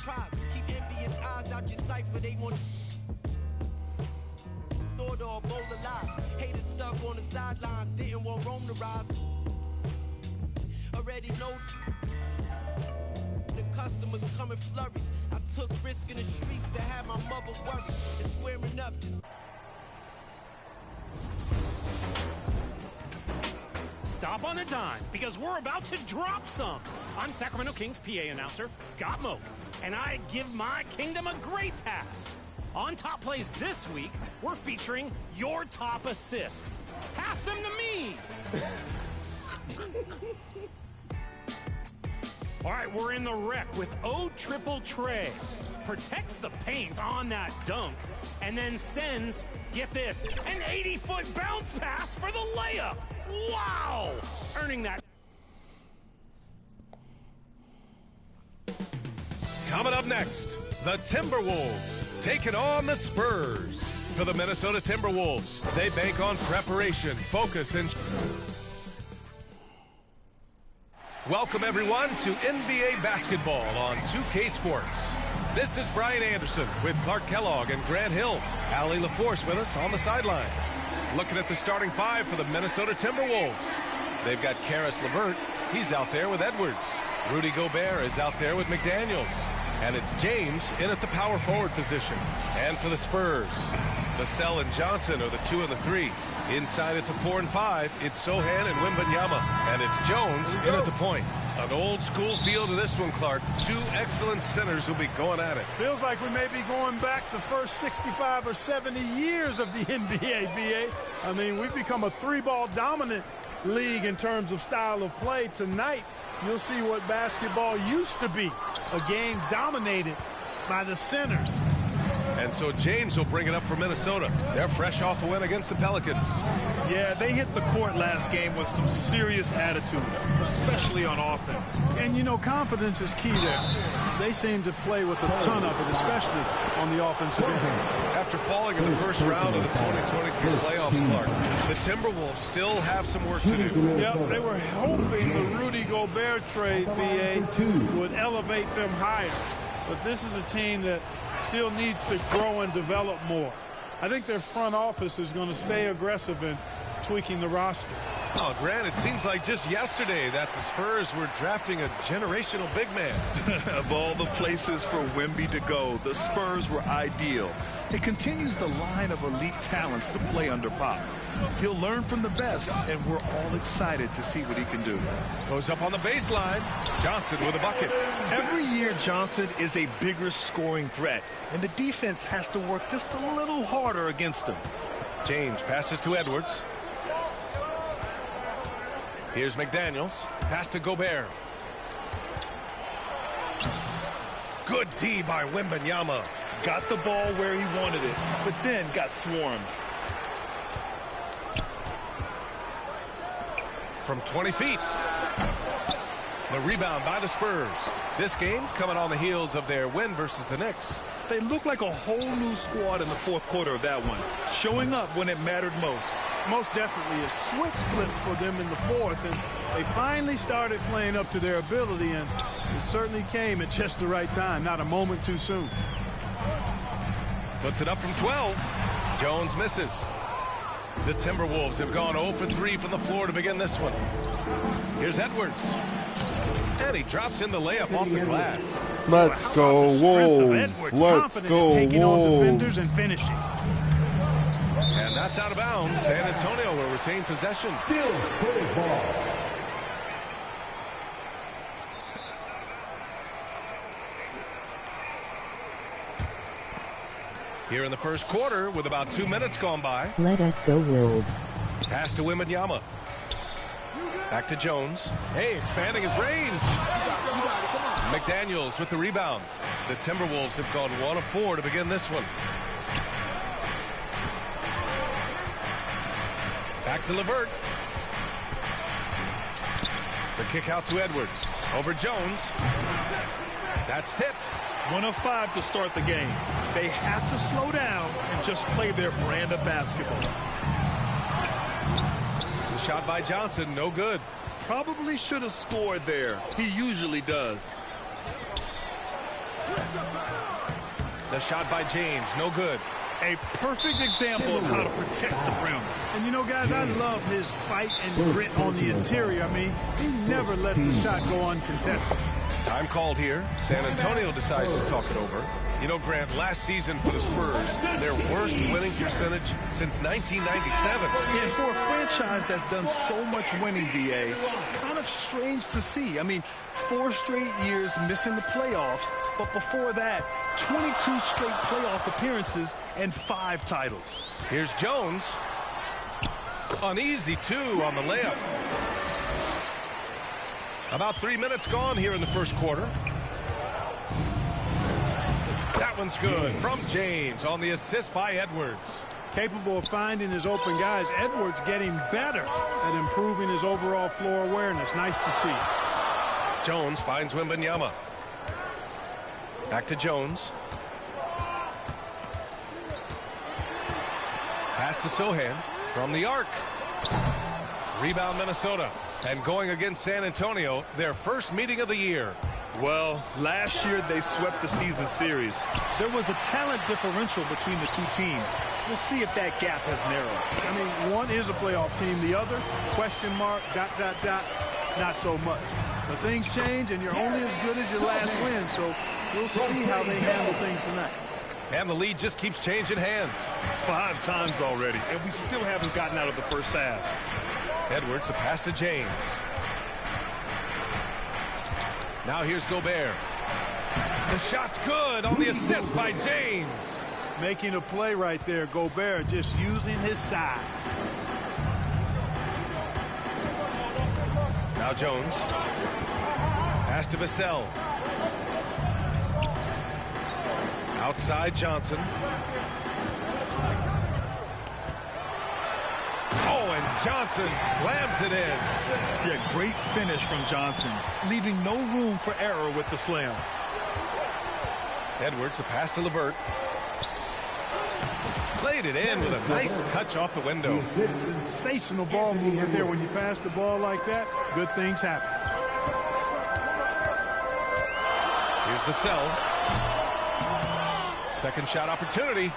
tries. Keep envious eyes out your cipher. They want thought or bowl of lies. Haters stuck on the sidelines. Didn't want Rome to rise. Already know the customers come in flurries. I took risk in the streets to have my mother worried. And squaring up just... Stop on a dime, because we're about to drop some. I'm Sacramento Kings PA announcer, Scott Moak, and I give my kingdom a great pass. On Top Plays this week, we're featuring your top assists. Pass them to me. All right, we're in the wreck with O-Triple Trey. Protects the paint on that dunk, and then sends, get this, an 80-foot bounce pass for the layup. Wow! Earning that. Coming up next, the Timberwolves taking on the Spurs. For the Minnesota Timberwolves, they bank on preparation, focus, and... Welcome, everyone, to NBA basketball on 2K Sports. This is Brian Anderson with Clark Kellogg and Grant Hill. Allie LaForce with us on the sidelines. Looking at the starting five for the Minnesota Timberwolves. They've got Karis LeVert. He's out there with Edwards. Rudy Gobert is out there with McDaniels. And it's James in at the power forward position. And for the Spurs, Vassell and Johnson are the 2 and the 3. Inside at the 4 and 5, it's Sohan and Wembanyama. And it's Jones in at the point. An old school feel to this one, Clark. Two excellent centers will be going at it. Feels like we may be going back the first 65 or 70 years of the NBA, BA. I mean, we've become a three-ball dominant league in terms of style of play. Tonight, you'll see what basketball used to be, a game dominated by the centers. And so James will bring it up for Minnesota. They're fresh off a win against the Pelicans. Yeah, they hit the court last game with some serious attitude, especially on offense. And, you know, confidence is key there. They seem to play with a ton of it, especially on the offensive end. After falling in the first round of the 2023 playoffs, Clark, the Timberwolves still have some work to do. Yep, they were hoping the Rudy Gobert trade, BA, would elevate them higher. But this is a team that still needs to grow and develop more. I think their front office is going to stay aggressive in tweaking the roster. Oh, Grant, it seems like just yesterday that the Spurs were drafting a generational big man. Of all the places for Wemby to go, the Spurs were ideal. It continues the line of elite talents to play under Pop. He'll learn from the best, and we're all excited to see what he can do. Goes up on the baseline. Johnson with a bucket. Every year, Johnson is a bigger scoring threat, and the defense has to work just a little harder against him. James passes to Edwards. Here's McDaniels. Pass to Gobert. Good D by Wembanyama. Got the ball where he wanted it, but then got swarmed. From 20 feet. The rebound by the Spurs. This game coming on the heels of their win versus the Knicks. They look like a whole new squad in the fourth quarter of that one, showing up when it mattered most. Most definitely a switch flip for them in the fourth, and they finally started playing up to their ability, and it certainly came at just the right time, not a moment too soon. Puts it up from 12. Jones misses. The Timberwolves have gone 0 for 3 from the floor to begin this one. Here's Edwards. And he drops in the layup off the glass. Let's go, Wolves. Let's go, taking on Wolves. defenders and finishing. And that's out of bounds. San Antonio will retain possession. Still ball. Here in the first quarter with about 2 minutes gone by. Let us go, Wolves. Pass to Wembanyama. Back to Jones. Hey, expanding his range. McDaniels with the rebound. The Timberwolves have gone 1 of 4 to begin this one. Back to LeVert. The kick out to Edwards. Over Jones. That's tipped. 1 of 5 to start the game. They have to slow down and just play their brand of basketball. The shot by Johnson, no good. Probably should have scored there. He usually does. The shot by James, no good. A perfect example of how to protect the rim. And you know, guys, I love his fight and grit on the interior. I mean, he never lets a shot go uncontested. Time called here. San Antonio decides to talk it over. You know, Grant, last season for the Spurs, their worst winning percentage since 1997. And for a franchise that's done so much winning, BA, kind of strange to see. I mean, 4 straight years missing the playoffs, but before that, 22 straight playoff appearances and 5 titles. Here's Jones. Uneasy, too, on the layup. About 3 minutes gone here in the first quarter. That one's good from James on the assist by Edwards. Capable of finding his open guys. Edwards getting better at improving his overall floor awareness. Nice to see. Jones finds Wembanyama. Back to Jones. Pass to Sohan from the arc. Rebound Minnesota. And going against San Antonio, their first meeting of the year. Well, last year they swept the season series. There was a talent differential between the 2 teams. We'll see if that gap has narrowed. I mean, one is a playoff team. The other, question mark, ... not so much. But things change, and you're only as good as your last win. So we'll see how they handle things tonight. And the lead just keeps changing hands. 5 times already, and we still haven't gotten out of the first half. Edwards, the pass to James. Now here's Gobert. The shot's good on the assist by James. Making a play right there. Gobert just using his size. Now Jones. Pass to Vassell. Outside Johnson. Oh, and Johnson slams it in. Yeah, great finish from Johnson, leaving no room for error with the slam. Edwards, the pass to LeVert. Played it in with a nice touch off the window. Sensational ball movement there. When you pass the ball like that, good things happen. Here's Vassell. Second shot opportunity.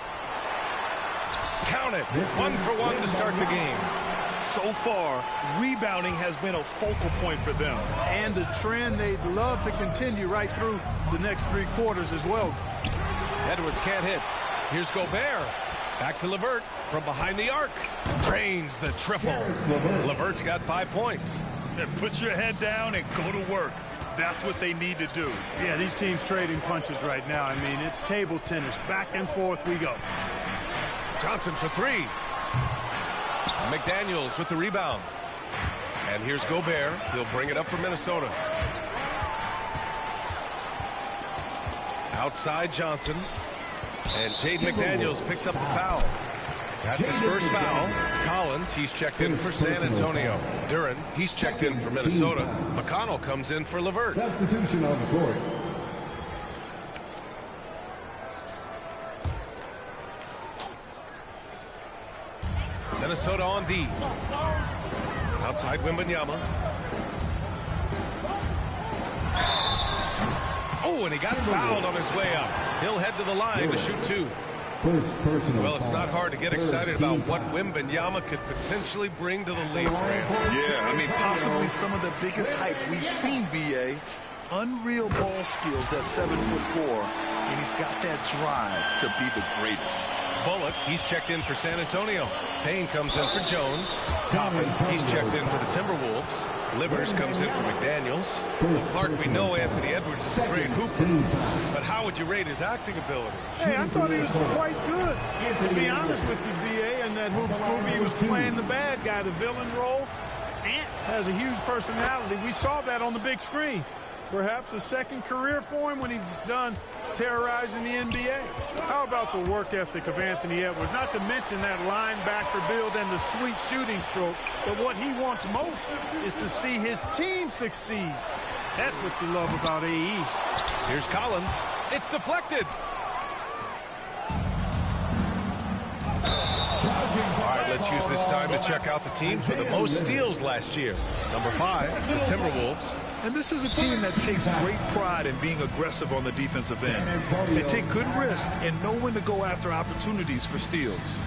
Count it. 1 for 1 to start the game. So far, rebounding has been a focal point for them. And a trend they'd love to continue right through the next 3 quarters as well. Edwards can't hit. Here's Gobert. Back to LeVert from behind the arc. Drains the triple. LeVert's got 5 points. And put your head down and go to work. That's what they need to do. Yeah, these teams trading punches right now. I mean, it's table tennis. Back and forth we go. Johnson for 3. McDaniels with the rebound. And here's Gobert. He'll bring it up for Minnesota. Outside Johnson. And Jaden McDaniels picks up the foul. That's his first foul. Collins, he's checked in for San Antonio. Duran, he's checked in for Minnesota. McConnell comes in for LeVert. Substitution on the court. Minnesota on D. Outside Wembanyama. Oh, and he got fouled on his way up. He'll head to the line to shoot 2. Well, it's not hard to get excited about what Wembanyama could potentially bring to the league, Grant. Yeah, I mean, possibly some of the biggest hype we've seen, BA. Unreal ball skills at 7'4", and he's got that drive to be the greatest. Bullock, he's checked in for San Antonio. Payne comes in for Jones. Toppin, he's checked in for the Timberwolves. Livers comes in for McDaniels. Well, Clark, we know Anthony Edwards is a great hooper, but how would you rate his acting ability? Hey, I thought he was quite good. To be honest with you, BA, in that Hoops movie, he was playing the bad guy, the villain role. Ant has a huge personality. We saw that on the big screen. Perhaps a second career for him when he's done terrorizing the NBA. How about the work ethic of Anthony Edwards? Not to mention that linebacker build and the sweet shooting stroke. But what he wants most is to see his team succeed. That's what you love about AE. Here's Collins. It's deflected. All right, let's use this time to check out the teams with the most steals last year. Number 5, the Timberwolves. And this is a team that takes great pride in being aggressive on the defensive end. They take good risks and know when to go after opportunities for steals.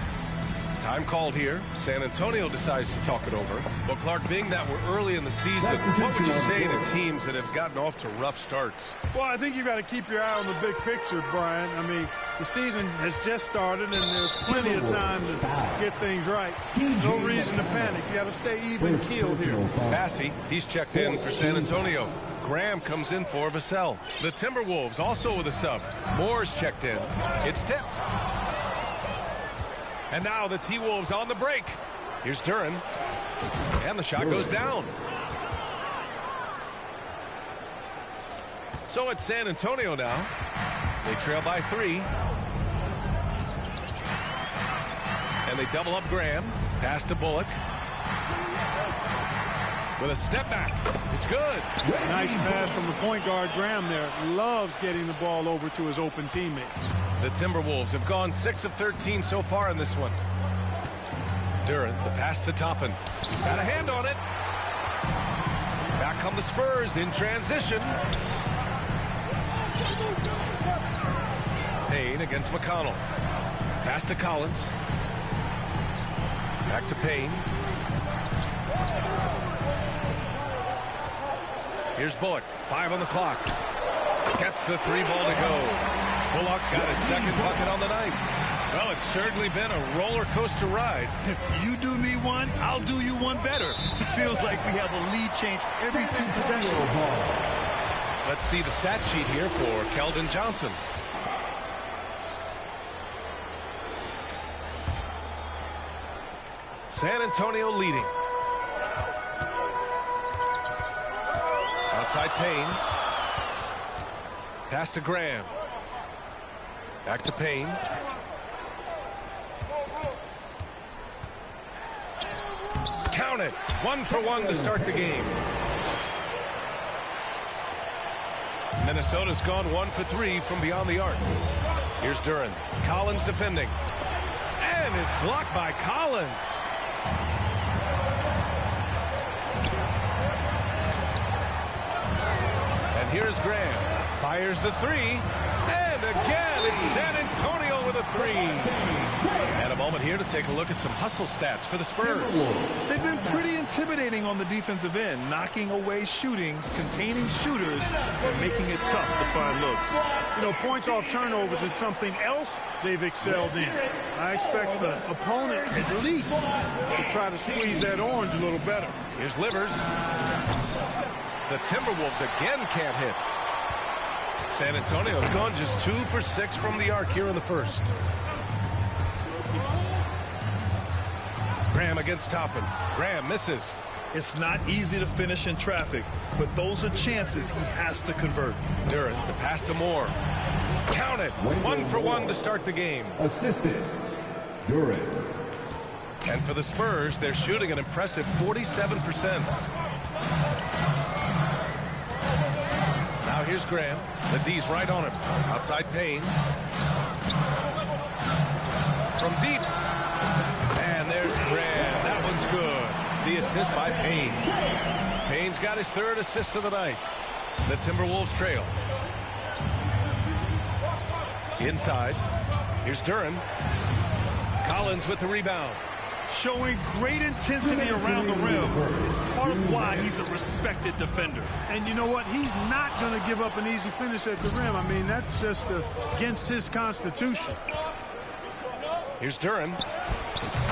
Time called here. San Antonio decides to talk it over. Well, Clark, being that we're early in the season, what would you say to teams that have gotten off to rough starts? Well, I think you got to keep your eye on the big picture, Brian. I mean, the season has just started, and there's plenty of time to get things right. No reason to panic. You got to stay even keeled here. Bassey, he's checked in for San Antonio. Graham comes in for Vassell. The Timberwolves also with a sub. Moore's checked in. It's tipped. And now the T-Wolves on the break. Here's Duren. And the shot goes down. So it's San Antonio now. They trail by 3. And they double up Graham. Pass to Bullock. With a step back. It's good. Nice pass from the point guard, Graham there. Loves getting the ball over to his open teammates. The Timberwolves have gone 6 of 13 so far in this one. Duren, the pass to Toppin. Got a hand on it. Back come the Spurs in transition. Payne against McConnell. Pass to Collins. Back to Payne. Here's Bullock. 5 on the clock. Gets the 3 ball to go. Bullock's got his second bucket on the night. Well, it's certainly been a roller coaster ride. If you do me one, I'll do you one better. It feels like we have a lead change every few possessions. Let's see the stat sheet here for Keldon Johnson. San Antonio leading. Outside Payne. Pass to Graham. Back to Payne. Count it. 1 for 1 to start the game. Minnesota's gone 1 for 3 from beyond the arc. Here's Duren. Collins defending. And it's blocked by Collins. And here's Graham. Fires the 3. And again, it's San Antonio with a 3. And a moment here to take a look at some hustle stats for the Spurs. They've been pretty intimidating on the defensive end, knocking away shootings, containing shooters, and making it tough to find looks. You know, points off turnovers is something else they've excelled in. I expect the opponent at least to try to squeeze that orange a little better. Here's Livers. The Timberwolves again can't hit. San Antonio's gone just 2 for 6 from the arc here in the first. Graham against Toppin. Graham misses. It's not easy to finish in traffic, but those are chances he has to convert. Duren, the pass to Moore. Count it. 1 for 1 to start the game. Assistant, Duren. And for the Spurs, they're shooting an impressive 47%. Now here's Graham. The D's right on him. Outside Payne. From deep. And there's Graham. That one's good. The assist by Payne. Payne's got his 3rd assist of the night. The Timberwolves trail. Inside. Here's Duren. Collins with the rebound. Showing great intensity around the rim is part of why he's a respected defender. And you know what? He's not going to give up an easy finish at the rim. I mean, that's just against his constitution. Here's Duren.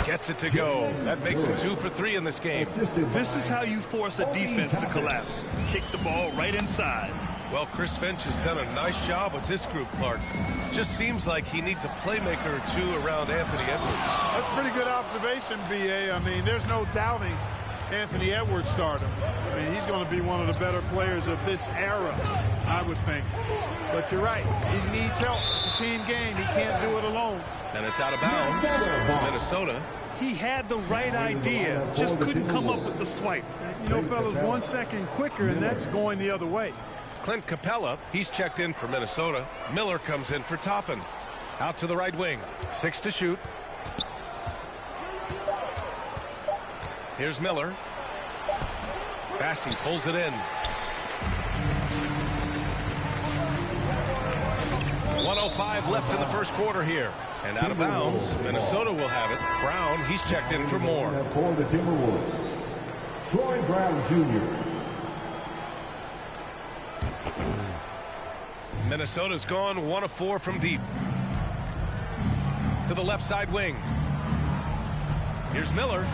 Gets it to go. That makes him 2 for 3 in this game. This is how you force a defense to collapse. Kick the ball right inside. Well, Chris Finch has done a nice job with this group, Clark. Just seems like he needs a playmaker or 2 around Anthony Edwards. That's a pretty good observation, B.A. I mean, there's no doubting Anthony Edwards stardom. I mean, he's going to be one of the better players of this era, I would think. But you're right. He needs help. It's a team game. He can't do it alone. And it's out of bounds to Minnesota. He had the right idea, just couldn't come up with the swipe. You know, fellas, 1 second quicker, and that's going the other way. Clint Capella, he's checked in for Minnesota. Miller comes in for Toppin. Out to the right wing. 6 to shoot. Here's Miller. Bassey pulls it in. 1:05 left in the first quarter here. And out of bounds, Minnesota will have it. Brown, he's checked in for more. For the Timberwolves, Troy Brown Jr. Minnesota's gone 1 of 4 from deep. To the left side wing. Here's Miller.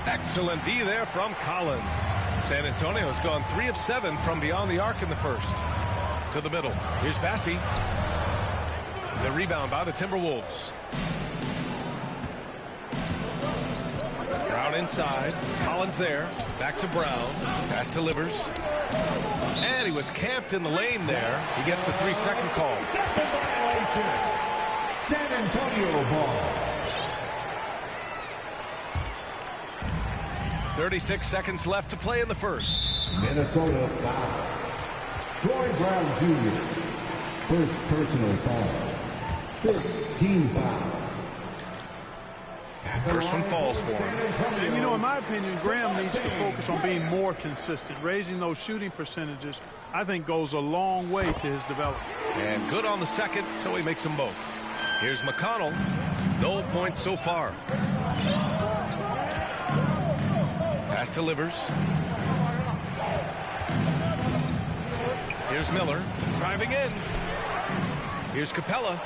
Excellent D there from Collins. San Antonio's gone 3 of 7 from beyond the arc in the first. To the middle. Here's Bassey. The rebound by the Timberwolves. Brown inside. Collins there. Back to Brown. Pass to Livers. And he was camped in the lane there. He gets a 3-second call. San Antonio ball. 36 seconds left to play in the first. Minnesota foul. Troy Brown Jr. First personal foul. 15 foul. First one falls for him. And, you know, in my opinion, Graham needs to focus on being more consistent. Raising those shooting percentages, I think, goes a long way to his development. And good on the second, so he makes them both. Here's McConnell. No points so far. Pass to Livers. Here's Miller. Driving in. Here's Capella.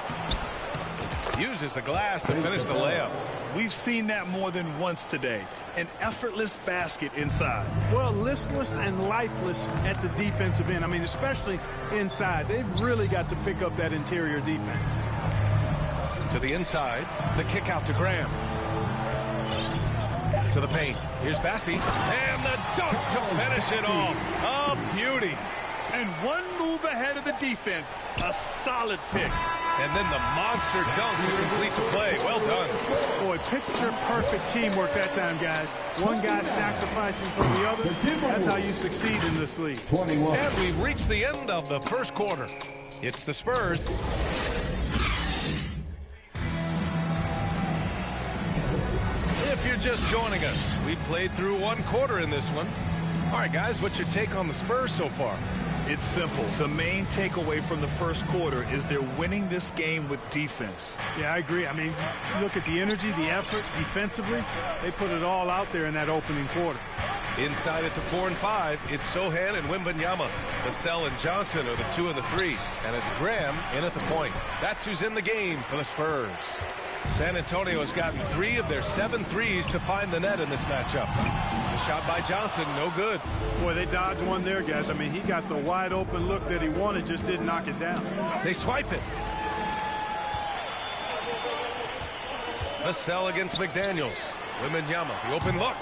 Uses the glass to finish the layup. We've seen that more than once today. An effortless basket inside. Well, listless and lifeless at the defensive end. I mean, especially inside. They've really got to pick up that interior defense. To the inside. The kick out to Graham. To the paint. Here's Bassey. And the dunk to finish it off. A beauty. And one move ahead of the defense. A solid pick. And then the monster dunk to complete the play. Well done. Boy, picture-perfect teamwork that time, guys. One guy sacrificing for the other. That's how you succeed in this league. 21. And we've reached the end of the first quarter. It's the Spurs. If you're just joining us, we played through one quarter in this one. All right, guys, what's your take on the Spurs so far? It's simple. The main takeaway from the first quarter is they're winning this game with defense. Yeah, I agree. I mean, look at the energy, the effort defensively. They put it all out there in that opening quarter. Inside at the 4 and 5, it's Sohan and Wembanyama. Vassell and Johnson are the 2 and the 3. And it's Graham in at the point. That's who's in the game for the Spurs. San Antonio has gotten 3 of their 7 threes to find the net in this matchup. The shot by Johnson, no good. Boy, they dodged one there, guys. I mean, he got the wide open look that he wanted, just didn't knock it down. They swipe it. Vassell against McDaniels. Wembanyama, the open look.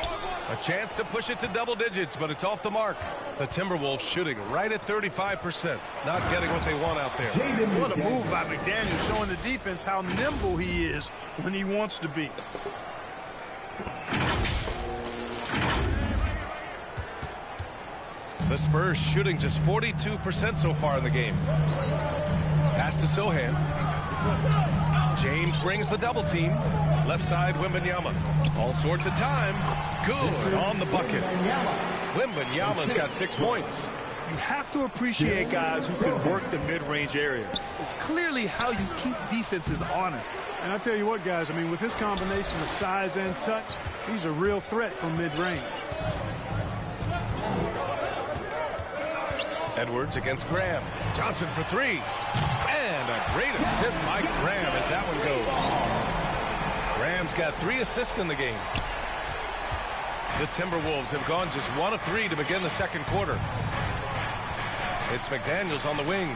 A chance to push it to double digits, but it's off the mark. The Timberwolves shooting right at 35%. Not getting what they want out there. What a move by McDaniels, showing the defense how nimble he is when he wants to be. The Spurs shooting just 42% so far in the game. Pass to Sohan. James brings the double team. Left side, Wembanyama. All sorts of time. Good on the bucket. Wembanyama's got 6 points. You have to appreciate guys who can work the mid-range area. It's clearly how you keep defenses honest. And I tell you what, guys, I mean, with his combination of size and touch, he's a real threat from mid-range. Edwards against Graham. Johnson for 3. And a great assist by Graham as that one goes. Graham's got 3 assists in the game. The Timberwolves have gone just 1 of 3 to begin the second quarter. It's McDaniels on the wing.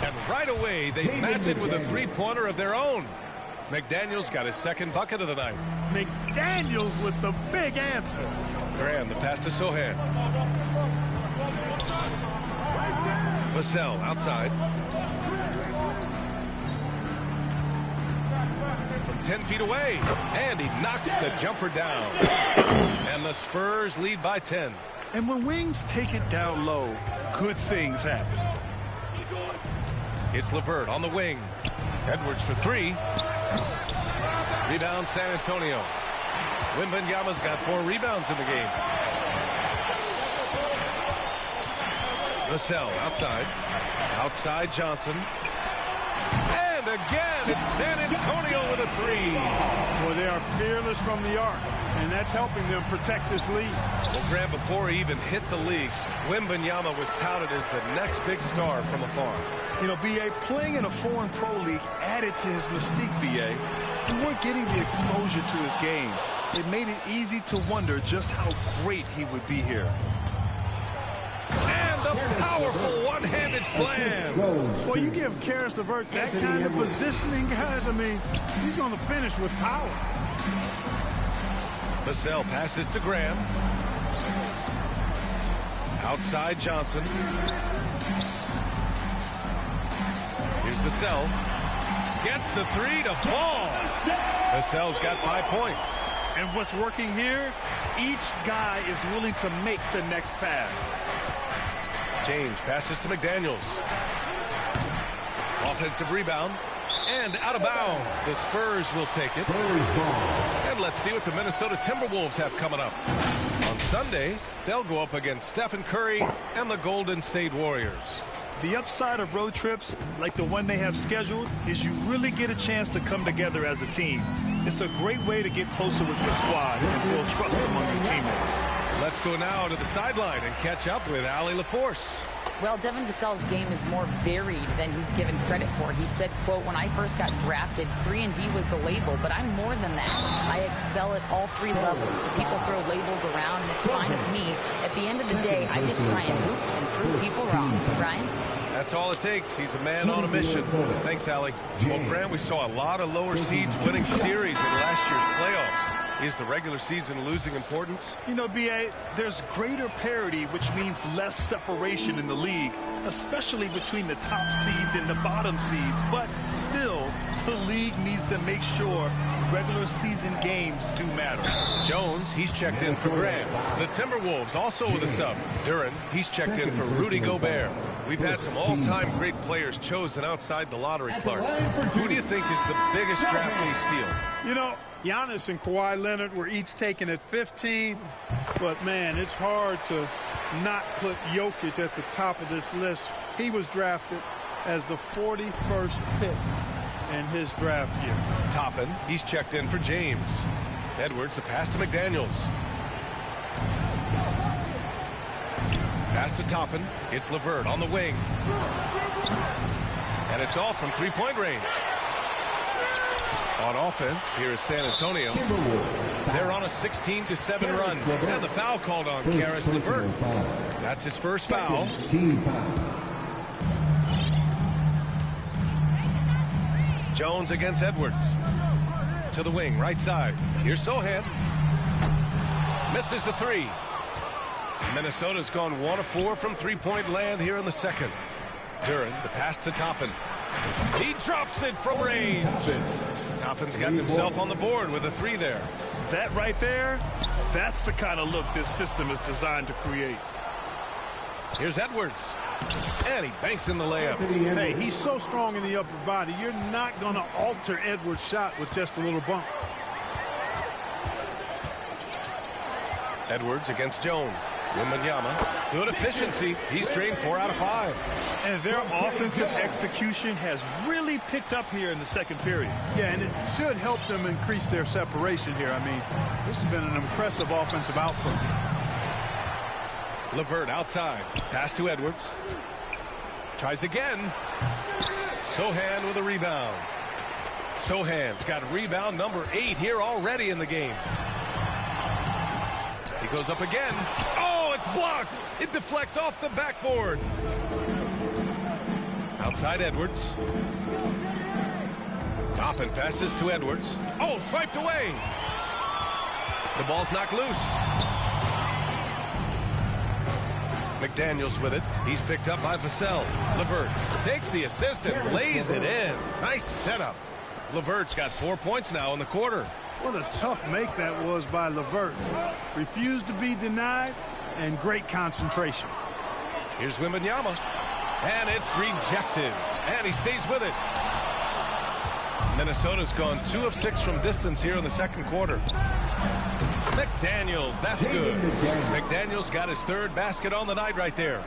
And right away, they match it with a 3-pointer of their own. McDaniels got his 2nd bucket of the night. McDaniels with the big answer. Graham, the pass to Sohan. Vassell outside. From 10 feet away. And he knocks the jumper down. And the Spurs lead by 10. And when wings take it down low, good things happen. It's LeVert on the wing. Edwards for 3. Rebound San Antonio. Wembanyama's got 4 rebounds in the game. Vassell outside. Outside Johnson. And again, it's San Antonio with a three. Well, they are fearless from the arc, and that's helping them protect this lead. Well, Grant, before he even hit the league, Wembanyama was touted as the next big star from afar. You know, B.A., playing in a foreign pro league added to his mystique, B.A. We weren't getting the exposure to his game. It made it easy to wonder just how great he would be here. And the powerful one-handed slam. Well, you give Karis LeVert that kind of positioning, guys. I mean, he's going to finish with power. Vassell passes to Graham. Outside Johnson. Here's Vassell. Gets the three to fall. Vassell's got 5 points. And what's working here, each guy is willing to make the next pass. James passes to McDaniels. Offensive rebound. And out of bounds. The Spurs will take it. And let's see what the Minnesota Timberwolves have coming up. On Sunday, they'll go up against Stephen Curry and the Golden State Warriors. The upside of road trips, like the one they have scheduled, is you really get a chance to come together as a team. It's a great way to get closer with your squad and build trust among your teammates. Let's go now to the sideline and catch up with Allie LaForce. Well, Devin Vassell's game is more varied than he's given credit for. He said, quote, when I first got drafted, 3-and-D was the label, but I'm more than that. I excel at all 3 levels. People throw labels around, and it's fine with me. At the end of the day, I just try and hoop and prove people wrong. Ryan? That's all it takes. He's a man on a mission. Thanks, Allie. Well, Grant, we saw a lot of lower seeds winning series in last year's playoffs. Is the regular season losing importance? You know, B.A., there's greater parity, which means less separation in the league, especially between the top seeds and the bottom seeds. But still, the league needs to make sure regular season games do matter. Jones, he's checked in for Grant. The Timberwolves also with a sub. Duran, he's checked in for Rudy Gobert. We've had some all-time great players chosen outside the lottery, Clark. Who do you think is the biggest draft day steal? You know, Giannis and Kawhi Leonard were each taken at 15, but man, it's hard to not put Jokic at the top of this list. He was drafted as the 41st pick in his draft year. Toppin, he's checked in for James. Edwards, the pass to McDaniels. Pass to Toppin. It's LeVert on the wing. And it's all from three-point range. On offense, here is San Antonio. They're on a 16-7 run. And the foul called on Karis LeVert. That's his first foul. Jones against Edwards. To the wing, right side. Here's Sohan. Misses the three. Minnesota's gone 1 of 4 from three-point land here in the second. Duran, the pass to Toppin. He drops it from range. Toppin's got himself on the board with a 3 there. That right there, that's the kind of look this system is designed to create. Here's Edwards. And he banks in the layup. Hey, he's so strong in the upper body, you're not going to alter Edwards' shot with just a little bump. Edwards against Jones. Wembanyama, good efficiency. He's drained 4 out of 5. And their offensive execution has really picked up here in the second period. Yeah, and it should help them increase their separation here. I mean, this has been an impressive offensive output. LeVert outside. Pass to Edwards. Tries again. Sohan with a rebound. Sohan's got rebound number 8 here already in the game. He goes up again. Oh, it's blocked. It deflects off the backboard. Outside Edwards. Toppin passes to Edwards. Oh, swiped away. The ball's knocked loose. McDaniels with it. He's picked up by Vassell. LeVert takes the assist and lays it in. Nice setup. LeVert's got 4 points now in the quarter. What a tough make that was by LeVert. Refused to be denied, and great concentration. Here's Wembanyama. And it's rejected. And he stays with it. Minnesota's gone 2 of 6 from distance here in the second quarter. McDaniels, that's good. McDaniels got his 3rd basket on the night right there.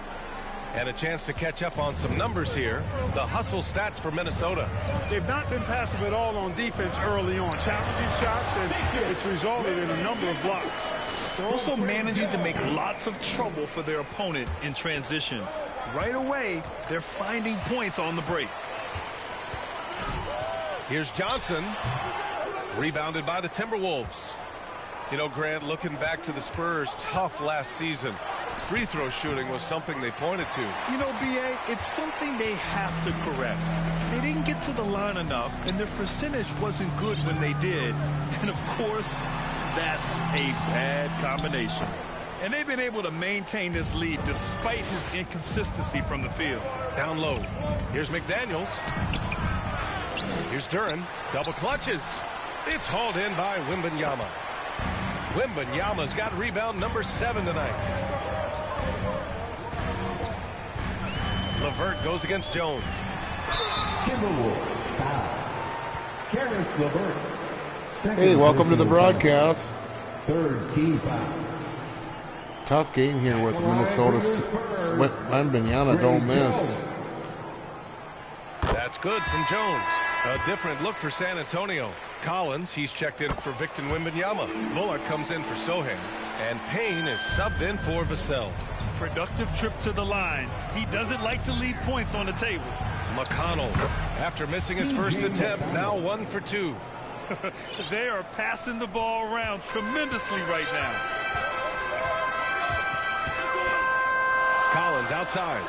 And a chance to catch up on some numbers here. The hustle stats for Minnesota. They've not been passive at all on defense early on. Challenging shots, and it's resulted in a number of blocks. They're also managing to make lots of trouble for their opponent in transition. Right away, they're finding points on the break. Here's Johnson. Rebounded by the Timberwolves. You know, Grant, looking back to the Spurs' tough last season, free throw shooting was something they pointed to. You know, B.A., it's something they have to correct. They didn't get to the line enough, and their percentage wasn't good when they did. And, of course, that's a bad combination. And they've been able to maintain this lead despite his inconsistency from the field. Down low. Here's McDaniels. Here's Duren. Double clutches. It's hauled in by Wembanyama. Wembanyama's got rebound number 7 tonight. LeVert goes against Jones. Timberwolves foul. Caris LeVert. Hey, welcome to the broadcast. Third team foul. Tough game here with Minnesota. Wembanyama don't miss. That's good from Jones. A different look for San Antonio. Collins, he's checked in for Victor Wembanyama. Bullock comes in for Sohan. And Payne is subbed in for Vassell. Productive trip to the line. He doesn't like to leave points on the table. McConnell, after missing his first attempt, now 1 for 2. They are passing the ball around tremendously right now. Collins outside.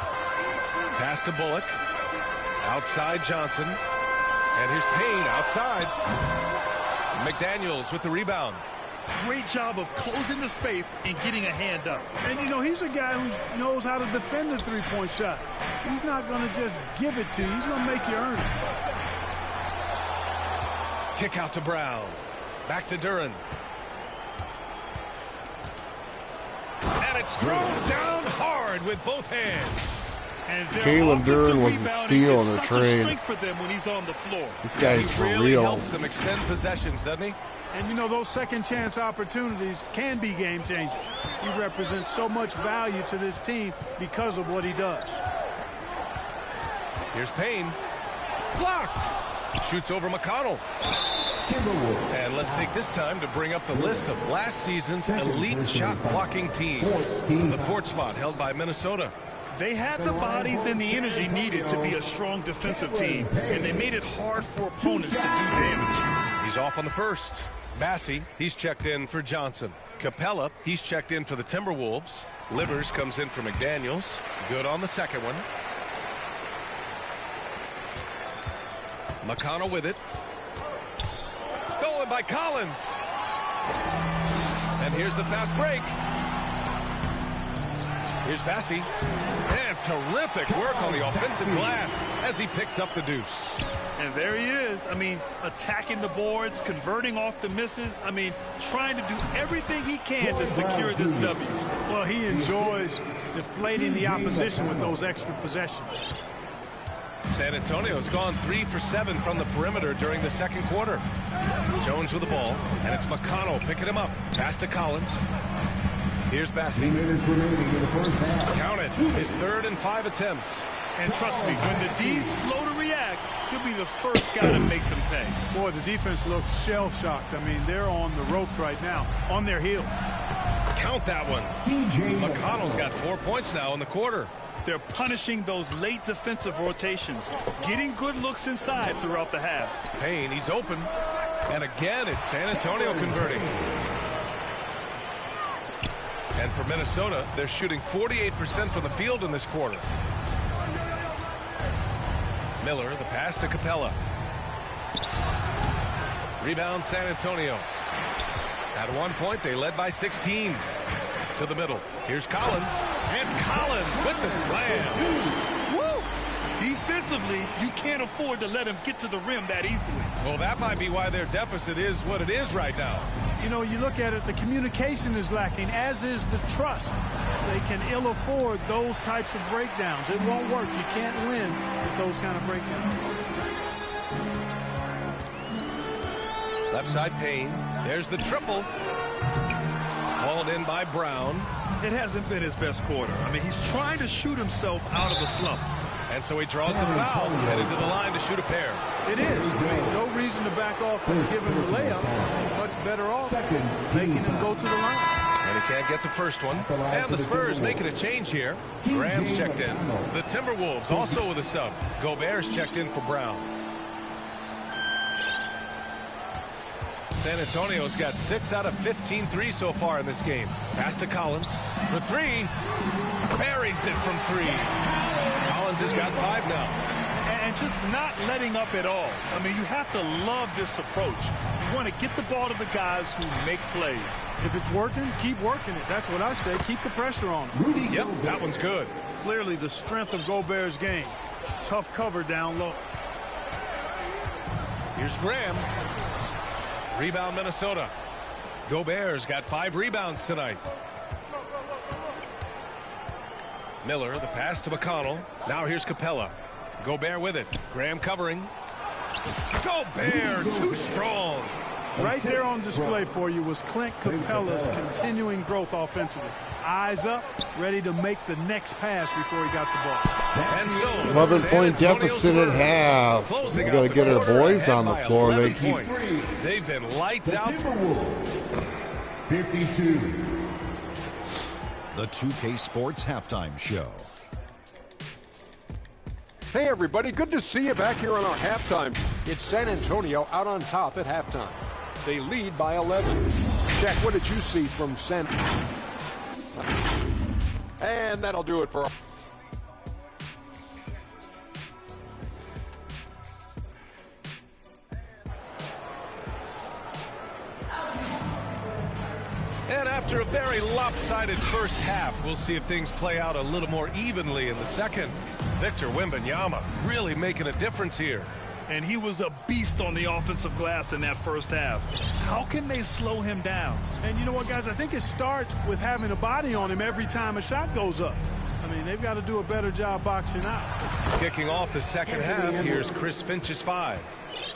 Pass to Bullock. Outside Johnson. And here's Payne outside. McDaniels with the rebound. Great job of closing the space and getting a hand up. And, you know, he's a guy who knows how to defend the three-point shot. He's not going to just give it to you. He's going to make you earn it. Kick out to Brown. Back to Duren. And it's thrown down hard with both hands. Jalen Duren was a steal in the trade. For them when he's on the floor. This guy's he for really real. Helps them extend possessions, doesn't he? And, you know, those second-chance opportunities can be game-changers. He represents so much value to this team because of what he does. Here's Payne. Blocked. Shoots over McConnell. And let's take this time to bring up the list of last season's elite shot-blocking teams. The 4th spot held by Minnesota. They had the bodies and the energy needed to be a strong defensive team, and they made it hard for opponents to do damage. He's off on the first. Massey, he's checked in for Johnson. Capella, he's checked in for the Timberwolves. Livers comes in for McDaniels. Good on the second one. McConnell with it. Stolen by Collins. And here's the fast break. Here's Massey. And terrific work on the offensive glass as he picks up the deuce. And there he is. I mean, attacking the boards, converting off the misses. I mean, trying to do everything he can to secure this W. Well, he enjoys deflating the opposition with those extra possessions. San Antonio's gone 3 for 7 from the perimeter during the second quarter. Jones with the ball, and it's McConnell picking him up. Pass to Collins. Here's Bassey. Count it. His 3rd and 5 attempts. And trust me, when the D's slow to react, he'll be the first guy to make them pay. Boy, the defense looks shell-shocked. I mean, they're on the ropes right now, on their heels. Count that one. McConnell's got 4 points now in the quarter. They're punishing those late defensive rotations, getting good looks inside throughout the half. Payne, he's open. And again, it's San Antonio converting. And for Minnesota, they're shooting 48% from the field in this quarter. Miller, the pass to Capella. Rebound San Antonio. At one point, they led by 16. To the middle. Here's Collins. And Collins with the slam. Woo! Defensively, you can't afford to let him get to the rim that easily. Well, that might be why their deficit is what it is right now. You know, you look at it, the communication is lacking, as is the trust. They can ill afford those types of breakdowns. It won't work. You can't win with those kind of breakdowns. Left side Payne. There's the triple. Hauled in by Brown. It hasn't been his best quarter. I mean, he's trying to shoot himself out of a slump. And so he draws the foul, headed to the line to shoot a pair. It is. I mean, no reason to back off and give him the layup. Much better off making him go to the line. And he can't get the first one. And the Spurs making a change here. Graham's checked in. The Timberwolves also with a sub. Gobert's checked in for Brown. San Antonio's got 6 out of 15 threes so far in this game. Pass to Collins for 3. Buries it from 3. Collins has got 5 now. And just not letting up at all. I mean, you have to love this approach. You want to get the ball to the guys who make plays. If it's working, keep working it. That's what I say. Keep the pressure on him. Yep, that one's good. Clearly the strength of Gobert's game. Tough cover down low. Here's Graham. Rebound Minnesota. Gobert's got 5 rebounds tonight. Miller, the pass to McConnell. Now here's Capella. Gobert with it. Graham covering. Gobert, too strong. Right there on display for you was Clint Capella's continuing growth offensively. Eyes up, ready to make the next pass before he got the ball. And so, 11-point deficit at half. We got to get our boys on the floor. They've been lights out. 52. The 2K Sports Halftime Show. Hey everybody, good to see you back here on our halftime. It's San Antonio out on top at halftime. They lead by 11. Jack, what did you see from San? And that'll do it for. And after a very lopsided first half, we'll see if things play out a little more evenly in the second. Victor Wembanyama really making a difference here. And he was a beast on the offensive glass in that first half. How can they slow him down? And you know what, guys? I think it starts with having a body on him every time a shot goes up. I mean, they've got to do a better job boxing out. Kicking off the second half, here's Chris Finch's 5.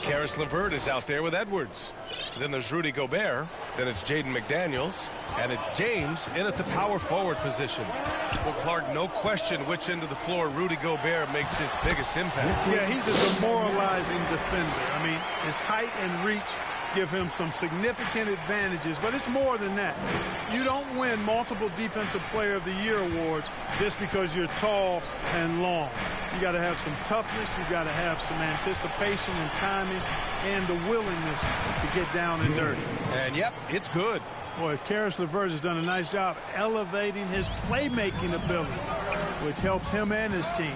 Karis LeVert is out there with Edwards. Then there's Rudy Gobert. Then it's Jaden McDaniels. And it's James in at the power forward position. Well, Clark, no question which end of the floor Rudy Gobert makes his biggest impact. Yeah, he's a demoralizing defender. I mean, his height and reach give him some significant advantages, but it's more than that. You don't win multiple Defensive Player of the Year awards just because you're tall and long. You got to have some toughness, you got to have some anticipation and timing, and the willingness to get down and dirty. And yep, it's good. Boy, Karis LeVert has done a nice job elevating his playmaking ability, which helps him and his team.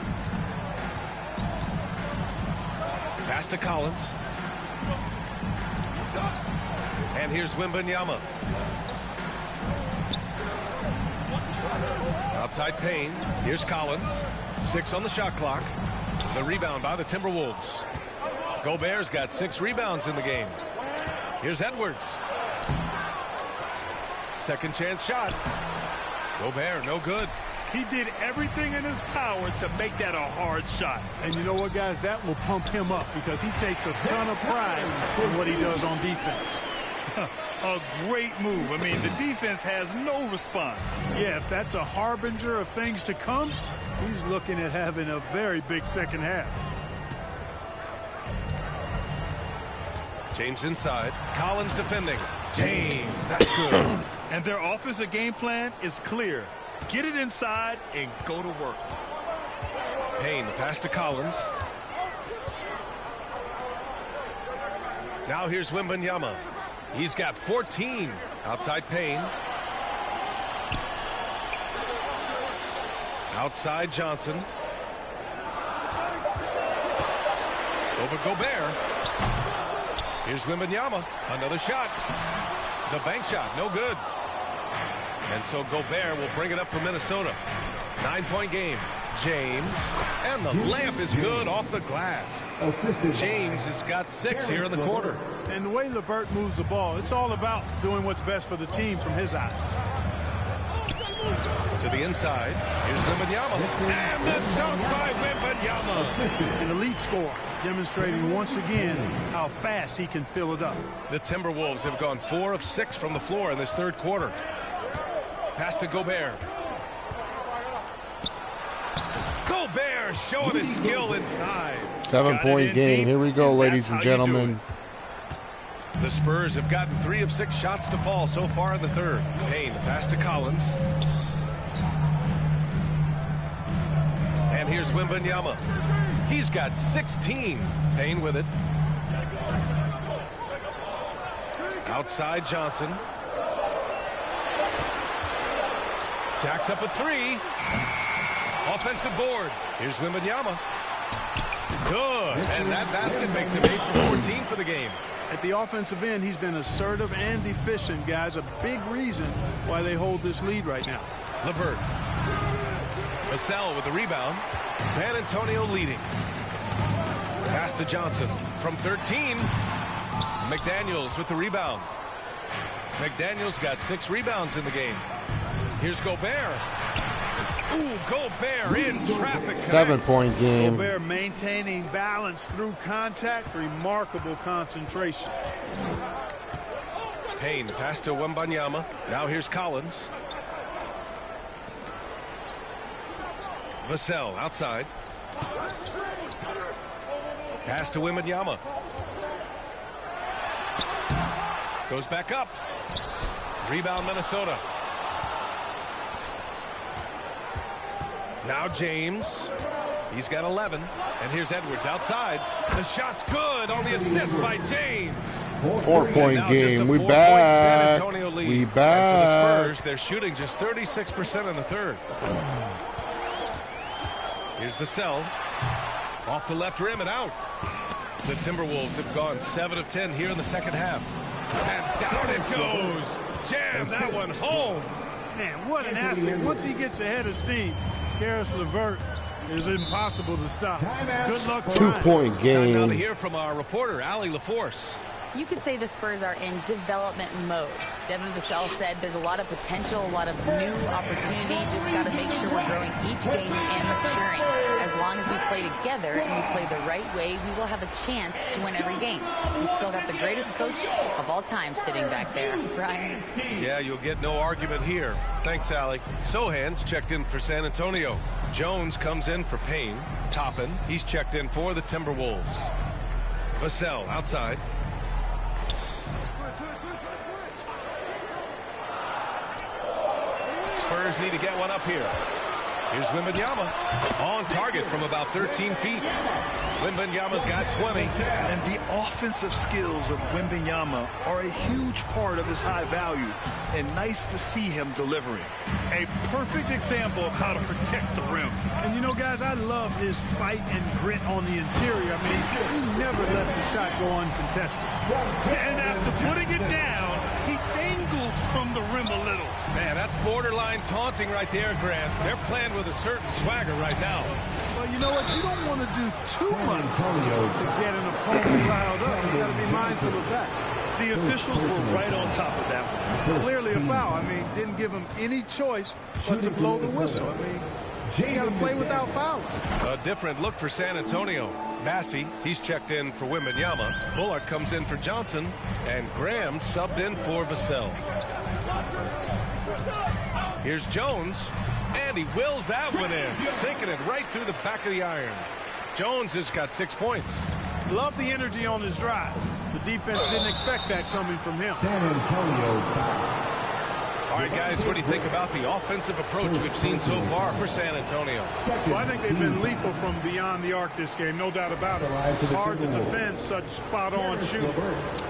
Pass to Collins. And here's Wembanyama. Outside Payne. Here's Collins. 6 on the shot clock. The rebound by the Timberwolves. Gobert's got 6 rebounds in the game. Here's Edwards. Second chance shot. Gobert, no good. He did everything in his power to make that a hard shot. And you know what, guys? That will pump him up because he takes a ton of pride in what he does on defense. A great move. I mean, the defense has no response. Yeah, if that's a harbinger of things to come, he's looking at having a very big second half. James inside. Collins defending. James, that's good. And their offensive game plan is clear. Get it inside and go to work. Payne, the pass to Collins. Now here's Wembanyama. He's got 14. Outside Payne. Outside Johnson. Over Gobert. Here's Wembanyama. Another shot. The bank shot, no good. And so Gobert will bring it up for Minnesota. 9-point game. James. And the layup is good off the glass. James has got 6 here in the quarter. And the way LeVert moves the ball, it's all about doing what's best for the team from his eyes. To the inside. Here's Wembanyama. And the dunk by Wembanyama. An elite scorer, demonstrating once again how fast he can fill it up. The Timberwolves have gone 4 of 6 from the floor in this third quarter. Pass to Gobert. Gobert showing his skill inside. 7-point game. Here we go, ladies and gentlemen. The Spurs have gotten 3 of 6 shots to fall so far in the third. Payne, pass to Collins. And here's Wembanyama. He's got 16. Payne with it. Outside Johnson. Jacks up a 3. Offensive board. Here's Wembanyama. Good. And that basket makes him 8 for 14 for the game. At the offensive end, he's been assertive and efficient, guys. A big reason why they hold this lead right now. LeVert. Vassell with the rebound. San Antonio leading. Pass to Johnson from 13. McDaniels with the rebound. McDaniels got 6 rebounds in the game. Here's Gobert. Ooh, Gobert in traffic. 7-point game. Gobert maintaining balance through contact. Remarkable concentration. Payne, pass to Wembanyama. Now here's Collins. Vassell outside. Pass to Wembanyama. Goes back up. Rebound Minnesota. Now James. He's got 11. And here's Edwards outside. The shot's good on the assist by James. 4-point game. We back. San Antonio lead. We And back. for the Spurs, they're shooting just 36% in the third. Here's Vassell. Off the left rim and out. The Timberwolves have gone 7 of 10 here in the second half. And down it goes. Jam that one home. Man, what an athlete. Once he gets ahead of steam, Karis LeVert is impossible to stop. Good luck trying. 2-point Time now to game. hear from our reporter, Allie LaForce. You could say the Spurs are in development mode. Devin Vassell said there's a lot of potential, a lot of new opportunity. Just got to make sure we're growing each game and maturing. As long as we play together and we play the right way, we will have a chance to win every game. We still got the greatest coach of all time sitting back there. Brian? Yeah, you'll get no argument here. Thanks, Allie. Sohan's checked in for San Antonio. Jones comes in for Payne. Toppin, he's checked in for the Timberwolves. Vassell outside. Spurs need to get one up here. Here's Wembanyama. On target from about 13 feet. Wembanyama's got 20. And the offensive skills of Wembanyama are a huge part of his high value. And nice to see him delivering. A perfect example of how to protect the rim. And you know, guys, I love his fight and grit on the interior. I mean, he never lets a shot go uncontested. And after putting it down, he dangles from the rim a little. Man, that's borderline taunting right there, Grant. They're playing with a certain swagger right now. Well, you know what? You don't want to do too much to get an opponent riled up. You got to be mindful of that. The officials were right on top of that one. Clearly a foul. I mean, didn't give him any choice but to blow the whistle. I mean, you got to play without fouling. A different look for San Antonio. Massey, he's checked in for Wembanyama. Bullard comes in for Johnson. And Graham subbed in for Vassell. Here's Jones. And he wills that one in. Sinking it right through the back of the iron. Jones has got 6 points. Love the energy on his drive. The defense didn't expect that coming from him. San Antonio. All right, guys, what do you think about the offensive approach we've seen so far for San Antonio? Well, I think they've been lethal from beyond the arc this game, no doubt about it. Hard to defend such spot-on shooting.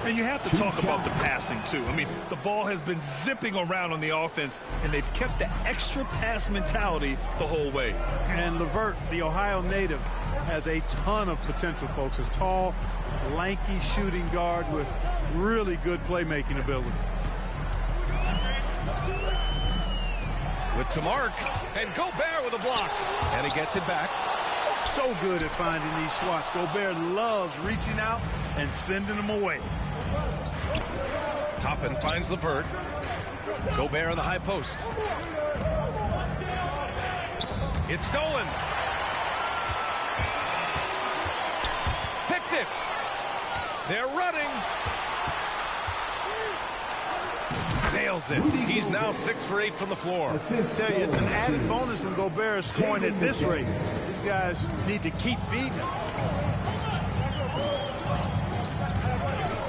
And you have to talk about the passing, too. I mean, the ball has been zipping around on the offense, and they've kept the extra pass mentality the whole way. And LeVert, the Ohio native, has a ton of potential, folks. A tall, lanky shooting guard with really good playmaking ability. With some arc, and Gobert with a block. And he gets it back. So good at finding these swats. Gobert loves reaching out and sending them away. Toppin finds LeVert. Gobert on the high post. It's stolen. Picked it. They're running. nails it. He's now 6 for 8 from the floor. I tell you, it's an added bonus when Gobert is scoring at this rate. These guys need to keep feeding him.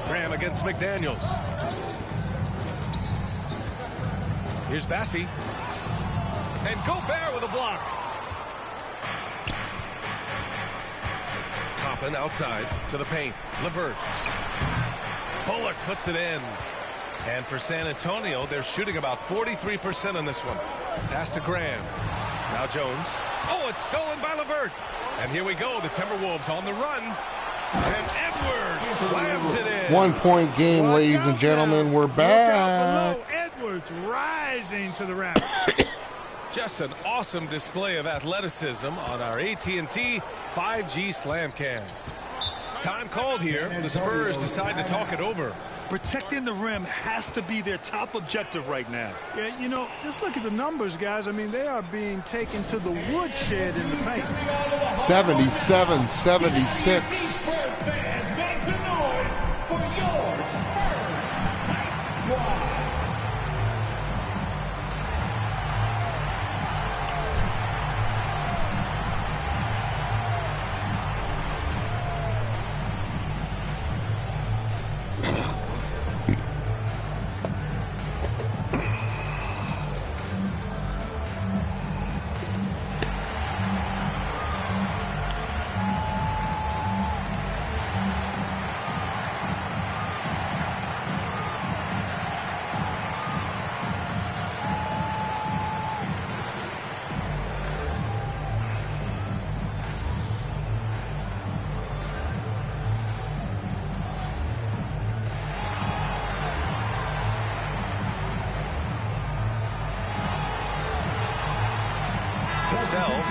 Graham against McDaniels. Here's Bassey. And Gobert with a block. Toppin outside to the paint. LeVert. Bullock puts it in. And for San Antonio, they're shooting about 43% on this one. Pass to Graham. Now Jones. Oh, it's stolen by LeVert. And here we go. The Timberwolves on the run. And Edwards slams it in. 1 point game, ladies and gentlemen. We're back. Look out below. Edwards rising to the rack. Just an awesome display of athleticism on our AT&T 5G Slam Cam. Time called here. The Spurs decide to talk it over. Protecting the rim has to be their top objective right now. Yeah, you know, just look at the numbers, guys. I mean, they are being taken to the woodshed in the paint. 77-76.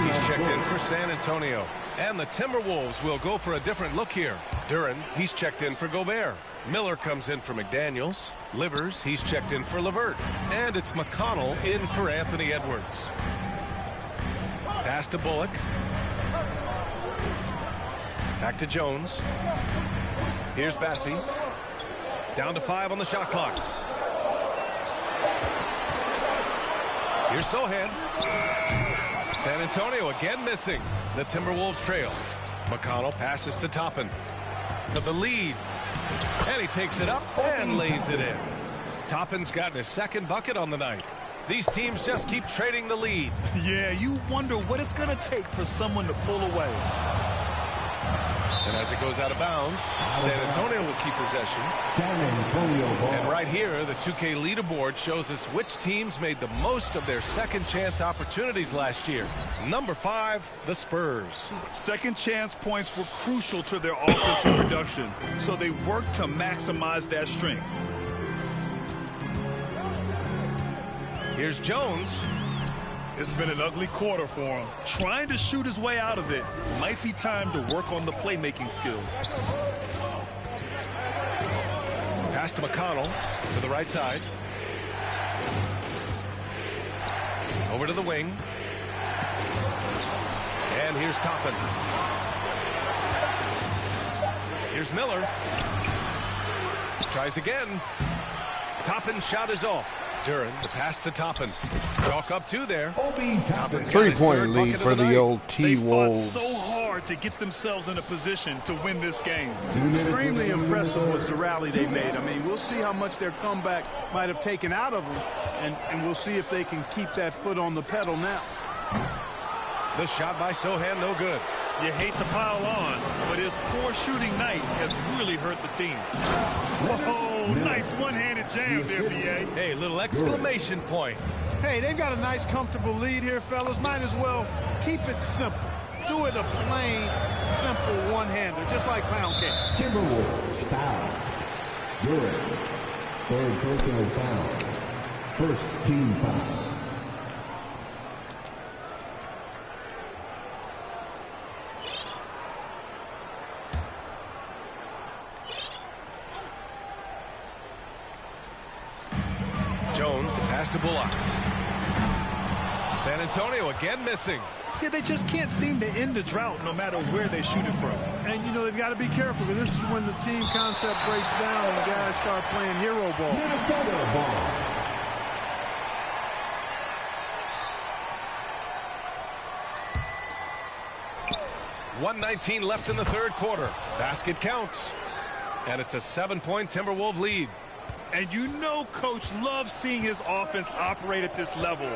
He's checked in for San Antonio. And the Timberwolves will go for a different look here. Duren, he's checked in for Gobert. Miller comes in for McDaniels. Livers, he's checked in for LeVert. And it's McConnell in for Anthony Edwards. Pass to Bullock. Back to Jones. Here's Bassey. Down to 5 on the shot clock. Here's Sohan. San Antonio again missing. The Timberwolves trail. McConnell passes to Toppin for the lead. And he takes it up and lays it in. Toppin's gotten his second bucket on the night. These teams just keep trading the lead. Yeah, you wonder what it's going to take for someone to pull away. And as it goes out of bounds, San Antonio will keep possession. San Antonio ball. And right here, the 2K leaderboard shows us which teams made the most of their second chance opportunities last year. Number 5, the Spurs. Second chance points were crucial to their offensive production, so they worked to maximize that strength. Here's Jones. It's been an ugly quarter for him. Trying to shoot his way out of it. Might be time to work on the playmaking skills. Pass to McConnell to the right side. Over to the wing. And here's Toppin. Here's Miller. Tries again. Toppin's shot is off. Duren, the pass to Toppin. Chalk up 2 there. Toppin's 3-point lead for the old T-Wolves. They fought so hard to get themselves in a position to win this game. Extremely impressive was the rally they made. I mean, we'll see how much their comeback might have taken out of them, and we'll see if they can keep that foot on the pedal now. The shot by Sohan, no good. You hate to pile on, but his poor shooting night has really hurt the team. Whoa, nice one-handed jam there, BA. Hey, little exclamation point. Hey, they've got a nice, comfortable lead here, fellas. Might as well keep it simple. Do it a plain, simple one-hander, just like pound cake. Timberwolves foul. Duren. Third personal foul. First team foul. Jones, the pass to Bullock. San Antonio again missing. Yeah, they just can't seem to end the drought no matter where they shoot it from. And, you know, they've got to be careful because this is when the team concept breaks down and guys start playing hero ball. Minnesota ball. 1:19 left in the third quarter. Basket counts. And it's a 7-point Timberwolves lead. And you know Coach loves seeing his offense operate at this level.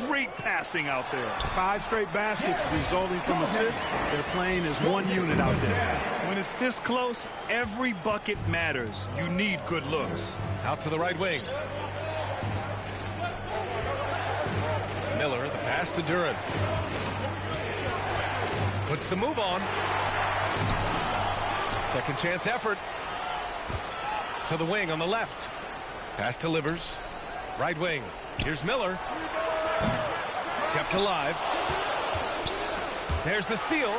Great passing out there. 5 straight baskets resulting from assists. They're playing as one unit out there. When it's this close, every bucket matters. You need good looks. Out to the right wing. Miller, the pass to Duren. Puts the move on. Second chance effort. To the wing on the left. Pass to Livers. Right wing. Here's Miller. Kept alive. There's the steal.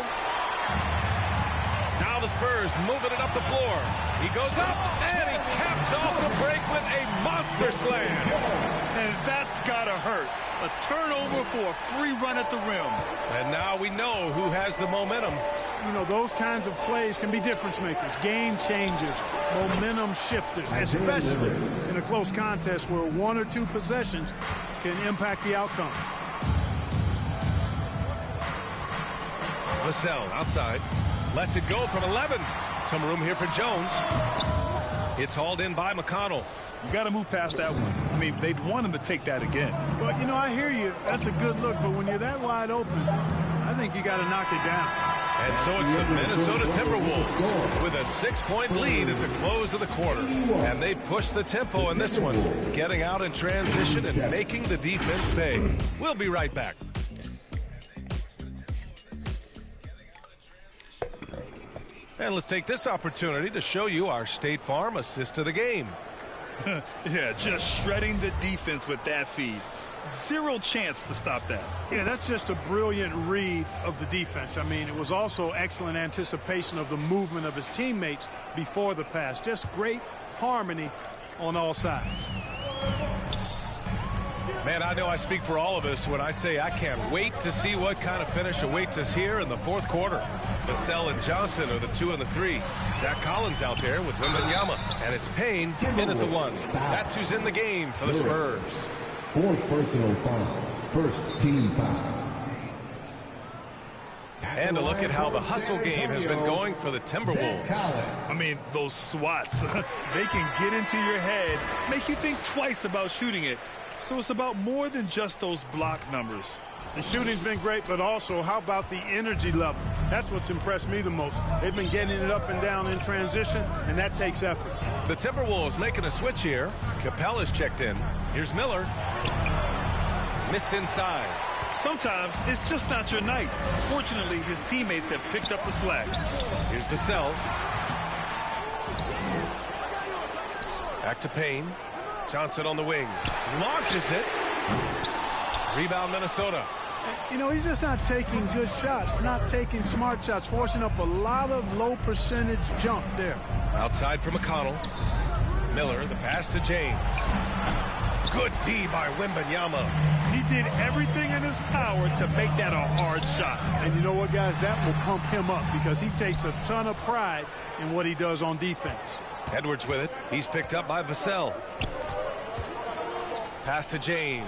Now the Spurs moving it up the floor. He goes up and he caps off the break with a monster slam. And that's gotta hurt. A turnover for a free run at the rim. And now we know who has the momentum. You know, those kinds of plays can be difference makers, game changers, momentum shifters, especially in a close contest where 1 or 2 possessions can impact the outcome. Vassell outside. Lets it go from 11. Some room here for Jones. It's hauled in by McConnell. You got to move past that one. I mean, they'd want him to take that again. Well, you know, I hear you. That's a good look, but when you're that wide open, I think you got to knock it down. And so it's the Minnesota Timberwolves with a 6-point lead at the close of the quarter. And they push the tempo in this one, getting out in transition and making the defense pay. We'll be right back. And let's take this opportunity to show you our State Farm assist of the game. Yeah, just shredding the defense with that feed. Zero chance to stop that. Yeah, that's just a brilliant read of the defense. I mean, it was also excellent anticipation of the movement of his teammates before the pass. Just great harmony on all sides. Man, I know I speak for all of us when I say I can't wait to see what kind of finish awaits us here in the fourth quarter. Vassell and Johnson are the 2 and the 3. Zach Collins out there with Wembanyama. And it's Payne in at the 1. That's who's in the game for the Spurs. 4th personal foul. First team foul. And a look at how the hustle game has been going for the Timberwolves. I mean, those swats, they can get into your head, make you think twice about shooting it. So it's about more than just those block numbers. The shooting's been great, but also how about the energy level? That's what's impressed me the most. They've been getting it up and down in transition, and that takes effort. The Timberwolves making a switch here. Capella's checked in. Here's Miller. Missed inside. Sometimes it's just not your night. Fortunately, his teammates have picked up the slack. Here's Vassell. Back to Payne. Johnson on the wing. Launches it. Rebound Minnesota. You know, he's just not taking good shots, not taking smart shots, forcing up a lot of low percentage jump there. Outside for McConnell. Miller, the pass to James. Good D by Wembanyama. He did everything in his power to make that a hard shot. And you know what, guys? That will pump him up because he takes a ton of pride in what he does on defense. Edwards with it. He's picked up by Vassell. Pass to James.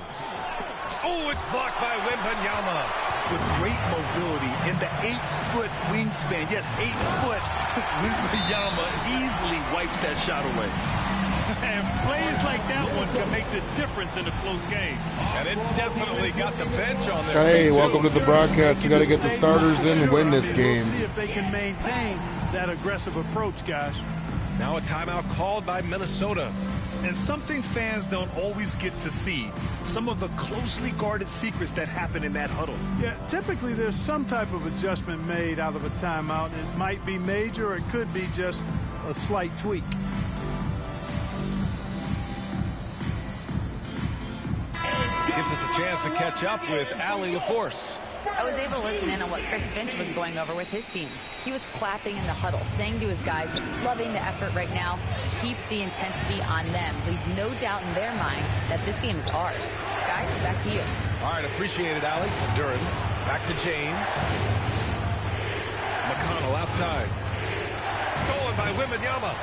Oh, it's blocked by Wembanyama. With great mobility in the 8-foot wingspan. Yes, 8 foot. Wembanyama easily wipes that shot away. And plays like that one can make the difference in a close game. And it definitely got the bench on there. Hey, welcome to the broadcast. We got to get the starters in and win this game. We'll see if they can maintain that aggressive approach, guys. Now a timeout called by Minnesota. And something fans don't always get to see, some of the closely guarded secrets that happen in that huddle. Yeah, typically there's some type of adjustment made out of a timeout. It might be major or it could be just a slight tweak. Gives us a chance to catch up with Allie LaForce. I was able to listen in on what Chris Finch was going over with his team. He was clapping in the huddle, saying to his guys, loving the effort right now, keep the intensity on them. Leave no doubt in their mind that this game is ours. Guys, back to you. All right, appreciate it, Allie. Duren, back to James. McConnell outside. Stolen by Wembanyama.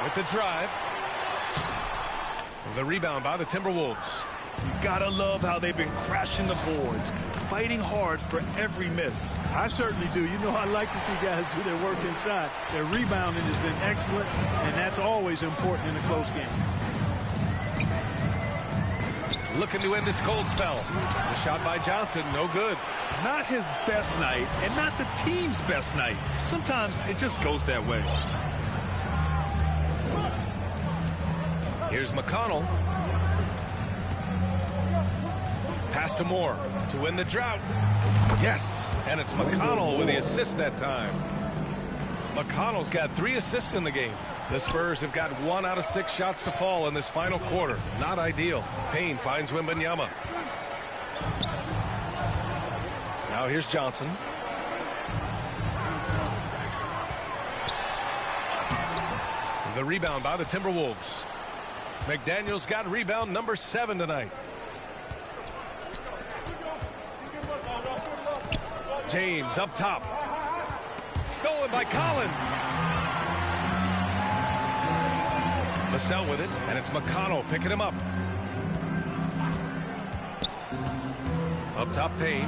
With the drive. The rebound by the Timberwolves. You gotta love how they've been crashing the boards, fighting hard for every miss. I certainly do. You know, I like to see guys do their work inside. Their rebounding has been excellent, and that's always important in a close game. Looking to end this cold spell. The shot by Johnson, no good. Not his best night, and not the team's best night. Sometimes it just goes that way. Here's McConnell. Pass to Moore to win the drought. Yes, and it's McConnell with the assist that time. McConnell's got 3 assists in the game. The Spurs have got 1 out of 6 shots to fall in this final quarter. Not ideal. Payne finds Wembanyama. Now here's Johnson. The rebound by the Timberwolves. McDaniels got rebound number 7 tonight. James up top. Stolen by Collins. Vassell with it, and it's McConnell picking him up. Up top, Payne.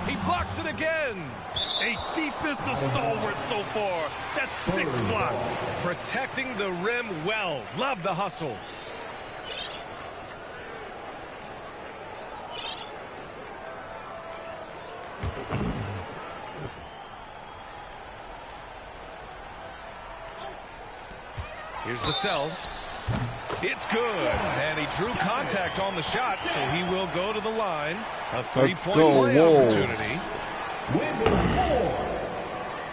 He blocks it again. A defensive stalwart so far. That's 6 blocks. Protecting the rim well. Love the hustle. Here's Vassell. It's good. And he drew contact on the shot, so he will go to the line. A 3-point play opportunity.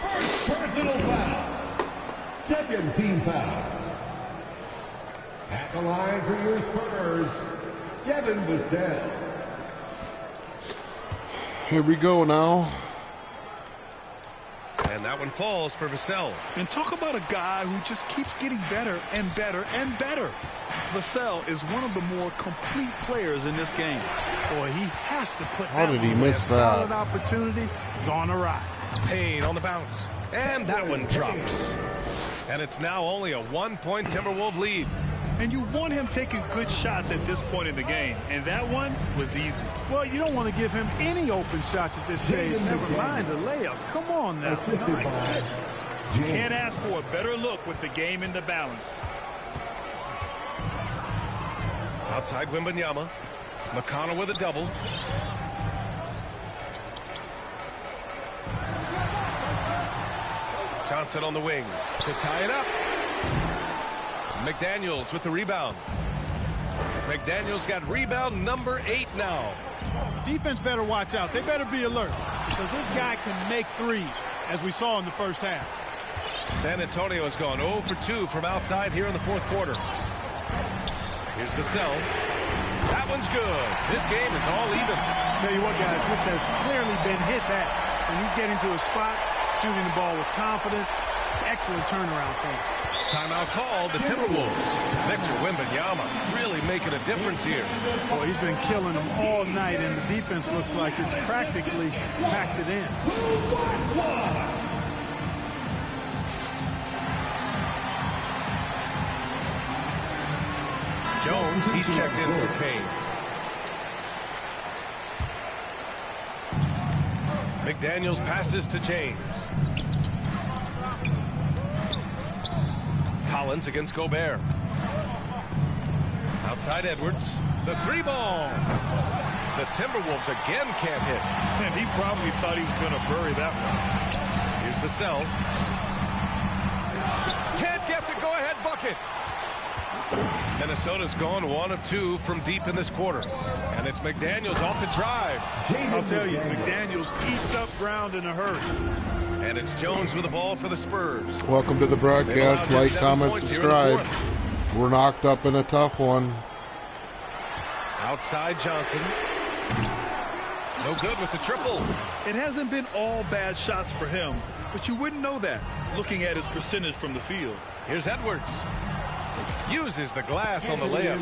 First personal foul. Second team foul. At the line for your Spurs, Devin Vassell. Here we go now. And that one falls for Vassell. And talk about a guy who just keeps getting better and better and better. Vassell is one of the more complete players in this game. Boy, he has to put How that did he one miss away. A that? solid opportunity, gone awry. Payne on the bounce. And that one drops. And it's now only a 1-point Timberwolves lead. And you want him taking good shots at this point in the game. And that one was easy. Well, you don't want to give him any open shots at this stage. Never mind a layup. Come on now. Assisted by You can't ask for a better look with the game in the balance. Outside Wembanyama. McConnell with a double. Johnson on the wing to tie it up. McDaniels with the rebound. McDaniels got rebound number 8 now. Defense better watch out. They better be alert because this guy can make threes, as we saw in the first half. San Antonio has gone 0 for 2 from outside here in the fourth quarter. Here's Vassell. That one's good. This game is all even. Tell you what, guys, this has clearly been his half. And he's getting to his spot, shooting the ball with confidence. Excellent turnaround for him. Timeout called the Timberwolves. Victor Wembanyama really making a difference here. Boy, he's been killing them all night, and the defense looks like it's practically packed it in. Jones, he's checked in for Payne. McDaniels passes to James. Collins against Gobert. Outside Edwards. The 3-ball. The Timberwolves again can't hit. And he probably thought he was going to bury that one. Here's Vassell. Can't get the go-ahead bucket. Minnesota's gone 1 of 2 from deep in this quarter. And it's McDaniels off the drive. I'll tell you, McDaniels eats up ground in a hurry. And it's Jones with the ball for the Spurs. Welcome to the broadcast. Like, comment, subscribe. We're knocked up in a tough one. Outside Johnson. No good with the triple. It hasn't been all bad shots for him, but you wouldn't know that looking at his percentage from the field. Here's Edwards. Uses the glass on the layup.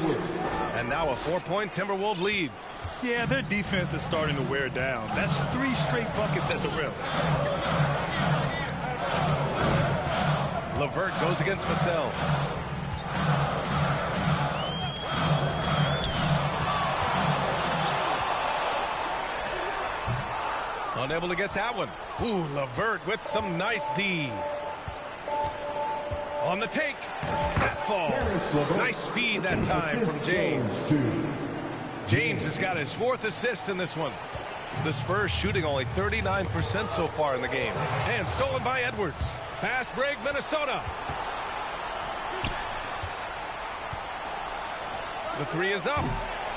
And now a 4-point Timberwolves lead. Yeah, their defense is starting to wear down. That's 3 straight buckets at the rim. LeVert goes against Vassell. Unable to get that one. Ooh, LeVert with some nice D. On the take. That fall. Nice feed that time from James. James has got his 4th assist in this one. The Spurs shooting only 39% so far in the game. And stolen by Edwards. Fast break, Minnesota. The 3 is up.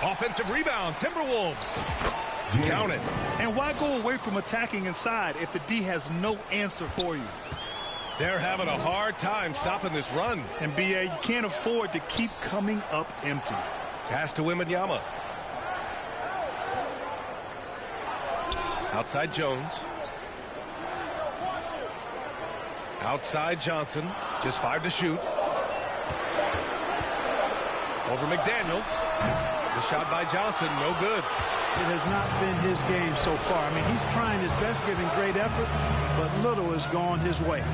Offensive rebound, Timberwolves. Count it. And why go away from attacking inside if the D has no answer for you? They're having a hard time stopping this run. And B.A., you can't afford to keep coming up empty. Pass to Wembanyama. Outside Jones. Outside Johnson. Just 5 to shoot. Over McDaniels. The shot by Johnson, no good. It has not been his game so far. I mean, he's trying his best, giving great effort, but little has gone his way.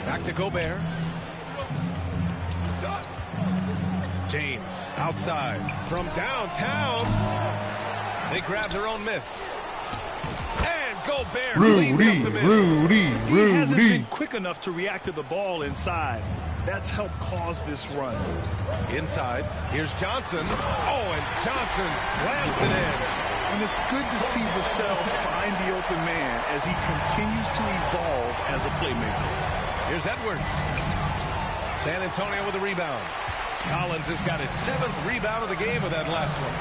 Back to Gobert. James outside from downtown. They grab their own miss. And Gobert cleans up the miss. He hasn't been quick enough to react to the ball inside. That's helped cause this run. Inside, here's Johnson. Oh, and Johnson slams it in. And it's good to see Vassell find the open man as he continues to evolve as a playmaker. Here's Edwards. San Antonio with a rebound. Collins has got his 7th rebound of the game with that last one.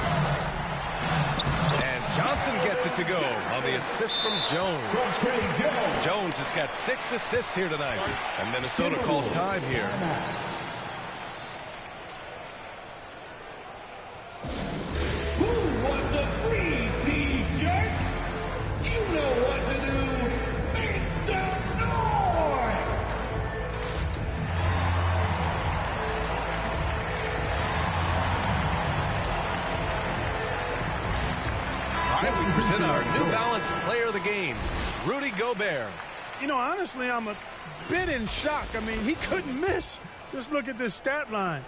And Johnson gets it to go on the assist from Jones. Jones has got 6 assists here tonight. And Minnesota calls time here. Who wants a free t-shirt? You know what to do. Make some noise! All right, we present our New Balance Player of the Game, Rudy Gobert. You know, honestly, I'm a bit in shock. I mean, he couldn't miss. Just look at this stat line.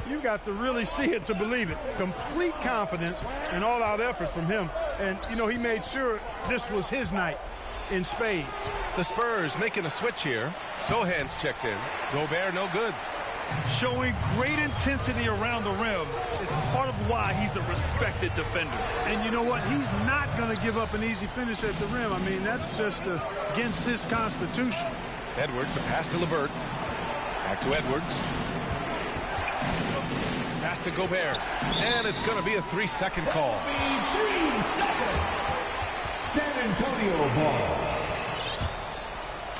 You've got to really see it to believe it. Complete confidence and all-out effort from him. And, you know, he made sure this was his night in spades. The Spurs making a switch here. Sohan's checked in. Gobert no good. Showing great intensity around the rim is part of why he's a respected defender. And you know what? He's not going to give up an easy finish at the rim. I mean, that's just against his constitution. Edwards, a pass to LeVert. Back to Edwards. Pass to Gobert. And it's going to be a 3-second call. 3 seconds. San Antonio ball.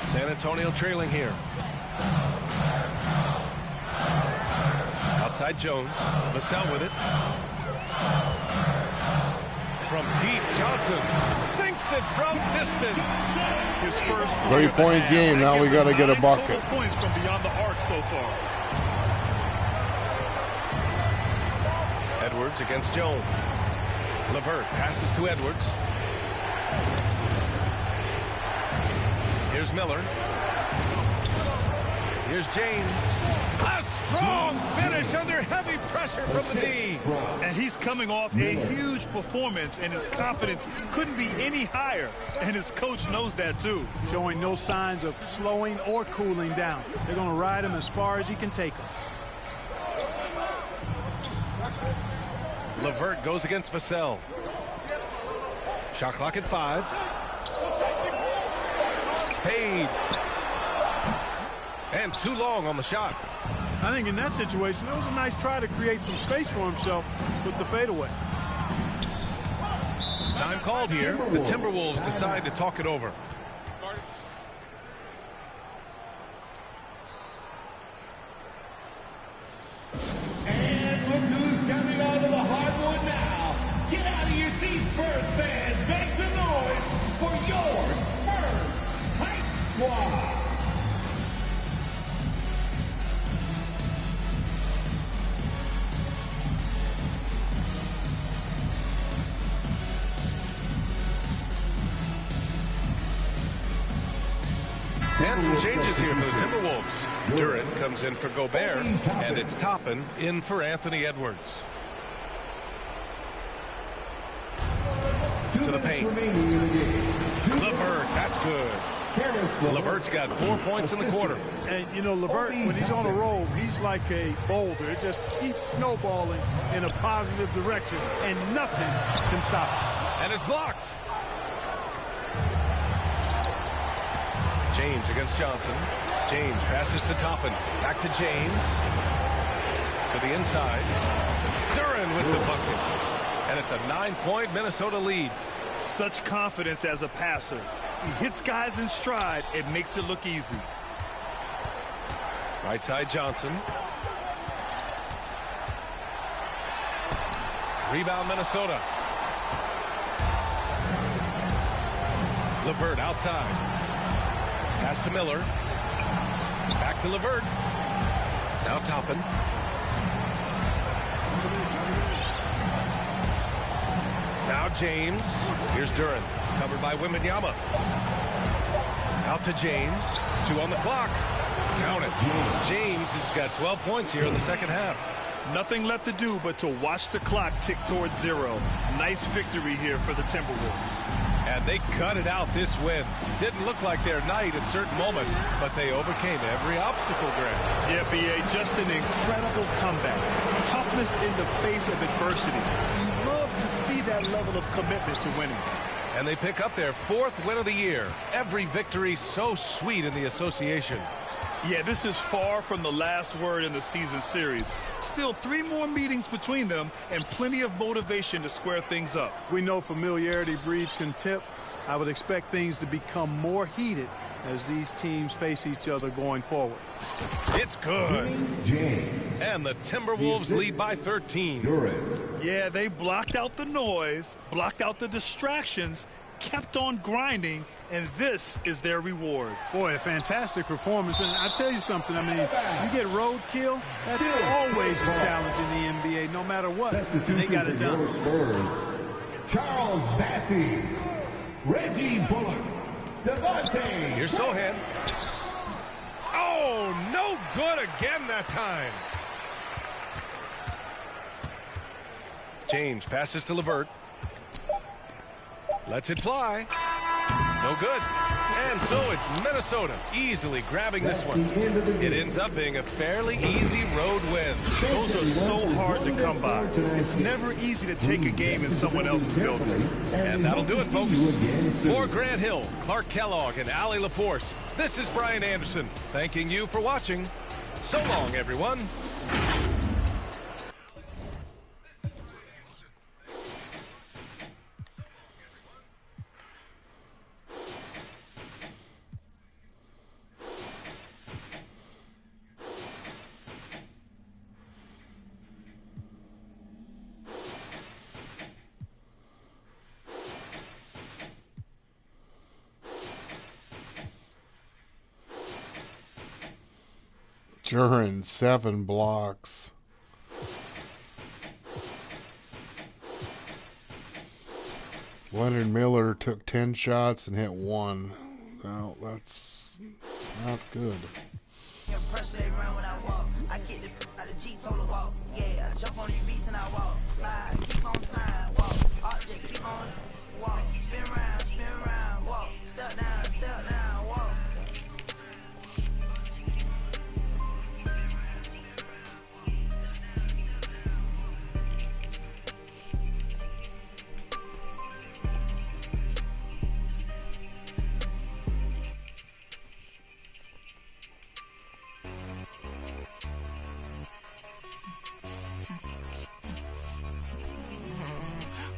San Antonio trailing here. Outside Jones. Vassell with it. From deep, Johnson sinks it from distance. His first 3-point game. Now we got to get a bucket. Points from beyond the arc so far. Edwards against Jones. LeVert passes to Edwards. Here's Miller. Here's James. A strong finish under heavy pressure from the D. And he's coming off a huge performance, and his confidence couldn't be any higher. And his coach knows that, too. Showing no signs of slowing or cooling down. They're going to ride him as far as he can take him. LeVert goes against Vassell. Shot clock at 5. Fades. And too long on the shot. I think in that situation, it was a nice try to create some space for himself with the fadeaway. Time called here. The Timberwolves decide to talk it over. And look who's coming onto the hardwood now. Get out of your seats, Spurs fans. Make some noise for your Spurs Hype Squad. And some changes here for the Timberwolves. Durant comes in for Gobert, and it's Toppin in for Anthony Edwards. To the paint. good. LeVert's got 4 points in the quarter. And, you know, LeVert, when he's on a roll, he's like a boulder. It just keeps snowballing in a positive direction, and nothing can stop it. And it's blocked. James against Johnson. James passes to Toppin. Back to James. To the inside. Duren with the bucket. And it's a 9-point Minnesota lead. Such confidence as a passer. He hits guys in stride. It makes it look easy. Right side Johnson. Rebound Minnesota. LeVert outside. Pass to Miller. Back to LeVert. Now Toppin. Now James. Here's Duren. Covered by Wembanyama. Out to James. 2 on the clock. Count it. James has got 12 points here in the second half. Nothing left to do but to watch the clock tick towards 0. Nice victory here for the Timberwolves. And they cut it out this win. Didn't look like their night at certain moments, but they overcame every obstacle, Grant. Yeah, B.A., just an incredible comeback. Toughness in the face of adversity. You love to see that level of commitment to winning. And they pick up their 4th win of the year. Every victory so sweet in the association. Yeah, this is far from the last word in the season series. Still 3 more meetings between them and plenty of motivation to square things up. We know familiarity breeds contempt. I would expect things to become more heated as these teams face each other going forward. It's good. James. And the Timberwolves lead by 13. Yeah, they blocked out the noise, blocked out the distractions, kept on grinding, and this is their reward. Boy, a fantastic performance. And I tell you something, I mean, you get roadkill, that's always a challenge in the NBA, no matter what. And they got it done. Spurs. Charles Bassey. Reggie Bullock. Devontae. Here's Sohan. Oh, no good again that time. James passes to LeVert. Lets it fly. No good. And so it's Minnesota easily grabbing this one. It ends up being a fairly easy road win. Those are so hard to come by. It's never easy to take a game in someone else's building. And that'll do it, folks. For Grant Hill, Clark Kellogg, and Allie LaForce, this is Brian Anderson, thanking you for watching. So long, everyone. Duren, 7 blocks. Leonard Miller took 10 shots and hit 1. Now, that's not good. Pressure they run when I walk. I get the out the G total walk. Yeah, I jump on these beats and I walk. Slide, keep on slide, walk. Object, keep on walk. Spin around, walk. Step down, walk.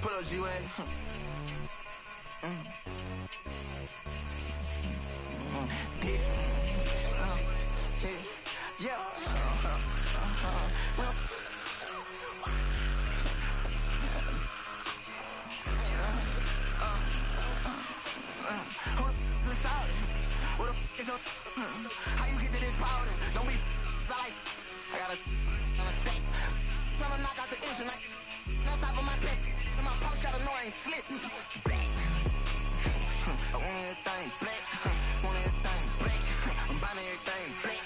Put up G-Way. Yeah. How you get to this powder? Don't be like I got a stack. Tryna knock out the engine like on top of my back. And my pouch gotta know I ain't slipping. Black. I want everything black. Want everything black. I'm buying everything black.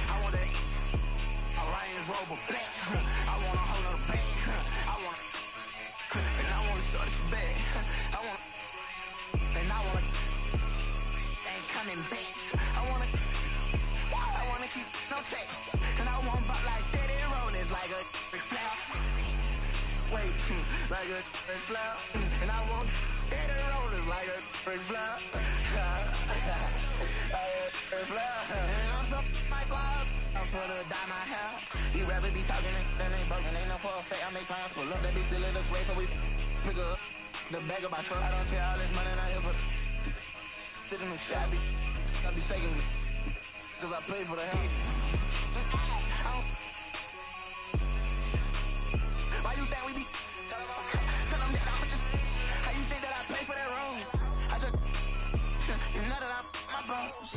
I want that. My Range Rover black. I want a whole nother bag. I want. And I want to show this bag. I want. And I want. like a straight flower. And I want dead rollers like a straight flower. And I'm so my flower. I'm for the dye my hair. You rappers be talking and then ain't broken. Ain't no for a fake. I make signs pull up. That be still in the sway, so we pick up the bag of my truck. I don't care all this money not here for. Sit in the chat, I be taking it. Cause I pay for the house. Why you think we be tell them that I'm just how you think that I pay for that rose? I just you know that I my bones.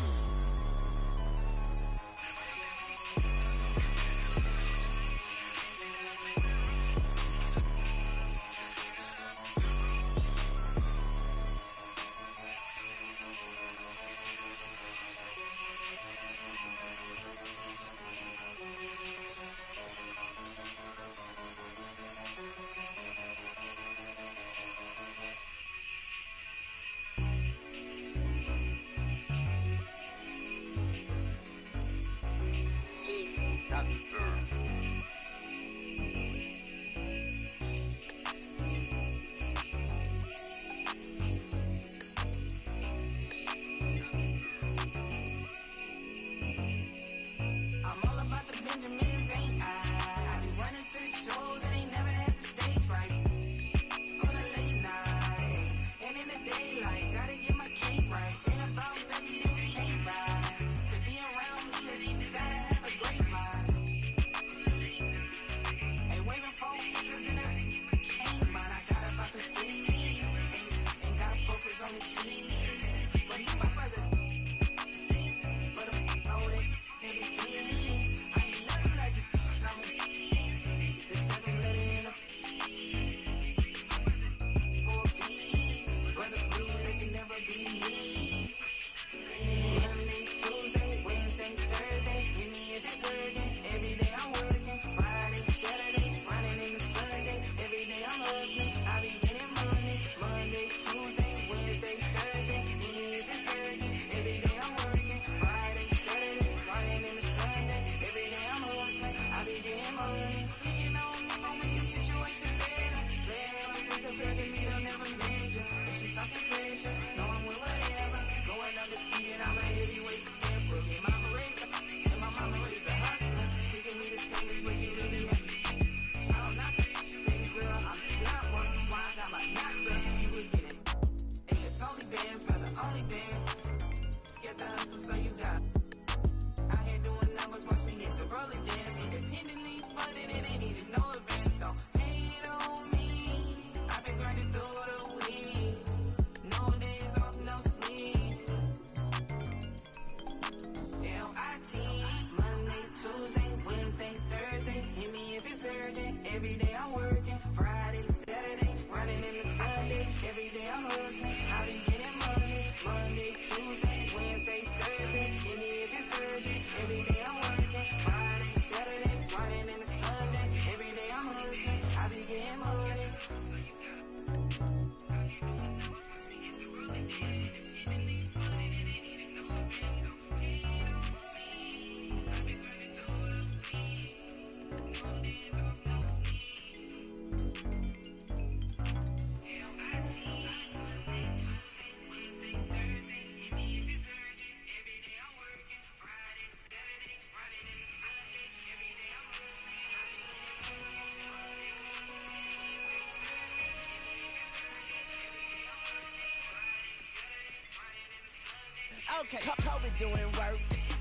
Okay, Kobe doing work.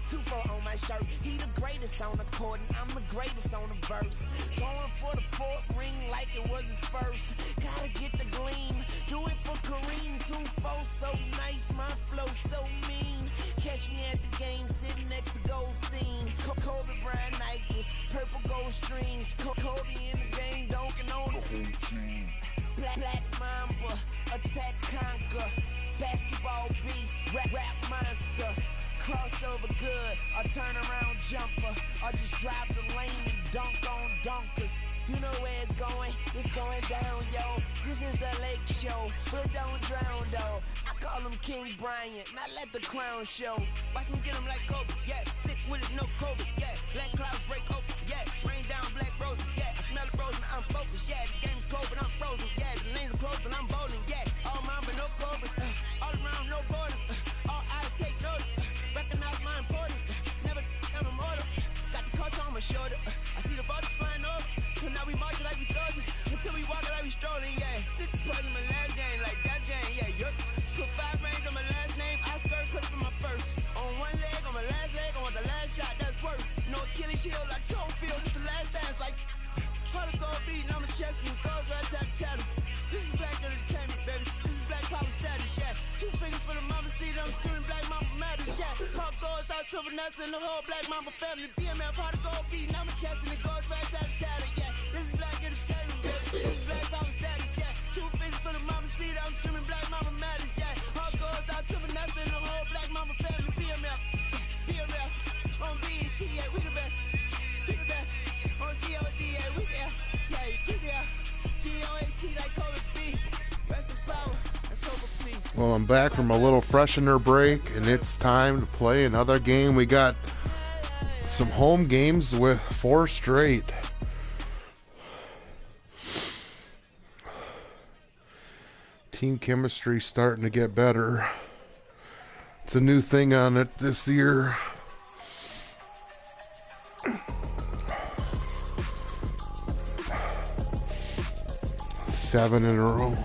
2-4 on my shirt. He the greatest on the court, and I'm the greatest on the verse. Going for the fourth ring like it was his first. Gotta get the gleam. Do it for Kareem. 2-4 so nice, my flow so mean. Catch me at the game sitting next to Goldstein. Kobe Bryant Nikes, purple gold strings. Kobe in the game, dunking on the whole team. Black Mamba, attack conquer. Basketball beast, rap monster. Crossover good, a turnaround jumper. Or just drive the lane and dunk on dunkers. You know where it's going down, yo. This is the Lake Show, but don't drown, though. I call him King Bryant, not let the crown show. Watch me get him like Kobe, yeah. Sick with it, no Kobe, yeah. Black clouds break open, yeah. Rain down black roses, yeah. I smell the rose and I'm focused, yeah. The game's cold, but I'm frozen, yeah. to Vanessa and the whole Black Mamba family. BMF, part of gold beating. I'm a chest and it goes right out of tatted. Yeah, this is Black Entertainment, baby. This is Black Power status. Yeah, 2 fingers for the mama seat. I'm screaming Black Mama matters. Yeah, heart goes out to Vanessa and the whole Black Mamba family. BMF, BMF, on BET. Yeah, we the best. We the best. On GODA, we there. Yeah, we there. GOAT like Cola B. Rest in power. That's over, please. Well, I'm back from a little freshener break, and it's time to play another game. We got some home games with 4 straight. Team chemistry starting to get better. It's a new thing on it this year. Seven in a row.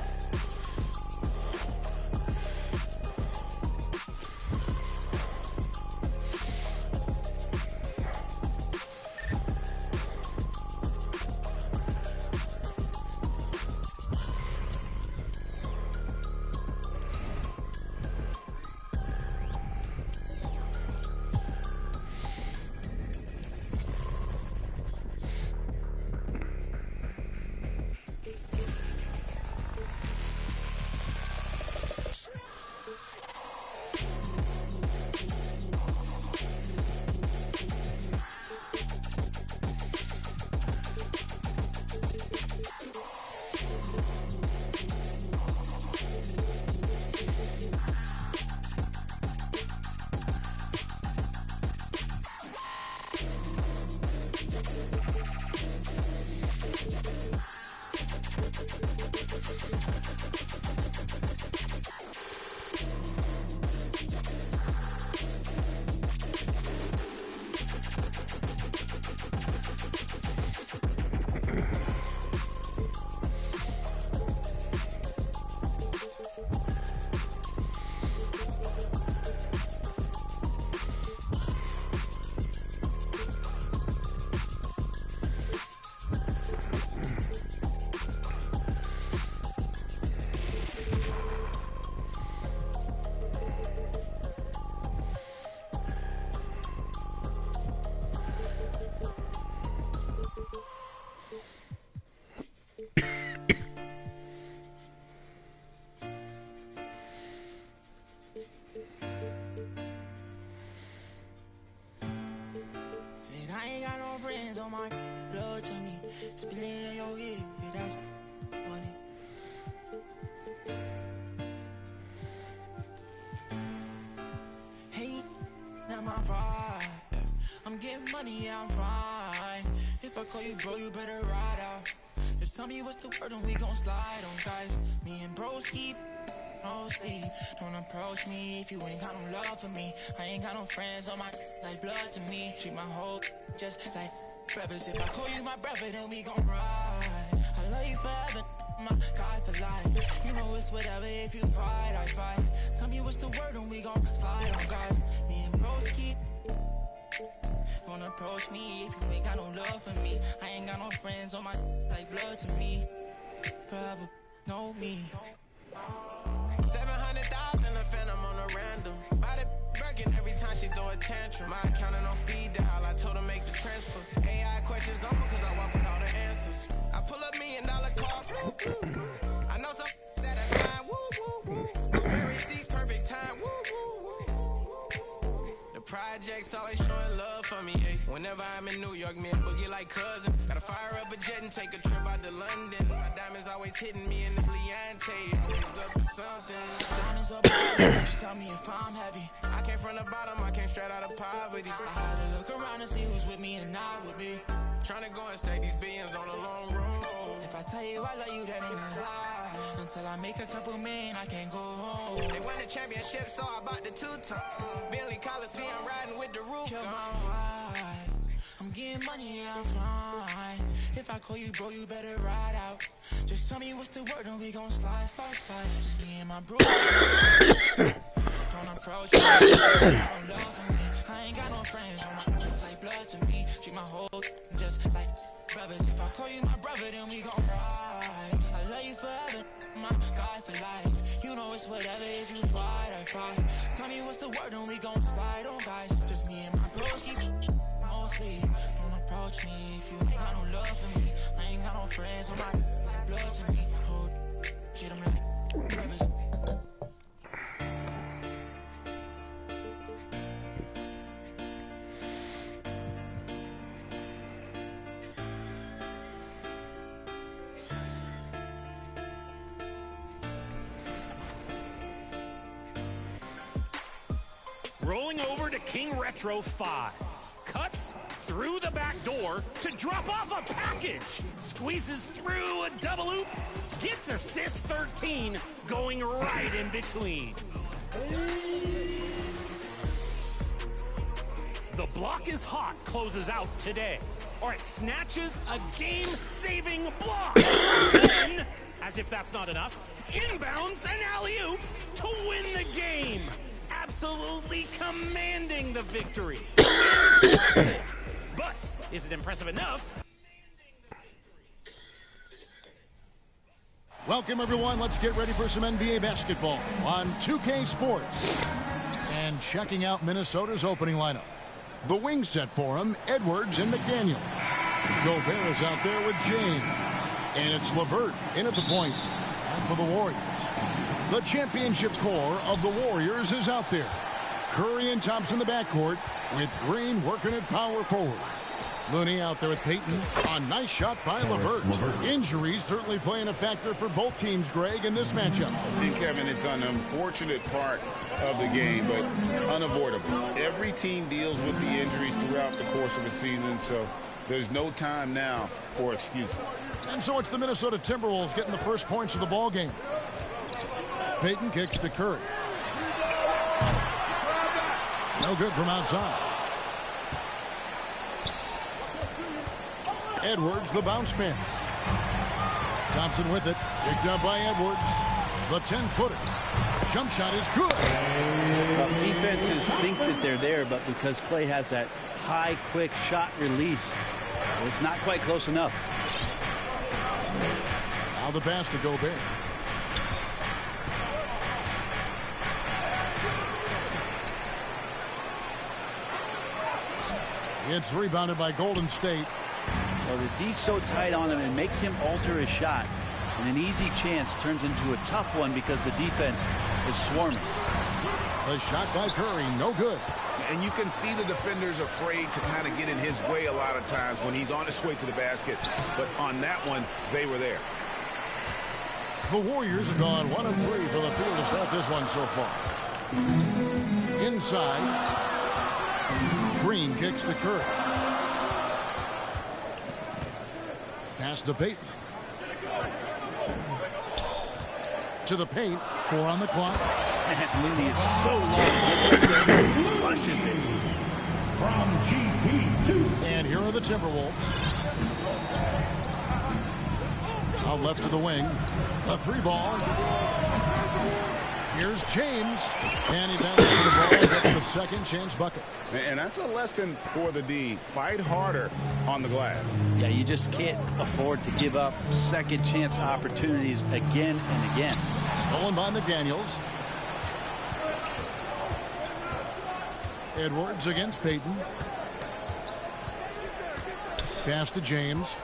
I ain't got no friends on my blood to me. Spilling in your ear, yeah, that's funny. Hey, not my vibe. I'm getting money, yeah, I'm fine. If I call you bro, you better ride out. Just tell me what's the word and we gon' slide on, guys. Me and bros keep no sleep. Don't approach me if you ain't got no love for me. I ain't got no friends on my like blood to me. Treat my whole just like brothers. If I call you my brother, then we gon' ride. I love you forever, my guy for life. You know it's whatever, if you fight, I fight. Tell me what's the word and we gon' slide on, guys. Me and bros keep. Don't approach me if you ain't got no love for me. I ain't got no friends on my like blood to me. Forever know me. 700,000 a phantom on a random. Buy the Birkin every time she throw a tantrum. My accountant on speed dial, I told her make the transfer. AI questions on cause I walk with all the answers. I pull up $1 million cars. I know some that I shine. Woo, woo, woo. Blueberry seats, perfect time. Woo, woo, woo. The projects always showing love for me. Ay. Whenever I'm in New York, me and Boogie like cousins. Gotta fire up a jet and take a trip out to London. My diamonds always hitting me in the Bliante. Always up to something. Diamonds up, you tell me if I'm heavy. I came from the bottom, I came straight out of poverty. I had to look around and see who's with me and not with me. Tryna go and stack these billions on a long road. If I tell you I love you, that ain't a lie. Until I make a couple million, I can't go home. They won the championship, so I bought the 2-tone. Bentley Coliseum, riding with the roof Kill gone. my vibe. I'm getting money, yeah, I'm fine. If I call you bro, you better ride out. Just tell me what's the word and we gon' slide, slide, slide. Just me and my bro. Don't approach me, don't love for me. I ain't got no friends on my like blood to me. Treat my whole just like brothers. If I call you my brother, then we gon' ride. I love you forever, my guy for life. You know it's whatever, if you fight, I fight. Tell me what's the word and we gon' slide on, guys. Just me and friends on my blood to me. Hold shit, I'm like nervous. Rolling over to King Retro 5. Cuts through the back door to drop off a package. Squeezes through a double loop. Gets assist 13 going right in between. The block is hot closes out today. Or it snatches a game-saving block. Then, as if that's not enough, inbounds an alley-oop to win the game. Absolutely commanding the victory. But is it impressive enough? Welcome, everyone. Let's get ready for some NBA basketball on 2K Sports. And checking out Minnesota's opening lineup. The wings set for him, Edwards and McDaniels. Gobert is out there with James. And it's LeVert in at the point. And for the Warriors, the championship core of the Warriors is out there. Curry and Thompson in the backcourt with Green working at power forward. Looney out there with Payton. A nice shot by LeVert. Injuries certainly playing a factor for both teams, Greg, in this matchup. And Kevin, it's an unfortunate part of the game, but unavoidable. Every team deals with the injuries throughout the course of the season, so there's no time now for excuses. And so it's the Minnesota Timberwolves getting the first points of the ball game. Payton kicks to Curry. No good from outside. Edwards, the bounce man. Thompson with it. Picked up by Edwards. The 10-footer. Jump shot is good. Defenses think that they're there, but because Clay has that high, quick shot release, it's not quite close enough. Now the pass to Gobert. It's rebounded by Golden State. Well, the D's so tight on him, it makes him alter his shot. And an easy chance turns into a tough one because the defense is swarming. A shot by Curry, no good. And you can see the defenders afraid to kind of get in his way a lot of times when he's on his way to the basket. But on that one, they were there. The Warriors have gone 1 of 3 for the field to start this one so far. Inside. Green kicks to Curry. Pass to Payton. To the paint. 4 on the clock. And Looney is so long. Rushes it. From GP2. And here are the Timberwolves. Out left to the wing. A 3-ball. Here's James. And he's out to the ball. Gets the second chance bucket. And that's a lesson for the D. Fight harder on the glass. Yeah, you just can't afford to give up second chance opportunities again and again. Stolen by McDaniels. Edwards against Payton. Pass to James.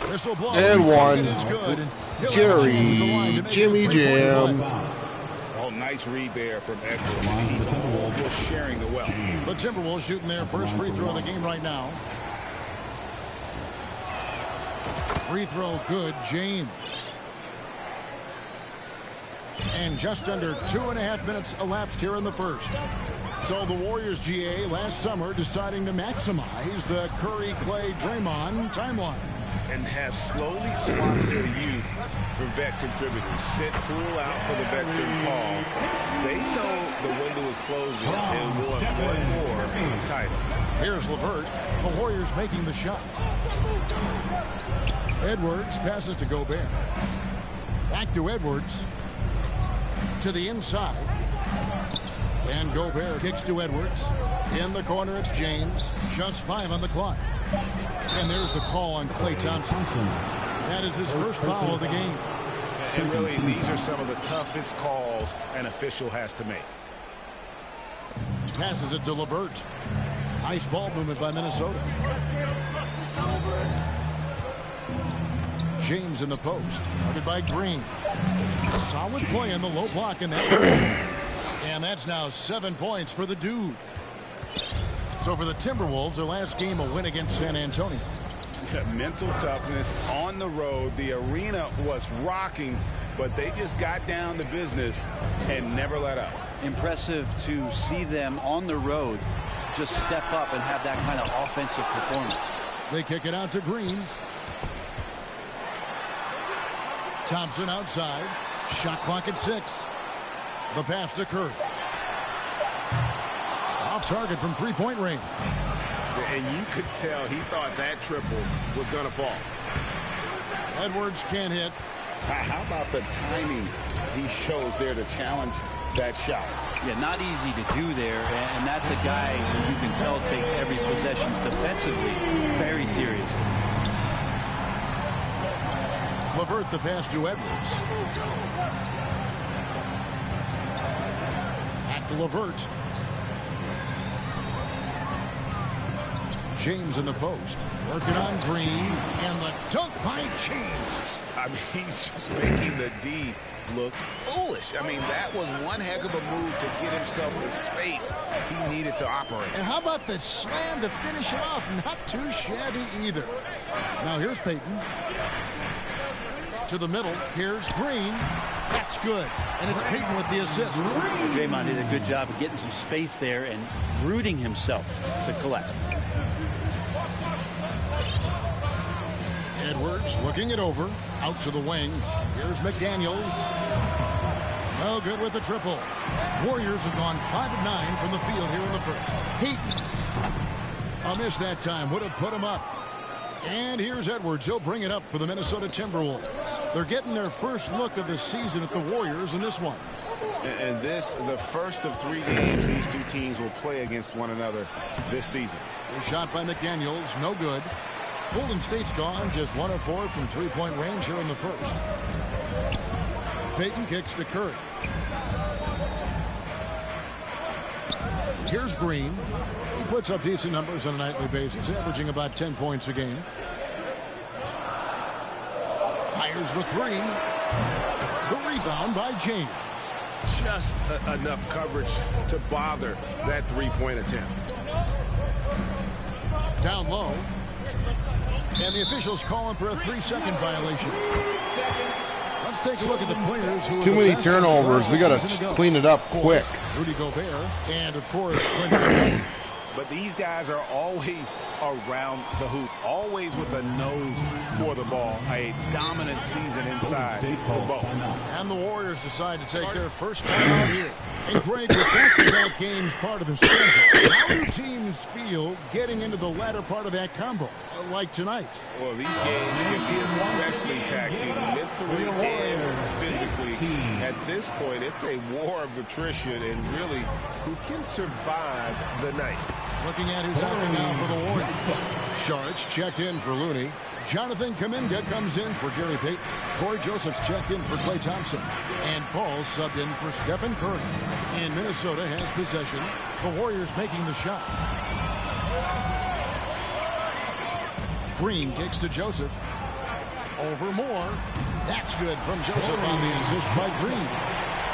Whistle blows. And one. Is good. Jerry, Jimmy Jam. Oh, nice read there from Edwards. He's all just sharing the well. The Timberwolves shooting their first free throw of the game right now. Free throw good, James. And just under 2.5 minutes elapsed here in the first. So the Warriors GA last summer deciding to maximize the Curry, Clay, Draymond timeline. And have slowly swapped their youth for vet contributors. Sent Poole out for the veteran Paul. They know the window is closing and want one more title. Here's LeVert. The Warriors making the shot. Edwards passes to Gobert. Back to Edwards. To the inside. And Gobert kicks to Edwards. In the corner, it's James. Just 5 on the clock. And there's the call on Klay Thompson. That is his first foul of the game. And really, these are some of the toughest calls an official has to make. Passes it to LeVert. Nice ball movement by Minnesota. James in the post, guarded by Green. Solid play in the low block, and that's now 7 points for the dude. So for the Timberwolves, their last game a win against San Antonio. Mental toughness on the road. The arena was rocking, but they just got down to business and never let up. Impressive to see them on the road just step up and have that kind of offensive performance. They kick it out to Green. Thompson outside. Shot clock at 6. The pass to Curry. Off target from three-point range. And you could tell he thought that triple was going to fall. Edwards can't hit. How about the timing he shows there to challenge that shot? Yeah, not easy to do there, and that's a guy that you can tell takes every possession defensively very seriously. LeVert the pass to Edwards. Back to LeVert. James in the post, working on Green, and the dunk by James. I mean, he's just making the D look foolish. I mean, that was one heck of a move to get himself the space he needed to operate. And how about the slam to finish it off? Not too shabby either. Now here's Payton. To the middle. Here's Green. That's good. And it's Payton with the assist. Draymond did a good job of getting some space there and rooting himself to collect. Edwards looking it over. Out to the wing. Here's McDaniels. No good with the triple. Warriors have gone 5 of 9 from the field here in the first. Payton. A miss that time. Would have put him up. And here's Edwards. He'll bring it up for the Minnesota Timberwolves. They're getting their first look of the season at the Warriors in this one. And this, the first of 3 games these two teams will play against one another this season. A shot by McDaniels. No good. Golden State's gone just 1 of 4 from three-point range here in the first. Payton kicks to Curry. Here's Green. He puts up decent numbers on a nightly basis, averaging about 10 points a game. Fires the 3. The rebound by James. Just enough coverage to bother that three-point attempt. Down low. And the officials calling for a 3-second violation. Let's take a look at the players who too many turnovers. We got to clean it up quick. Rudy Gobert and, of course, Quentin. But these guys are always around the hoop, always with a nose for the ball. A dominant season inside for both. And the Warriors decide to take their first time out here. And Greg, with back-to-back games part of the schedule, how do teams feel getting into the latter part of that combo, like tonight? Well, these games can be especially taxing mentally and physically. At this point, it's a war of attrition, and really, who can survive the night? Looking at who's out there now for the Warriors. Saric checked in for Looney. Jonathan Kuminga comes in for Gary Payton. Corey Joseph's checked in for Klay Thompson. And Paul subbed in for Stephen Curry. And Minnesota has possession. The Warriors making the shot. Green kicks to Joseph. Over Moore. That's good from Joseph on the assist by Green.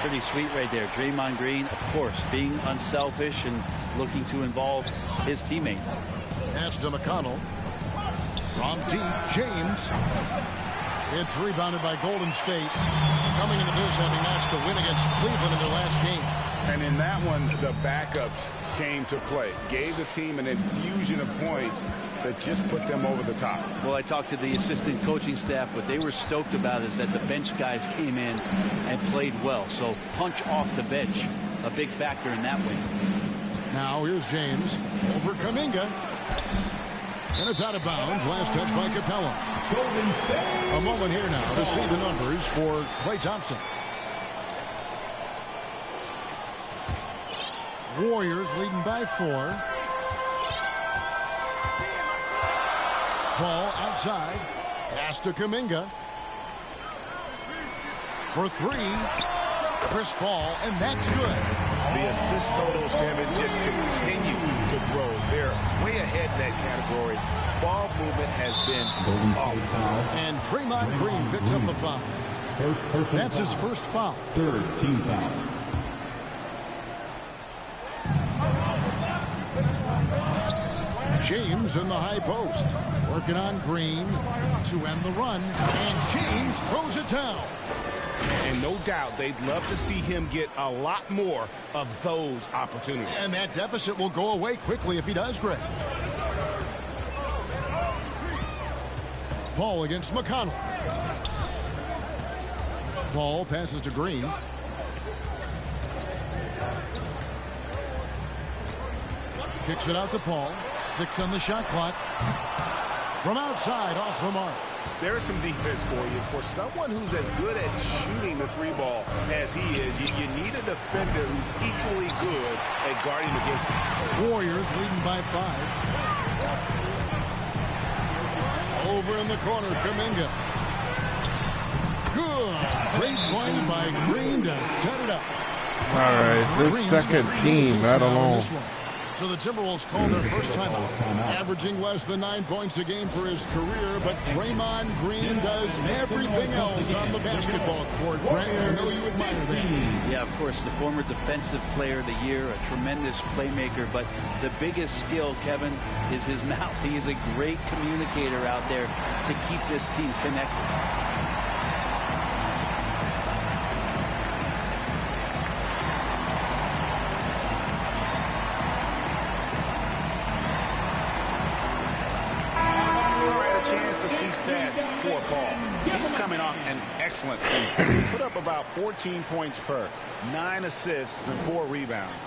Pretty sweet right there. Draymond Green, of course, being unselfish and looking to involve his teammates. Pass to McConnell. From deep, James. It's rebounded by Golden State. Coming into this, having managed to win against Cleveland in their last game. And in that one, the backups came to play. Gave the team an infusion of points that just put them over the top. Well, I talked to the assistant coaching staff. What they were stoked about is that the bench guys came in and played well. So punch off the bench, a big factor in that win. Now here's James over Kuminga. And it's out of bounds. Last touch by Capella. A moment here now to see the numbers for Klay Thompson. Warriors leading by 4. Paul outside. Pass to Kuminga. For 3. Chris Paul, and that's good. The assist totals, Kevin, just continue to to grow. They're way ahead in that category. Ball movement has been flawless. And Draymond Green picks up the foul. That's his first foul. Third team foul. James in the high post. Working on Green to end the run. And James throws it down. And no doubt they'd love to see him get a lot more of those opportunities. And that deficit will go away quickly if he does, Greg. Paul against McConnell. Paul passes to Green. Kicks it out to Paul. 6 on the shot clock. From outside, off the mark. There's some defense for you. For someone who's as good at shooting the three ball as he is, you need a defender who's equally good at guarding against him. Warriors leading by 5. Over in the corner, Kuminga. Good. Great play by Green to set it up. All right, this second team, that alone. So the Timberwolves call their first timeout, averaging less than 9 points a game for his career, but Draymond Green does everything else on the basketball court. Greg, I know you admire that. Yeah, of course, the former defensive player of the year, a tremendous playmaker, but the biggest skill, Kevin, is his mouth. He is a great communicator out there to keep this team connected. For Paul. He's coming off an excellent season. He put up about 14 points per, 9 assists, and 4 rebounds.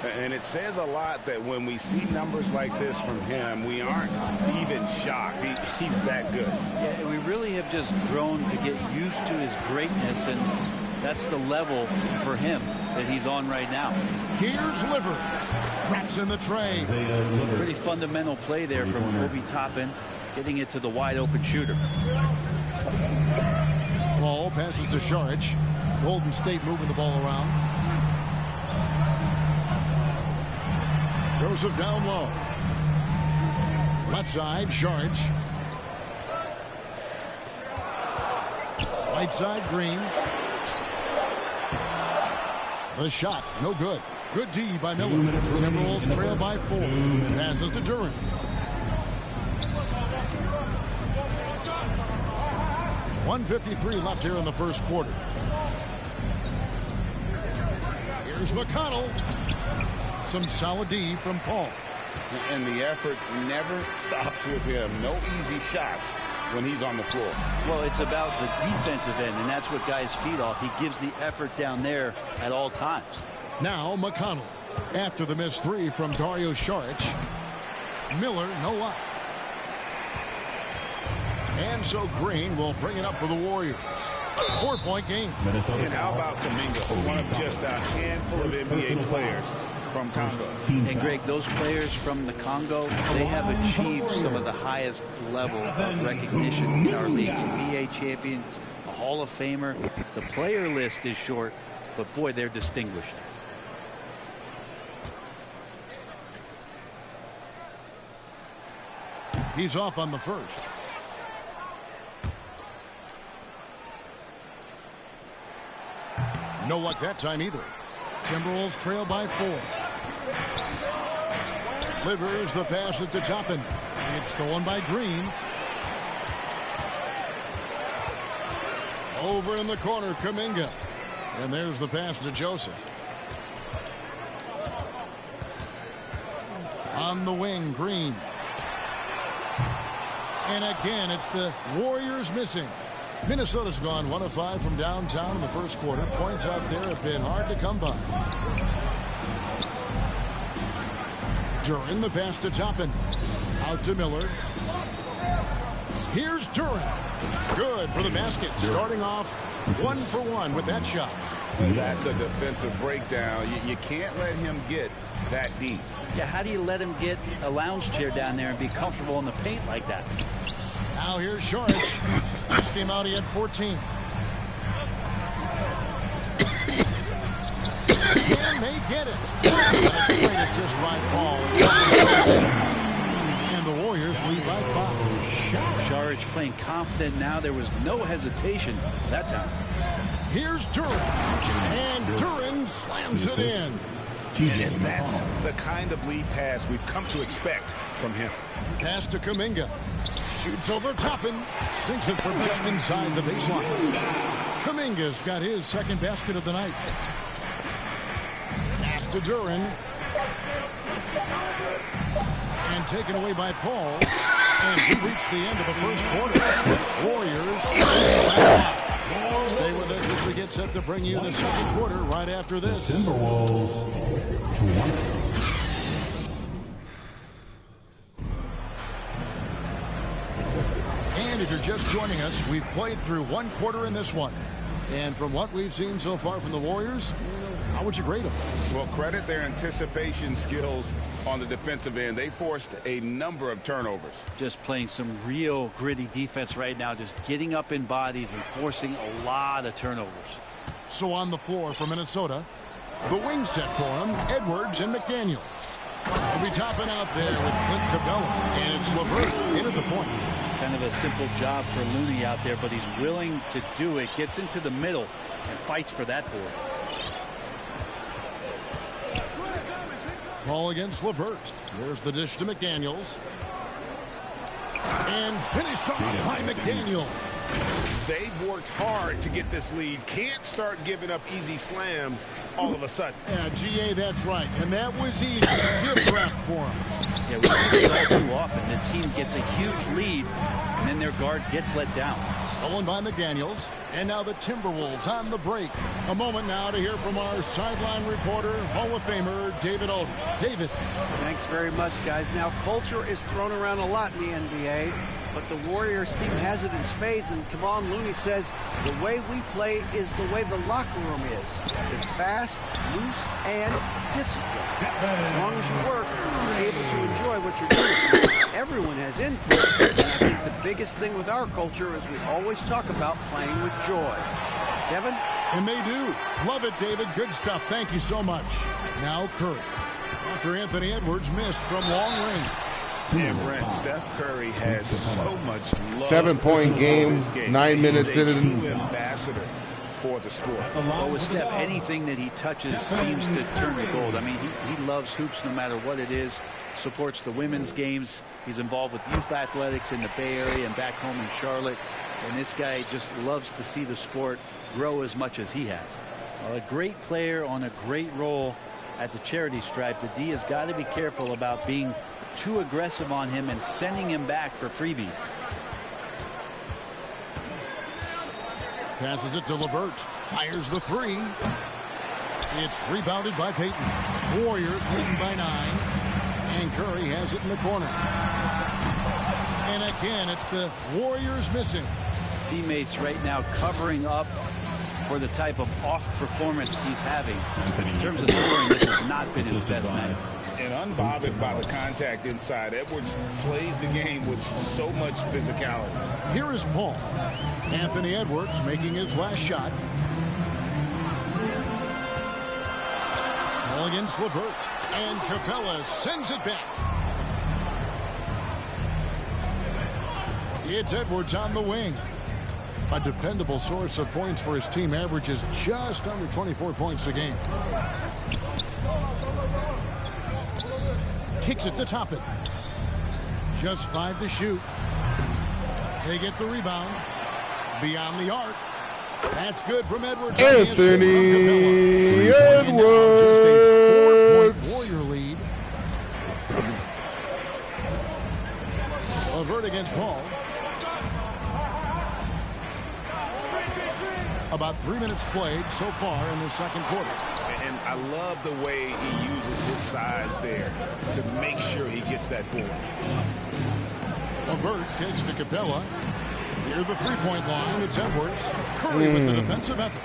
And it says a lot that when we see numbers like this from him, we aren't even shocked. He's that good. Yeah, we really have just grown to get used to his greatness, and that's the level for him that he's on right now. Here's Liver. Traps in the tray. Pretty fundamental play there from Obi Toppin, getting it to the wide open shooter. Paul passes to Saric. Golden State moving the ball around. Joseph down low. Left side, Saric. Right side, Green. The shot, no good. Good D by Miller. Timberwolves trail by 4. Passes to Durant. .153 left here in the first quarter. Here's McConnell. Some solid D from Paul. And the effort never stops with him. No easy shots when he's on the floor. Well, it's about the defensive end, and that's what guys feed off. He gives the effort down there at all times. Now McConnell. After the missed 3 from Dario Saric. Miller, no luck. And so Green will bring it up for the Warriors. 4-point game. And how about Kuminga, one of just a handful of NBA players from Congo. And Greg, those players from the Congo, they have achieved some of the highest level of recognition in our league. NBA champions, a Hall of Famer. The player list is short, but boy, they're distinguished. He's off on the first. No luck that time either. Timberwolves trail by 4. Livers the pass it to Toppin. It's stolen by Green. Over in the corner, Kuminga. And there's the pass to Joseph. On the wing, Green. And again, it's the Warriors missing. Minnesota's gone 1 of 5 from downtown in the first quarter. Points out there have been hard to come by. Durant the pass to Toppin. Out to Miller. Here's Durant. Good for the basket. Starting off 1 for 1 with that shot. That's a defensive breakdown. You can't let him get that deep. Yeah, how do you let him get a lounge chair down there and be comfortable in the paint like that? Now here's Saric. This game out, he had 14. And they get it. Great assist by Paul. And the Warriors lead by 5. Saric playing confident now. There was no hesitation that time. Here's Duran. And Duran slams it in. And that's the kind of lead pass we've come to expect from him. Pass to Kuminga. Shoots over Toppin. Sinks it from just inside the baseline. Kuminga's got his second basket of the night. Pass to Duran. And taken away by Paul. And he reached the end of the first quarter. Warriors. Stay with us as we get set to bring you the second quarter right after this. Timberwolves 20. And if you're just joining us, we've played through one quarter in this one. And from what we've seen so far from the Warriors, how would you grade them? Well, credit their anticipation skills on the defensive end. They forced a number of turnovers. Just playing some real gritty defense right now, just getting up in bodies and forcing a lot of turnovers. So on the floor for Minnesota, the wing set for them, Edwards and McDaniels. We'll be topping out there with Clint Capella, and it's LeVert in at the point. Kind of a simple job for Looney out there, but he's willing to do it. Gets into the middle and fights for that board. Ball against LeVert. There's the dish to McDaniels. And finished off by McDaniel. They've worked hard to get this lead. Can't start giving up easy slams all of a sudden. Yeah, GA, that's right. And that was easy. Give rep for him. Yeah, we see it all too often. The team gets a huge lead, and then their guard gets let down. Stolen by McDaniels. And now the Timberwolves on the break. A moment now to hear from our sideline reporter, Hall of Famer David Aldridge. David. Thanks very much, guys. Now, culture is thrown around a lot in the NBA, but the Warriors team has it in spades, and Kevon Looney says the way we play is the way the locker room is. It's fast, loose, and disciplined. As long as you work, you're able to enjoy what you're doing. Everyone has input, and I think the biggest thing with our culture is we always talk about playing with joy. Kevin? And they do. Love it, David. Good stuff. Thank you so much. Now Curry. After Anthony Edwards missed from long range. And Brent, Steph Curry has so much love. 7-point game, 9 minutes in. Ambassador for the sport. Well, with Steph, anything that he touches seems to turn to gold. I mean, he loves hoops no matter what it is. Supports the women's games. He's involved with youth athletics in the Bay Area and back home in Charlotte. And this guy just loves to see the sport grow as much as he has. A great player on a great role at the charity stripe. The D has got to be careful about being too aggressive on him and sending him back for freebies. Passes it to LeVert. Fires the three. It's rebounded by Payton. Warriors leading by 9. And Curry has it in the corner. And again, it's the Warriors missing. Teammates right now covering up for the type of off performance he's having. In terms of scoring, this has not been his best night. And unbothered by the contact inside, Edwards plays the game with so much physicality. Here is Paul. Anthony Edwards making his last shot. Ball against LeVert. And Capella sends it back. It's Edwards on the wing. A dependable source of points for his team, averages just under 24 points a game. Kicks it to Toppin. Just 5 to shoot. They get the rebound. Beyond the arc. That's good from Edwards. Anthony Edwards. Just a 4-point Warrior lead. LeVert against Paul. About 3 minutes played so far in the second quarter. And I love the way he uses his size there to make sure he gets that board. LeVert kicks to Capella. Near the three-point line, it's Edwards. Curry with the defensive effort.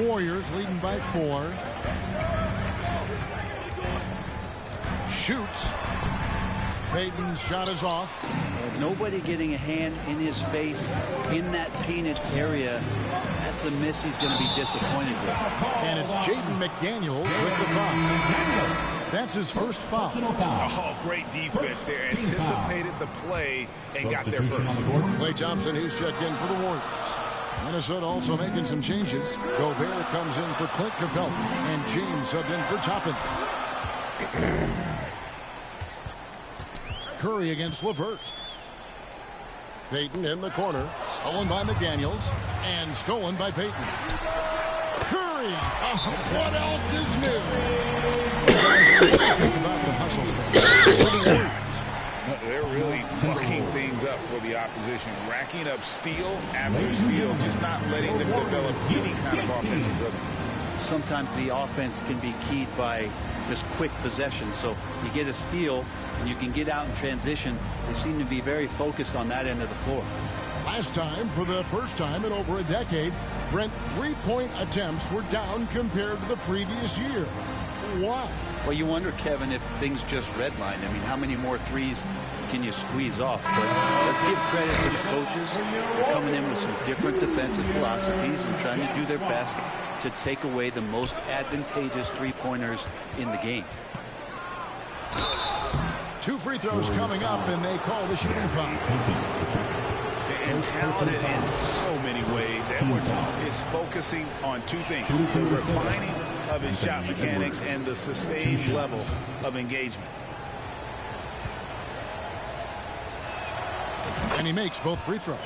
Warriors leading by 4. Shoots. Payton's shot is off. Nobody getting a hand in his face in that painted area. That's a miss he's going to be disappointed with. And it's Jaden McDaniels with the foul. That's his first foul. Oh, great defense there. Anticipated the play and got there first. Klay Thompson, he's checked in for the Warriors. Minnesota also making some changes. Gobert comes in for Clint Capella, and James subbed in for Toppin. Curry against LeVert. Payton in the corner. Stolen by McDaniels. And stolen by Payton. Curry! What else is new? Think about the hustle stuff. They're really mucking things up for the opposition. Racking up steal after steal. Just not letting them develop any kind of offensive rhythm. Sometimes the offense can be keyed by just quick possession. So you get a steal and you can get out in transition. They seem to be very focused on that end of the floor. Last time, for the first time in over a decade, Brent, 3-point attempts were down compared to the previous year. Why? Well, you wonder, Kevin, if things just redlined. I mean, how many more threes can you squeeze off? But let's give credit to the coaches for coming in with some different defensive philosophies and trying to do their best to take away the most advantageous three-pointers in the game. 2 free throws coming up, and they call the shooting foul. And talented in so many ways. Edwards is focusing on 2 things: the refining of his shot mechanics and the sustained level of engagement. And he makes both free throws.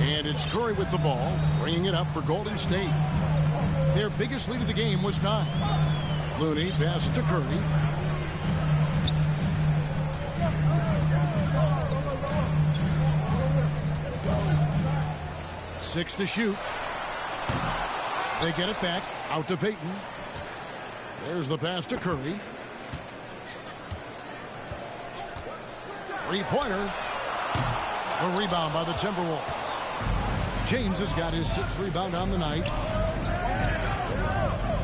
And it's Curry with the ball, bringing it up for Golden State. Their biggest lead of the game was 9. Looney passes to Curry. Six to shoot. They get it back out to Payton. There's the pass to Curry. 3-pointer. A rebound by the Timberwolves. James has got his 6th rebound on the night.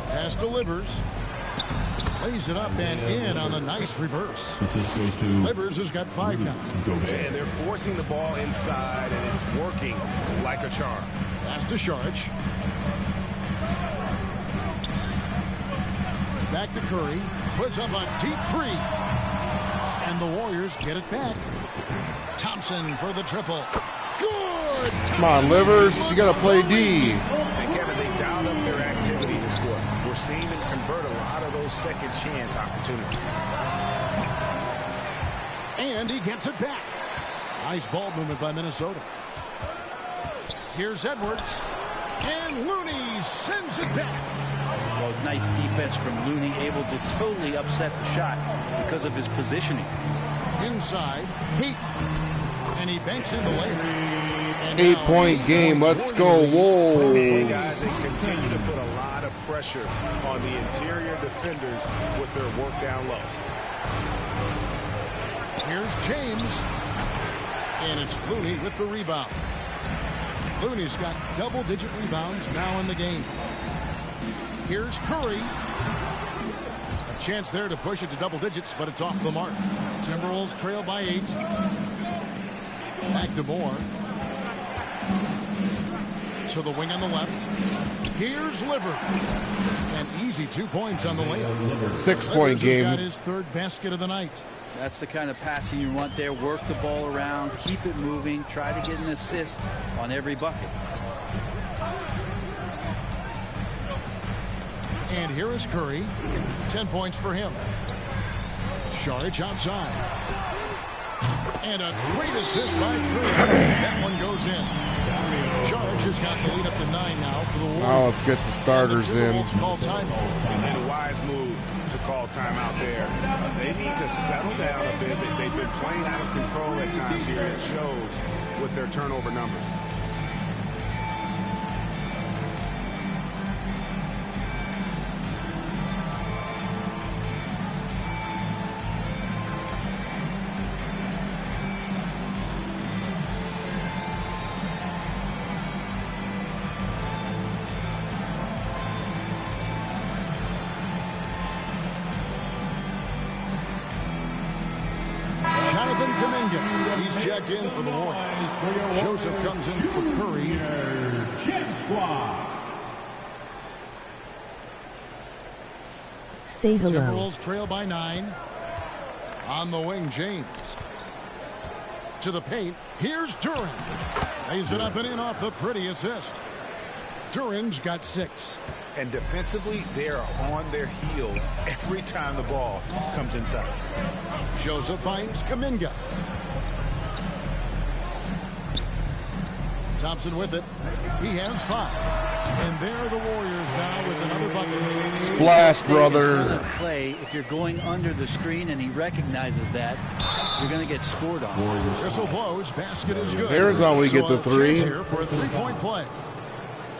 Pass delivers. Lays it up and in on the nice reverse. Livers has got 5 now. And they're forcing the ball inside, and it's working like a charm. Pass to Sharge. Back to Curry. Puts up a deep 3. And the Warriors get it back. Thompson for the triple. Good! Come on, Livers. You got to play D. And Kevin, they dialed up their activity this quarter. We're seeing them convert a lot of those second chance opportunities. And he gets it back. Nice ball movement by Minnesota. Here's Edwards. And Looney sends it back. Well, nice defense from Looney, able to totally upset the shot because of his positioning. Inside, Heat. And he banks in the layup. 8-point game. Let's go Wolves. And guys, they continue to put a lot of pressure on the interior defenders with their work down low. Here's James. And it's Looney with the rebound. Looney's got double-digit rebounds now in the game. Here's Curry. A chance there to push it to double digits, but it's off the mark. Timberwolves trail by 8. Back to Moore. To the wing on the left. Here's Liver. An easy 2 points on the layup. 6-point game. Got his 3rd basket of the night. That's the kind of passing you want there. Work the ball around, keep it moving, try to get an assist on every bucket. And here is Curry. 10 points for him. Sharge outside. And a great assist by Curry. That one goes in. Sharge has got the lead up to 9 now for the Warriors. Now let's get the starters in. Call timeout. And a wise move to call timeout there. They need to settle down a bit. They've been playing out of control at times here. It shows with their turnover numbers. He's checked in for the Warriors. Joseph comes in for Curry. say hello. Timberwolves trail by 9. On the wing, James. To the paint. Here's Duran. Lays it up and in off the pretty assist. Duran's got 6. And defensively, they are on their heels every time the ball comes inside. Joseph finds Kuminga. Thompson with it. He has 5. And there are the Warriors now with another bucket. Splash, brother. Play, if you're going under the screen and he recognizes that, you're going to get scored on. Whistle blows. Basket is good. There's how we get the 3. Here for a 3-point play.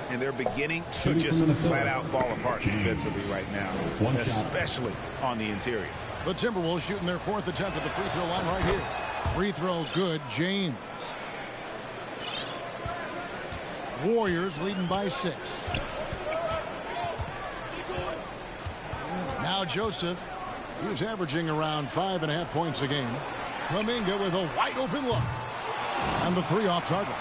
And they're beginning to just flat out fall apart defensively right now, especially on the interior. The Timberwolves shooting their 4th attempt at the free throw line right here. Free throw good, James. Warriors leading by 6. Now Joseph. He's averaging around 5.5 points a game. Kuminga with a wide open look. And the 3 off target.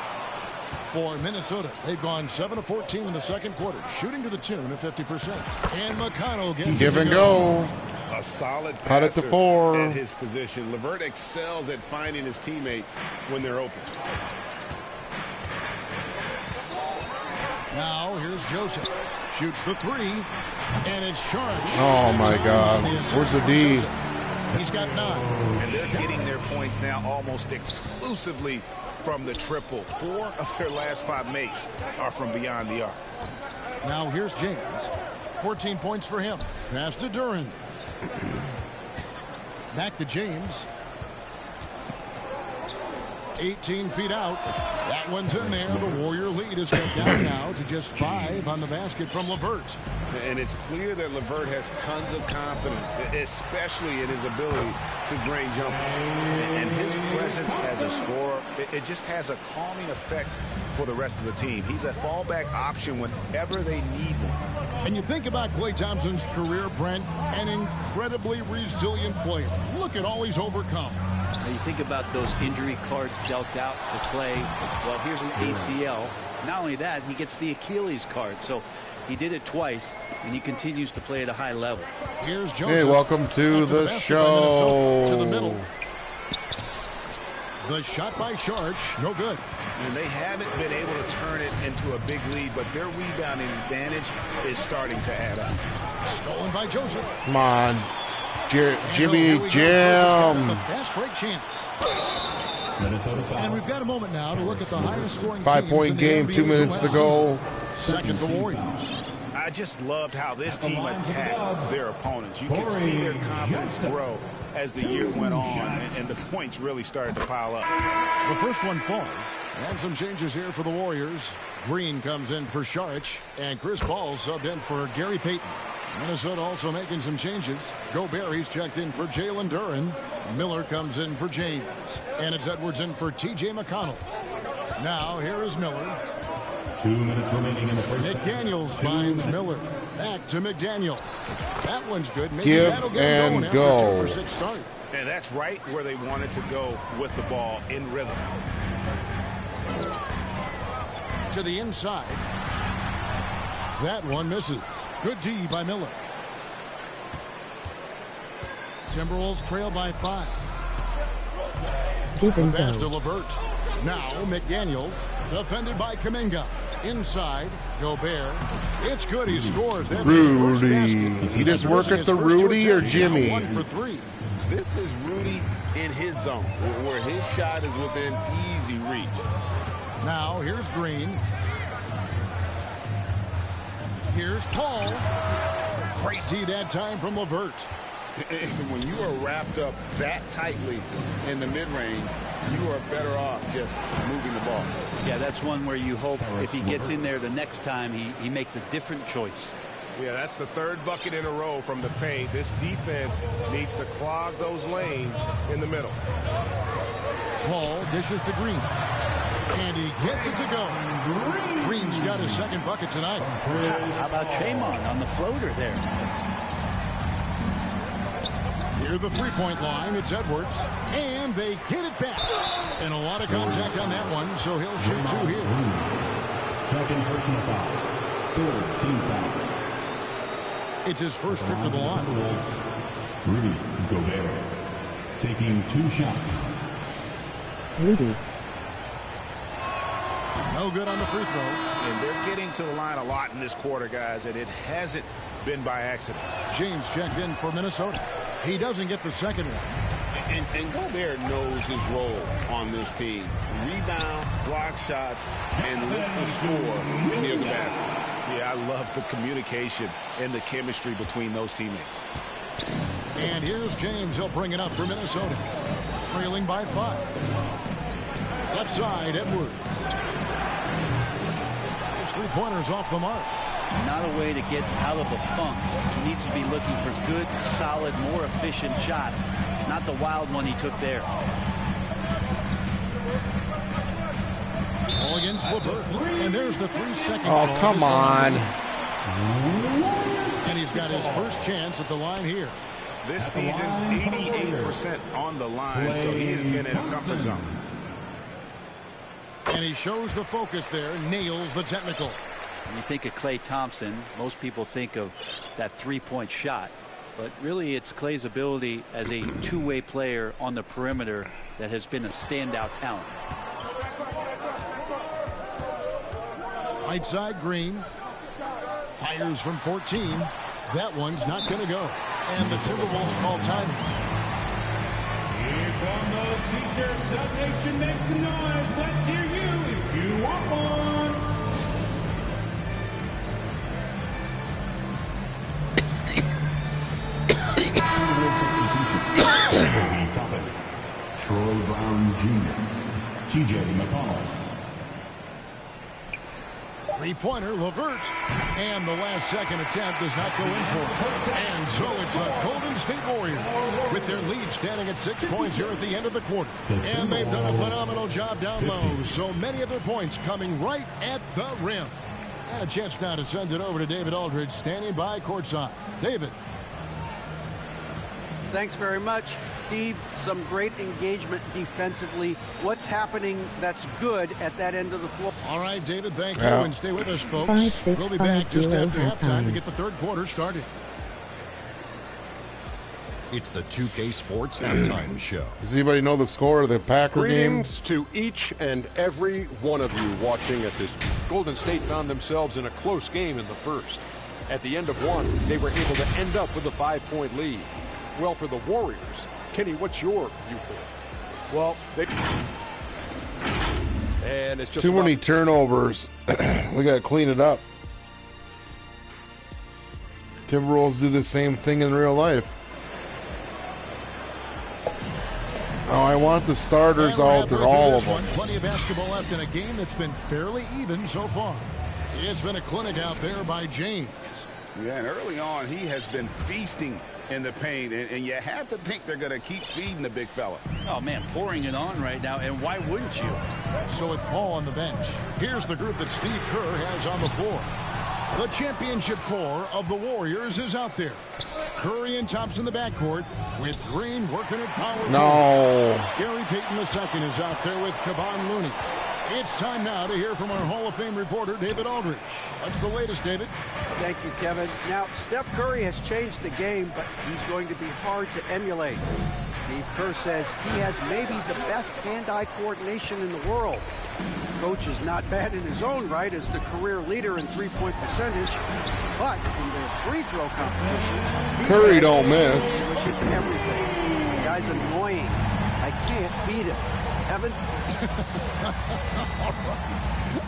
For Minnesota, they've gone 7 of 14 in the second quarter, shooting to the tune of 50%. And McConnell gets give and go. A solid cut it to 4 at his position. LeVert excels at finding his teammates when they're open. Now here's Joseph. Shoots the 3, and it's short. Oh my God! Where's the D? He's got 9. And they're getting their points now almost exclusively from the triple. 4 of their last 5 makes are from beyond the arc. Now here's James. 14 points for him. Pass to Duran. Back to James. 18 feet out. That one's in there. The Warrior lead is cut down now to just 5 on the basket from LeVert. And it's clear that LeVert has tons of confidence, especially in his ability to drain jumpers. And his presence as a scorer, it just has a calming effect for the rest of the team. He's a fallback option whenever they need one. And you think about Klay Thompson's career, Brent, an incredibly resilient player. Look at all he's overcome. Now you think about those injury cards dealt out to Klay. Well, here's an ACL. Not only that, he gets the Achilles card. So he did it twice, and he continues to play at a high level. Here's Joseph. Hey, welcome to the show. To the middle. The shot by Sharch, no good. And they haven't been able to turn it into a big lead, but their rebounding advantage is starting to add up. Stolen by Joseph. Come on. Jimmy Jam. The fast break chance. And we've got a moment now to look at the highest scoring 5-point game, 2 minutes to go. Second, the Warriors. I just loved how this team attacked their opponents. You could see their confidence grow as the year went on, and the points really started to pile up. The first one falls. And some changes here for the Warriors. Green comes in for Sharch, and Chris Paul subbed in for Gary Payton. Minnesota also making some changes. Gobert checked in for Jalen Duran. Miller comes in for James. And it's Edwards in for T.J. McConnell. Now here is Miller. 2 minutes remaining in the first. McDaniels finds Miller. Back to McDaniel. That one's good. Maybe Give that'll get and going go. after 2 for 6 start. And that's right where they wanted to go with the ball in rhythm. To the inside. That one misses. Good D by Miller. Timberwolves trail by 5. Give and Pass to go. LeVert. Now McDaniels. Defended by Kuminga. Inside. Gobert. It's good. He scores. That's his first basket. You just work at the Rudy or Jimmy? 1 for 3. This is Rudy in his zone, where his shot is within easy reach. Now here's Green. Here's Paul. Great D that time from LeVert. When you are wrapped up that tightly in the mid-range, you are better off just moving the ball. Yeah, that's one where you hope if he gets in there the next time, he makes a different choice. Yeah, that's the 3rd bucket in a row from the paint. This defense needs to clog those lanes in the middle. Paul dishes to Green. And he gets it to go. Green's got his 2nd bucket tonight. How about Draymond on the floater there? Near the 3-point line, it's Edwards. And they get it back. And a lot of contact on that one, so he'll shoot 2 here. Second personal foul. 3rd team foul. It's his first trip to the line. Rudy Gobert taking 2 shots. Rudy. No good on the free throw. And they're getting to the line a lot in this quarter, guys, and it hasn't been by accident. James checked in for Minnesota. He doesn't get the second one. And Gobert knows his role on this team. Rebound, block shots, and lift the score near the basket. Yeah, I love the communication and the chemistry between those teammates. And here's James. He'll bring it up for Minnesota. Trailing by 5. Left side, Edwards. His three-pointers off the mark. Not a way to get out of a funk. He needs to be looking for good, solid, more efficient shots. Not the wild one he took there. All against LeVert. And there's the 3-second Oh, call. come on. And he's got his first chance at the line here. This season, 88% on the line, so he has been in a comfort zone. And he shows the focus there, nails the technical. When you think of Klay Thompson, most people think of that three-point shot. But really, it's Klay's ability as a two-way player on the perimeter that has been a standout talent. Right side, Green. Fires from 14. That one's not going to go. And the Timberwolves call time. Here come those T-shirts. Dub Nation, make some noise. Let's hear you if you want one. Troy Brown Jr., T.J. McConnell. Three-pointer, LeVert. And the last second attempt does not go in for it. And so it's the Golden State Warriors with their lead standing at 6 points here at the end of the quarter. And they've done a phenomenal job down low. So many of their points coming right at the rim. And a chance now to send it over to David Aldridge standing by courtside. David. Thanks very much, Steve. Some great engagement defensively. What's happening that's good at that end of the floor? All right, David, thank you. And stay with us, folks. We'll be back just after halftime to get the third quarter started. It's the 2K Sports Halftime Show. Does anybody know the score of the Packer game? Greetings to each and every one of you watching at this. Golden State found themselves in a close game in the first. At the end of one, they were able to end up with a 5-point lead. Well, for the Warriors, Kenny, what's your viewpoint? Well, and it's just too many turnovers. We got to clean it up. Timberwolves do the same thing in real life. Oh, I want the starters out there, all of them. Plenty of basketball left in a game that's been fairly even so far. It's been a clinic out there by James. Yeah, and early on, he has been feasting in the paint, and you have to think they're going to keep feeding the big fella. Oh, man, pouring it on right now, and why wouldn't you? So with Paul on the bench, here's the group that Steve Kerr has on the floor. The championship core of the Warriors is out there. Curry and Thompson in the backcourt with Green working at power. No. Gary Payton II is out there with Kevon Looney. It's time now to hear from our Hall of Fame reporter, David Aldridge. What's the latest, David? Thank you, Kevin. Now, Steph Curry has changed the game, but he's going to be hard to emulate. Steve Kerr says he has maybe the best hand-eye coordination in the world. Coach is not bad in his own right as the career leader in three-point percentage, but in their free throw competitions, Steve Curry don't miss. Wishes everything. The guy's annoying. I can't beat him. Evan?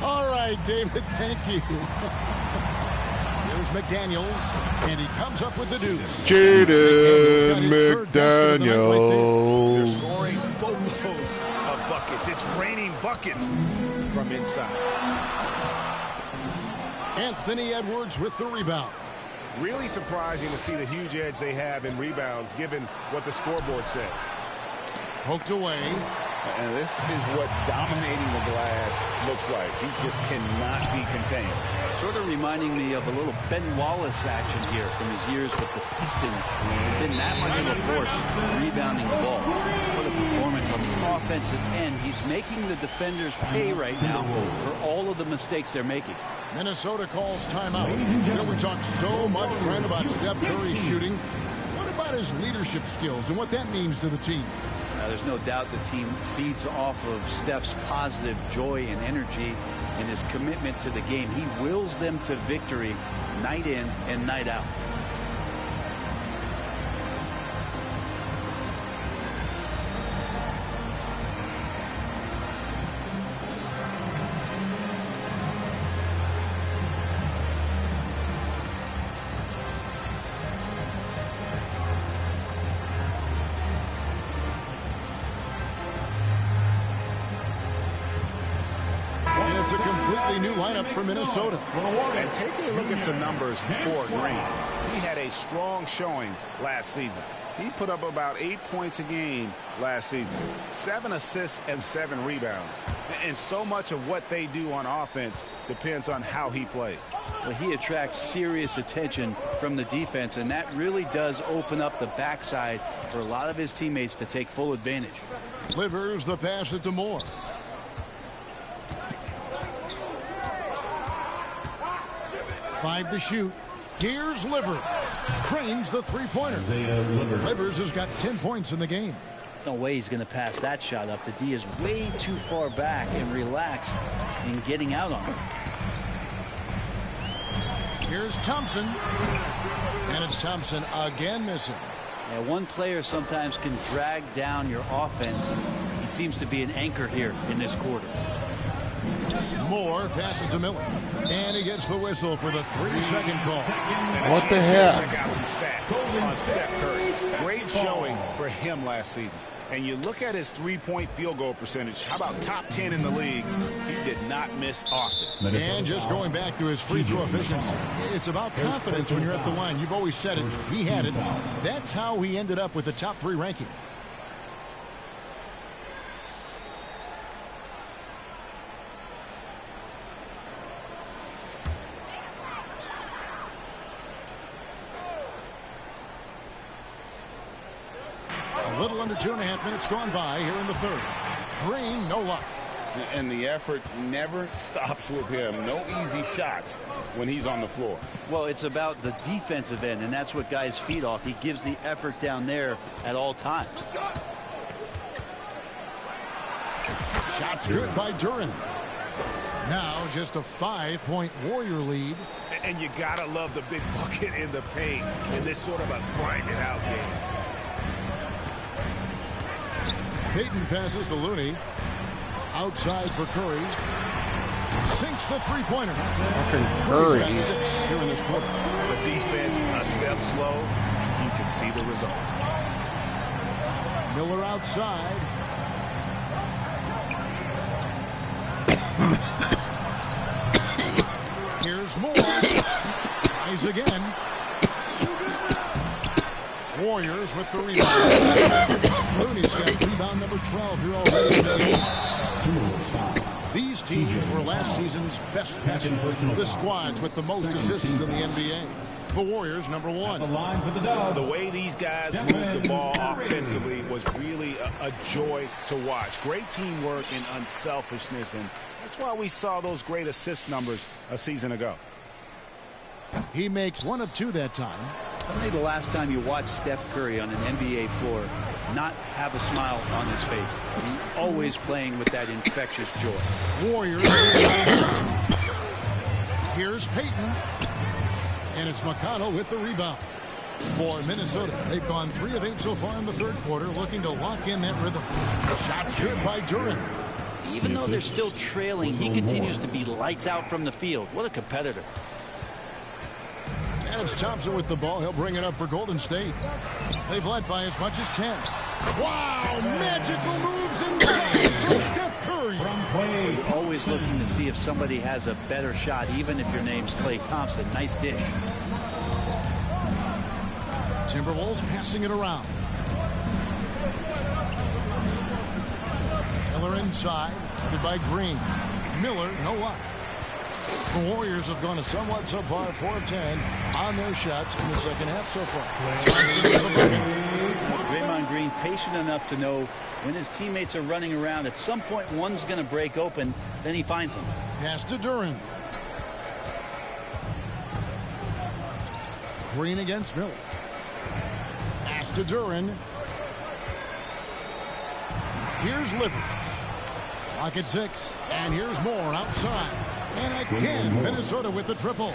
All right, David, thank you. Here's McDaniels, and he comes up with the deuce. Jaden McDaniels. They're scoring boatloads of buckets. It's raining buckets from inside. Anthony Edwards with the rebound. Really surprising to see the huge edge they have in rebounds, given what the scoreboard says. Poked away. And this is what dominating the glass looks like. He just cannot be contained. Sort of reminding me of a little Ben Wallace action here from his years with the Pistons. He's been that much of a force rebounding the ball. What a performance on the offensive end. He's making the defenders pay right now for all of the mistakes they're making. Minnesota calls timeout. We talk so much, Brian, about Steph Curry's shooting. What about his leadership skills and what that means to the team? There's no doubt the team feeds off of Steph's positive joy and energy and his commitment to the game. He wills them to victory night in and night out. New lineup for Minnesota. And taking a look at some numbers for Green, he had a strong showing last season. He put up about 8 points a game last season, 7 assists and 7 rebounds. And so much of what they do on offense depends on how he plays. Well, he attracts serious attention from the defense, and that really does open up the backside for a lot of his teammates to take full advantage. Livers the pass it to Moore. Five to shoot. Here's Livers. Cranes the three-pointer. Livers has got 10 points in the game. No way he's going to pass that shot up. The D is way too far back and relaxed in getting out on him. Here's Thompson. And it's Thompson again missing. Yeah, one player sometimes can drag down your offense, and he seems to be an anchor here in this quarter. Moore passes to Miller. And he gets the whistle for the 3-second call. What the heck? Check out some stats on Steph Curry. Great showing for him last season. And you look at his three-point field goal percentage. How about top 10 in the league? He did not miss often. And just going back to his free throw efficiency, it's about confidence when you're at the line. You've always said it. He had it. That's how he ended up with the top 3 ranking. A little under 2.5 minutes gone by here in the third. Green, no luck. And the effort never stops with him. No easy shots when he's on the floor. Well, it's about the defensive end, and that's what guys feed off. He gives the effort down there at all times. Shots good by Duran. Now just a 5-point Warrior lead. And you gotta love the big bucket in the paint in this sort of a grinded out game. Payton passes to Looney. Outside for Curry. Sinks the three-pointer. Curry's got 6 here in this quarter. The defense a step slow. You can see the results. Miller outside. Here's Moore. Tries again. Warriors with the rebound. Looney's got rebound number 12 here already. These teams were last season's best passers. The squads with the most assists in the NBA. The Warriors, number 1. The way these guys moved the ball offensively was really a joy to watch. Great teamwork and unselfishness, and that's why we saw those great assist numbers a season ago. He makes 1 of 2 that time. Tell me the last time you watched Steph Curry on an NBA floor not have a smile on his face. He's always playing with that infectious joy. Warriors. Here's Payton. And it's McConnell with the rebound. For Minnesota, they've gone 3 of 8 so far in the third quarter, looking to lock in that rhythm. Shots good by Duran. Even though they're still trailing, he continues to be lights out from the field. What a competitor. And it's Thompson with the ball. He'll bring it up for Golden State. They've led by as much as 10. Wow, magical moves and from Steph Curry. You're always looking to see if somebody has a better shot, even if your name's Klay Thompson. Nice dish. Timberwolves passing it around. Miller inside, headed by Green. Miller, no luck. The Warriors have gone a somewhat subpar 4 of 10 on their shots in the second half so far. Draymond Green patient enough to know when his teammates are running around, at some point one's going to break open, then he finds them. Pass to Duran. Green against Miller. Pass to Duran. Here's Livers. Lock at 6. And here's Moore outside. And again, Minnesota with the triple.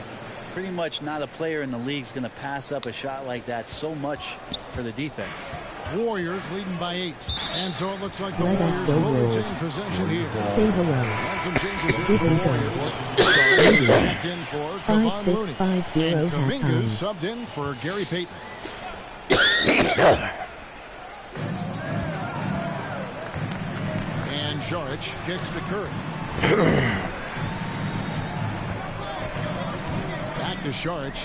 Pretty much not a player in the league is going to pass up a shot like that so much for the defense. Warriors leading by 8. And so it looks like the Warriors will retain possession here. And some changes here for the Warriors. Back in for Kevon Looney. And Kuminga subbed in for Gary Payton. And Saric kicks to Curry. Back to Saric.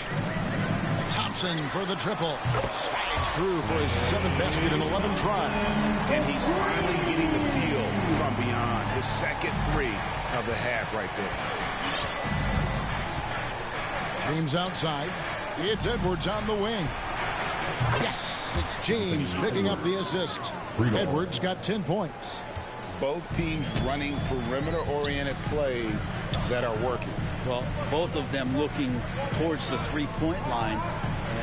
Thompson for the triple. Slides through for his 7th basket in 11 tries. And he's finally getting the feel from beyond. His second 3 of the half right there. James outside. It's Edwards on the wing. Yes, it's James picking up the assist. Edwards got 10 points. Both teams running perimeter-oriented plays that are working. Well, both of them looking towards the three-point line,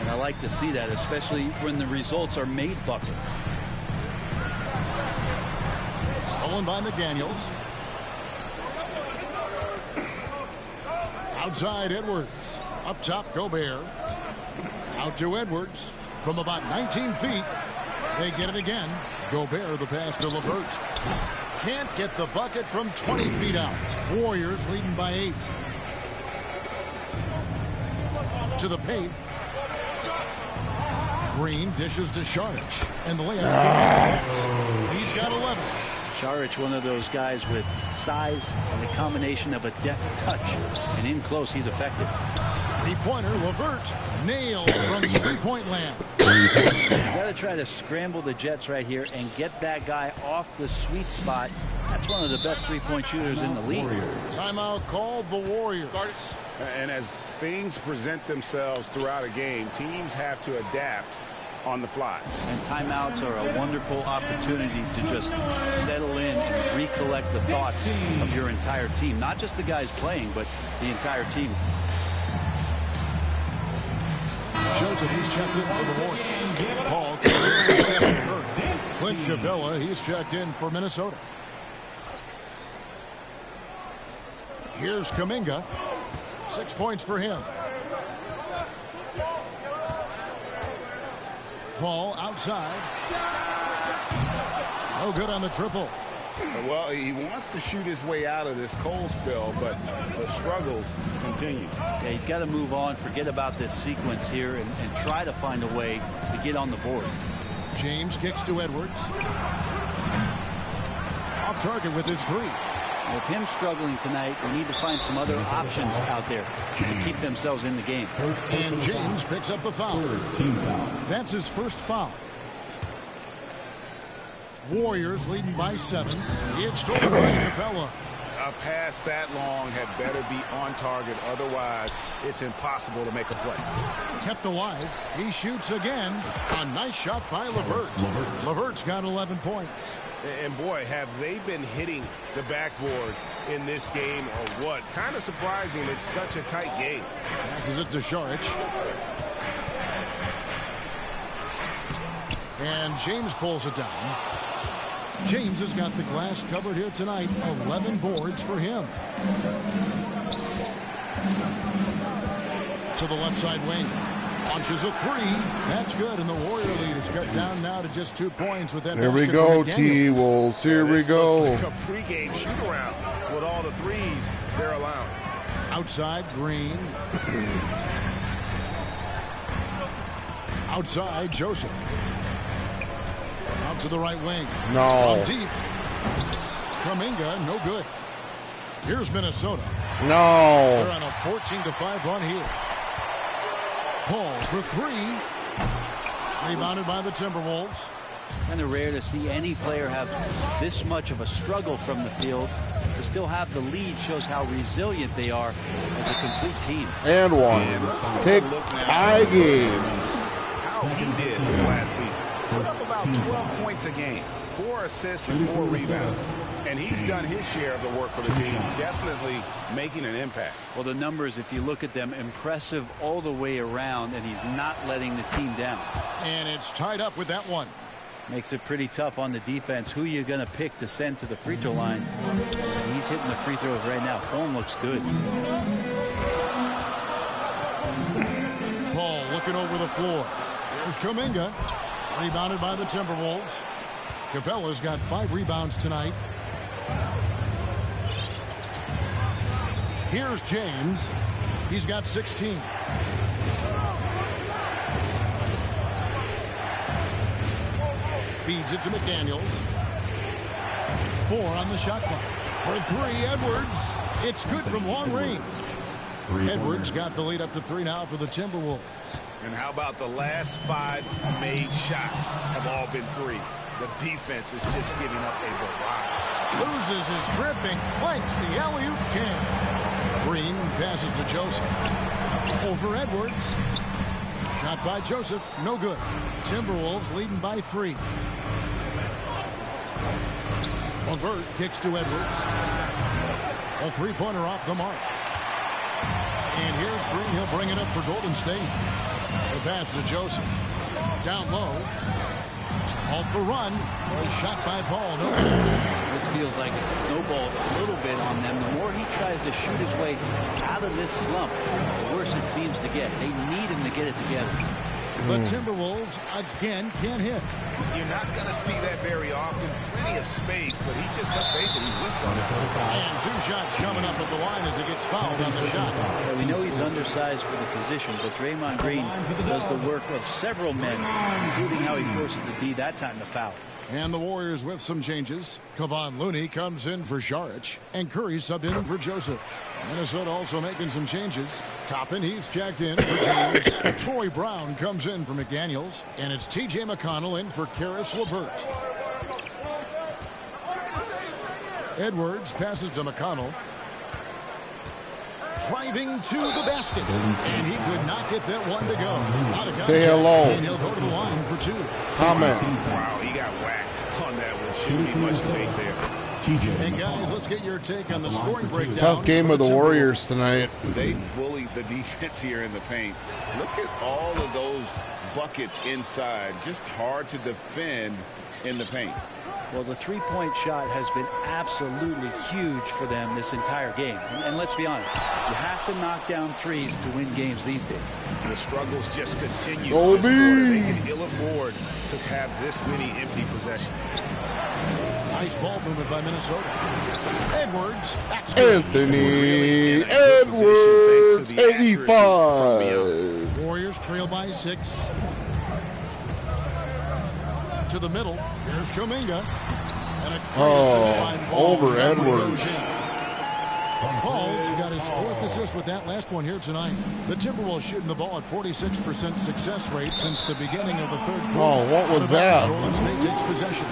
and I like to see that, especially when the results are made buckets. Stolen by McDaniels. Outside Edwards. Up top Gobert. Out to Edwards from about 19 feet. They get it again. Gobert the pass to LeVert. Can't get the bucket from 20 feet out. Warriors leading by 8. To the paint. Green dishes to Saric. And the layup's He's got 11. Saric, one of those guys with size and the combination of a deft touch. And in close, he's effective. Three-pointer, LeVert. Nailed from three-point land. You got to try to scramble the Jets right here and get that guy off the sweet spot. That's one of the best three-point shooters in the league. Timeout called the Warriors. And as things present themselves throughout a game, teams have to adapt on the fly. And timeouts are a wonderful opportunity to just settle in and recollect the thoughts of your entire team. Not just the guys playing, but the entire team. Joseph, he's checked in for the Warriors. Paul, Clint Capella, he's checked in for Minnesota. Here's Kuminga. 6 points for him. Paul outside. No good on the triple. Well, he wants to shoot his way out of this cold spell, but the struggles continue. Yeah, he's got to move on, forget about this sequence here, and try to find a way to get on the board. James kicks to Edwards. Off target with his 3. With him struggling tonight, they need to find some other options out there to keep themselves in the game. And James picks up the foul. That's his first foul. Warriors leading by 7. It's stolen by Capella. A pass that long had better be on target. Otherwise, it's impossible to make a play. Kept alive. He shoots again. A nice shot by LeVert. LeVert's got 11 points. And boy, have they been hitting the backboard in this game or what? Kind of surprising it's such a tight game. Passes it to Saric. And James pulls it down. James has got the glass covered here tonight. 11 boards for him. To the left side wing. Launches a 3. That's good. And the Warrior lead is cut down now to just 2 points with that. Here we go, T-Wolves. Here we go. Looks like a pregame shoot-around with all the threes they're allowing. Outside, Green. Outside, Joseph. Out to the right wing. No. From deep. Kuminga, no good. Here's Minnesota. No. They're on a 14-5 run here. Paul for 3. Rebounded by the Timberwolves. Kind of rare to see any player have this much of a struggle from the field. To still have the lead shows how resilient they are as a complete team. And one. Take tie game. How he did last season. put up about 12 points a game, 4 assists and 4 rebounds. And he's done his share of the work for the team, definitely making an impact. Well, the numbers, if you look at them, impressive all the way around, and he's not letting the team down. And it's tied up with that one. Makes it pretty tough on the defense. Who you going to pick to send to the free throw line? He's hitting the free throws right now. Form looks good. Ball looking over the floor. Here's Kuminga. Rebounded by the Timberwolves. Capella's got 5 rebounds tonight. Here's James. He's got 16. Feeds it to McDaniels. 4 on the shot clock. For 3, Edwards. It's good from long range. Edwards got the lead up to 3 now for the Timberwolves. And how about the last 5 made shots have all been threes? The defense is just giving up a barrage. Loses his grip and clanks the alley-oop jam. Green passes to Joseph. Over Edwards. Shot by Joseph. No good. Timberwolves leading by 3. LeVert kicks to Edwards. A 3-pointer off the mark. And here's Green. He'll bring it up for Golden State. The pass to Joseph. Down low. Off the run. A shot by Paul. No good. This feels like it's snowballed a little bit on them. The more he tries to shoot his way out of this slump, the worse it seems to get. They need him to get it together. The Timberwolves again can't hit. You're not going to see that very often. Plenty of space, but he just, let's face it, he whiffs on it. And 2 shots coming up at the line as he gets fouled on the shot. Yeah, we know he's undersized for the position, but Draymond Green does the work of several men, including how he forces the D that time to foul. And the Warriors with some changes. Kevon Looney comes in for Saric, and Curry subbed in for Joseph. Minnesota also making some changes. Toppin, he's checked in for James. Troy Brown comes in for McDaniels, and it's T.J. McConnell in for Karis LeVert. Edwards passes to McConnell. Driving to the basket, and he could not get that one to go. Say hello. And he'll go to the line for 2. Comment. Wow, he got whacked on that one. Shouldn't be much weight there. And guys, let's get your take on the scoring breakdown. Tough game of the Warriors tonight. They bullied the defense here in the paint. Look at all of those buckets inside. Just hard to defend in the paint. Well, the 3-point shot has been absolutely huge for them this entire game. And let's be honest, you have to knock down threes to win games these days. The struggles just continue. Kobe. They can ill afford to have this many empty possessions. Nice ball movement by Minnesota. Edwards. That's good. Anthony Edwards, 85. Warriors trail by 6. To the middle. Here's Kuminga. And a great assist by Paul. Over Edwards. Paul's got his 4th assist with that last one here tonight. The Timberwolves shooting the ball at 46% success rate since the beginning of the 3rd quarter. Oh, what was that? Golden State takes possession.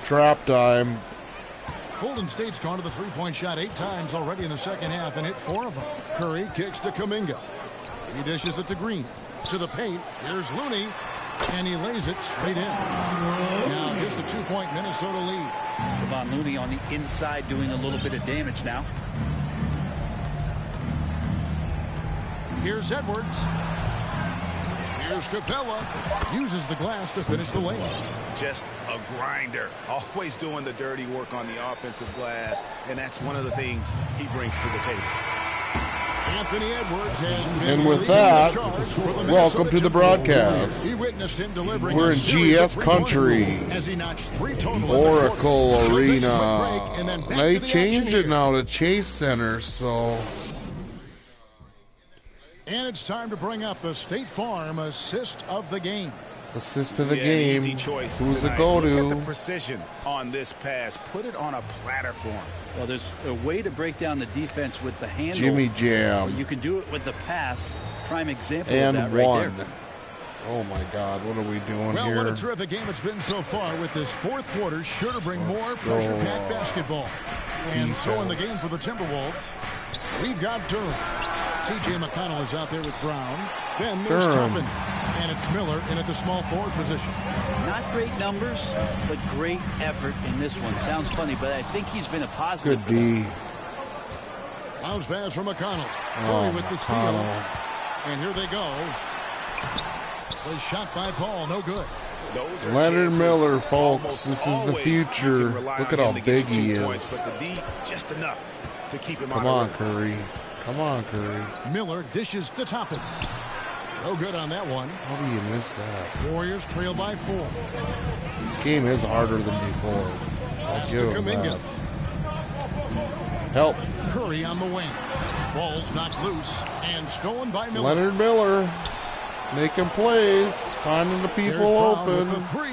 Trap time. Golden State's gone to the 3-point shot 8 times already in the second half and hit 4 of them. Curry kicks to Kuminga. He dishes it to Green. To the paint. Here's Looney. And he lays it straight in. Now just a 2-point Minnesota lead. Kevon Looney on the inside doing a little bit of damage now. Here's Edwards. Here's Capella. Uses the glass to finish the layup. Just a grinder. Always doing the dirty work on the offensive glass. And that's one of the things he brings to the table. Anthony Edwards has been And with that, welcome to the broadcast. He witnessed him delivering We're in GS country. As he notched 3 total Oracle Arena. They changed it now to Chase Center, so. And it's time to bring up the State Farm assist of the game. Assist of the game. Easy choice Who's tonight. it go to? Look at the precision on this pass. Put it on a platter for him. Well, there's a way to break down the defense with the handle. Jimmy Jam. You can do it with the pass. Prime example And of that right one. there. Oh, my God. What are we doing Well, here? what a terrific game it's been so far with this 4th quarter. Sure to bring more pressure-packed basketball. And so in the game for the Timberwolves, we've got Durham. T.J. McConnell is out there with Brown. Then there's Toppin. And it's Miller in at the small forward position. Not great numbers, but great effort in this one. Sounds funny, but I think he's been a positive. Good D. Bounce pass from McConnell. Curry with the steal. And here they go. The shot by Paul, no good. Leonard Miller, folks. This is the future. Look at how big he is. But the D, just enough to keep him Come on, Curry. Come on, Curry. Miller dishes to Toppin. No good on that one. How do you miss that? Warriors trail by 4. This game is harder than before. I'll give him that. Help. Curry on the wing. Ball's knocked loose and stolen by Miller. Leonard Miller making plays, finding the people open. With the 3.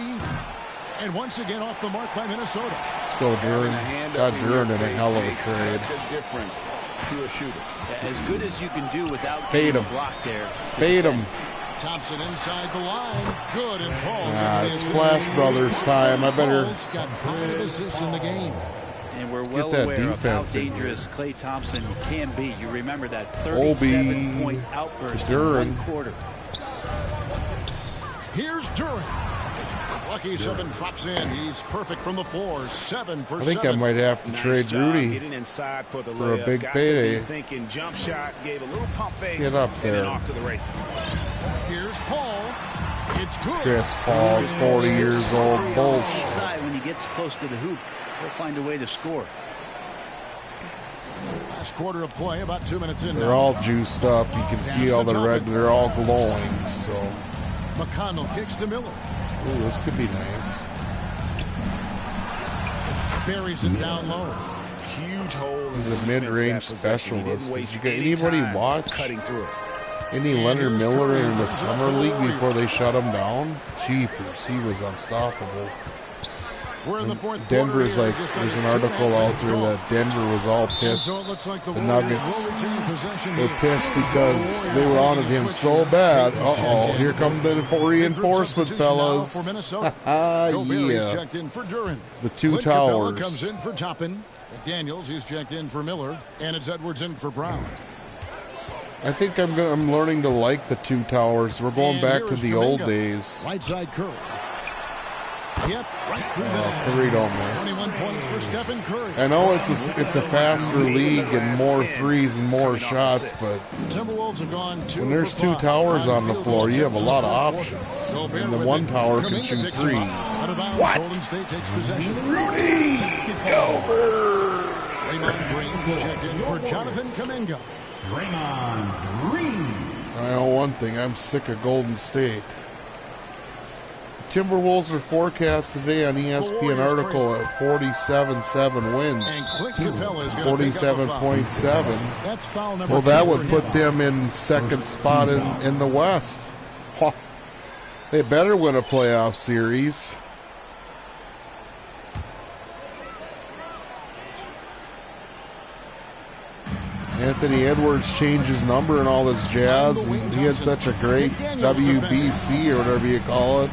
And once again off the mark by Minnesota. Let's go, Duran. Got Duran in a hell of a trade. Such a difference to a shooter. As good as you can do without Fade getting him. a block there. Fade him. Thompson inside the line. Good, and Paul It's Splash Brothers time. I better. Paul's got 5 assists in the game. And we're well aware of how dangerous Klay Thompson can be. You remember that 37-point outburst in one quarter. Here's Duran. Lucky 7 drops in. He's perfect from the floor. 7 for 7. I think I might have to trade Rudy Getting inside for a big payday. Thinking jump shot, gave a little pump fake. Get up there. And then off to the races. Here's Paul. It's good. Chris Paul, 40 years old. Bullshit. Inside when he gets close to the hoop, he'll find a way to score. Last quarter of play, about 2 minutes in. They're all juiced up. You can see all the red. They're all glowing. So McConnell kicks to Miller. Ooh, this could be nice. Buries it down low. Huge hole. He's a mid-range specialist. Did you get anybody watch cutting through it? Any Leonard Miller in the summer league before they shut him down? Jeepers, he was unstoppable. We're in the fourth Denver's quarter like, here, there's an article out there that Denver was all pissed. So it looks like the Nuggets possession were pissed because they wanted him so bad. Uh-oh, here come the reinforcement, fellas. Yeah. checked in for Duran. The two Clint Capella towers. comes in for Toppin. McDaniels, he's checked in for Miller. And it's Edwards in for Brown. I think I'm learning to like the two towers. We're going back to the old days. Right side Curry. Yep, right through the Curry don't miss. 21 points for Stephen Curry. I know it's a faster league and more threes and more shots, but Timberwolves have gone 2 when there's two towers on the floor, you have a lot of options. And the one tower can shoot threes. What? Golden State takes possession. Rudy Gobert. Raymond Green is checked in for Jonathan Kuminga. Raymond Green. I know one thing. I'm sick of Golden State. Timberwolves are forecast today on ESPN article at 47.7 wins. 47.7. That's foul number Well, that 2 would for put them in second spot in the West. They better win a playoff series. Anthony Edwards changed his number and all this jazz, and he had such a great WBC or whatever you call it.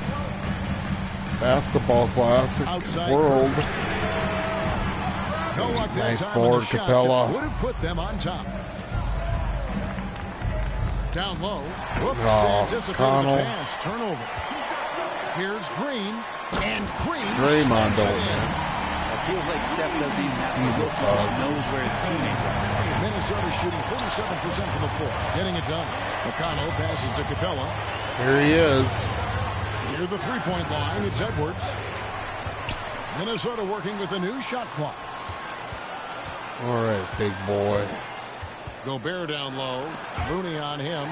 Basketball Classic World. Nice board, Capella. Would have put them on top. Down low. Whoops, anticipated Connell. the pass. Turnover. Here's Green. And Green. Draymond don't miss. It feels like Steph doesn't even have He's to a look. He just thug. knows where his teammates are. Minnesota shooting 47% from the floor. Getting it done. McConnell passes to Capella. Here he is. Near the three-point line, it's Edwards. Minnesota working with a new shot clock. All right, big boy. Gobert down low. Looney on him.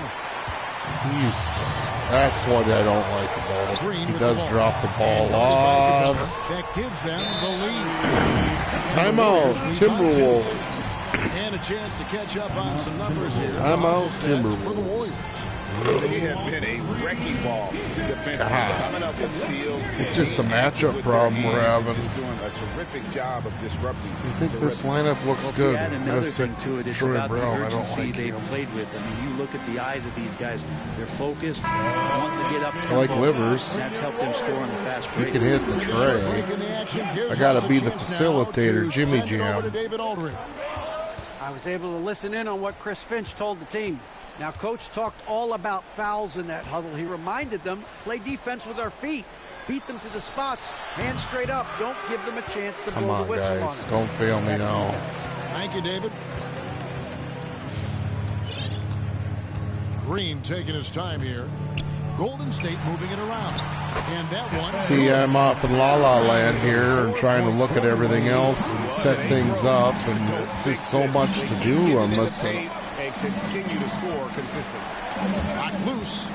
That's what I don't like about him. He does drop the ball a lot. That gives them the lead. Timeout, Timberwolves. And a chance to catch up on some numbers here. I'm out, For the Timberwolves. Warriors. They have been a wrecking ball defensively, coming up with steals. It's just a matchup problem we're having. Just doing a terrific job of disrupting. I think this lineup looks good. Add another thing to it, it's Troy about Brown. the I don't urgency like they've him. played with. I mean, you look at the eyes of these guys; they're focused, wanting to get up tempo. I like Livers. And that's helped them score on the fast He break. can hit the tray. I got to be the facilitator, Jimmy Jam. I was able to listen in on what Chris Finch told the team. Now, Coach talked all about fouls in that huddle. He reminded them, play defense with our feet. Beat them to the spots. Hands straight up. Don't give them a chance to Come blow on, the whistle on guys. us. Don't fail me now. Thank you, David. Green taking his time here. Golden State moving it around. And that one. See, I'm off in La La Land here and trying to look at everything else and set things up, and it's just so much to do on this. And continue to score consistently. Lock loose.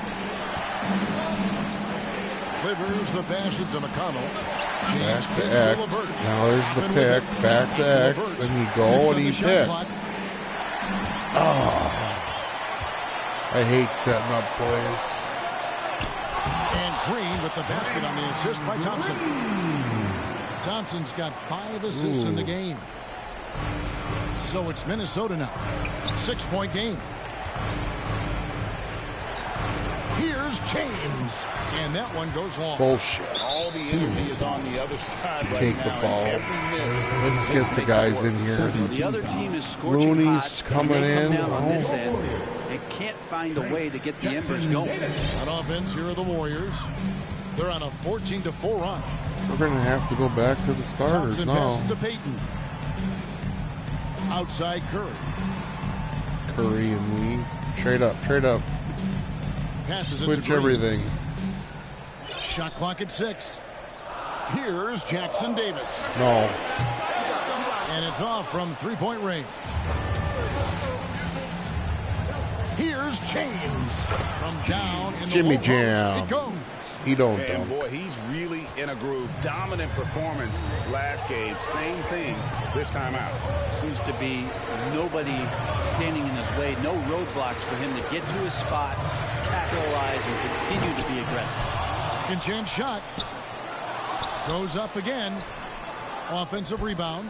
Livers the pass to McConnell. James Back to X. Now there's the pick. Back to X. And you go and he picks. Oh. I hate setting up plays. And Green with the basket on the assist by Thompson. Thompson's got 5 assists in the game. So it's Minnesota now. 6-point game. Here's James. And that one goes long. Bullshit. All the energy is on the other side right Take now. the ball. Let's get the guys in here. The other team is scorching Looney's hot. coming They come in. down on this end. They can't find a way to get the embers going. On offense, here are the Warriors. They're on a 14-4 run. We're going to have to go back to the starters Thompson now. passes to Payton. Outside Curry. Curry and Lee. Trade up, trade up. Passes it to Switch Green. everything. Shot clock at 6. Here's Jackson Davis. No. And it's off from 3-point range. Here's James from down in the Jimmy low Jam. post. It goes. He don't And dump. boy, he's really in a groove. Dominant performance last game. Same thing this time out. Seems to be nobody standing in his way. No roadblocks for him to get to his spot, capitalize, and continue to be aggressive. Second chance shot. Goes up again. Offensive rebound.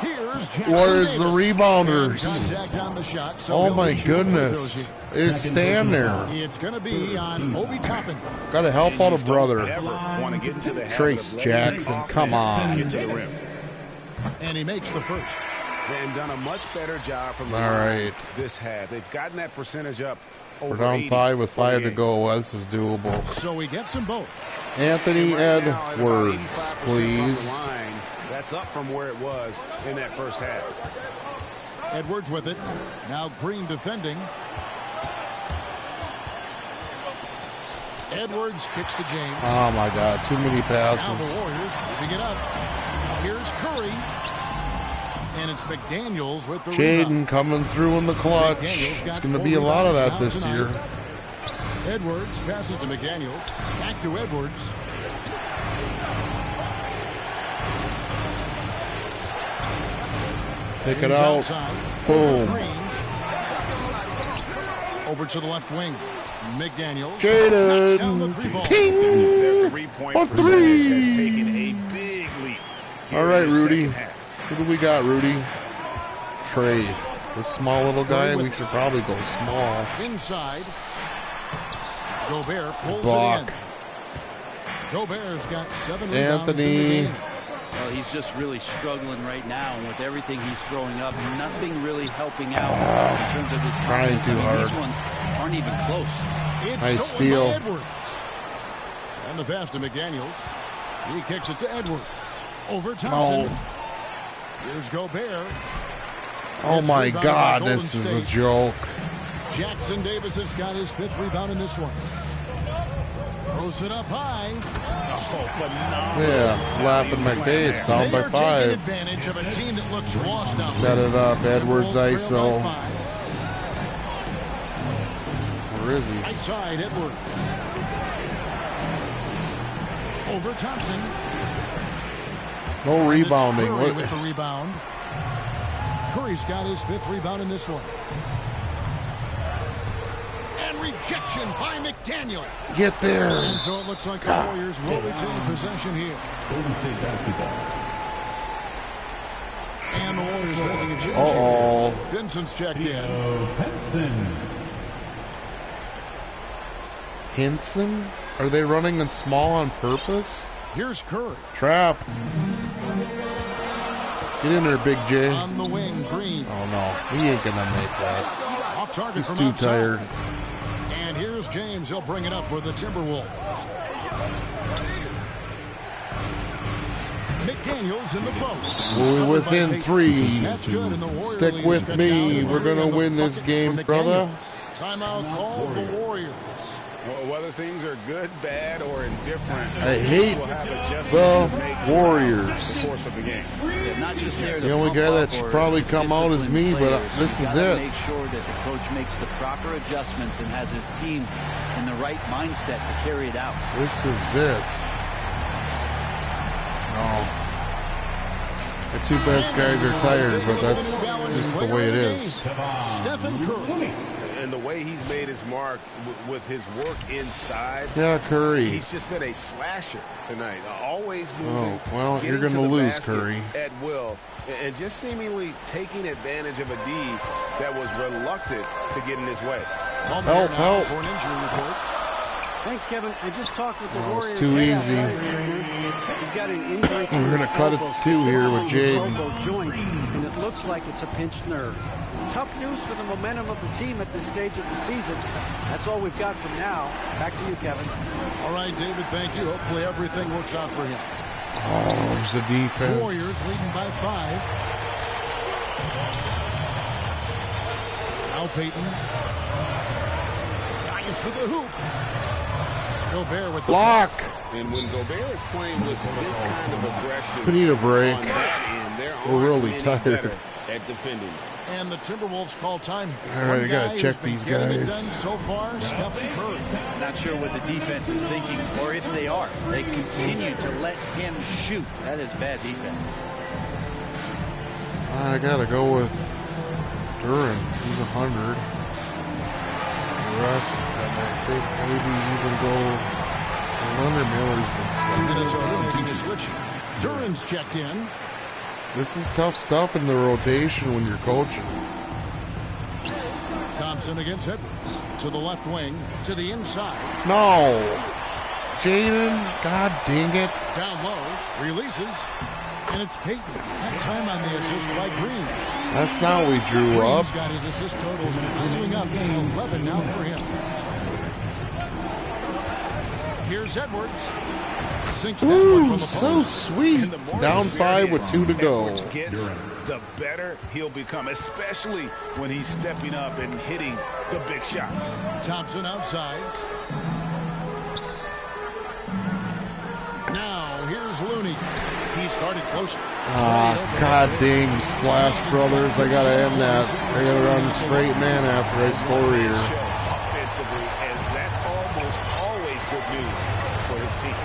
Here's Jackson Where's the Davis. rebounders? And contact on the shot, so Oh he'll my be shooting free goodness. throws They just stand there. here. It's going to be on Obi Toppin. Got to help out a brother. Want to get into the habit Trace of letting Jackson, the come offense on. Get to the rim. And he makes the first. And done a much better job from the All line right. this half. They've gotten that percentage up We're over down 80 5 with for the 5 to game. go. This is doable. So he gets them both. Anthony And right now, at about Edwards, 85% from please. the line, that's up from where it was in that first half. Edwards with it. Now Green defending. Edwards kicks to James. Oh my God, too many Now the passes. Warriors moving it up. Here's Curry. And it's McDaniels with the rebound. Jaden coming through in the clutch. McDaniels got It's going to 4 be a lot of that rebounds this now year. tonight. Edwards passes to McDaniels. Back to Edwards. Pick it James out. outside. Boom. Green. Over to the left wing. McDaniels. Jaden. Knocks down the 3 ball. Their three-point For percentage three. has taken a big leap. here All right, in the Rudy. second half. Who do we got, Rudy? Trade. This small little guy, we should probably go small. Inside. Gobert pulls Block. it in. Gobert's got 7 rebounds in the Anthony. game. Well, he's just really struggling right now, and with everything he's throwing up, nothing really helping out in terms of his Trying confidence. too I mean, hard. these ones aren't even close. It's Nice stolen steal. by Edwards. And the pass to McDaniels. He kicks it to Edwards. Over Thompson. No. Here's Gobert. Oh It's my rebounded by God, Golden this is a State. joke. Jackson Davis has got his 5th rebound in this one. Throws it up high. Oh, phenomenal. Yeah, laughing my face, down They by are taking 5. advantage of a team that looks lost out Set there. it up, Edwards Timberwolves trail ISO. by 5. Where is he? Right side, Edwards. Over Thompson. No And it's rebounding. Curry What? with the rebound. Curry's got his 5th rebound in this one. And rejection by McDaniel. Get there. And so it looks like the Warriors will retain possession here. Golden State basketball. And the Warriors making a change Uh-oh. here. Vincent's checked in. Henson. Hinson? Are they running in small on purpose? Here's Curry. Trap. Get in there, Big J. On the wing, Green. Oh, no. He ain't going to make that. Off target He's from too outside. tired. And here's James. He'll bring it up for the Timberwolves. McDaniels in the post. We're within 3. That's good, and the Warrior Stick lead with has me. cut down to We're 3 going on to the win this bucket game, from brother. McDaniels. Timeout called the Warriors. Well, whether things are good, bad, or indifferent, I hate we'll have adjustments the to make to Warriors. the course of the game. Yeah, not just there. The only guy that should probably come out is me, but this is it. Make sure that the coach makes the proper adjustments and has his team in the right mindset to carry it out. This is it. No. The 2 best guys are tired, but that's just the way it is. Stephen Curry. And the way he's made his mark with his work inside. Yeah, Curry. He's just been a slasher tonight. Always moving. Oh, well, you're going to lose, Curry. At will. And just seemingly taking advantage of a D that was reluctant to get in his way. Help. For an injury report. Thanks, Kevin. I just talked with the Oh, Warriors. it's too easy. He's got an injury. We're going to cut it to 2 here with Jaden. Elbow joint, and it looks like it's a pinched nerve. It's tough news for the momentum of the team at this stage of the season. That's all we've got from now. Back to you, Kevin. All right, David, thank you. Hopefully everything works out for him. Oh, there's the defense. Warriors leading by 5. Al Payton. Trying for the hoop. Gobert with the block. And when Gobert is playing with this kind of aggression, We need a break. on that end, there We're really aren't tired. many better at defending. And the Timberwolves call time. All right, I got to check these guys. So far, Stephen Curry. Not sure what the defense is thinking, or if they are. They continue to let him shoot. That is bad defense. I got to go with Duran. He's 100. The rest, and I think maybe even go. Leonard Miller's been Minnesota sucking. making a switch. Duran's checked in. This is tough stuff in the rotation when you're coaching. Thompson against Edwards. To the left wing. To the inside. No. Jaden, God dang it. Down low. Releases. And it's Payton. That time on the assist by Green. That's not what we drew up. Green's got his assist totals piling up. 11 now for him. Here's Edwards. Sinks that one from Ooh, the so post. sweet. Down 5 with 2 to go. Edwards gets, the better he'll become, especially when he's stepping up and hitting the big shots. Thompson outside. Now here's Looney. He's guarded closer. God dang, Splash Brothers. I got to end that. I got to run straight man after I score here. Offensively, and that's almost always good news for his team.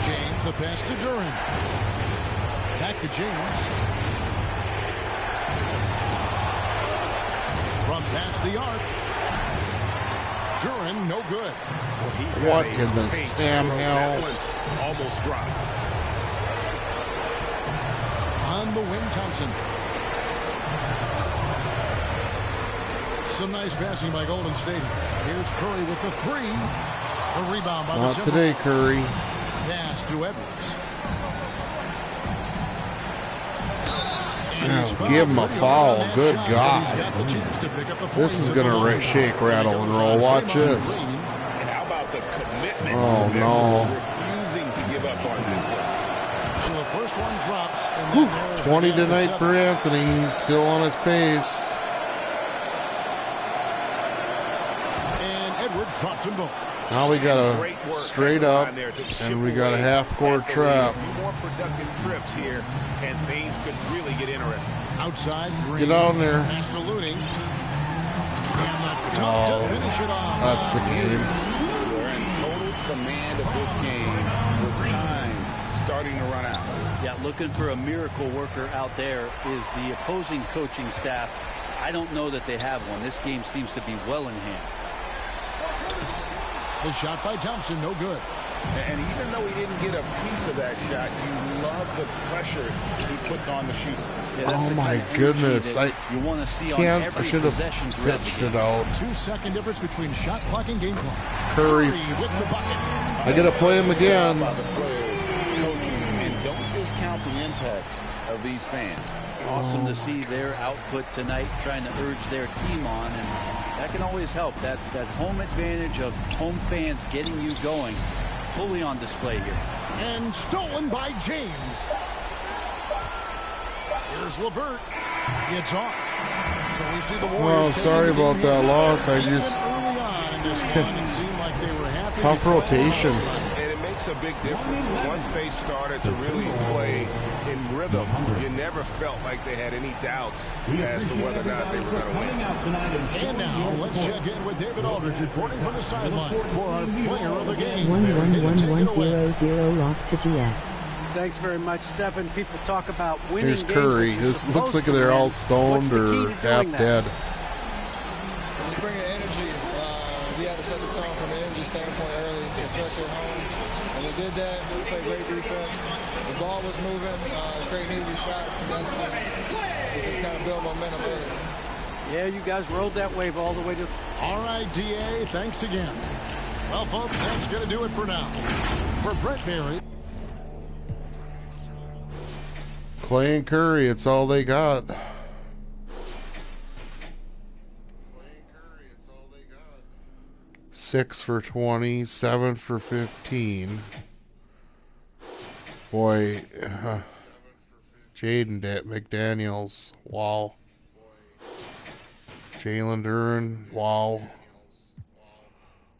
James, the pass to Duran. Back to James. From past the arc. Duran, no good. What in the Sam hell? Almost dropped. On the wing, Thompson. Some nice passing by Golden State. Here's Curry with the 3. A rebound by Not the today, Curry. Pass to Edwards. Oh, give him a foul. Good God. This is going to shake, rattle, and roll. Watch this. And how about the commitment? Oh, no. Refusing to give up on that play. So the first one drops. And Whew, then there's 20 the gap to tonight 7. for Anthony. He's still on his pace. And Edwards drops them both. Now we got a straight up, and we got a half-court trap. A few more productive trips here, and things could really get interesting. Outside, Green. Get on there. Pass to Looney. And the top to finish it off. That's the game. They're in total command of this game with time starting starting to run out. Yeah, looking for a miracle worker out there is the opposing coaching staff. I don't know that they have one. This game seems to be well in hand. The shot by Thompson, no good. And even though he didn't get a piece of that shot, you love the pressure he puts on the shoot. Yeah, that's oh my goodness! You want to see on I every should have possession pitched it out. 2-second difference between shot clock and game clock. Curry. With the bucket. I gotta play him again. By the players, coaches, and don't discount the impact of these fans. Awesome to see their output tonight, trying to urge their team on, and that can always help. That home advantage of home fans getting you going, fully on display here. And stolen by James. Here's LeVert. It's off. So we see the Warriors. Well, sorry about that loss. I just early on in this one, it seemed like they were happy. Tough rotation. And it makes a big difference. Once they started to really play in rhythm, you never felt like they had any doubts as to whether or not they were going to win. And now let's check in with David Aldridge reporting from the sideline for our player of the game. 1-1-1-1-0-0 lost to GS. Thanks very much, Stephen. People talk about winning Here's games. Curry. This looks like they're all stoned or half dead. Just bring an energy. We had to set the tone from an energy standpoint early, especially at home. And we did that. We played great defense. The ball was moving, creating easy shots, and that's when we can kind of build momentum early. Yeah, you guys rode that wave all the way to... All right, DA, thanks again. Well, folks, that's going to do it for now. For Brett Berry. Clay and Curry, it's all they got. 6 for 20, 7 for 15. Boy, Jaden McDaniels, wow. Jalen Duren, wow.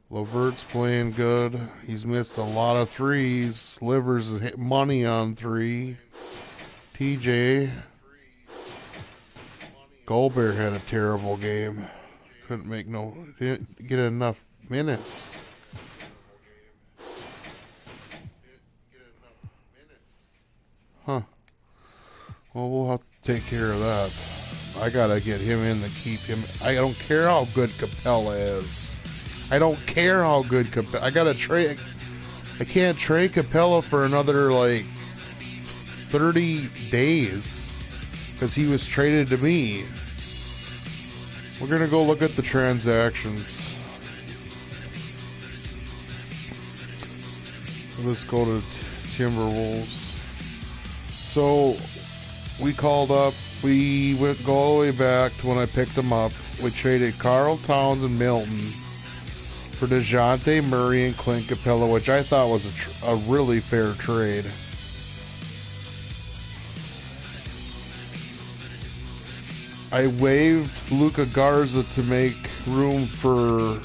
LeVert's playing good. He's missed a lot of threes. Livers hit money on 3. TJ Gobert had a terrible game. Didn't get enough minutes. Huh. Well, we'll have to take care of that. I gotta get him in to keep him. I don't care how good Capella is. I don't care how good Capella. I gotta trade. I can't trade Capella for another like 30 days because he was traded to me. We're gonna go look at the transactions. Let's go to Timberwolves. So we called up. We went go all the way back to when I picked him up. We traded Karl Towns and Milton for DeJounte Murray and Clint Capella, which I thought was a really fair trade. I waived Luka Garza to make room for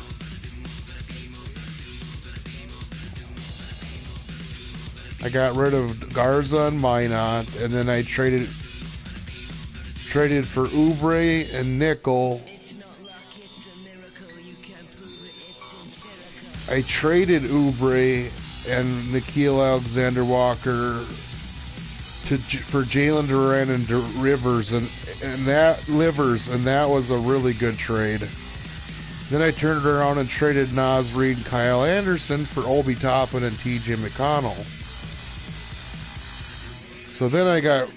I got rid of Garza and Minot, and then I traded for Oubre and Nickel. I traded Oubre and Nikhil Alexander-Walker for Jalen Duren and Rivers, and that was a really good trade. Then I turned it around and traded Naz Reid and Kyle Anderson for Obi Toppin and TJ McConnell. So then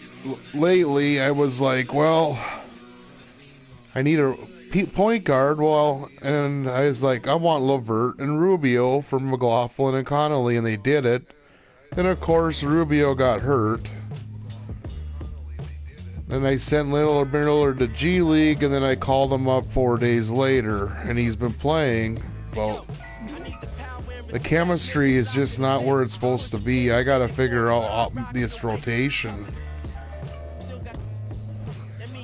lately I was like, well, I need a point guard. Well, and I was like, I want LeVert and Rubio for McLaughlin and Connolly, and they did it. Then of course Rubio got hurt. Then I sent Miller to G League, and then I called him up 4 days later, and he's been playing. Well, the chemistry is just not where it's supposed to be. I got to figure out this rotation.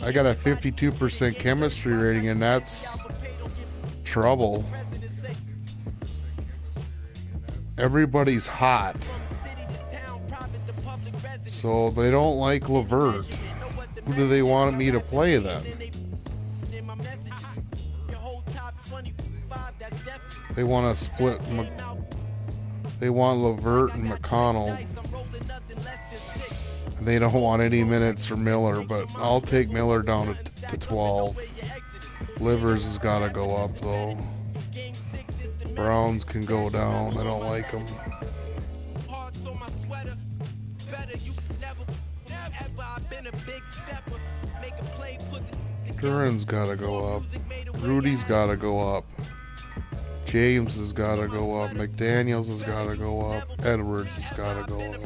I got a 52% chemistry rating, and that's trouble. Everybody's hot. So they don't like LeVert. Who do they want me to play then? They want to split. They want LeVert and McConnell. They don't want any minutes for Miller, but I'll take Miller down to 12. Livers has got to go up, though. Browns can go down. I don't like them. Duran's got to go up. Rudy's got to go up. James has got to go up. McDaniels has got to go up. Edwards has got to go up.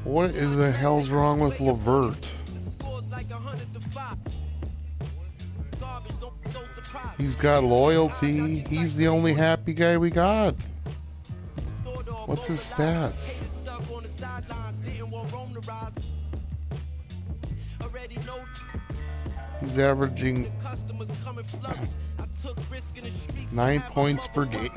What in the hell's wrong with Levert? He's got loyalty. He's the only happy guy we got. What's his stats? He's averaging 9 points per game.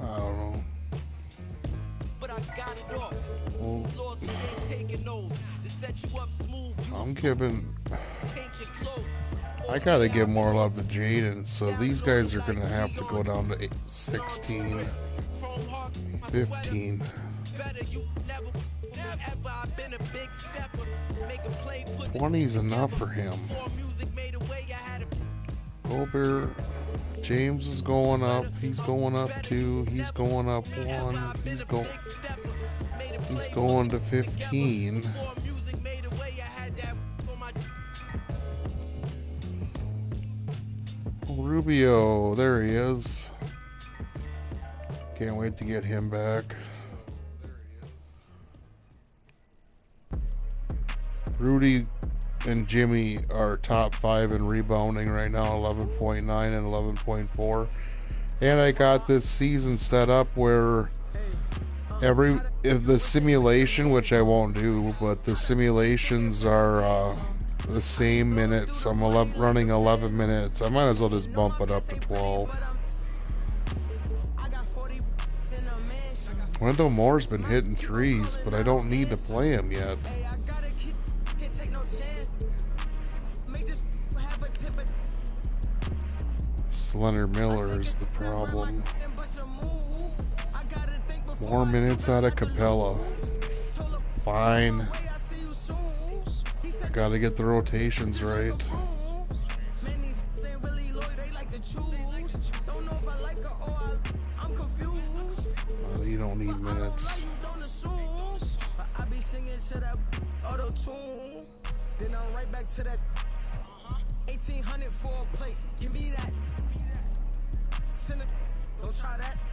I don't know. Well, I'm giving. I gotta give more love to Jaden, so these guys are gonna have to go down to 16, 15. 20's enough for him. Gobert, James is going up. He's going up 2. He's going up 1. He's going to 15. Rubio, there he is. Can't wait to get him back. Rudy and Jimmy are top 5 in rebounding right now, 11.9 and 11.4. And I got this season set up where if the simulation, which I won't do, but the simulations are the same minutes. So I'm running 11 minutes. I might as well just bump it up to 12. Wendell Moore's been hitting threes, but I don't need to play him yet. Slender Miller is the problem. More minutes out of Capella. Fine. Gotta get the rotations right. You don't need minutes. Then I'm right back to that 1800 for a plate. Give me that. Don't try that.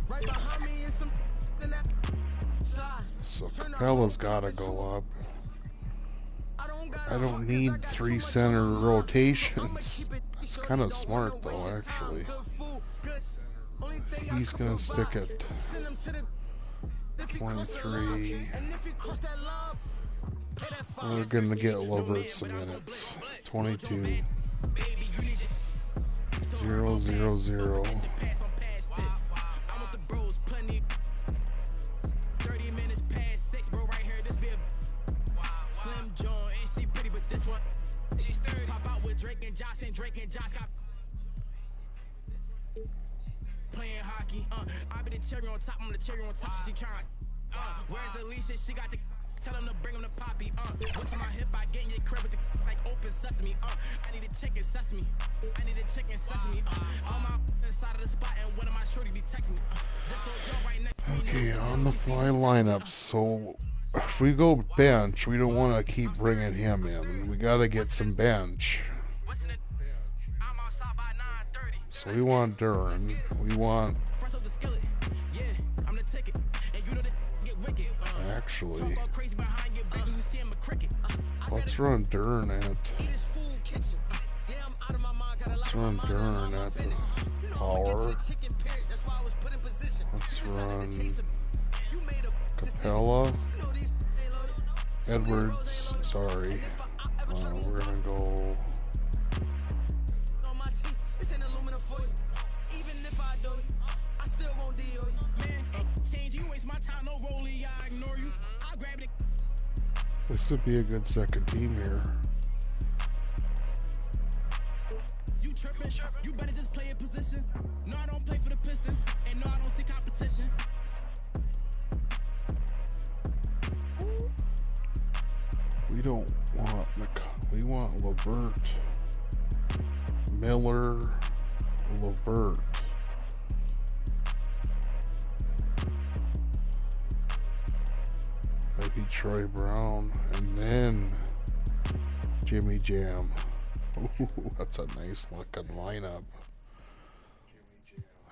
Right behind me is some that slide. So Capella's gotta go up. I don't need 3 center rotations. It's kind of smart though, actually. He's gonna stick at 23. We're gonna get Lovert some minutes. 22. 0, 0, 0. Playing hockey, I be the cherry on top, I'm the cherry on top, she trying, where's Alicia, she got the, tell him to bring him the poppy, what's in my hip, I get in your crib with the, like open sesame, I need a chicken sesame, I need a chicken sesame, on my inside of the spot, and one of my shorty be texting me, just so y'all right next to me. Okay, on the fly lineup, so if we go bench, we don't want to keep bringing him in, we got to get some bench. So we want Duran. We want... Actually... Let's run Duran at... Let's run Duran at the power. Let's run... Capella. Edwards. Sorry. We're gonna go... This would be a good second team here. tripping. You better just play your position. No, I don't play for the Pistons, and no, I don't see competition. We don't want we want LeVert, Miller, LeVert. Maybe Troy Brown, and then Jimmy Jam. Ooh, that's a nice looking lineup.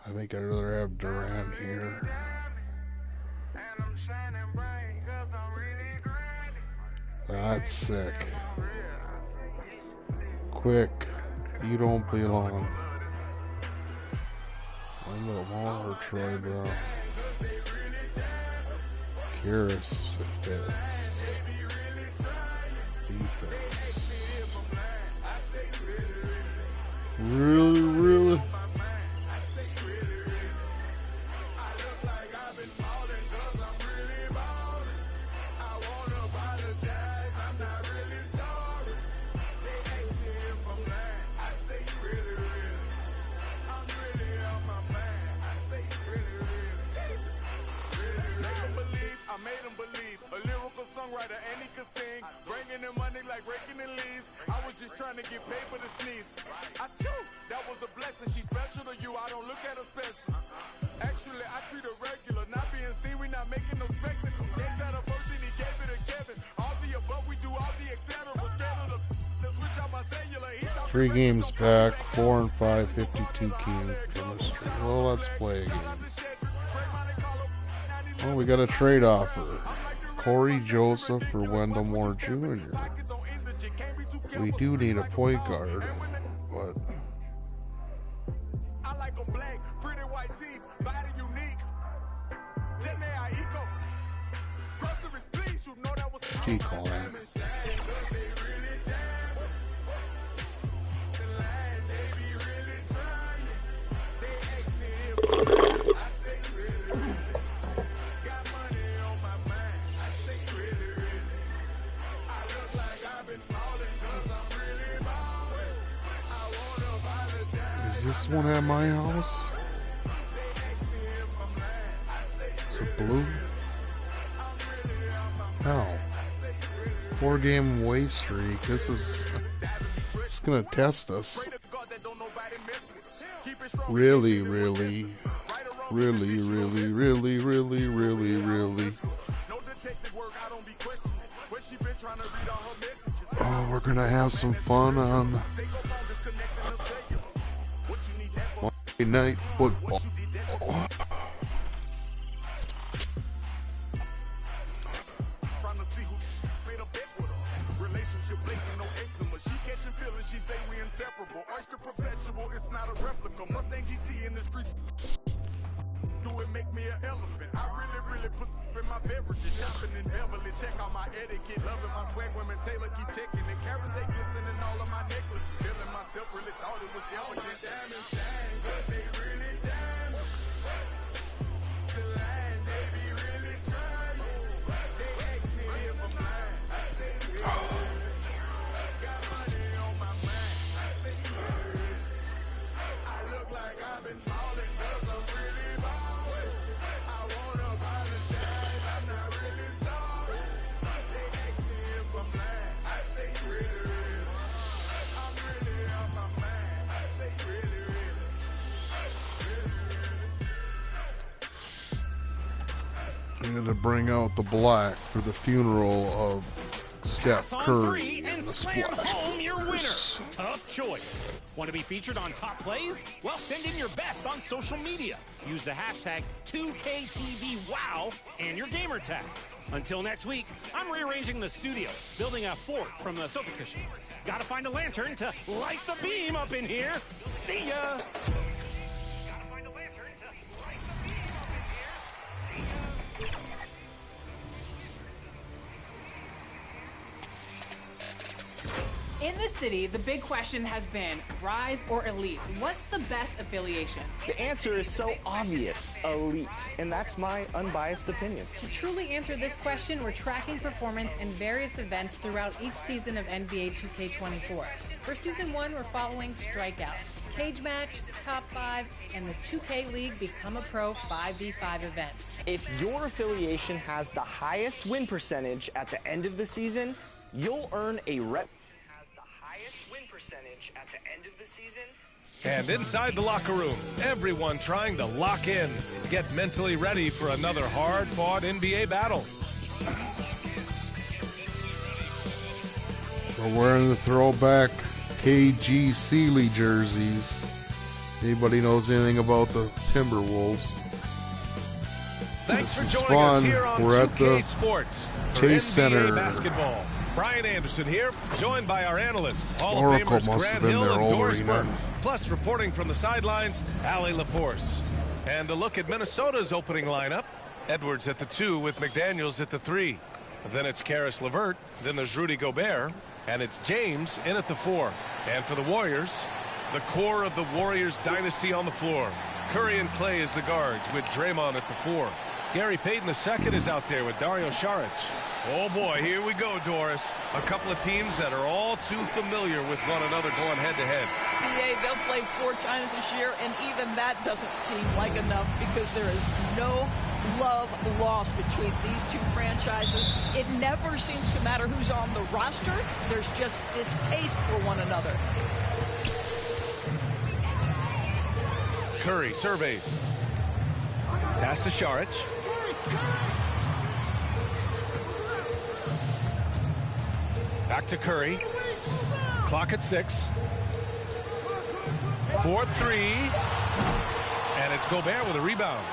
I think I'd rather have Durant here. That's sick. Quick, you don't belong. A little more Troy Brown. Curious fits. Defense. Really? I made him believe, a lyrical songwriter and he could sing, bringing in money like raking in leaves. I was just trying to get paid for the sneeze. I chew, that was a blessing. She's special to you, I don't look at her special. Actually, I treat her regular, not being seen, we not making no spectacle. Gave that a first and he gave it to Kevin. All the above, we do all the etc. Scared of the switch out my cellular. 3 games back, 4 and 5, 52 game chemistry. Well, let's play a game. Oh, we got a trade offer. Corey Joseph for Wendell Moore Jr. We do need a point guard, but I like a black, pretty white teeth, body unique. Jenna Eco. Groceries, please, you know that was decline. Is this one at my house? It's a blue? No. 4-game away streak. This is it's gonna test us. Really. Oh, we're gonna have some fun on Monday Night Football. Oyster perpetual, it's not a replica. Mustang GT in the streets. Do it make me an elephant? I really put in my beverages. Shopping in Beverly, check out my etiquette. Loving my swag, women Taylor keep checking it. Carrots they glisten in all of my necklaces. Feeling myself, really thought it was elegant. Diamonds shine, but they really diamonds. The line, they be really trying. They ask me if I'm lying. I say really. Got money on my mind. I say really. I look like I've been balling 'cause I'm really balling. I wanna apologize, I'm not really sorry. They ask me if I'm lying. I say really. I'm really on my mind. I say really. I'm gonna bring out the black for the funeral of Steph Curry and and the slam Splash home your winner. Brothers. Tough choice. Want to be featured on Top Plays? Well, send in your best on social media. Use the hashtag 2KTVWOW and your gamer tag. Until next week, I'm rearranging the studio, building a fort from the sofa cushions. Gotta find a lantern to light the beam up in here. See ya! In the city, the big question has been Rise or Elite? What's the best affiliation? The answer is so obvious, Elite, and that's my unbiased opinion. To truly answer this question, we're tracking performance in various events throughout each season of NBA 2K24. For Season 1, we're following strikeouts, cage match, top 5, and the 2K League Become a Pro 5v5 event. If your affiliation has the highest win percentage at the end of the season, you'll earn a rep. Has the highest win percentage at the end of the season. And inside the locker room, everyone trying to lock in, get mentally ready for another hard-fought NBA battle. We're wearing the throwback KG Sealy jerseys. Anybody knows anything about the Timberwolves? Thanks This for is joining fun. us here on We're at 2K the Sports for Chase NBA Center. basketball. Brian Anderson here, joined by our analysts, Hall Oracle of Famers must have Grant been Hill there and all Doris the Burke. night. Plus, reporting from the sidelines, Allie LaForce. And a look at Minnesota's opening lineup. Edwards at the 2 with McDaniels at the 3. Then it's Karis LeVert. Then there's Rudy Gobert. And it's James in at the 4. And for the Warriors, the core of the Warriors dynasty on the floor. Curry and Clay as the guards with Draymond at the 4. Gary Payton II is out there with Dario Saric. Oh boy, here we go, Doris. A couple of teams that are all too familiar with one another going head-to-head. PA, they'll play 4 times this year, and even that doesn't seem like enough because there is no love lost between these two franchises. It never seems to matter who's on the roster. There's just distaste for one another. Curry surveys. Pass to Saric. Back to Curry. Clock at 6. 4-3. And it's Gobert with a rebound.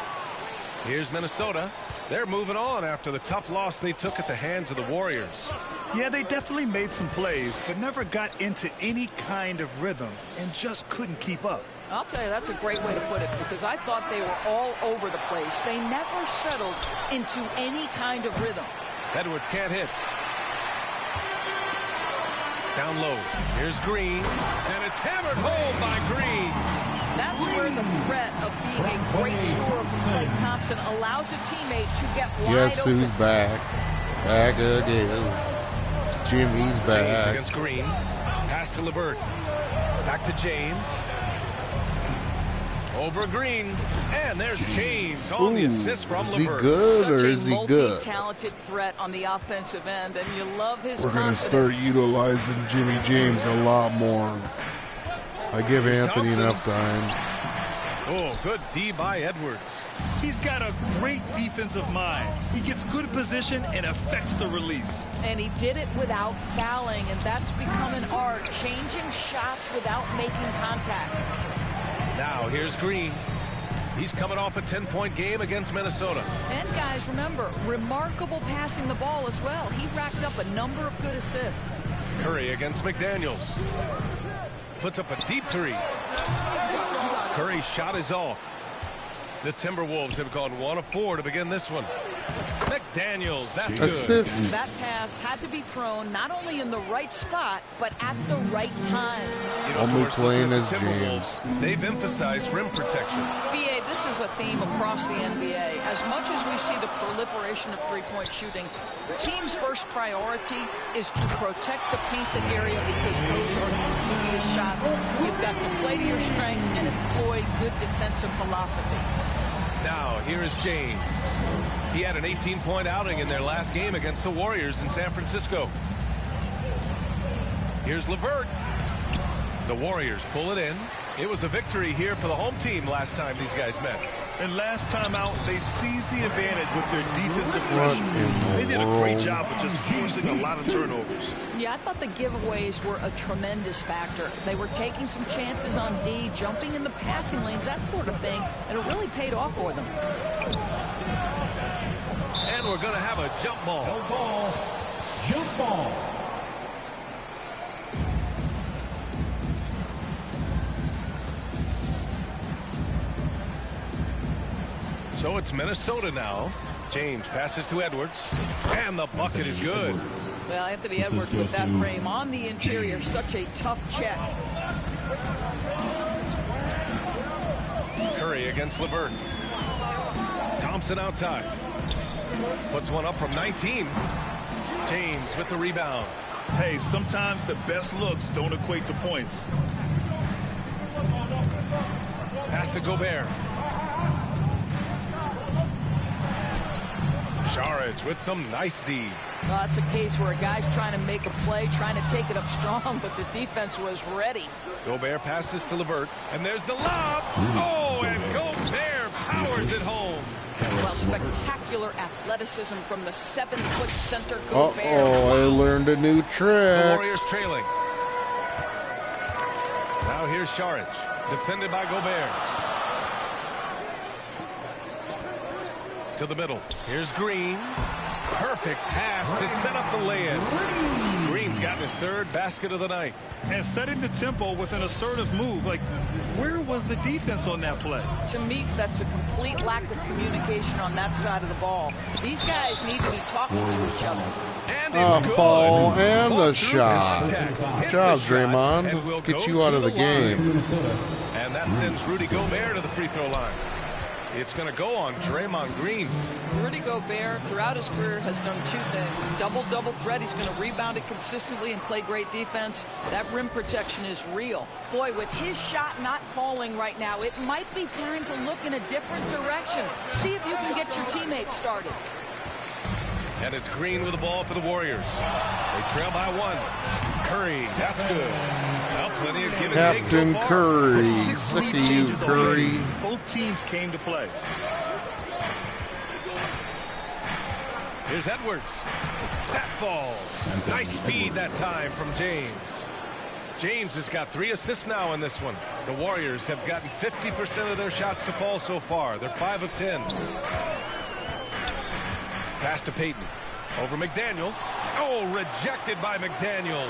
Here's Minnesota. They're moving on after the tough loss they took at the hands of the Warriors. Yeah, they definitely made some plays, but never got into any kind of rhythm and just couldn't keep up. I'll tell you, that's a great way to put it, because I thought they were all over the place. They never settled into any kind of rhythm. Edwards can't hit. Down low. Here's Green. And it's hammered home by Green. That's where the threat of being a great scorer from Klay Thompson allows a teammate to get wide Guess open. who's back? Back again. Jimmy's James back. against Green. Pass to LeVert. Back to James. Over Green. And there's James on the assist from Is he LeVert. good or Such is he a good? multi-talented threat on the offensive end, and you love his We're going to confidence. start utilizing Jimmy James a lot more. I give Anthony Thompson. enough time. Oh, good D by Edwards. He's got a great defensive mind. He gets good position and affects the release. And he did it without fouling, and that's become an art, changing shots without making contact. Now here's Green. He's coming off a 10-point game against Minnesota. And guys, remember, remarkable passing the ball as well. He racked up a number of good assists. Curry against McDaniels. Puts up a deep 3. Curry's shot is off. The Timberwolves have gone 1 of 4 to begin this one. McDaniels, that's Assists. That pass had to be thrown not only in the right spot, but at the right time. You know, Only Doris, playing looking as at the Timberwolves, James. they've emphasized rim protection. BA, this is a theme across the NBA. As much as we see the proliferation of three-point shooting, the team's first priority is to protect the painted area because those are the easiest shots. You've got to play to your strengths and employ good defensive philosophy. Now, here is James. He had an 18-point outing in their last game against the Warriors in San Francisco. Here's LeVert. The Warriors pull it in. It was a victory here for the home team last time these guys met. And last time out, they seized the advantage with their defensive What pressure. in the They did a great world? job of just forcing a lot of turnovers. Yeah, I thought the giveaways were a tremendous factor. They were taking some chances on D, jumping in the passing lanes, that sort of thing, and it really paid off for them. And we're going to have a jump ball. No ball. Jump ball. So it's Minnesota now. James passes to Edwards. And the bucket is good. Well, Anthony Edwards with that frame on the interior, such a tough check. Curry against LeVert. Thompson outside. Puts one up from 19. James with the rebound. Hey, sometimes the best looks don't equate to points. Pass to Gobert. Saric with some nice D. Well, that's a case where a guy's trying to make a play, trying to take it up strong, but the defense was ready. Gobert passes to LeVert, and there's the lob. Oh, and Gobert powers it home. Well, spectacular athleticism from the 7-foot center Gobert. Uh-oh, I learned a new trick. The Warriors trailing. Now here's Saric, defended by Gobert. To the middle. Here's Green. Perfect pass to set up the lay-in. Green's gotten his third basket of the night. And setting the tempo with an assertive move. Like, where was the defense on that play? To me, that's a complete lack of communication on that side of the ball. These guys need to be talking to each other. And it's good. Ball and the shot. Good job, Draymond. Let's get you out of the game. And that sends Rudy Gobert to the free throw line. It's going to go on Draymond Green. Rudy Gobert, throughout his career, has done two things. Double threat. He's going to rebound it consistently and play great defense. That rim protection is real. Boy, with his shot not falling right now, it might be time to look in a different direction. See if you can get your teammates started. And it's Green with the ball for the Warriors. They trail by one. Curry, that's good. Well, plenty of give and take so far. Curry, sick of you, Curry. Both teams came to play. Here's Edwards. That falls. Nice feed that time from James. James has got 3 assists now in this one. The Warriors have gotten 50% of their shots to fall so far. They're 5 of 10. Pass to Payton. Over McDaniels. Oh, rejected by McDaniels.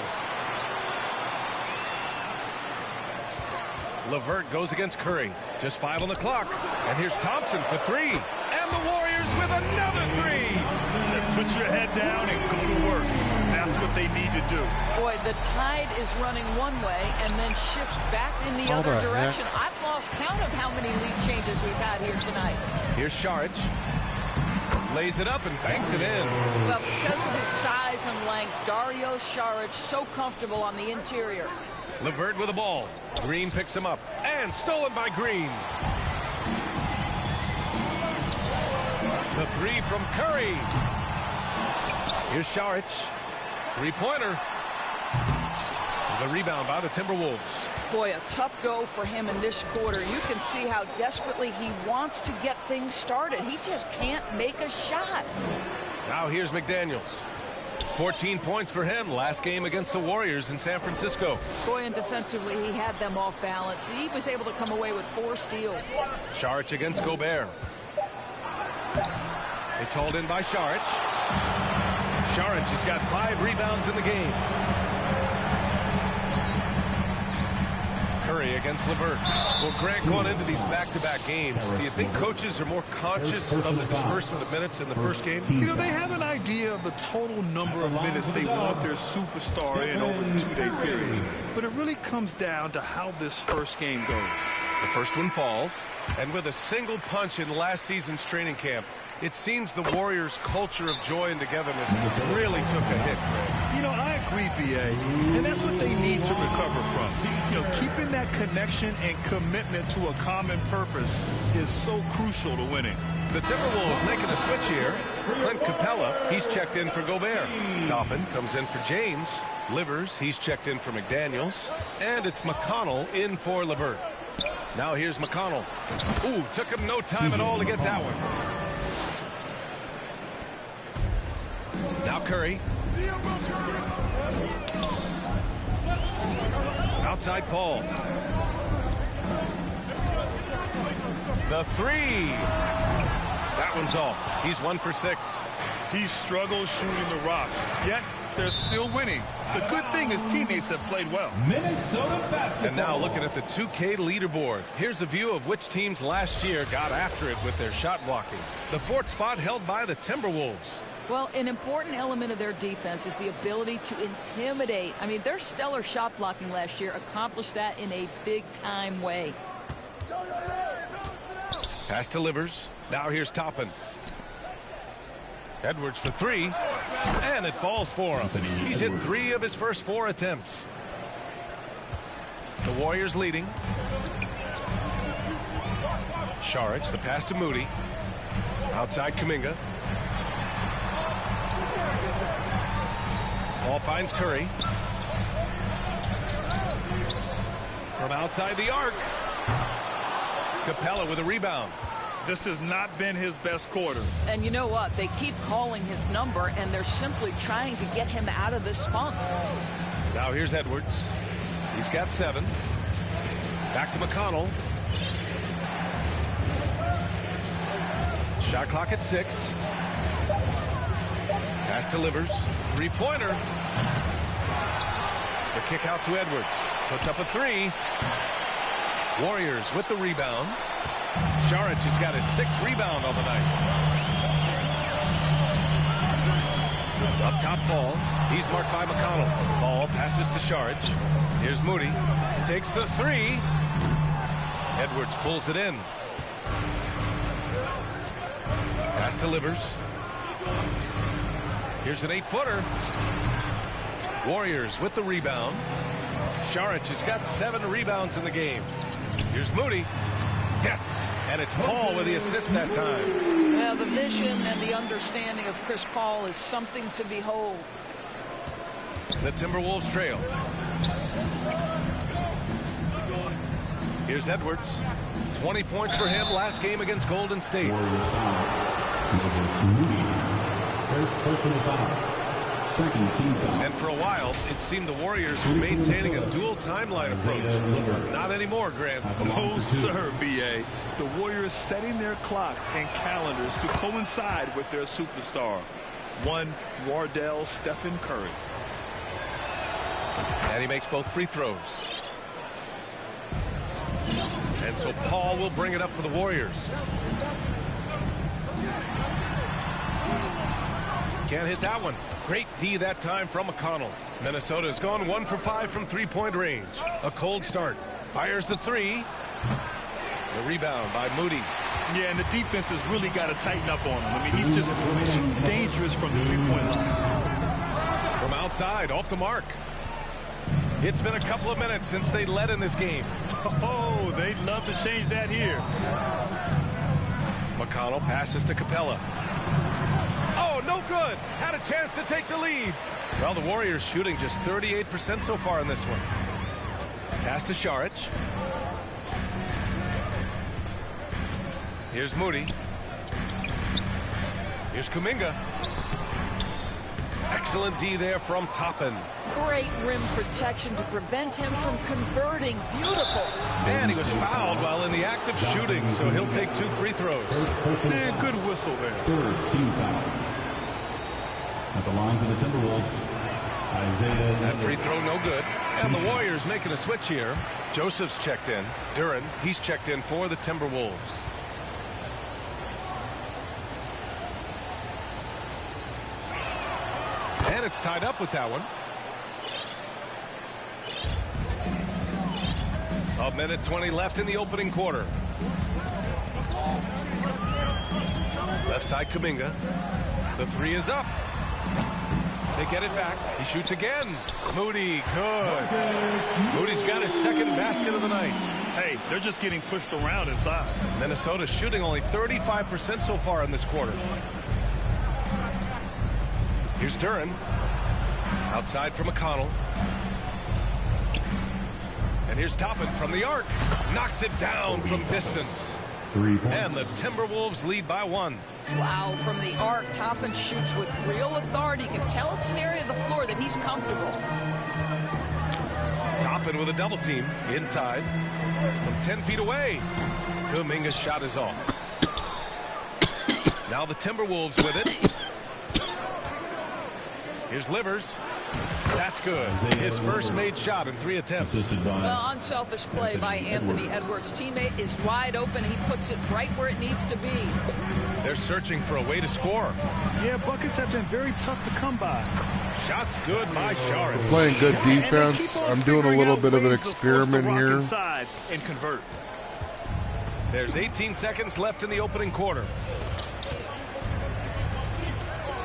LeVert goes against Curry. Just 5 on the clock. And here's Thompson for 3. And the Warriors with another 3. Put your head down and go to work. That's what they need to do. Boy, the tide is running one way and then shifts back in the other direction. I've lost count of how many lead changes we've had here tonight. Here's Saric. Lays it up and banks it in. Well, because of his size and length, Dario Saric so comfortable on the interior. LeVert with the ball. Green picks him up. And stolen by Green. The 3 from Curry. Here's Saric. 3-pointer. The rebound by the Timberwolves. Boy, a tough go for him in this quarter. You can see how desperately he wants to get things started. He just can't make a shot. Now here's McDaniels. 14 points for him last game against the Warriors in San Francisco. Boy, and defensively, he had them off balance. He was able to come away with 4 steals. Saric against Gobert. It's hauled in by Saric. Saric has got 5 rebounds in the game. Curry against LeVert. Well, Grant, going into these back-to-back games, do you think coaches are more conscious of the disbursement of minutes in the first game? You know, they have an idea of the total number of minutes they want their superstar in over the 2-day period. But it really comes down to how this first game goes. The first one falls, and with a single punch in last season's training camp, it seems the Warriors' culture of joy and togetherness really took a hit, Greg. You know, I agree, B.A., and that's what they need to recover from. You know, keeping that connection and commitment to a common purpose is so crucial to winning. The Timberwolves making a switch here. Clint Capella, he's checked in for Gobert. Toppin comes in for James. Livers, he's checked in for McDaniels. And it's McConnell in for LeVert. Now here's McConnell. Ooh, took him no time at all to get that one. Now Curry. Outside Paul. The 3. That one's off. He's 1 for 6. He struggles shooting the rock, yet they're still winning. It's a good thing his teammates have played well. Minnesota basketball. And now looking at the 2K leaderboard. Here's a view of which teams last year got after it with their shot blocking. The 4th spot held by the Timberwolves. Well, an important element of their defense is the ability to intimidate. I mean, their stellar shot blocking last year accomplished that in a big-time way. Pass to Livers. Now here's Toppin. Edwards for 3. And it falls for him. He's hit 3 of his first 4 attempts. The Warriors leading. Saric, the pass to Moody. Outside Kuminga. Ball finds Curry. From outside the arc. Capella with a rebound. This has not been his best quarter. And you know what? They keep calling his number, and they're simply trying to get him out of this funk. Now here's Edwards. He's got 7. Back to McConnell. Shot clock at 6. Pass to Livers. 3-pointer. The kick out to Edwards. Puts up a 3. Warriors with the rebound. Saric has got his 6th rebound on the night. Up top, Paul. He's marked by McConnell. Ball passes to Saric. Here's Moody. Takes the 3. Edwards pulls it in. Pass to Livers. Here's an 8-footer. Warriors with the rebound. Saric has got 7 rebounds in the game. Here's Moody. Yes, and it's Paul with the assist that time. Yeah, the vision and the understanding of Chris Paul is something to behold. The Timberwolves trail. Here's Edwards. 20 points for him last game against Golden State. First personal foul. Second team foul. And for a while, it seemed the Warriors were maintaining a dual timeline approach. Not anymore, Grant. No, sir, B.A. The Warriors setting their clocks and calendars to coincide with their superstar. One Wardell Stephen Curry. And he makes both free throws. And so Paul will bring it up for the Warriors. Can't hit that one. Great D that time from McConnell. Minnesota's gone 1 for 5 from 3-point range. A cold start. Fires the 3. The rebound by Moody. Yeah, and the defense has really got to tighten up on him. I mean, he's just too dangerous from the 3-point line. From outside, off the mark. It's been a couple of minutes since they led in this game. Oh, they'd love to change that here. McConnell passes to Capella. Oh, no good. Had a chance to take the lead. Well, the Warriors shooting just 38% so far in this one. Pass to Saric. Here's Moody. Here's Kuminga. Excellent D there from Toppin. Great rim protection to prevent him from converting. Beautiful. And he was fouled while in the act of shooting, so he'll take 2 free throws. Yeah, good whistle there. Third team foul. At the line for the Timberwolves, Isaiah. That free throw no good. And the Warriors making a switch here. Joseph's checked in. Duren, he's checked in for the Timberwolves. And it's tied up with that one. A minute 20 left in the opening quarter. Left side Kuminga. The 3 is up. They get it back. He shoots again. Moody, good. Moody's got his 2nd basket of the night. Hey, they're just getting pushed around inside. Minnesota shooting only 35% so far in this quarter. Here's Duren. Outside for McConnell. And here's Toppin from the arc. Knocks it down from distance. 3 points. And the Timberwolves lead by 1. Wow, from the arc, Toppin shoots with real authority. You can tell it's an area of the floor that he's comfortable. Toppin with a double team inside from 10 feet away. Kuminga's shot is off. Now the Timberwolves with it. Here's Livers. That's good. His first made shot in 3 attempts. Well, unselfish play by Anthony Edwards. Teammate is wide open. He puts it right where it needs to be. They're searching for a way to score. Yeah, buckets have been very tough to come by. Shots good by Saric. Playing good defense. I'm doing a little bit of an experiment here. And convert. There's 18 seconds left in the opening quarter.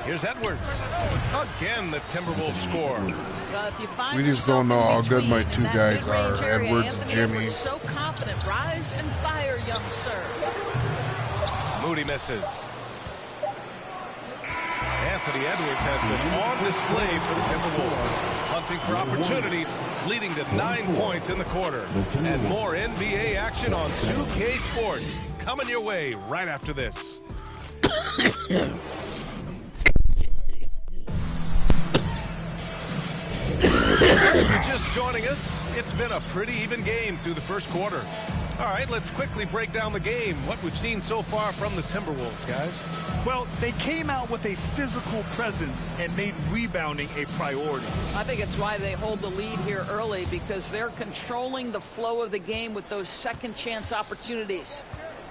Here's Edwards. Again, the Timberwolves score. If you find We just don't know how good my two guys are, Edwards and Jimmy. So confident. Rise and fire, young sir. Moody misses. Anthony Edwards has been on display for the Timberwolves, hunting for opportunities, leading to 9 points in the quarter. And more NBA action on 2K Sports coming your way right after this. If you're just joining us, it's been a pretty even game through the first quarter. All right, let's quickly break down the game, what we've seen so far from the Timberwolves, guys. Well, they came out with a physical presence and made rebounding a priority. I think it's why they hold the lead here early, because they're controlling the flow of the game with those second chance opportunities.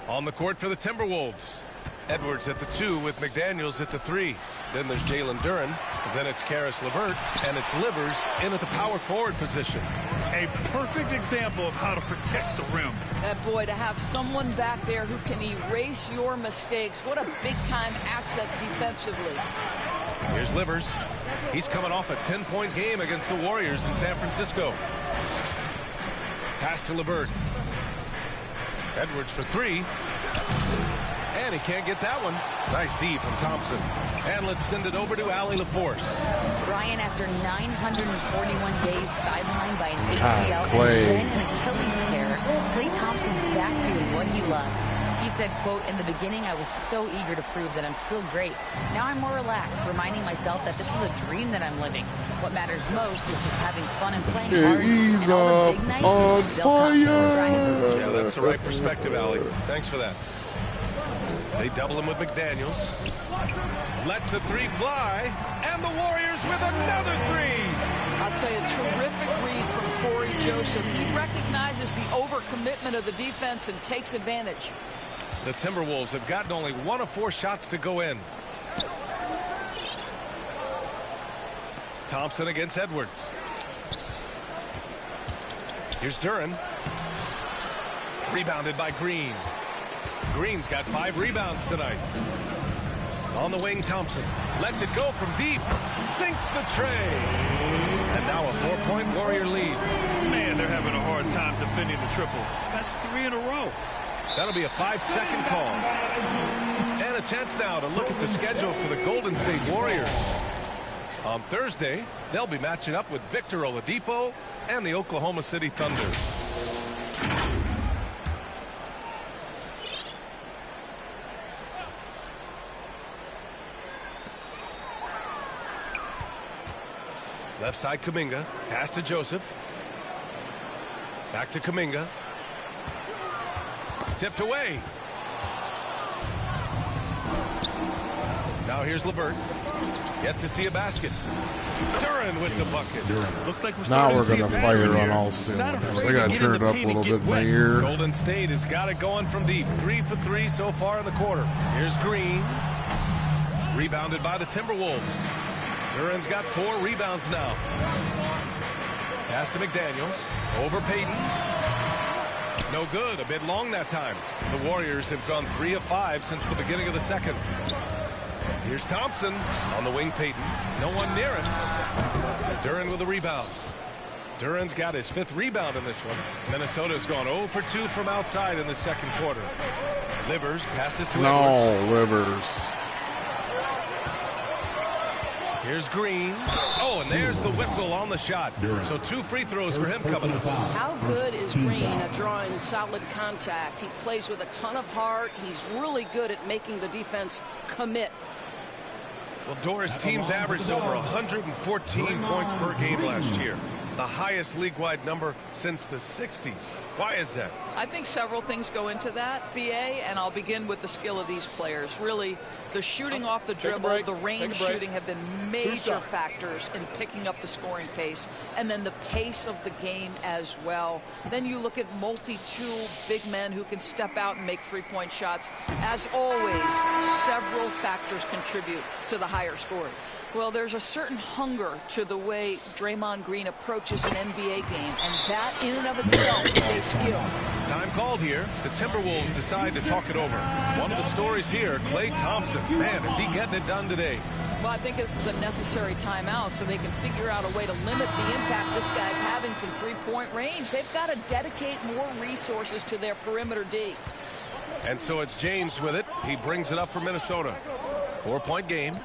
On the court for the Timberwolves, Edwards at the 2 with McDaniels at the 3. Then there's Jalen Duren. Then it's Caris LeVert, and it's Livers in at the power forward position. A perfect example of how to protect the rim. Boy, to have someone back there who can erase your mistakes, what a big-time asset defensively. Here's Livers. He's coming off a 10-point game against the Warriors in San Francisco. Pass to LeVert. Edwards for 3. And he can't get that one. Nice D from Thompson. And let's send it over to Allie LaForce. Brian, after 941 days sidelined by an ACL and then an Achilles tear, Klay Thompson's back doing what he loves. He said, quote, "In the beginning, I was so eager to prove that I'm still great. Now I'm more relaxed, reminding myself that this is a dream that I'm living. What matters most is just having fun and playing hard. He's and all the big nights on still come." fire. Yeah, that's the right perspective, Allie. Thanks for that. They double him with McDaniels. Lets the 3 fly. And the Warriors with another 3. I'll tell you, terrific read from Corey Joseph. He recognizes the overcommitment of the defense and takes advantage. The Timberwolves have gotten only 1 of 4 shots to go in. Thompson against Edwards. Here's Duren. Rebounded by Green. Green's got 5 rebounds tonight. On the wing, Thompson lets it go from deep. Sinks the tray. And now a 4-point Warrior lead. Man, they're having a hard time defending the triple. That's 3 in a row. That'll be a 5-second call. And a chance now to look at the schedule for the Golden State Warriors. On Thursday, they'll be matching up with Victor Oladipo and the Oklahoma City Thunder. Left side, Kuminga. Pass to Joseph. Back to Kuminga. Tipped away. Now here's LeVert. Yet to see a basket. Duren with the bucket. Looks like Now we're going to fire on all cylinders. I got to turn it up a little bit in my ear. Golden State has got it going from deep. 3 for 3 so far in the quarter. Here's Green. Rebounded by the Timberwolves. Duren's got 4 rebounds now. Pass to McDaniels. Over Payton. No good. A bit long that time. The Warriors have gone 3 of 5 since the beginning of the second. Here's Thompson. On the wing, Payton. No one near him. Duren with a rebound. Duren's got his 5th rebound in this one. Minnesota's gone 0 for 2 from outside in the second quarter. Livers passes to Edwards. No, Livers. Here's Green. Oh, and there's the whistle on the shot. So 2 free throws for him coming up. How good is Green at drawing solid contact? He plays with a ton of heart. He's really good at making the defense commit. Well, Doris, teams averaged over 114 points per game last year. The highest league-wide number since the 60s. Why is that? I think several things go into that, BA, and I'll begin with the skill of these players. Really, the shooting off the dribble, the range shooting have been major factors in picking up the scoring pace, and then the pace of the game as well. Then you look at multi-tool big men who can step out and make 3-point shots. As always, several factors contribute to the higher scoring. Well, there's a certain hunger to the way Draymond Green approaches an NBA game, and that in and of itself is a skill. Time called here. The Timberwolves decide to talk it over. One of the stories here, Klay Thompson. Man, is he getting it done today. Well, I think this is a necessary timeout so they can figure out a way to limit the impact this guy's having from three-point range. They've got to dedicate more resources to their perimeter D. And so it's James with it. He brings it up for Minnesota. 4-point game.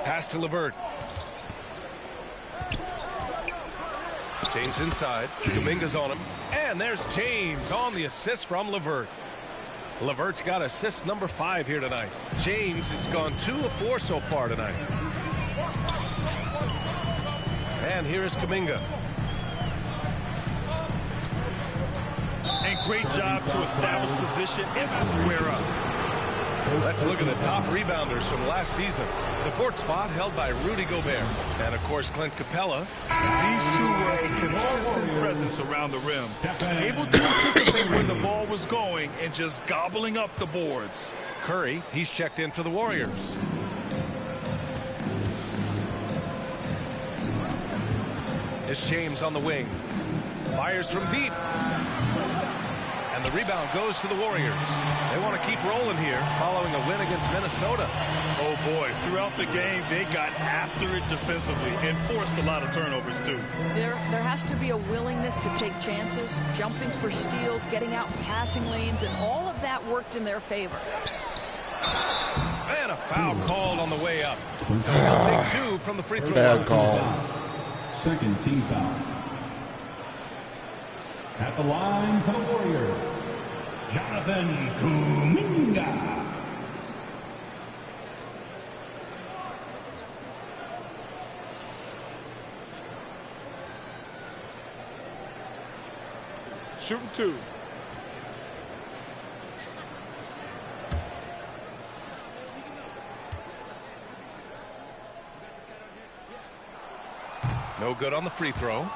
Pass to LeVert. James inside. Kuminga's on him. And there's James on the assist from LeVert. LeVert's got assist number 5 here tonight. James has gone 2 of 4 so far tonight. And here is Kuminga. And great job to establish position and square up. Let's look at the top rebounders from last season. The 4th spot held by Rudy Gobert. And, of course, Clint Capella. These two were a consistent presence around the rim. Able to anticipate where the ball was going and just gobbling up the boards. Curry, he's checked in for the Warriors. It's James on the wing. Fires from deep. And the rebound goes to the Warriors. They want to keep rolling here following a win against Minnesota. Oh, boy. Throughout the game, they got after it defensively and forced a lot of turnovers, too. There has to be a willingness to take chances, jumping for steals, getting out in passing lanes, and all of that worked in their favor. And a foul called on the way up. So he'll take 2 from the free throw line. Bad call. Second team foul. At the line for the Warriors, Jonathan Kuminga. Shooting 2. No good on the free throw.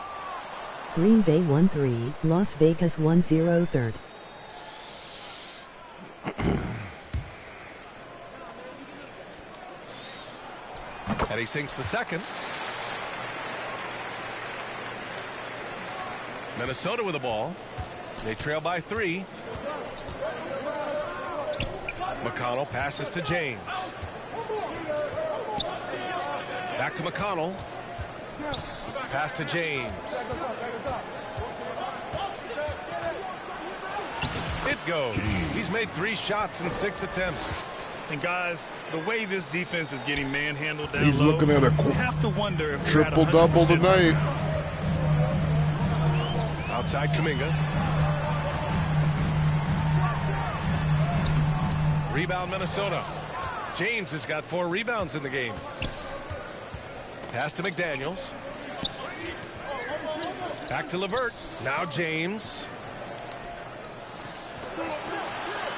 Green Bay 1-3, Las Vegas 1-0 third. And he sinks the second. Minnesota with the ball. They trail by 3. McConnell passes to James. Back to McConnell. Pass to James. It goes. He's made 3 shots in 6 attempts. And guys, the way this defense is getting manhandled down He's low, looking at a you have to wonder if triple-double tonight. Outside Kuminga. Rebound Minnesota. James has got 4 rebounds in the game. Pass to McDaniels. Back to LeVert. Now James.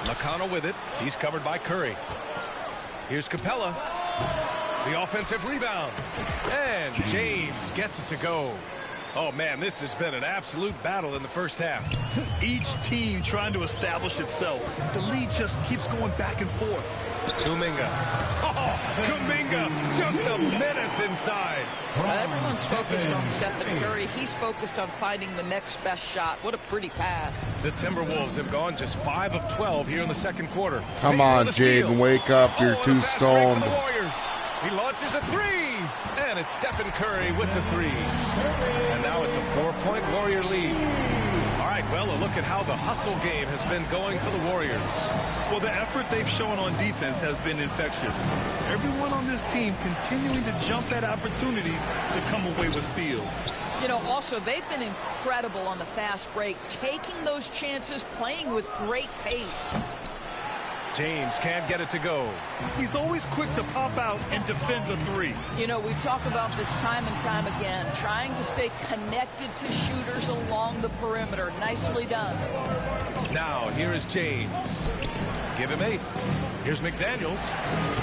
McConnell with it. He's covered by Curry. Here's Capella. The offensive rebound. And James gets it to go. Oh, man, this has been an absolute battle in the first half. Each team trying to establish itself. The lead just keeps going back and forth. Kuminga. Oh, Kuminga, just a menace inside. Everyone's focused on Stephen Curry. He's focused on finding the next best shot. What a pretty pass. The Timberwolves have gone just 5 of 12 here in the second quarter. Come on, Jaden, wake up. You're too stoned. He launches a 3, and it's Stephen Curry with the 3. And now it's a 4-point Warrior lead. All right, well, a look at how the hustle game has been going for the Warriors. Well, the effort they've shown on defense has been infectious. Everyone on this team continuing to jump at opportunities to come away with steals. You know, also, they've been incredible on the fast break, taking those chances, playing with great pace. James can't get it to go. He's always quick to pop out and defend the 3. You know, we talk about this time and time again, trying to stay connected to shooters along the perimeter. Nicely done. Now, here is James. Give him 8. Here's McDaniels.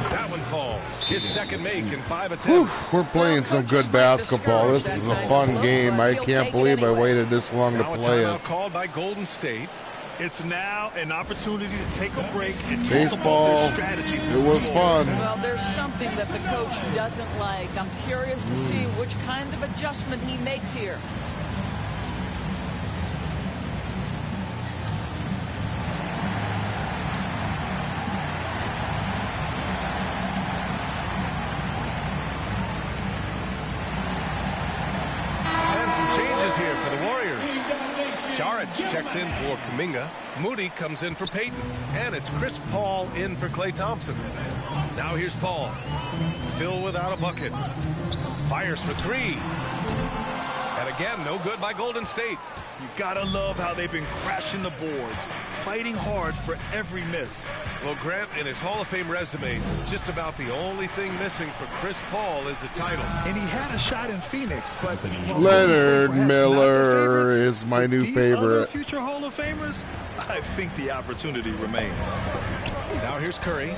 That one falls. His second make in 5 attempts. Whew, we're playing some good basketball. This is a fun game. I can't believe I waited this long to play it. Called by Golden State. It's now an opportunity to take a break and baseball. Talk about their strategy. It was fun. Well, there's something that the coach doesn't like. I'm curious to see which kind of adjustment he makes here. Saric checks in for Kuminga. Moody comes in for Peyton. And it's Chris Paul in for Klay Thompson. Now here's Paul. Still without a bucket. Fires for three. And again, no good by Golden State. You gotta love how they've been crashing the boards, fighting hard for every miss. Well, Grant, in his Hall of Fame resume, just about the only thing missing for Chris Paul is the title. And he had a shot in Phoenix, but Leonard Miller is my new favorite. Other future Hall of Famers, I think the opportunity remains. Now here's Curry.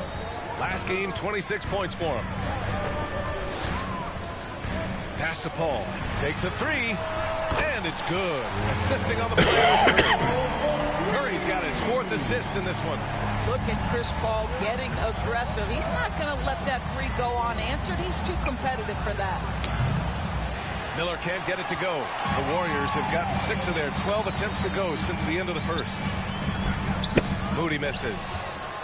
Last game, 26 points for him. Pass to Paul. Takes a three. And it's good. Assisting on the play was Curry. Curry's got his 4th assist in this one. Look at Chris Paul getting aggressive. He's not going to let that three go unanswered. He's too competitive for that. Miller can't get it to go. The Warriors have gotten 6 of their 12 attempts to go since the end of the first. Moody misses.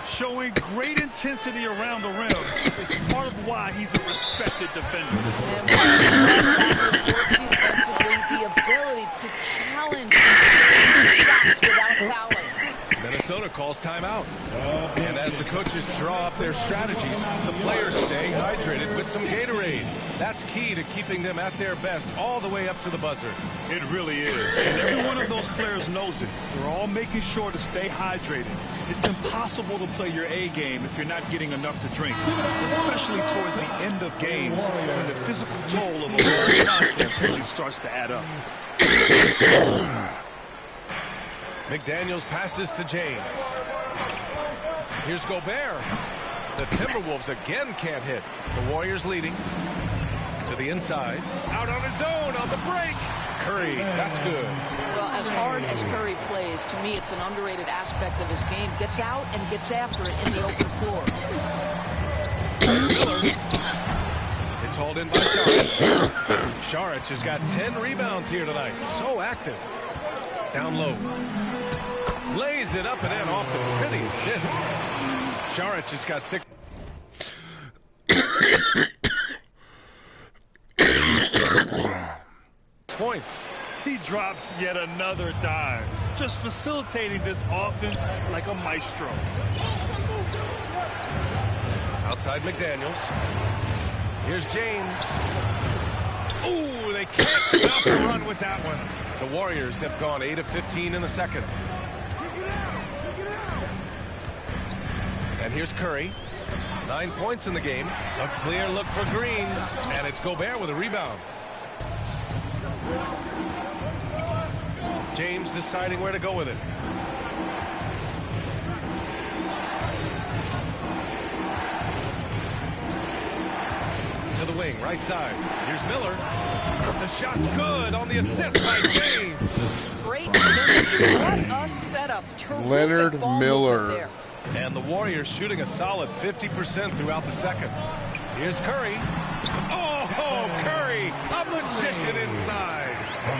Showing great intensity around the rim is part of why he's a respected defender. Defensively, the ability to challenge shots without fouling. Minnesota calls timeout. And as the coaches draw up their strategies, the players stay hydrated with some Gatorade. That's key to keeping them at their best all the way up to the buzzer. It really is. And every one of those players knows it. They're all making sure to stay hydrated. It's impossible to play your A game if you're not getting enough to drink, especially towards the end of games when the physical toll of a long contest really starts to add up. McDaniels passes to James. Here's Gobert. The Timberwolves again can't hit. The Warriors leading. To the inside. Out on his own on the break. Curry, that's good. Well, as hard as Curry plays, to me it's an underrated aspect of his game. Gets out and gets after it in the open floor. Miller. It's hauled in by Saric. Saric has got 10 rebounds here tonight. So active. Down low. Lays it up and in off the pretty assist. Saric has got 6. Points. He drops yet another dime, just facilitating this offense like a maestro. Outside McDaniels. Here's James. Ooh, they can't stop the run with that one. The Warriors have gone 8 of 15 in the second. And here's Curry. 9 points in the game. A clear look for Green. And it's Gobert with a rebound. James deciding where to go with it. To the wing, right side. Here's Miller. The shot's good on the assist by James. Great finish. What a setup. Terrific Leonard Miller. There. And the Warriors shooting a solid 50% throughout the second. Here's Curry. Oh, Curry, a magician inside.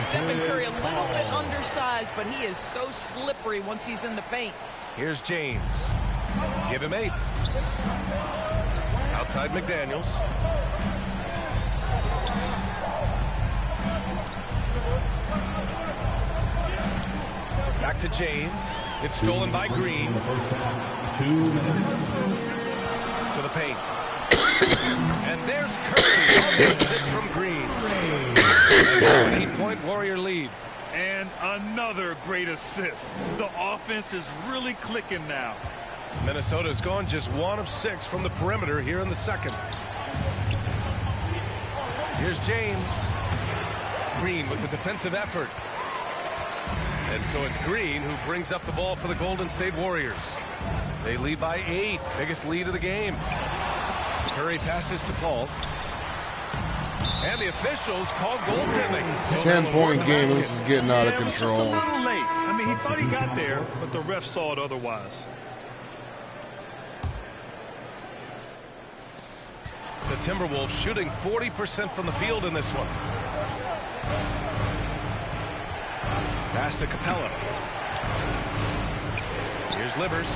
Stephen Curry a little bit undersized, but he is so slippery once he's in the paint. Here's James. Give him 8. Outside McDaniels. Back to James. It's stolen by Green. 2 minutes. To the paint. And there's Curry on the assist from Green. An 8-point Warrior lead. And another great assist. The offense is really clicking now. Minnesota's gone just 1 of 6 from the perimeter here in the second. Here's James. Green with the defensive effort. And so it's Green who brings up the ball for the Golden State Warriors. They lead by 8. Biggest lead of the game. Curry passes to Paul. And the officials called goaltending. So 10-point game. This is getting out of control. Just a little late. I mean, he thought he got there, but the ref saw it otherwise. The Timberwolves shooting 40% from the field in this one. Pass to Capella. Here's Livers.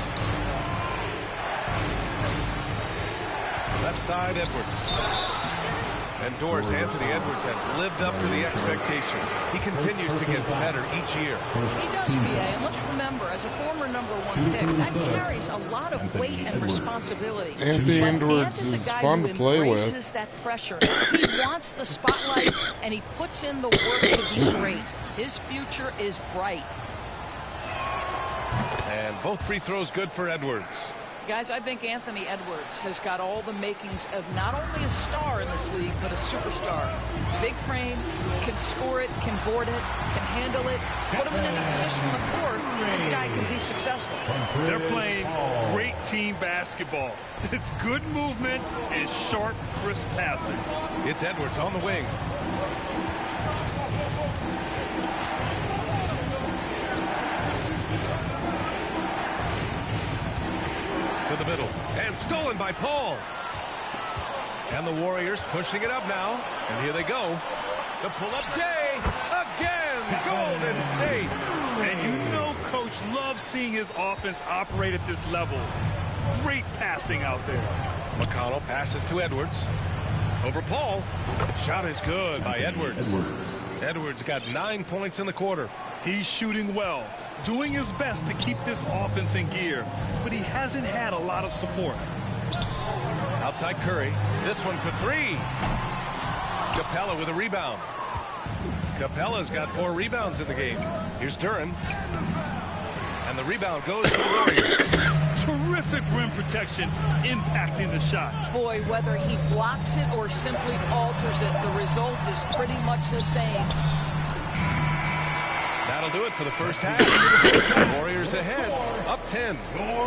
Left side, Edwards. And Doris, Anthony Edwards has lived up to the expectations. He continues to get better each year. He does, BA, and let's remember, as a former #1 pick, that carries a lot of weight and responsibility. Anthony Edwards is fun to play with. He embraces that pressure. He wants the spotlight, and he puts in the work to be great. His future is bright. And both free throws good for Edwards. Guys, I think Anthony Edwards has got all the makings of not only a star in this league, but a superstar. Big frame, can score it, can board it, can handle it. Put him in any position on the floor, this guy can be successful. They're playing great team basketball. It's good movement and sharp, crisp passing. It's Edwards on the wing. To the middle, and stolen by Paul. And the Warriors pushing it up now, and here they go. The pull-up Jay, again, Golden State. And you know Coach loves seeing his offense operate at this level. Great passing out there. McConnell passes to Edwards. Over Paul. Shot is good by Edwards. Edwards got 9 points in the quarter. He's shooting well, doing his best to keep this offense in gear, but he hasn't had a lot of support. Outside Curry. This one for three. Capella with a rebound. Capella's got 4 rebounds in the game. Here's Duran. And the rebound goes to the Warriors. Terrific rim protection, impacting the shot. Boy, whether he blocks it or simply alters it, the result is pretty much the same. That'll do it for the first half. Warriors ahead, up 10.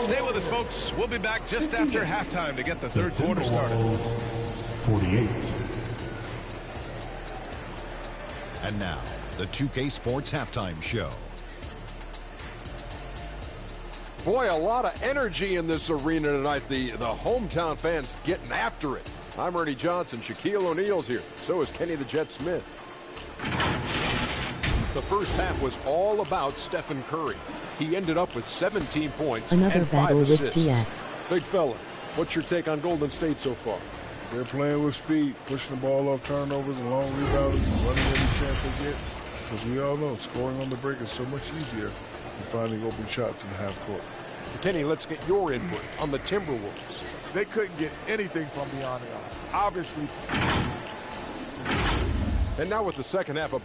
Stay with us, folks. We'll be back just after halftime to get the third quarter started. 48. And now, the 2K Sports Halftime Show. Boy, a lot of energy in this arena tonight. The hometown fans getting after it. I'm Ernie Johnson. Shaquille O'Neal's here. So is Kenny the Jet Smith. The first half was all about Stephen Curry. He ended up with 17 points Another and 5 battle with assists. TS. Big fella, what's your take on Golden State so far? They're playing with speed, pushing the ball off turnovers and long rebounds, running every chance they get. Because we all know scoring on the break is so much easier than finding open shots in the half court. Kenny, let's get your input on the Timberwolves. They couldn't get anything from beyond the arc. Obviously. And now with the second half of...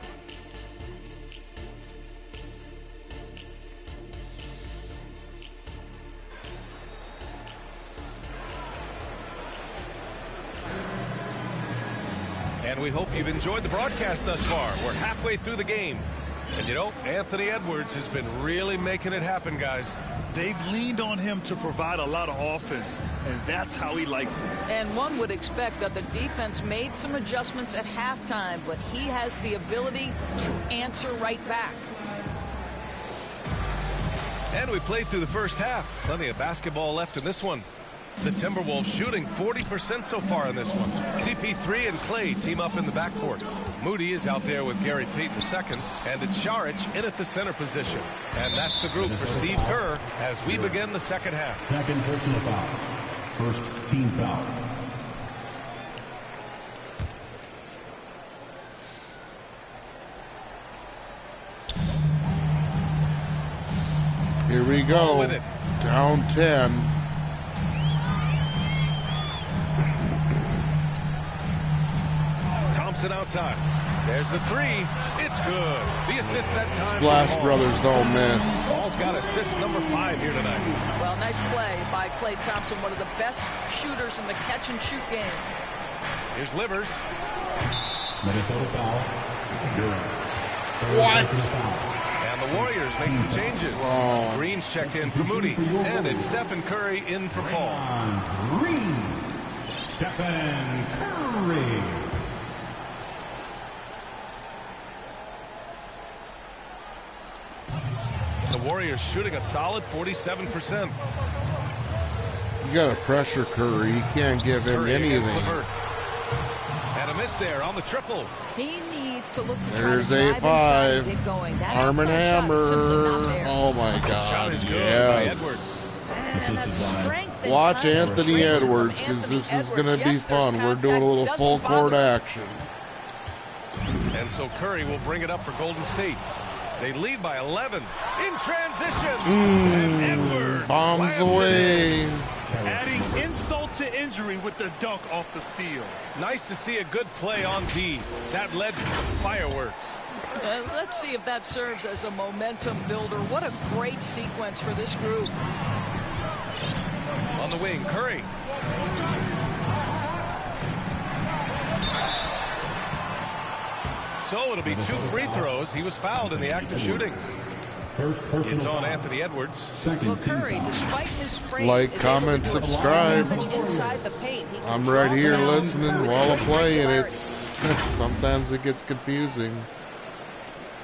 And we hope you've enjoyed the broadcast thus far. We're halfway through the game. And you know, Anthony Edwards has been really making it happen, guys. They've leaned on him to provide a lot of offense, and that's how he likes it. And one would expect that the defense made some adjustments at halftime, but he has the ability to answer right back. And we played through the first half. Plenty of basketball left in this one. The Timberwolves shooting 40% so far in this one. CP3 and Clay team up in the backcourt. Moody is out there with Gary Payton II, and it's Šarić in at the center position. And that's the group for Steve Kerr as we begin the second half. Second personal foul. First team foul. Here we go. With it. Down 10. Thompson outside. There's the three. It's good. The assist that time. Splash Brothers don't miss. Paul's got assist number 5 here tonight. Well, nice play by Klay Thompson, one of the best shooters in the catch-and-shoot game. Here's Livers. Minnesota foul. What? And the Warriors make some changes. Oh. Green's checked in for Moody. And it's Stephen Curry in for Paul. Green. Stephen Curry. The Warriors shooting a solid 47%. You got to pressure Curry. You can't give him Curry against anything. LeVert. And a miss there on the triple. He needs to look to There's try to drive inside and A5. get going. That Arm and outside shot is simply not Hammer. there. Oh my The God. shot is good by Yes. Edwards. And that strength and Watch concentration Anthony from Edwards, because Anthony this is Edwards. going to be Yes, there's fun. We're contact, doing a little doesn't full court bother. action. And so Curry will bring it up for Golden State. They lead by 11 in transition. And Edwards Bombs slams away. it in. Adding insult to injury with the dunk off the steal. Nice to see a good play on D. That led to some fireworks. Let's see if that serves as a momentum builder. What a great sequence for this group. On the wing, Curry. So it'll be 2 free throws. He was fouled in the act of shooting. It's on Anthony Edwards. Well, Curry, despite his sprain, Like, is comment, able to do a lot of subscribe. damage inside the paint. He can I'm right draw here fouls listening with while I great play, and regularity. it's sometimes it gets confusing.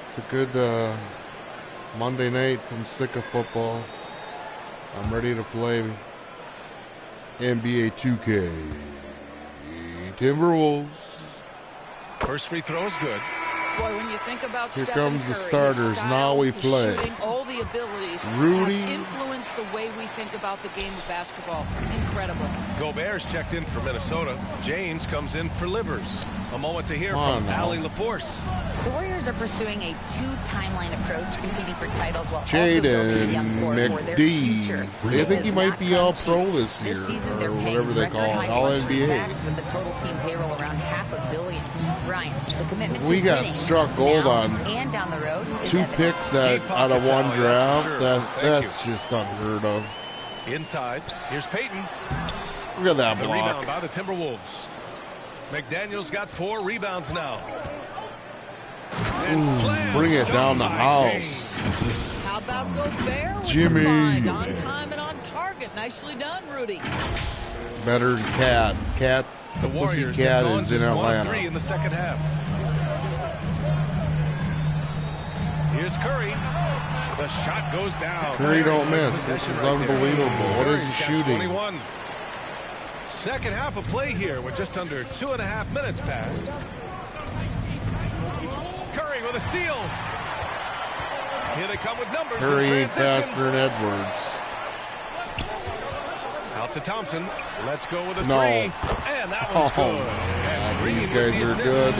It's a good Monday night. I'm sick of football. I'm ready to play NBA 2K. Timberwolves. First free throw is good. Boy, when you think about Here Stephen comes the Curry, starters. his style, Now we his play. shooting, all the abilities Rudy. have influenced the way we think about the game of basketball. Incredible. Gobert's checked in for Minnesota. James comes in for Livers. A moment to hear Come on from now. Allie LaForce. The Warriors are pursuing a 2-timeline approach, competing for titles while also building a young Jaden core for their McD. future. They It think he does might not be come all cheap. pro this year, This season, or they're paying whatever they call it, record-high all luxury NBA. tax with the total team payroll around $500 million. Brian, the commitment to We got winning struck gold now on and down the road is 2 evident. picks out of 1 draft. That's just unheard of. Inside, here's Peyton. Look at that The block. rebound by the Timberwolves. McDaniel's got 4 rebounds now. And slam Bring it down the by house. How about Gobert with Jimmy. the find? On time and on target. Nicely done, Rudy. Better than Cat. Cat, The the Warriors Pussy Cat have gone is in just 1 Atlanta. 3 in the second half. Here's Curry. The shot goes down. Curry don't miss. This is unbelievable. What is he Curry's got shooting? 21. Second half of play here with just under 2.5 minutes passed. Curry with a steal. Here they come with numbers. Curry in ain't transition. faster than Edwards. Out to Thompson. Let's go with a No. 3. And that one's Oh, good. And God, Green these with guys the are assist. good.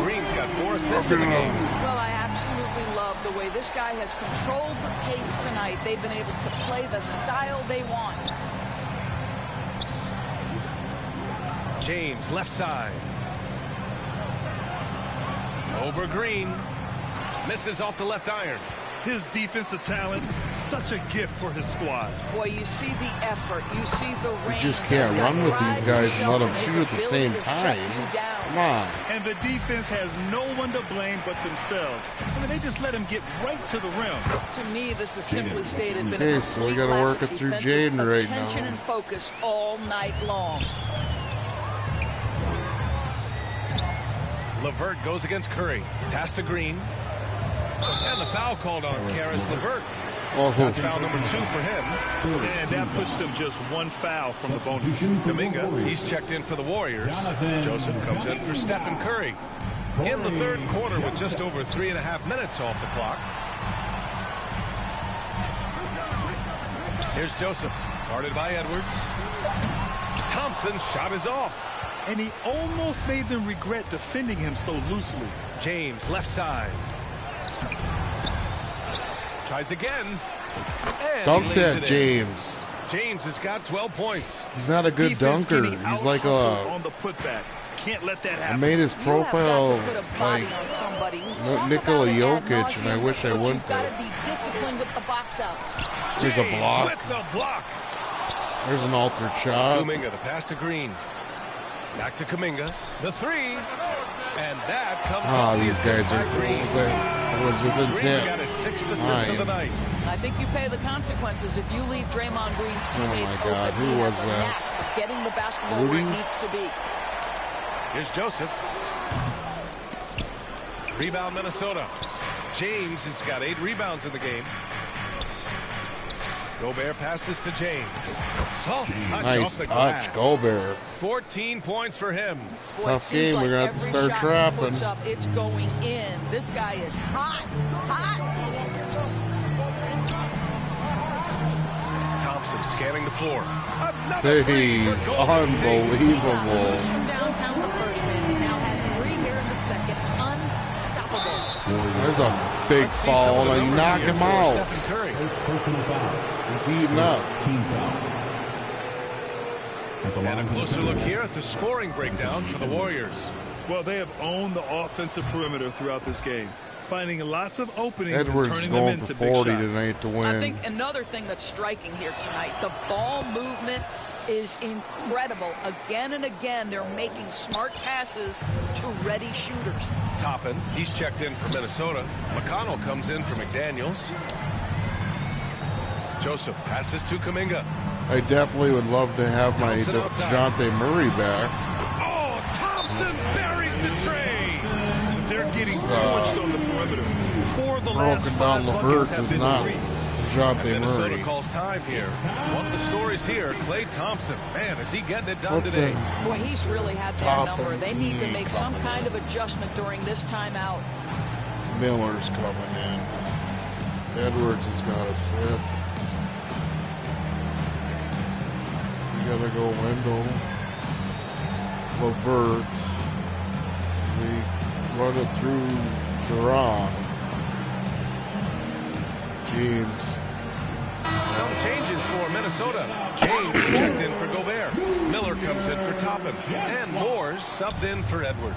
Green's got 4 assists in the game. Well, I absolutely love the way this guy has controlled the pace tonight. They've been able to play the style they want. James, left side. Over Green. Misses off the left iron. His defensive talent, such a gift for his squad. Boy, you see the effort. You see the range. You just can't He's got run with pride these guys and let them his shoot at the same ability to shut time. you down. Come on. And the defense has no one to blame but themselves. I mean, they just let him get right to the rim. To me, this is simply stated. Been Okay, a so we complete gotta lack work of it through defensive Jaden right attention now. and focus all night long. LeVert goes against Curry. Pass to Green. And the foul called on Karis LeVert. Oh. That's foul number 2 for him. And that puts them just 1 foul from the bonus. Kuminga, he's checked in for the Warriors. Joseph comes in for Stephen Curry. In the third quarter with just over 3.5 minutes off the clock. Here's Joseph, guarded by Edwards. Thompson's shot is off. And he almost made them regret defending him so loosely. James, left side. Tries again. And Dunk he lays that, it in. James. James has got 12 points. He's not a good Defense dunker. getting He's like out-hustled a... on the putback. Can't let that I happen. made his You have got profile to put a body like on somebody. We talk Nikola about it ad Jokic, and I nauseum, wish I but wouldn't You've got have. to be disciplined with the box outs. There's a James block. with the block. There's an altered shot. Kuminga, the pass to Green. Back to Kuminga. The 3. And that comes off the These assist guys are... by Green. It was within Green's 10. got his 6th assist of the night. I think you pay the consequences if you leave Draymond Green's teammates Oh my God, open. who He was has a that? knack for getting the basketball where Rudy? it needs to be. Here's Joseph. Rebound Minnesota. James has got 8 rebounds in the game. Gobert passes to James. Soft touch Nice off the touch, glass. Gobert. 14 points for him. Boy, Tough it seems game. like We're going to have to every start shot he trapping. puts up, it's going in. This guy is hot. Thompson Scanning the floor. Another three for He's Golden State. unbelievable. Loose from downtown the first and he now has 3 here in the second. Unstoppable. There's a big foul, and he knocked him out. He's heating up. And a closer look here at the scoring breakdown for the Warriors. Well, they have owned the offensive perimeter throughout this game, finding lots of openings Edwards and turning them going into for big 40 shots. tonight to win. I think another thing that's striking here tonight, the ball movement is incredible. Again and again, they're making smart passes to ready shooters. Toppin, he's checked in for Minnesota. McConnell comes in for McDaniels. Joseph passes to Kuminga. I definitely would love to have my DeJounte Murray back. Oh, Thompson buries the tray. They're getting torched on the perimeter. For the last Broken 5 down buckets Levert have is been not threes. DeJounte Minnesota Murray. calls time here. One of the stories here, Klay Thompson. Man, is he getting it done What's today? Boy, he's really had their number. They need to make some kind of adjustment during this timeout. Miller's coming in. Edwards has got to sit. We got to go Wendell. Levert. We run it through Duran. James. Some changes for Minnesota. James checked in for Gobert. Miller comes in for Toppin. And Moore's subbed in for Edwards.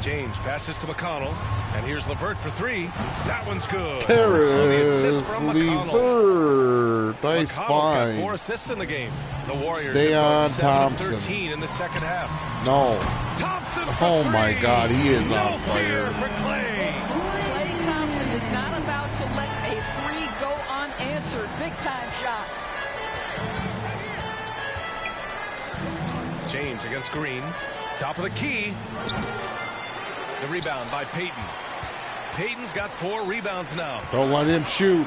James passes to McConnell. And here's Levert for 3. That one's good. There The it assist is. from McConnell. Levert. Nice McConnell's got find. 4 assists in the game. The Warriors Stay have gone on 7 of Thompson. 13 in the second half. No. Thompson for Oh 3. my God, he is No on fear fire. for Klay. Klay Thompson is not about to let a 3 go unanswered. Big time shot. James against Green. Top of the key. The rebound by Payton. Payton's got 4 rebounds now. Don't let him shoot.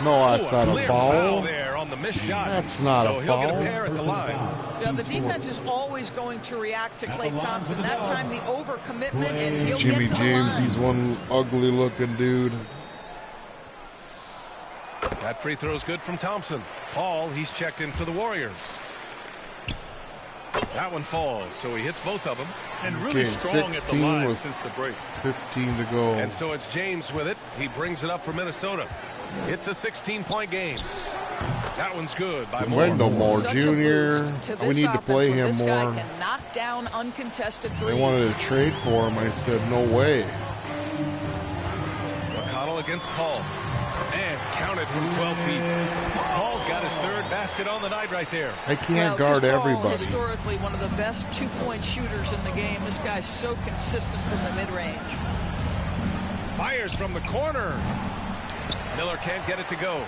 No, that's not a clear foul. there on the missed shot. That's not so a he'll get a foul. pair at the line. Yeah, the defense is always going to react to Klay Thompson. That time the overcommitment, and he'll Jimmy get to James, the line. he's one ugly looking dude. That free throw's good from Thompson. Paul, he's checked in for the Warriors. That one falls, so he hits both of them. And really Okay, strong at the 16 line with since the break. 15 to go. And so it's James with it. He brings it up for Minnesota. It's a 16-point game. That one's good by Moore. Wendell Moore Such a Jr. boost to We this need to offense play when him this guy more. can knock down uncontested They threes. wanted to trade for him. I said, no way. McConnell against Paul. And counted from 12 feet. Paul's got his 3rd basket on the night right there. I can't guard Chris Paul, everybody. historically one of the best 2-point shooters in the game. This guy's so consistent from the mid-range. Fires from the corner. Miller can't get it to go.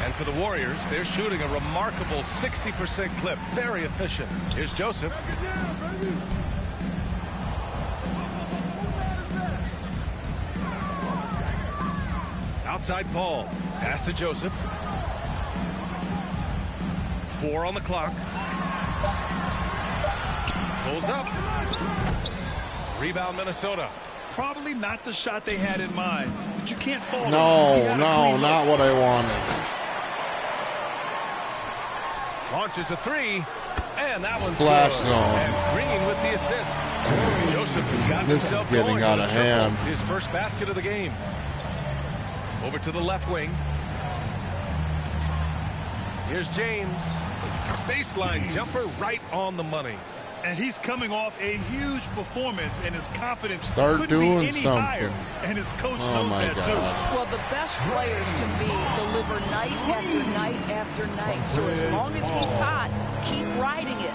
And for the Warriors, they're shooting a remarkable 60% clip. Very efficient. Here's Joseph. Outside Paul. Pass to Joseph. 4 on the clock. Pulls up. Rebound Minnesota. Probably not the shot they had in mind, but you can't fault No, him. no, not what I wanted. Launches a 3. And that one's Splash good. zone. And Green with the assist. Joseph has got This is himself getting going out with of a triple. hand. His first basket of the game. Over to the left wing. Here's James. Baseline jumper right on the money. And he's coming off a huge performance, and his confidence Start couldn't doing be any something. higher. And his coach Oh knows my that God. too. Well, the best players to me deliver night after night after night. So as long as he's hot, keep riding it.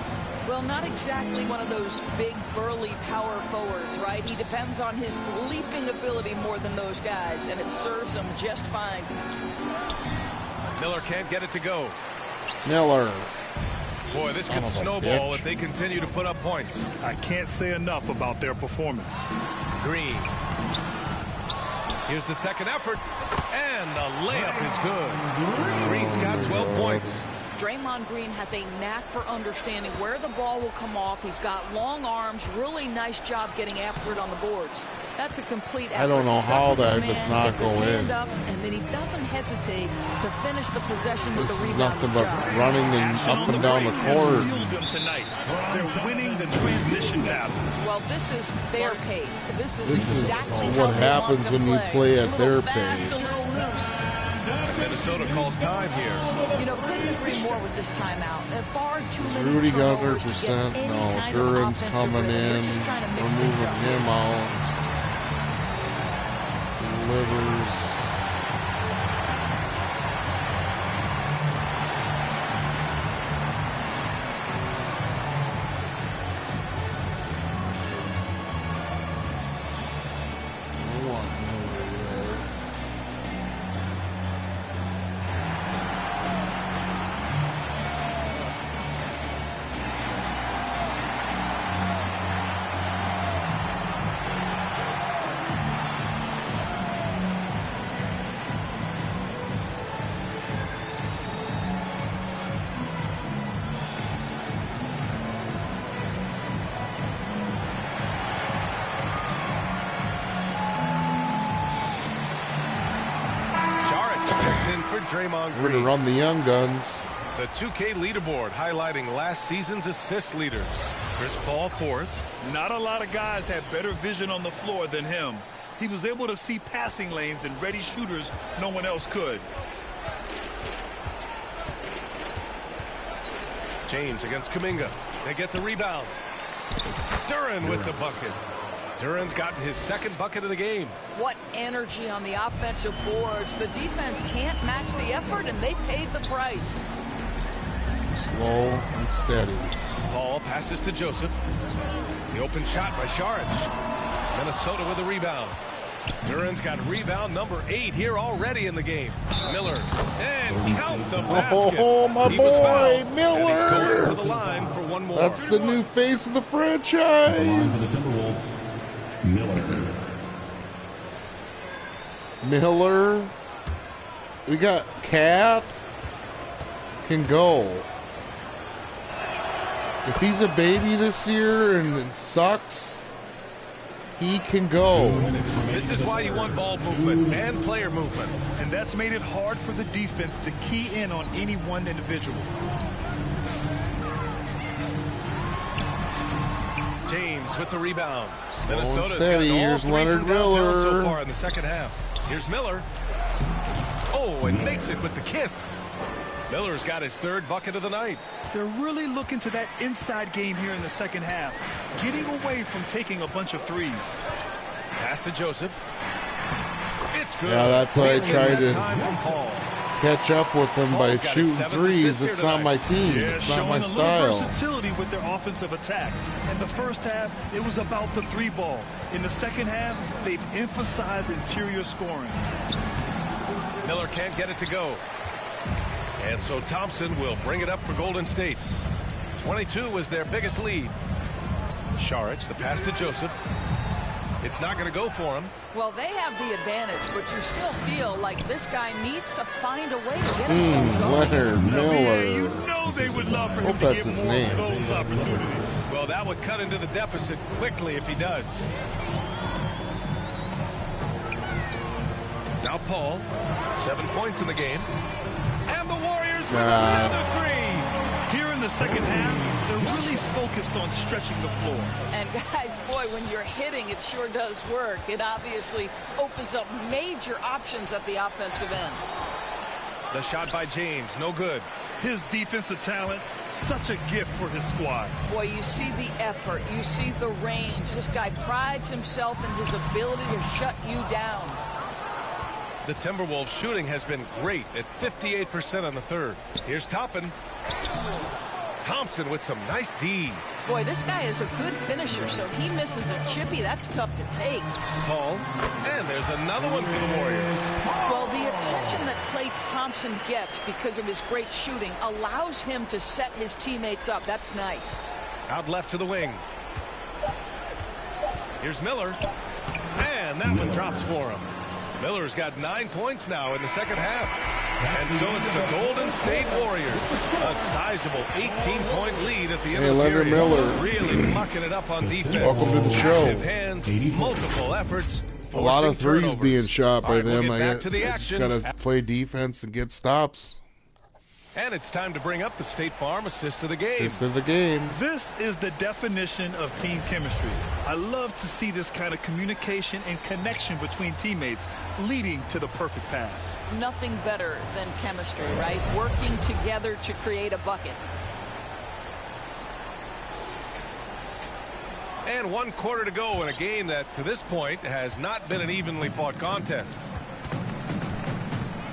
Well, not exactly one of those big, burly power forwards, right? He depends on his leaping ability more than those guys, and it serves him just fine. Miller can't get it to go. Miller. Boy, this Son could of a snowball bitch. if they continue to put up points. I can't say enough about their performance. Green. Here's the second effort. And the layup is good. Green's got 12 points. Draymond Green has a knack for understanding where the ball will come off. He's got long arms, really nice job getting after it on the boards. That's a complete effort. I don't know how that does not go in. Up, and then he doesn't hesitate to finish the possession with the This is rebound. nothing but running and up and down the court. Tonight. They're winning the transition battle. Well, this is their pace. This is exactly what how they happens want to when you play at their fast, pace. a little loose. Minnesota calls time here. You know, couldn't agree more with this timeout. Far too many Rudy got turnovers to get 100%. any No, kind of Duran's offensive coming rhythm. in. They're just trying to mix We're things moving up. him out. Delivers. Draymond We're going to run the young guns. The 2K leaderboard highlighting last season's assist leaders. Chris Paul fourth. Not a lot of guys had better vision on the floor than him. He was able to see passing lanes and ready shooters no one else could. James against Kuminga. They get the rebound. Duran with the bucket. Duran's gotten his second bucket of the game. What energy on the offensive boards. The defense can't match the effort, and they paid the price. Slow and steady. Paul passes to Joseph. The open shot by Saric. Minnesota with a rebound. Duran's got rebound number 8 here already in the game. Miller. And count the basket. Oh, my boy, Miller. And he's going to the line for one more. That's the new face of the franchise. Miller. We got Cat. Can go. If he's a baby this year and it sucks, he can go. This is why you want ball movement and player movement. And that's made it hard for the defense to key in on any one individual. James with the rebound. Slow and Minnesota's steady. gotten all Here's 3 Leonard from downtown Miller. so far in the second half. Here's Miller. Oh, and makes it with the kiss. Miller's got his 3rd bucket of the night. They're really looking to that inside game here in the second half, getting away from taking a bunch of threes. Pass to Joseph. It's good. Yeah, that's why I tried to time from Paul. catch up with them by Paul's got shooting his 7th threes. assist It's here not my tonight. team. Yeah, It's not my showing a little style. versatility with their offensive attack. In the first half, it was about the 3 ball. In the second half, they've emphasized interior scoring. Miller can't get it to go. And so Thompson will bring it up for Golden State. 22 was their biggest lead. Saric, the pass to Joseph. It's not going to go for him. Well, they have the advantage, but you still feel like this guy needs to find a way to get himself going. Leonard Miller. You know they would love for him Hope to that's get his more name. of those opportunities. Well, that would cut into the deficit quickly if he does. Now Paul, 7 points in the game. And the Warriors with another 3. Here in the second half, they're really focused on stretching the floor. And guys, boy, when you're hitting, it sure does work. It obviously opens up major options at the offensive end. The shot by James, no good. His defensive talent, such a gift for his squad. Boy, you see the effort. You see the range. This guy prides himself in his ability to shut you down. The Timberwolves shooting has been great at 58% on the 3rd. Here's Toppin. Thompson with some nice D. Boy, this guy is a good finisher, so he misses a chippy. That's tough to take. Paul. And there's another one for the Warriors. Well, the attention that Klay Thompson gets because of his great shooting allows him to set his teammates up. That's nice. Out left to the wing. Here's Miller. And that one drops for him. Miller's got 9 points now in the second half. And so it's the Golden State Warriors. A sizable 18-point lead at the end of the period. Miller. Really mucking it up on defense. Welcome to the show. Active hands, multiple efforts. A lot of threes turnovers. being shot by them. We'll I just got to play defense and get stops. And it's time to bring up the State Farm assist of the game. Assist of the game. This is the definition of team chemistry. I love to see this kind of communication and connection between teammates leading to the perfect pass. Nothing better than chemistry, right? Working together to create a bucket. And 1 quarter to go in a game that, to this point, has not been an evenly fought contest.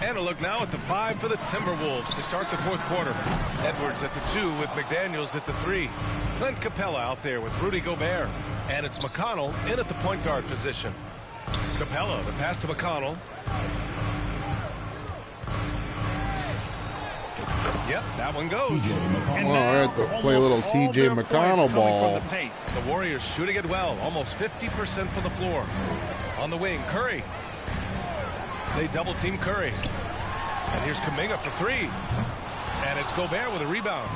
And a look now at the 5 for the Timberwolves to start the 4th quarter. Edwards at the 2 with McDaniels at the 3. Clint Capella out there with Rudy Gobert. And it's McConnell in at the point guard position. Capella, the pass to McConnell. Yep, that one goes. Well, I have to play a little T.J. McConnell ball. The Warriors shooting it well, almost 50% from the floor. On the wing, Curry. They double team Curry. And here's Kuminga for 3. And it's Gobert with a rebound.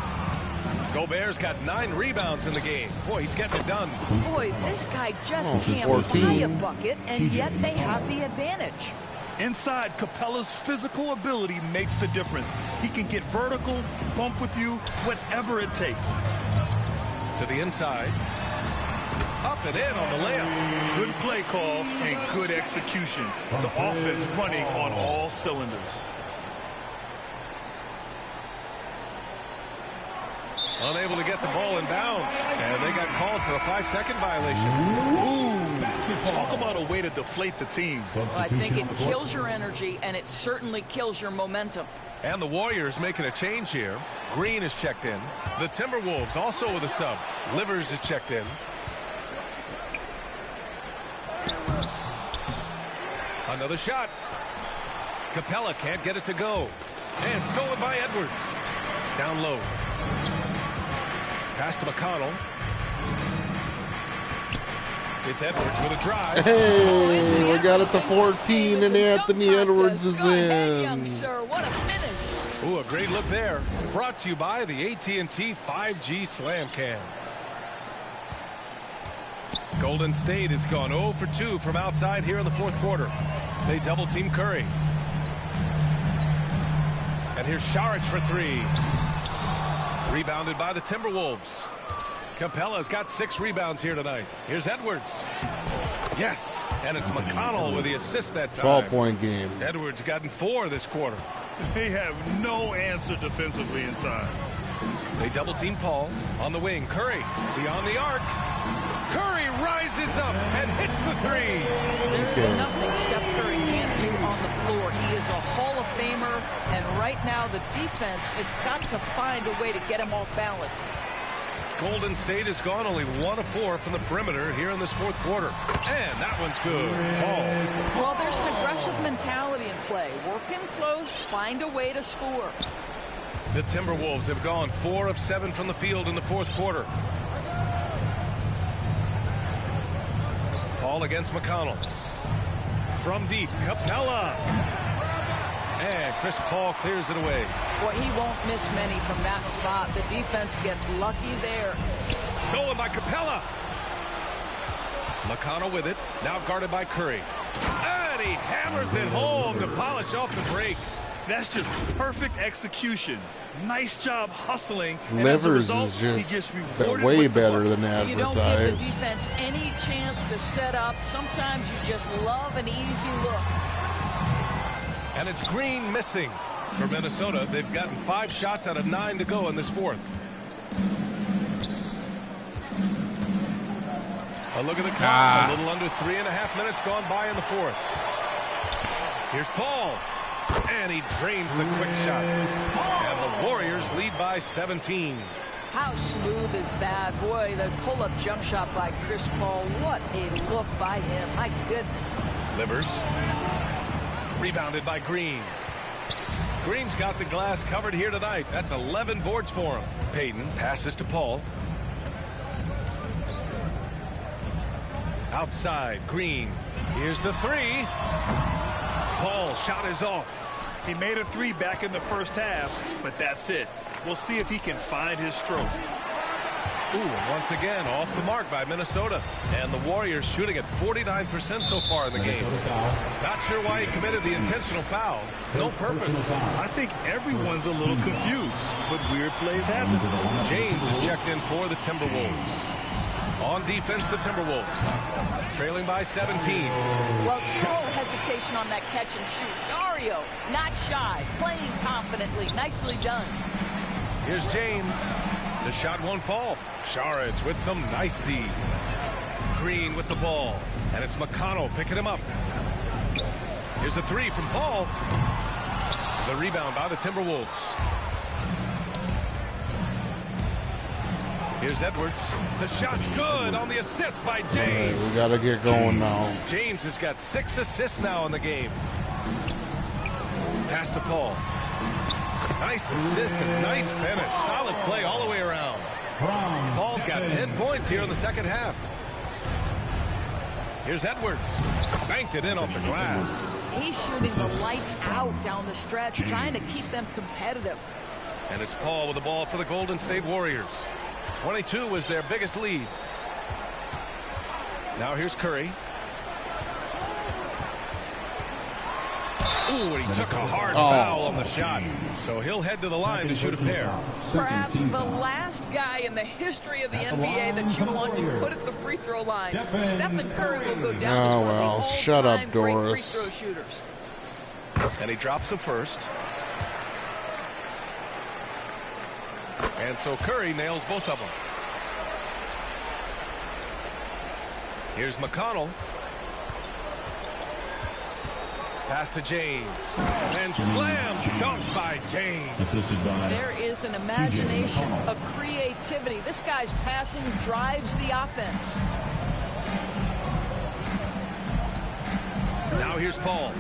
Gobert's got 9 rebounds in the game. Boy, he's getting it done. Boy, this guy just can't buy a bucket, and yet they have the advantage. Inside, Capella's physical ability makes the difference. He can get vertical, bump with you, whatever it takes. To the inside. Up and in on the layup. Good play call and good execution. The offense running on all cylinders. Unable to get the ball in bounds. And they got called for a 5-second violation. Ooh, talk about a way to deflate the team. Well, I think it kills your energy, and it certainly kills your momentum. And the Warriors making a change here. Green is checked in. The Timberwolves also with a sub. Livers is checked in. Another shot. Capella can't get it to go. And stolen by Edwards. Down low. Pass to McConnell. It's Edwards with a drive. Hey, we got it to 14, and Anthony Edwards is in. Young sir, what a finish. Ooh, a great look there. Brought to you by the AT&T 5G Slam Cam. Golden State has gone 0 for 2 from outside here in the 4th quarter. They double team Curry. And here's Saric for 3. Rebounded by the Timberwolves. Capella's got 6 rebounds here tonight. Here's Edwards. Yes, and it's McConnell with the assist that time. 12-point game. Edwards gotten 4 this quarter. They have no answer defensively inside. They double team Paul on the wing. Curry beyond the arc. Curry rises up and hits the 3. There is nothing Steph Curry can't do on the floor. He is a Hall of Famer, and right now the defense has got to find a way to get him off balance. Golden State has gone only 1 of 4 from the perimeter here in this 4th quarter. And that one's good. Paul. Well, there's an aggressive mentality in play. Work in close, find a way to score. The Timberwolves have gone 4 of 7 from the field in the 4th quarter. Paul against McConnell. From deep, Capella. And Chris Paul clears it away. Boy, he won't miss many from that spot. The defense gets lucky there. Stolen by Capella. McConnell with it. Now guarded by Curry. And he hammers it home to polish off the break. That's just perfect execution. Nice job hustling. Livers is just way better than advertised. You don't give the defense any chance to set up. Sometimes you just love an easy look. And it's Green missing for Minnesota. They've gotten 5 shots out of 9 to go in this 4th. A look at the clock. A little under 3.5 minutes gone by in the 4th. Here's Paul. And he drains the quick shot. And the Warriors lead by 17. How smooth is that? Boy, the pull-up jump shot by Chris Paul. What a look by him. My goodness. Livers. Rebounded by Green. Green's got the glass covered here tonight. That's 11 boards for him. Payton passes to Paul. Outside, Green. Here's the 3. Paul, shot is off. He made a three back in the first half, but that's it. We'll see if he can find his stroke. Ooh, once again, off the mark by Minnesota. And the Warriors shooting at 49% so far in the game. Not sure why he committed the intentional foul. No purpose. I think everyone's a little confused, but weird plays happen. James is checked in for the Timberwolves. On defense, the Timberwolves. Trailing by 17. Well, no hesitation on that catch and shoot. Dario, not shy, playing confidently. Nicely done. Here's James. The shot won't fall. Saric with some nice D. Green with the ball. And it's McConnell picking him up. Here's a three from Paul. The rebound by the Timberwolves. Here's Edwards. The shot's good on the assist by James. Okay, we got to get going now. James has got 6 assists now in the game. Pass to Paul. Nice assist and nice finish. Solid play all the way around. Paul's got 10 points here in the second half. Here's Edwards. Banked it in off the glass. He's shooting the lights out down the stretch, trying to keep them competitive. And it's Paul with the ball for the Golden State Warriors. 22 was their biggest lead. Now here's Curry. Ooh, and he took a hard foul on the shot. So he'll head to the line to shoot a pair. Perhaps the last guy in the history of the NBA that you want to put at the free throw line. Stephen Curry will go down as one of the all-time great free throw shooters. And he drops the first. And so Curry nails both of them. Here's McConnell. Pass to James. And slam dunked by James. There is an imagination, a creativity. This guy's passing drives the offense. Now here's Paul.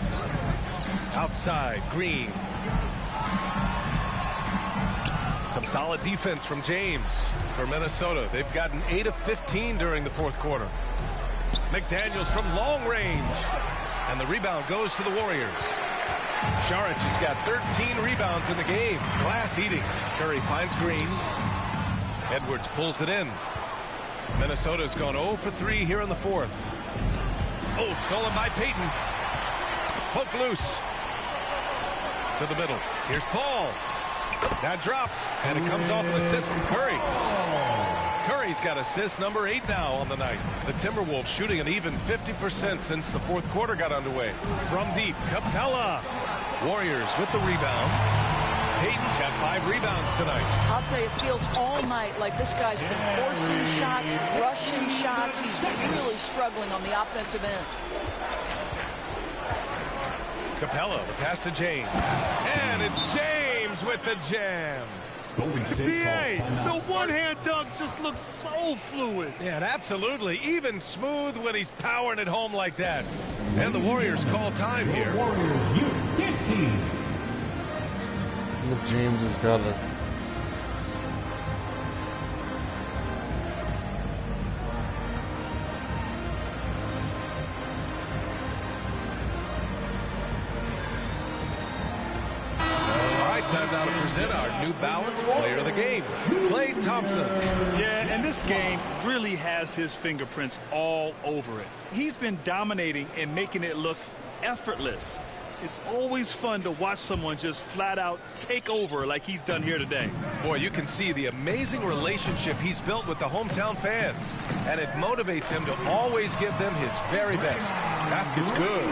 Outside, Green. Some solid defense from James for Minnesota. They've gotten 8 of 15 during the fourth quarter. McDaniels from long range. And the rebound goes to the Warriors. Saric has got 13 rebounds in the game. Glass eating. Curry finds Green. Edwards pulls it in. Minnesota's gone 0 for 3 here in the fourth. Oh, stolen by Payton. Poke loose. To the middle. Here's Paul. That drops, and it comes off an assist from Curry. Curry's got assist number 8 now on the night. The Timberwolves shooting an even 50% since the fourth quarter got underway. From deep, Capella. Warriors with the rebound. Payton's got 5 rebounds tonight. I'll tell you, it feels all night like this guy's been forcing shots, rushing shots. He's really struggling on the offensive end. Capella, the pass to James. And it's James with the jam. NBA, the one-hand dunk just looks so fluid. Yeah, absolutely. Even smooth when he's powering it home like that. And the Warriors call time here. James has got it. Time now to present our New Balance Player of the Game, Klay Thompson. Yeah, and this game really has his fingerprints all over it. He's been dominating and making it look effortless. It's always fun to watch someone just flat out take over like he's done here today. Boy, you can see the amazing relationship he's built with the hometown fans, and it motivates him to always give them his very best. Basket's good.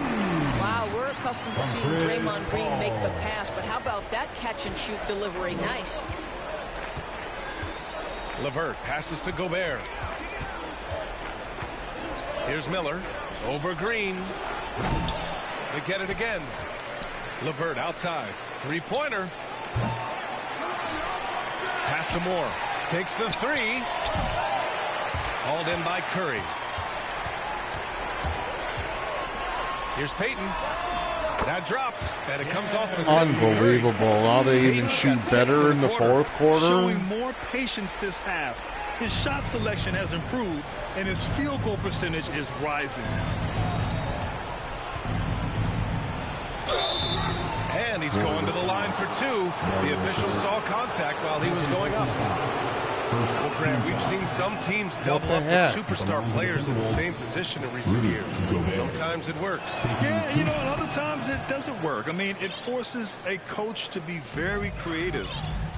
Wow, we're accustomed to seeing Draymond Green make the pass, but how about that catch-and-shoot delivery? Nice. LeVert passes to Gobert. Here's Miller over Green. They get it again. LeVert outside. Three-pointer. Pass to Moore. Takes the three. Hauled in by Curry. Here's Payton. That drops, and it comes off an assist. Unbelievable. Now they even shoot better in the fourth quarter. Showing more patience this half. His shot selection has improved, and his field goal percentage is rising. And he's going to the line for two. The official saw contact while he was going up. Well, Graham, we've seen some teams double up with superstar players in the same position in recent years. Sometimes it works. Yeah, you know, and other times it doesn't work. I mean, it forces a coach to be very creative.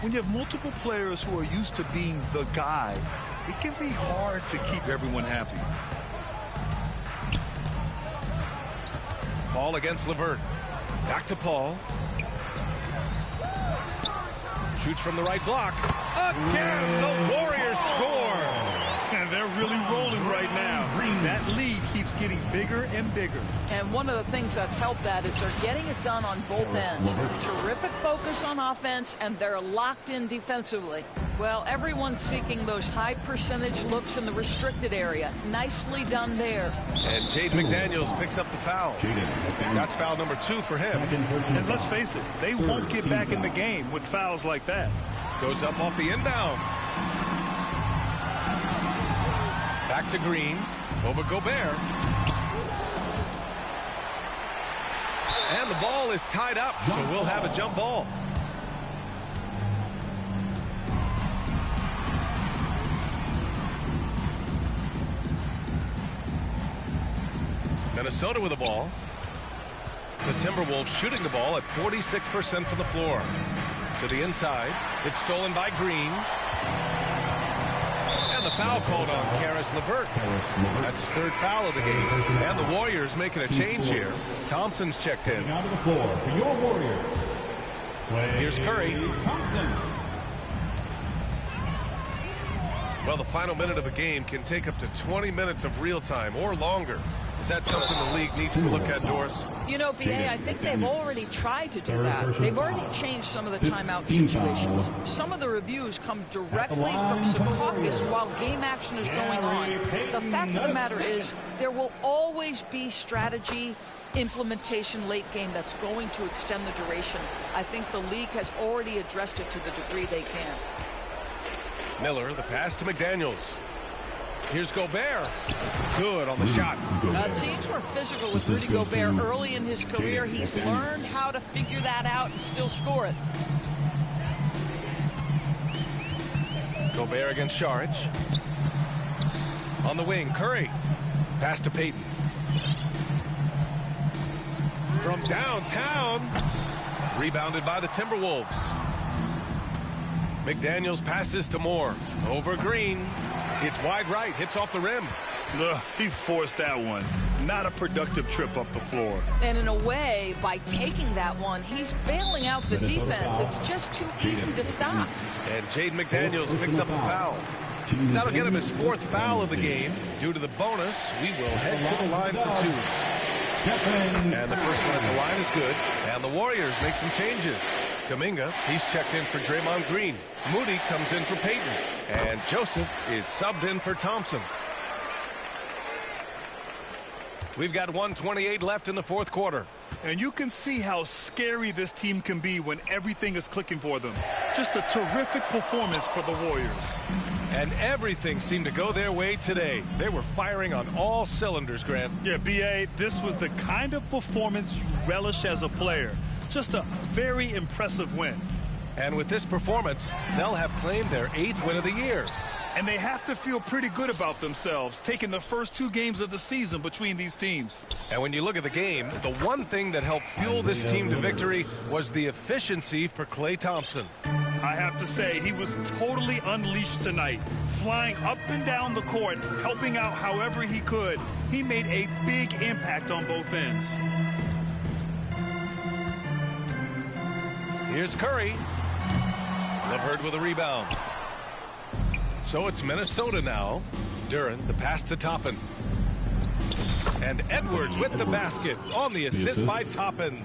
When you have multiple players who are used to being the guy, it can be hard to keep everyone happy. Paul against LeVert. Back to Paul. Shoots from the right block. Again, the Warriors score. And they're really rolling right now. That lead keeps getting bigger and bigger. And one of the things that's helped that is they're getting it done on both ends. Terrific focus on offense, and they're locked in defensively. Well, everyone's seeking those high percentage looks in the restricted area. Nicely done there. And Jaden McDaniels picks up the foul. That's foul number 2 for him. And let's face it, they won't get back in the game with fouls like that. Goes up off the inbound. Back to Green. Over Gobert. And the ball is tied up, so we'll have a jump ball. Minnesota with the ball. The Timberwolves shooting the ball at 46% from the floor. To the inside. It's stolen by Green. And the foul called on Caris LeVert. That's his 3rd foul of the game. And the Warriors making a change here. Thompson's checked in. Out of the floor for your Warriors. Here's Curry. Thompson. Well, the final minute of a game can take up to 20 minutes of real time or longer. Is that something the league needs to look at, Doris? You know, BA, I think they've already tried to do that. They've already changed some of the timeout situations. Some of the reviews come directly from Secaucus while game action is going on. The fact of the matter is there will always be strategy implementation late game that's going to extend the duration. I think the league has already addressed it to the degree they can. Miller, the pass to McDaniels. Here's Gobert. Good on the shot. Teams were physical with Rudy Gobert early in his career. He's learned how to figure that out and still score it. Gobert against Saric. On the wing, Curry. Pass to Payton. From downtown. Rebounded by the Timberwolves. McDaniels passes to Moore. Over Green. It's wide right. Hits off the rim. He forced that one. Not a productive trip up the floor. And in a way, by taking that one, he's bailing out the defense. It's just too easy to stop. And Jaden McDaniels picks up the foul. That'll get him his 4th foul of the game. Due to the bonus, we will head to the line for 2. And the first one at the line is good. And the Warriors make some changes. Kuminga, he's checked in for Draymond Green. Moody comes in for Payton. And Joseph is subbed in for Thompson. We've got 1:28 left in the 4th quarter. And you can see how scary this team can be when everything is clicking for them. Just a terrific performance for the Warriors. And everything seemed to go their way today. They were firing on all cylinders, Grant. Yeah, B.A., this was the kind of performance you relish as a player. Just a very impressive win. And with this performance, they'll have claimed their 8th win of the year. And they have to feel pretty good about themselves, taking the first 2 games of the season between these teams. And when you look at the game, the one thing that helped fuel this team to victory was the efficiency for Klay Thompson. I have to say, he was totally unleashed tonight, flying up and down the court, helping out however he could. He made a big impact on both ends. Here's Curry. LeVert with a rebound. So it's Minnesota now. Duran, the pass to Toppin. And Edwards with the basket on the assist by Toppin.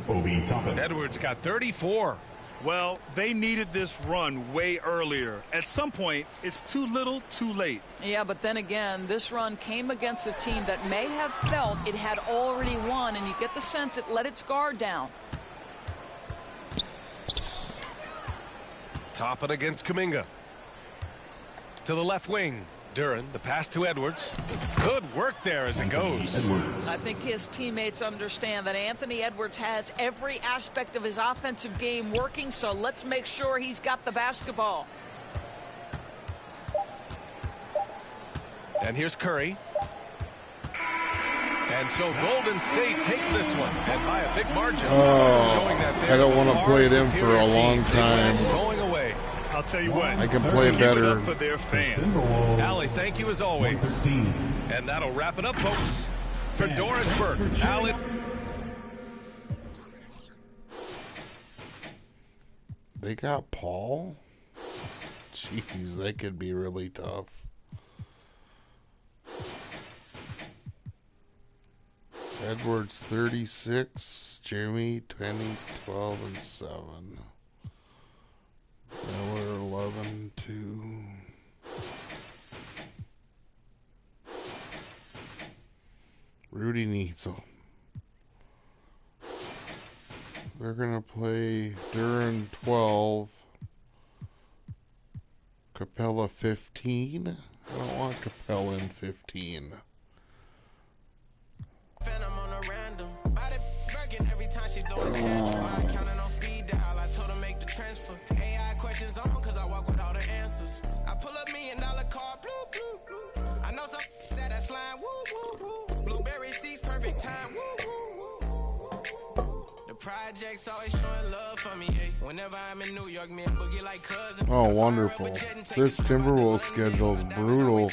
Edwards got 34. Well, they needed this run way earlier. At some point, it's too little, too late. Yeah, but then again, this run came against a team that may have felt it had already won, and you get the sense it let its guard down. Toppin against Kuminga. To the left wing. Duran, the pass to Edwards. Good work there as it goes. I think his teammates understand that Anthony Edwards has every aspect of his offensive game working, so let's make sure he's got the basketball. And here's Curry. And so Golden State takes this one, and by a big margin. Showing that I don't want to play them for a long time. Going away. I'll tell you what. I can play better. For their fans. Allie, thank you as always. And that'll wrap it up, folks. For Doris Burke, Allie. They got Paul? Jeez, that could be really tough. Edwards 36, Jeremy 20, 12, and 7. Miller 11, 2. Rudy needs them. They're gonna play Duran 12, Capella 15. I don't want Capella in 15. Phantom on a random. Body breaking every time she throw a tantrum. I counting on speed dial. I told her make the transfer. AI questions on because I walk with all the answers. I pull up $1 million car. Blue, blue, blue. I know some that slime. Woo, woo, woo. Blueberry seeds, perfect time. Woo, woo, woo. The projects always showing love for me. Hey. Whenever I'm in New York, me and Boogie like cousins. Oh, wonderful. This Timberwolves schedule is brutal.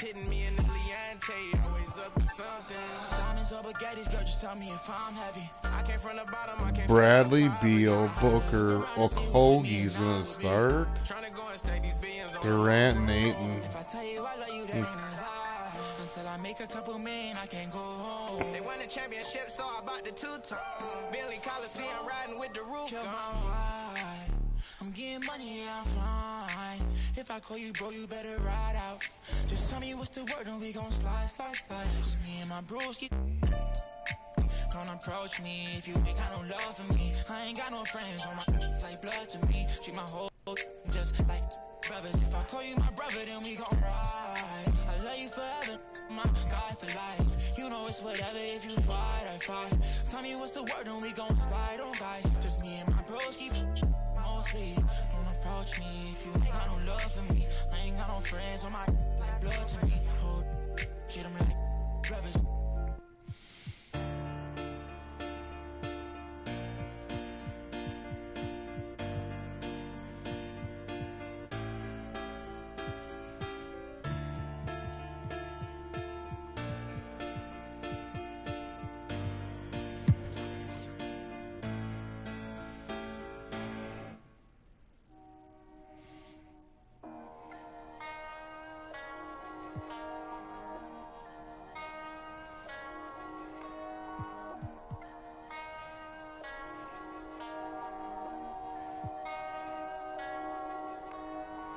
Bradley, Beal, Booker, Okogie's gonna start. Durant and Ayton. Until I make a couple million, I can't go home. They won the championship, so I bought the two-tone. Bentley Coliseum riding with the roof gone. I'm getting money, yeah, I'm fine. If I call you, bro, you better ride out. Just tell me what's the word and we gon' slide, slide, slide. Just me and my broski. Don't approach me if you ain't got no love for me. I ain't got no friends on my like blood to me. Treat my whole just like brothers. If I call you my brother, then we gon' ride. I love you forever, my guy for life. You know it's whatever if you fight, I fight. Tell me what's the word and we gon' slide on guys. Just me and my bros keep mostly. Don't approach me if you ain't got no love for me. I ain't got no friends on my like blood to me. Hold treat them like brothers.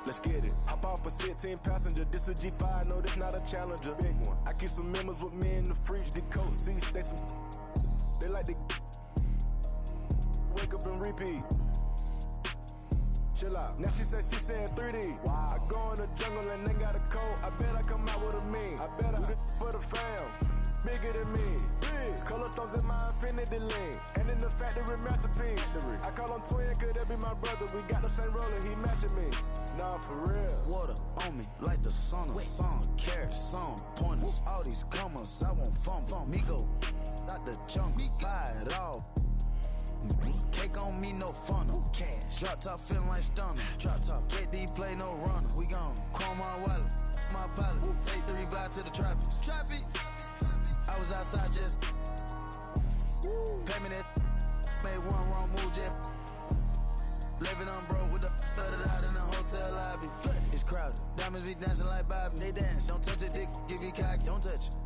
Let's get it. Hop off a 16 passenger. This a G5, no, this not a Challenger. Big one. I keep some members with me in the fridge. The coat seats, they like to wake up and repeat. Chill out. Now she saying 3D. Wow. I go in the jungle and they got a coat. I bet I come out with a mean. I bet I do this for the fam. Bigger than me. Big. Color stones in my infinity lane. And in the factory masterpiece. I call him twin, could that be my brother? We got the same roller, he matching me. Nah, for real. Water on me like the sun of sun. Carrots, some pointers. All these commas, I won't fumble. Me go out the jungle. Buy it all. Cake on me, no funnel. Cash. Drop top feeling like stunner. Drop top. KD play no runner. We gone. Chrome my wallet. My pilot. Take 3 vibe to the trappies. Trappy. I was outside just. Pay me that. Made one wrong move, just. Living on broke with the flooded out in the hotel lobby. It's crowded. Diamonds be dancing like Bobby. They dance. Don't touch it, dick. Give me cocky. Don't touch it.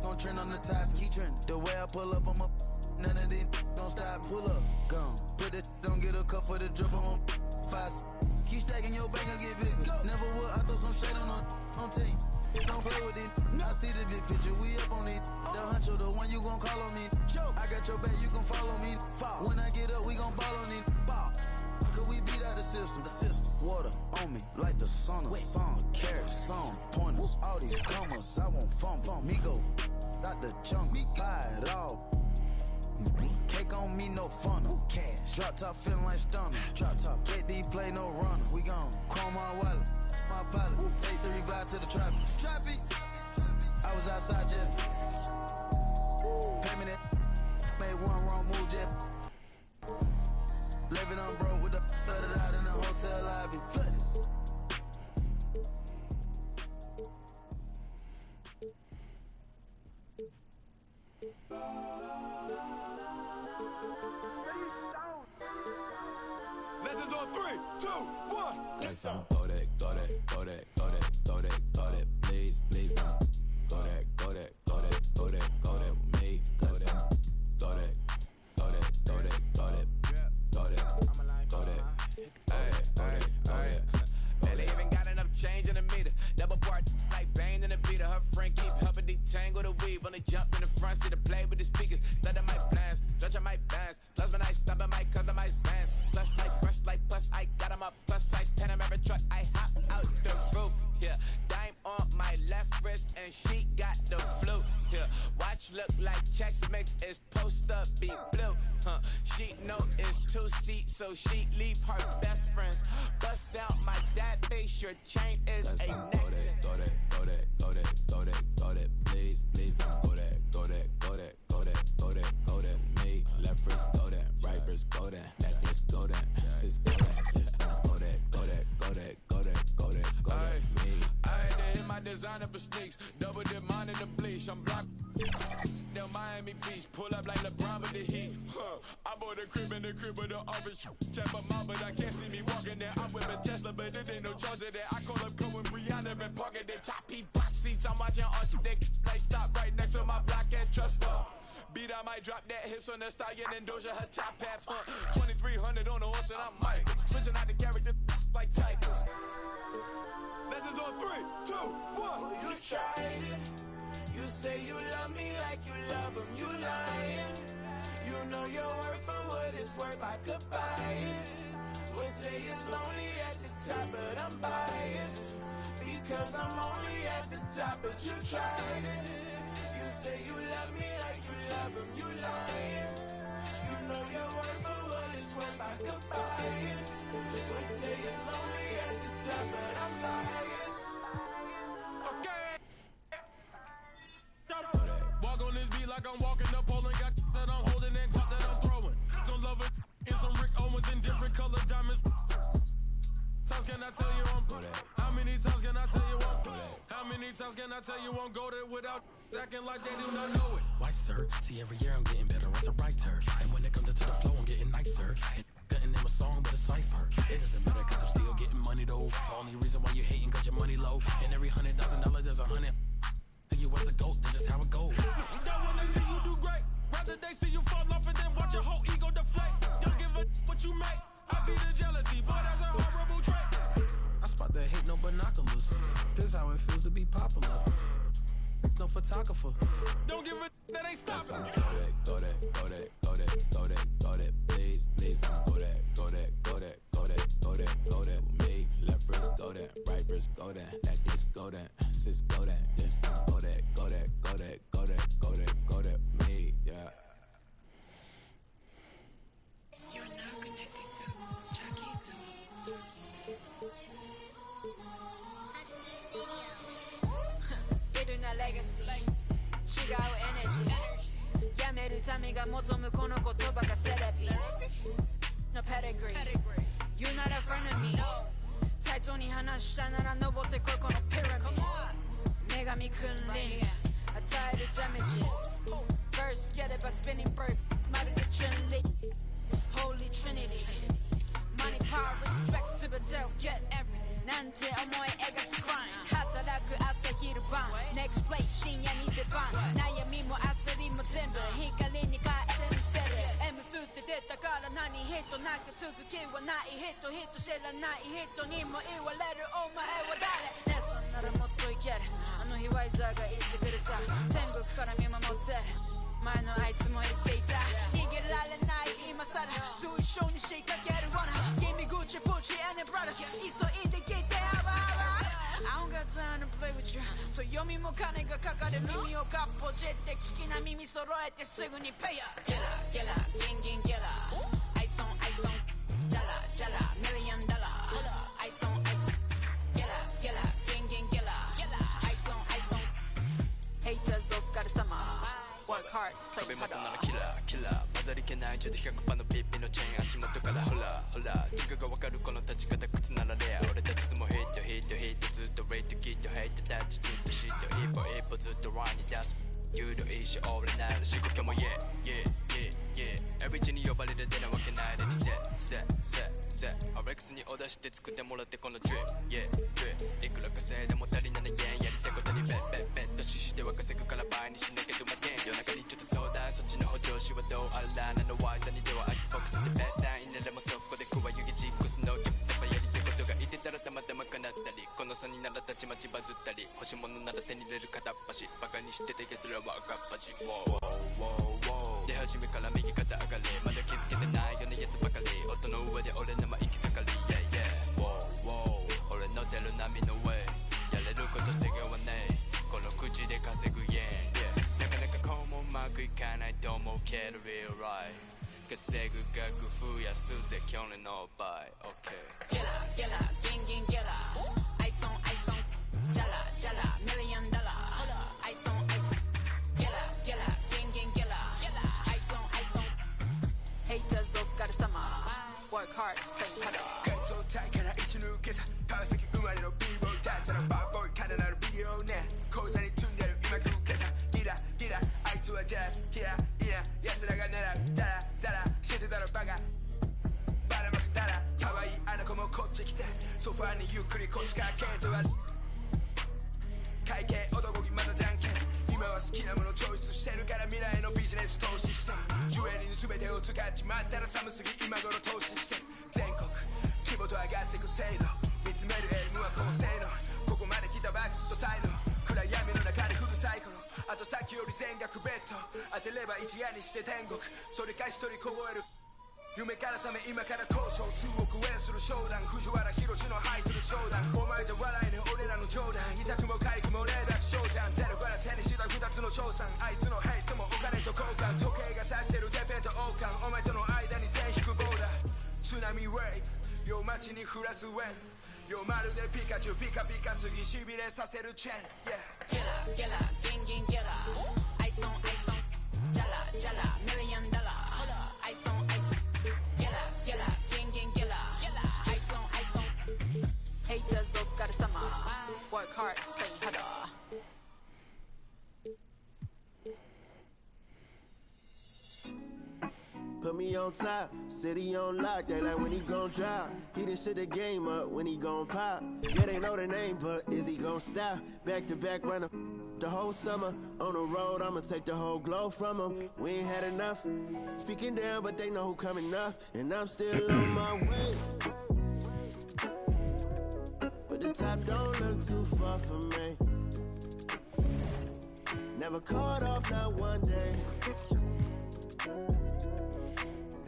Gon' trend on the top. Keep trending. The way I pull up, I'm a. None of these gon' stop me. Pull up. Gone. Put this. Don't get a cup for the drip on. 5. Keep stacking your bank and get bigger. Never will. I throw some shade on team. Don't play with it. I see the big picture. We up on it. The huncho, the one you gon' call on me. I got your back, you gon' follow me. When I get up, we gon' ball on it. could we beat out the system? Water on me like the sauna. Sun, carrots, sun, pointers. All these commas, I won't fumble. Me go out the junk, buy it all. Cake on me, no funnel. Cash. Drop top feeling like stunner. Drop top. KD play no runner. We gone. Chrome my wallet. My pilot. Take 3 vibe to the trap. Strappy. I was outside just. Pay me that. Made one wrong move just. Living on broke with the flooded out in the hotel lobby. Flooded. Legends on 3, 2, 1. Let's go. Go that, go that, go that, go that, go that, go that. Please, please don't. Go that, go that, go that, go that, go that with me. Go that, go that, go that, go that, go that, go that, go that, go that. Barely even got enough change in the meter. Double part like Bane in the beater. Her friend keep helping detangle the weave. Only jump in the front seat to play with the speakers. Thunder my plans, Dutch on my bands. Plus when I stop at my customized bands. Flush like brush like plus. I got on my plus size Panamera truck. I hop out the roof. Yeah, dime on my left wrist and she got the flu. Yeah, watch look like Chex Mix is post up be blue. She know it's 2 seats, so she leave her best friends. Bust out my dad face. Your chain is a necklace. Go that, go that, go that, go that, go that. Please, please don't go that, go that, go that, go that, go that, go that. Me, left wrist go that, right wrist go that, necklace go that, sis go that, this go that, go that, go that, go that, go that, go that. Me. I had to hit my designer for sneaks. Double dip mine in the bleach. I'm blocked. Del Miami Beach. Pull up like LeBron with the heat. I bought a crib in the crib with the office. Check my mouth, but I can't see me walking there. I'm with a Tesla, but it ain't no charge of that. I call up Cohen Brianna and parking their top heat box seats. I'm watching Archie Dick. They stop right next to my block at Trust Fund. Beat, I might drop that hips on the stallion and Doja her top half. 2300 on the horse and I'm Mike. Switching out the character like Titans. Legends on 3, 2, 1. You tried it. You say you love me like you love him. You lying. You know your worth for what it's worth. I could buy it. Would say it's lonely at the top, but I'm biased because I'm only at the top. But you tried it. You say you love me like you love him. You lying. You know your worth for what it's worth. I could buy it. Would say it's lonely at the top, but I'm biased. Okay. Walk on this beat like I'm walking up pole and got that I'm holding and got that I'm throwing. Gonna love it in some Rick Owens in different colored diamonds. Times can I tell you I'm How many times can I tell you I'm How many times can I tell you I'm goated without acting like they do not know it? Why, sir? See, every year I'm getting better as a writer. And when it comes to the flow, I'm getting nicer. And couldn't name a song but a cipher. It doesn't matter cause I'm still getting money though. The only reason why you hating cause your money low. And every $100,000 there's $100 to you as a goat. That's just how it goes. Don't wanna see you do great. Rather they see you fall off and then watch your whole ego deflate. Don't give a what you make. I see the jealousy, boy, that's a horrible trait. I spot the hate, no binoculars. This how it feels to be popular. No photographer. Don't give a that ain't stopping. Go that, go that, go that, go that, go that, go that. Please, please don't go that, go that, go that, go that, go that, go that. With me, left wrist go that, right wrist go that, necklace go that, sis go that, this go that, go that, go that, go that, go that, go that. Me, yeah. You're now connected to Jackie Zoo. Building a legacy, 違うエネジーやめる民が望むこの言葉がセレビ No pedigree, you're not a friend of me 対等に話したなら登ってこいこのピラミッド女神君臨与えるダメージ First get it by spinning bird まるでチュンリ Holy Trinity Money, power, respect 全てを get everything なんて思い描く crime 働く朝昼晩 Next place 深夜に出番悩みも焦りも全部光に変えてみせる M スって出たから何人なく続きはない人知らない人にも言われるお前は誰ねそんならもっといけるあの日ワイザーが言ってくれた天国から見守ってる前のあいつも言っていた逃げられない今さらと一緒に仕掛ける罠君ぐ Put your bougie and the brothers. He's so in the gate, I don't got time to play with you. So 読みも金がかかる耳をかっぽじって聞きな耳揃えてすぐにペイヤー。ゲラゲラギンギンゲラ。アイソンアイソン。ジャラジャラミリオンダラー。アイソンアイソン。ゲラゲラギンギンゲラ。アイソンアイソン。Haters お疲れ様。Work hard, play 壁元ならキラーキラー混ざりけない中で100%のピッピのチェーン足元からホラーホラー軸がわかるこの立ち方靴ならレア俺たちもヒットヒットヒットずっとレイトキットヘイトタッチずっとシット一歩一歩ずっとランに出す有料一生俺なる仕事も Yeah yeah yeah yeah Every に呼ばれる出なわけないレディセッセッセッセッアレックスにオーダーして作ってもらってこのドリップ Yeah ドリップいくら稼いでも足りない円やりたいことにベッベッベッとししては稼ぐから倍にしなきゃどまけん夜中にちょっと相談そっちの補助しはどうあらなのワイザにではアイスフォックスでベスタインならもそこで食わ湯気実行すのキャプセパやりたいことがいてたらたまたま叶ったりこの差にならたちまちバズったり欲しいものなら手に入れる片っ端バカにしてた奴らは赤っ端出始めから右肩上がりまだ気づけてないようなやつばかり音の上で俺のま行き盛り Yeah yeah 俺の出る波の上やれること制限はねえこの口で稼ぐ円、yeah、なかなかこうもうまくいかないと思うけど Real right 稼ぐ額増やすぜ去年の倍 OK ゲラゲラギンギンゲラアイソンアイソンジャラジャラミリオンダラアイソンアイソンゲラゲラギンギンゲラアイソンアイソン Haters お疲れ様 Work hard, play harder 街頭大から一抜けさ川崎生まれの B-boy だったらバーボーイからなるビデオね口座に積んでる今食うけさギラギラあいつはジャスギラいや奴らが狙うダラダラしてたらバカばらまくたら可愛いあの子もこっち来てソファにゆっくり腰掛けては会計男気またじゃんけん今は好きなものチョイスしてるから未来のビジネス投資してジュエリーの全てを使っちまったら寒すぎ今頃投資して全国規模と上がってく制度見つめるエイムは高性能ここまで来たバックスと才能暗闇の中でフルサイクルあとさっきより全額ベッド当てれば一夜にして天国それか一人凍える夢から覚め今から交渉数億円する商談藤原宏のハイトル商談お前じゃ笑えねえ俺らの冗談痛くも痒くも連絡しようじゃんゼロから手にした二つの賞賛あいつのヘイトもお金と交換時計が指してるデペンと王冠お前との間に線引くボーダー津波ウェイブ夜街に降らずウェン夜まるでピカチュウピカピカすぎしびれさせるチェーン、yeah、ゲラゲラギンギンゲラアイソンアイソンジャラジャラミリオンダラアイソンアイソンゲラゲラギンギンゲラアイソンアイソン Haters お疲れ様 Work hard, play harder Put me on top, city on lock, they like when he gon' drop. He done shit the game up when he gon' pop. Yeah, they know the name, but is he gon' stop? Back to back runner the whole summer. On the road, I'ma take the whole glow from him. We ain't had enough. Speaking down, but they know who coming up. And I'm still on my way. But the top don't look too far from me. Never caught off, not one day.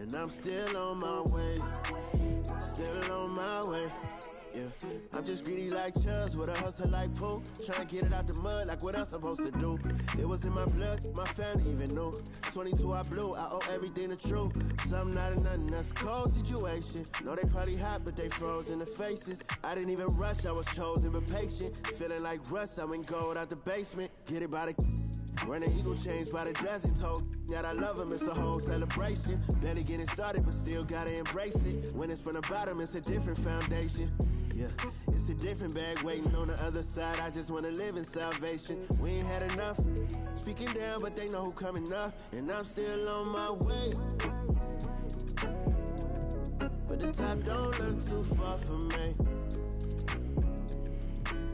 And I'm still on my way, still on my way, yeah. I'm just greedy like Chubbs with a hustle like Pooh. Trying to get it out the mud like what else I'm supposed to do. It was in my blood, my family even knew. 22 I blew, I owe everything to true. Something out of nothing, that's a cold situation. Know they probably hot, but they froze in the faces. I didn't even rush, I was chosen but patient. Feeling like rust, I went gold out the basement. Get it by the running eagle chains by the dozen. Told that I love him, it's a whole celebration. Barely getting started, but still gotta embrace it. When it's from the bottom, it's a different foundation. Yeah, it's a different bag waiting on the other side. I just wanna live in salvation. We ain't had enough. Speaking down, but they know who coming up. And I'm still on my way. But the top don't look too far from me.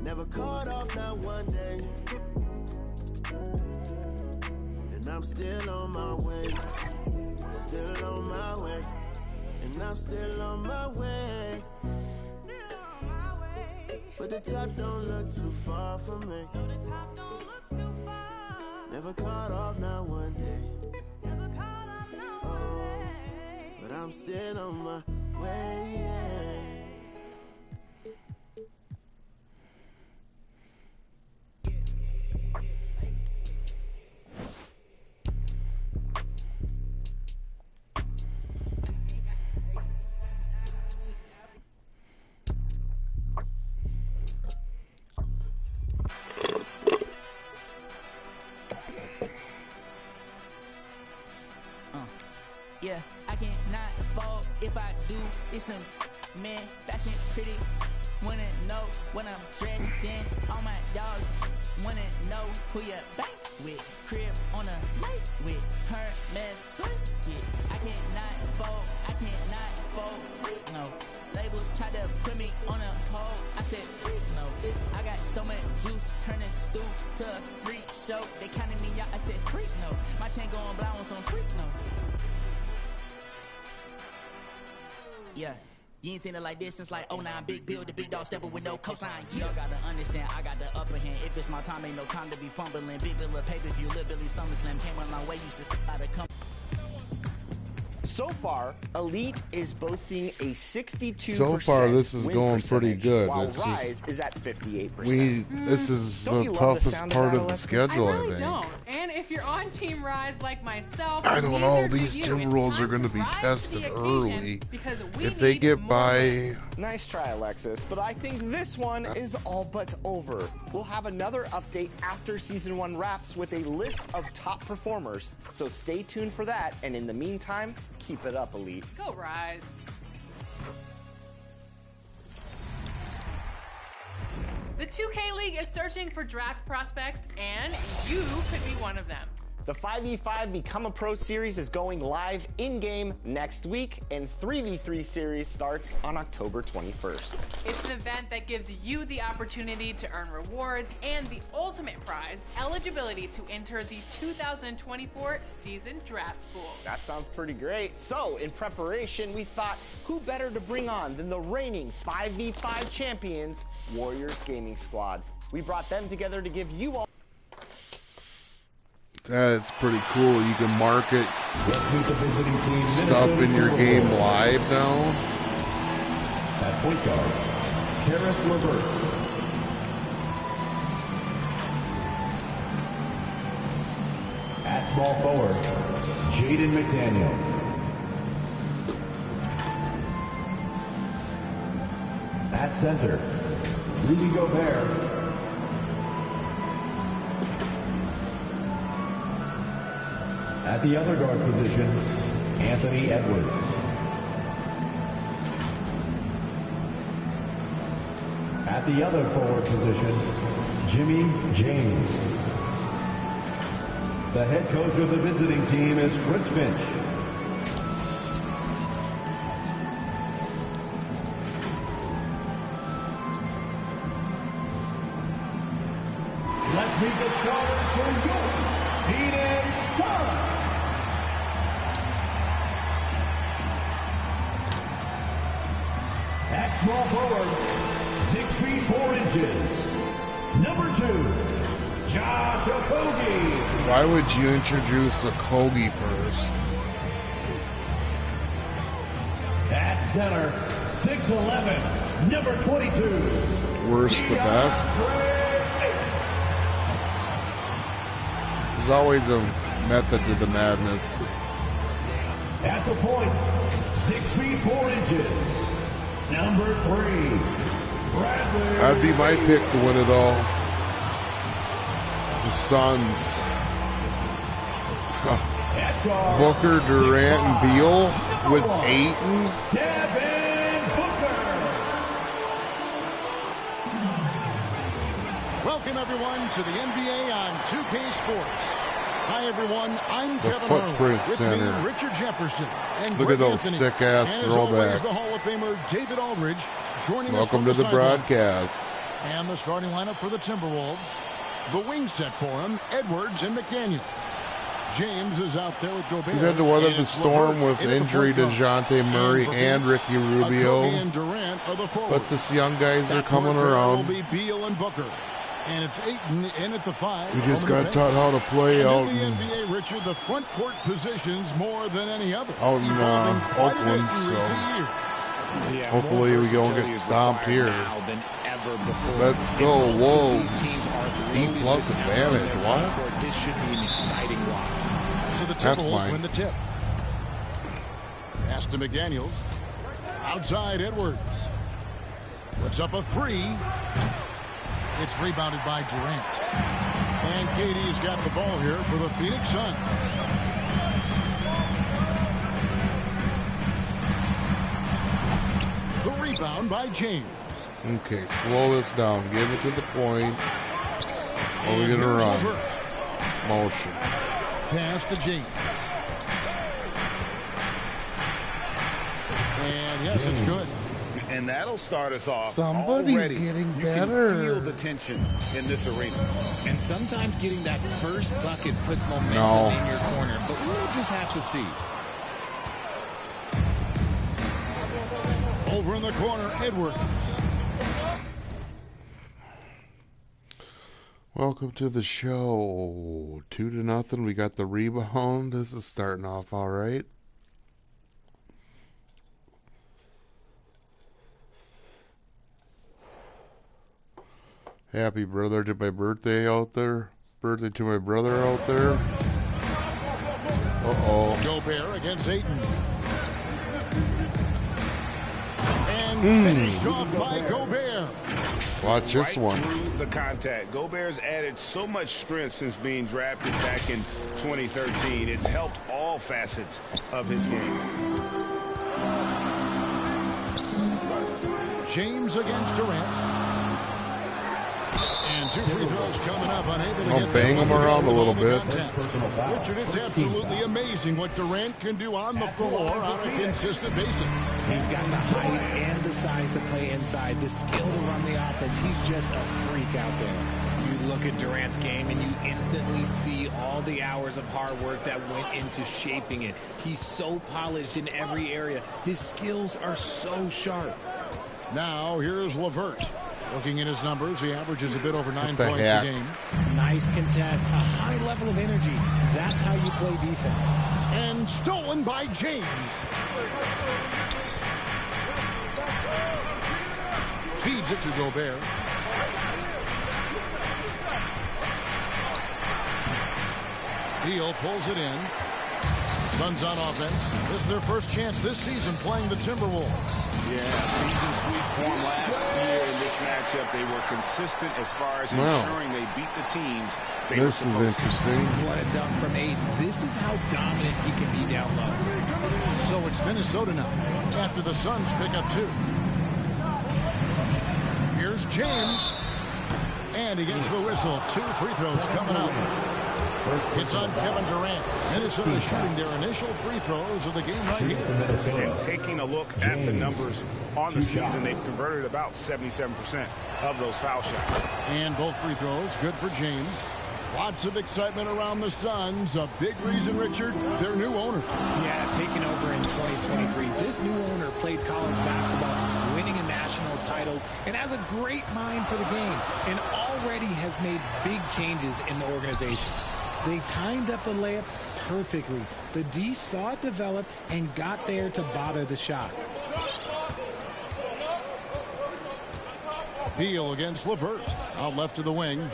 Never caught off, not one day. And I'm still on my way, still on my way, and I'm still on my way. But the top don't look too far from me. No, the top don't look too far. Never caught off, not one day. Never caught off, not one day. But I'm still on my way, yeah. Yeah, I cannot fall. If I do, it's some man fashion pretty. Wanna know what I'm dressed in. All my dogs wanna know who you bank with. Crib on a lake with Hermes blankets. I cannot fall. I cannot fall. Freak no. Labels try to put me on a pole. I said freak no. I got so much juice, turning stoop to a freak show. They counted me out. I said freak no. My chain going blind on some freak no. Yeah. You ain't seen it like this since like 09. Big bill, the big dog stepping with no cosign. Y'all gotta understand, I got the upper hand. If it's my time, ain't no time to be fumbling. Big bill of pay-per-view, Lil Billy SummerSlam. Came a long way, you should out of come. So far, Elite is boasting a 62%. So far, this is going pretty good. While it's Rise is at 58%. This is the toughest part of the schedule, I really I think. don't. And if you're on Team Rise like myself, I don't know. neither do These you. Timberwolves It's are going to be time rise tested to the occasion early. because we If they need get more by, wins. Nice try, Alexis, but I think this one is all but over. We'll have another update after Season 1 wraps with a list of top performers, so stay tuned for that, and in the meantime, keep it up, Elite. Go Rise. The 2K League is searching for draft prospects, and you could be one of them. The 5v5 Become a Pro series is going live in-game next week, and 3v3 series starts on October 21st. It's an event that gives you the opportunity to earn rewards and the ultimate prize, eligibility to enter the 2024 season draft pool. That sounds pretty great. So, in preparation, we thought, who better to bring on than the reigning 5v5 champions, Warriors Gaming Squad. We brought them together to give you all that's pretty cool. You can market stuff in your game live now. At point guard, Karis LeVert. At small forward, Jaden McDaniels. At center, Rudy Gobert. At the other guard position, Anthony Edwards. At the other forward position, Jimmy James. The head coach of the visiting team is Chris Finch. Let's meet the starters for your Phoenix Suns. At small forward, 6 feet 4 inches. Number 2, Josh Okogie. Why would you introduce Okogie first? At center, 6'11", number 22. Worst to best? There's always a method to the madness. At the point, 6 feet 4 inches. Number 3, Bradley. That'd be my pick to win it all. The Suns. Booker, Durant, and Beal with Ayton. Devin Booker. Welcome, everyone, to the NBA on 2K Sports. Hi, everyone. I'm The Kevin Footprint Harlan. With Center. me, Richard Jefferson. And Look Greg at those Anthony. sick-ass And as always, throwbacks. the Hall of Famer David Aldridge joining us Welcome from to the sideline. broadcast. And the starting lineup for the Timberwolves. The wing set for him, Edwards and McDaniels. James is out there with Gobert. We had to weather And the it's storm LeVert with into the injury to point guard. DeJounte Murray for and Phoenix, Ricky Rubio. Okogie and Durant are the forwards. But this young guys are That coming court pair around. will be Beal and Booker. And it's Ayton in at the 5. We just on the got bench. taught how to play And out in the in- NBA, Richard, the front court positions more than any other. Out in Evolving quite a bit Oakland, in so recent years. Yeah, hopefully more we don't versatility get is stomped required here. now than ever before. Let's And go, both of these Wolves. teams are B loaded plus with talent advantage. in their What? front court. This should be an exciting watch. So the That's Timberwolves mine. win the tip. Pass to McDaniels. Outside Edwards. Puts up a 3. It's rebounded by Durant. And KD's got the ball here for the Phoenix Suns. Inbound by James. Okay, slow this down. Give it to the point. Or we're going to run. Motion. Pass to James. And yes, it's good. And that'll start us off. Somebody's already. getting You better. can feel the tension in this arena. And sometimes getting that first bucket puts momentum in your corner, but we'll just have to see. Over in the corner, Edwards. Welcome to the show. 2-0. We got the rebound. This is starting off all right. Happy brother to my birthday out there. Birthday to my brother out there. Uh-oh. Gobert against Ayton. And finished off by Gobert. Watch this one. Through the contact. Gobert's added so much strength since being drafted back in 2013. It's helped all facets of his game. James against Durant. And 2 free throws coming up, unable to get bang them around a little bit. Richard, it's absolutely amazing what Durant can do on the floor on a consistent basis. He's got the height and the size to play inside, the skill to run the offense. He's just a freak out there. You look at Durant's game and you instantly see all the hours of hard work that went into shaping it. He's so polished in every area. His skills are so sharp. Now here's LeVert. Looking at his numbers, he averages a bit over 9 points a game. Nice contest, a high level of energy. That's how you play defense. And stolen by James. Feeds it to Gobert. Beal pulls it in. Suns on offense. This is their first chance this season playing the Timberwolves. Yeah, season sweep form last year in this matchup. They were consistent as far as ensuring they beat the teams. This is interesting. What a dunk from Ayton. This is how dominant he can be down low. So it's Minnesota now after the Suns pick up 2. Here's James. And he gets the whistle. 2 free throws coming up. It's on Kevin Durant. Minnesota shooting their initial free throws of the game right here. And taking a look at the numbers on the season, they've converted about 77% of those foul shots. And both free throws good for James. Lots of excitement around the Suns. A big reason, Richard, their new owner. Yeah, taking over in 2023. This new owner played college basketball, winning a national title, and has a great mind for the game, and already has made big changes in the organization. They timed up the layup perfectly. The D saw it develop and got there to bother the shot. Beal against LeVert. Out left to the wing.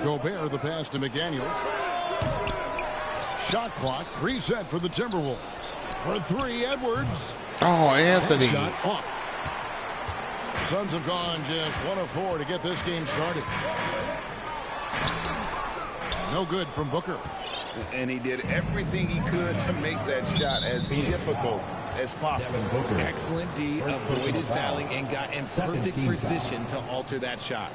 Gobert the pass to McDaniels. Shot clock reset for the Timberwolves. For 3, Edwards. Oh, Anthony. Shot off. Suns have gone just 1 of 4 to get this game started. No good from Booker. And he did everything he could to make that shot as difficult as possible. Excellent D, avoided fouling and got in perfect position to alter that shot.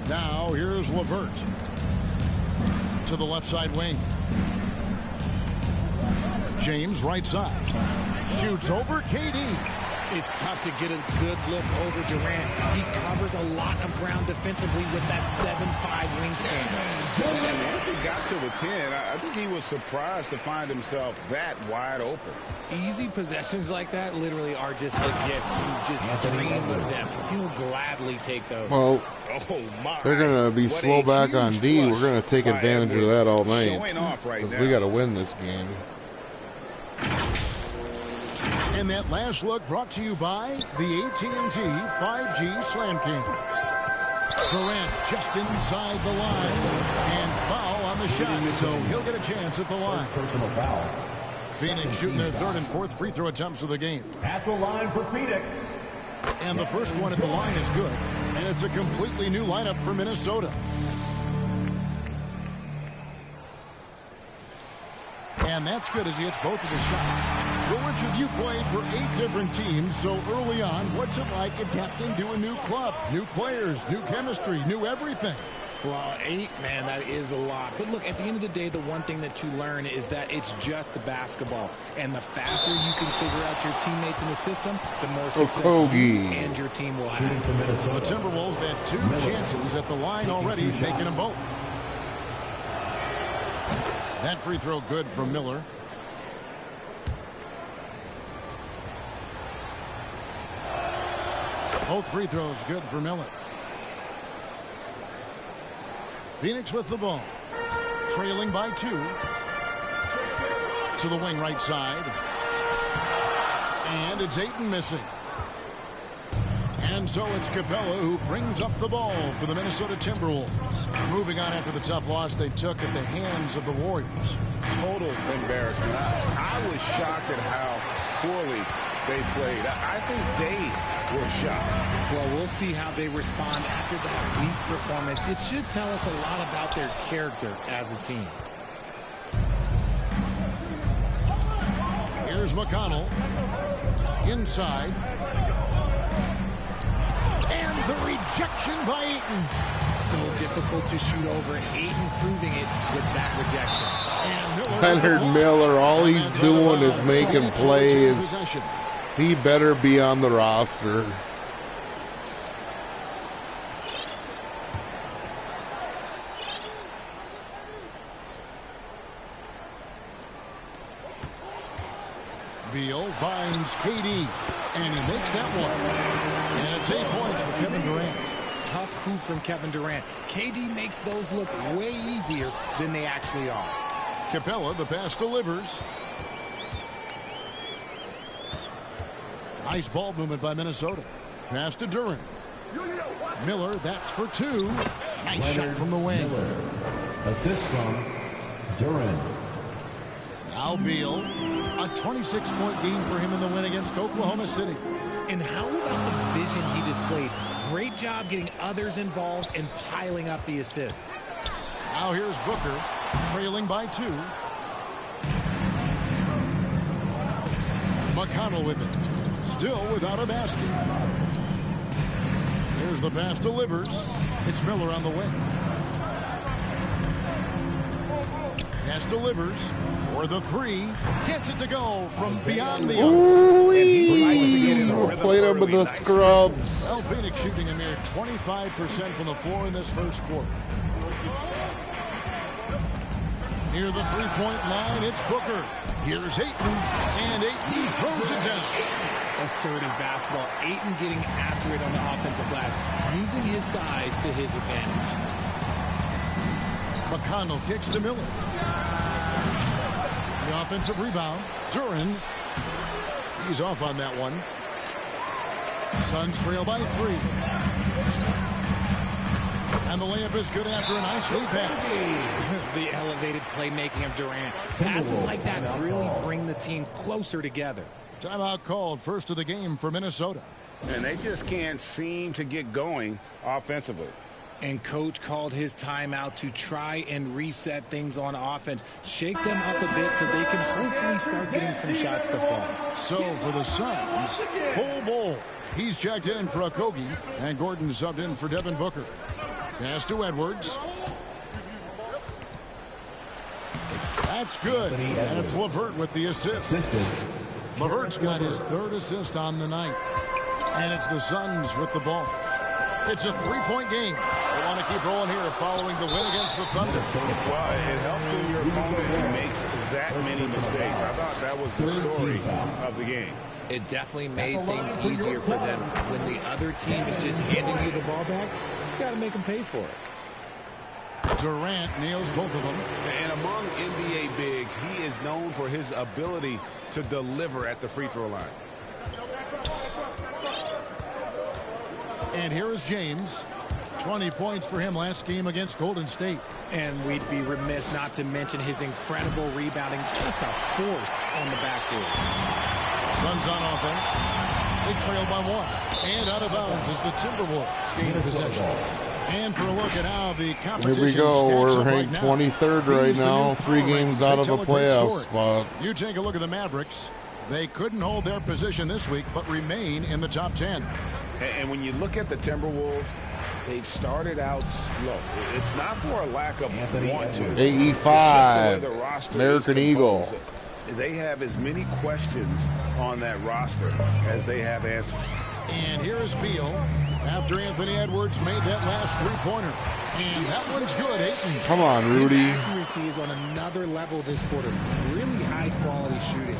Now here's LeVert. To the left side wing. James right side. Shoots over KD. It's tough to get a good look over Durant. He covers a lot of ground defensively with that 7'5" wingspan. And once he got to the 10, I think he was surprised to find himself that wide open. Easy possessions like that literally are just a gift. You just dream of them. He'll gladly take those. Well, they're going to be slow back on D. We're going to take advantage of that all night. Because we got to win this game. And that last look brought to you by the AT&T 5G Slam King. Durant just inside the line and foul on the shot, so he'll get a chance at the line. Phoenix shooting their 3rd and 4th free throw attempts of the game. At the line for Phoenix. And the first one at the line is good, and it's a completely new lineup for Minnesota. And that's good as he hits both of the shots. Well, Richard, you played for 8 different teams, so early on, what's it like adapting to a new club? New players, new chemistry, new everything. Well, 8, man, that is a lot. But look, at the end of the day, the one thing that you learn is that it's just the basketball. And the faster you can figure out your teammates in the system, the more success you and your team will have. The Timberwolves had 2 chances at the line already, making them both. That free throw good from Miller. Both free throws good for Miller. Phoenix with the ball. Trailing by 2. To the wing right side. And it's Ayton missing. And so it's Capella who brings up the ball for the Minnesota Timberwolves. Moving on after the tough loss they took at the hands of the Warriors. Total embarrassment. I was shocked at how poorly they played. I think they were shocked. Well, we'll see how they respond after that weak performance. It should tell us a lot about their character as a team. Here's McConnell. Inside. And the rejection by Ayton. So difficult to shoot over. Ayton proving it with that rejection. Leonard Miller, all he's doing is making plays. He better be on the roster. Beal finds KD, and he makes that one. And it's 8 points for Kevin Durant. Tough hoop from Kevin Durant. KD makes those look way easier than they actually are. Capella, the pass delivers. Nice ball movement by Minnesota. Pass to Durant. Miller, that's for 2. Nice shot from the wing. Miller. Assist from Durant. Now Beal. A 26-point game for him in the win against Oklahoma City. And how about the vision he displayed? Great job getting others involved and piling up the assist. Now here's Booker, trailing by 2. McConnell with it. Still without a basket. Here's the pass delivers. It's Miller on the wing. Pass delivers for the 3. Gets it to go from beyond the arc. Played him with the scrubs. Well, Phoenix shooting a mere 25% from the floor in this first quarter. Near the 3-point line, it's Booker. Here's Ayton, and Ayton throws it down. Assertive basketball. Ayton getting after it on the offensive glass, using his size to his advantage. McConnell kicks to Miller. The offensive rebound. Durant. He's off on that one. Suns trail by 3. And the layup is good after a nice lead pass. The elevated playmaking of Durant. Passes like that really bring the team closer together. Timeout called, first of the game for Minnesota. And they just can't seem to get going offensively. And coach called his timeout to try and reset things on offense. Shake them up a bit so they can hopefully start getting some shots to fall. So for the Suns, Bol Bol. He's checked in for Okogie, and Gordon subbed in for Devin Booker. Pass to Edwards. That's good. And it's LeVert with the assist. LeVert's got his 3rd assist on the night. And it's the Suns with the ball. It's a 3-point game. They want to keep rolling here following the win against the Thunder. Well, it helps when your opponent makes that many mistakes. I thought that was the story of the game. It definitely made things easier for them. When the other team is just handing you the ball back, you got to make them pay for it. Durant nails both of them. And among NBA bigs, he is known for his ability to deliver at the free throw line. And here is James. 20 points for him last game against Golden State. And we'd be remiss not to mention his incredible rebounding. Just a force on the backboard. Suns on offense. They trail by 1. And out of bounds as the Timberwolves gain possession. And for a look at how the Here competition we go. stacks We're up ranked right now. 23rd right These the now. new 3 power games rankings. out They of a tell a great playoff story. spot. You take a look at the Mavericks. They couldn't hold their position this week, but remain in the top 10. And when you look at the Timberwolves, they've started out slow. It's not for a lack of want to. AE5, It's just the way the roster American is Eagle. composed. They have as many questions on that roster as they have answers. And here is Beal after Anthony Edwards made that last three-pointer. And that one's good, Ayton. Come on, Rudy. His accuracy is on another level this quarter. Really high-quality shooting.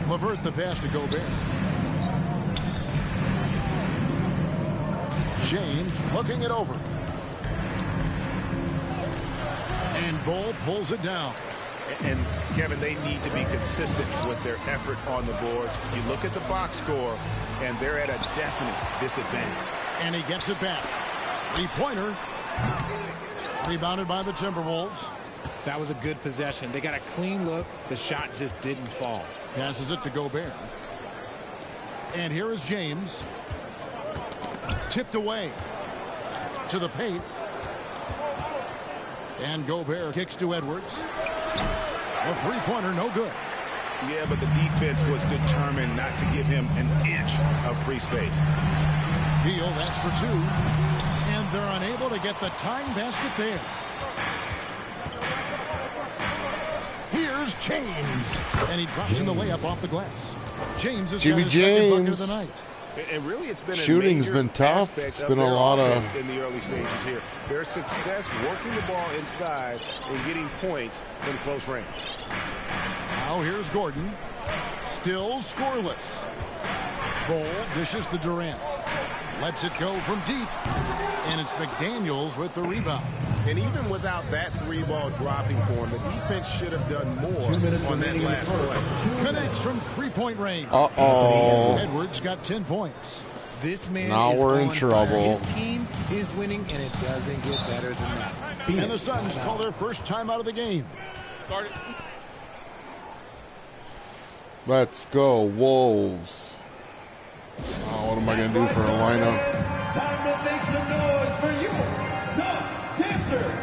LeVert the pass to Gobert. James looking it over. And Bull pulls it down. And, Kevin, they need to be consistent with their effort on the boards. You look at the box score, and they're at a definite disadvantage. And he gets it back. Three-pointer. Rebounded by the Timberwolves. That was a good possession. They got a clean look. The shot just didn't fall. Passes it to Gobert. And here is James. Tipped away to the paint. And Gobert kicks to Edwards. A three-pointer, no good. Yeah, but the defense was determined not to give him an inch of free space. Beal, that's for 2. And they're unable to get the tying basket there. Here's James. And he drops in the layup off the glass. James has got his second bucket of the night. And really, it's been Shooting's a major been tough. aspect It's of been a their lot offense of in the early stages here. Their success working the ball inside and getting points from close range. Now here's Gordon. Still scoreless. Bull dishes to Durant. Lets it go from deep. And it's McDaniels with the rebound. And even without that 3-ball dropping for him, the defense should have done more on that last play. Connects from three-point range. Uh-oh. Edwards got 10 points. This man Now is we're in on trouble. fire. His team is winning, and it doesn't get better than that. And the Suns call their first time out of the game. Let's go, Wolves. Oh, what am I going to do for a lineup? Time to make some noise for you, some dancers.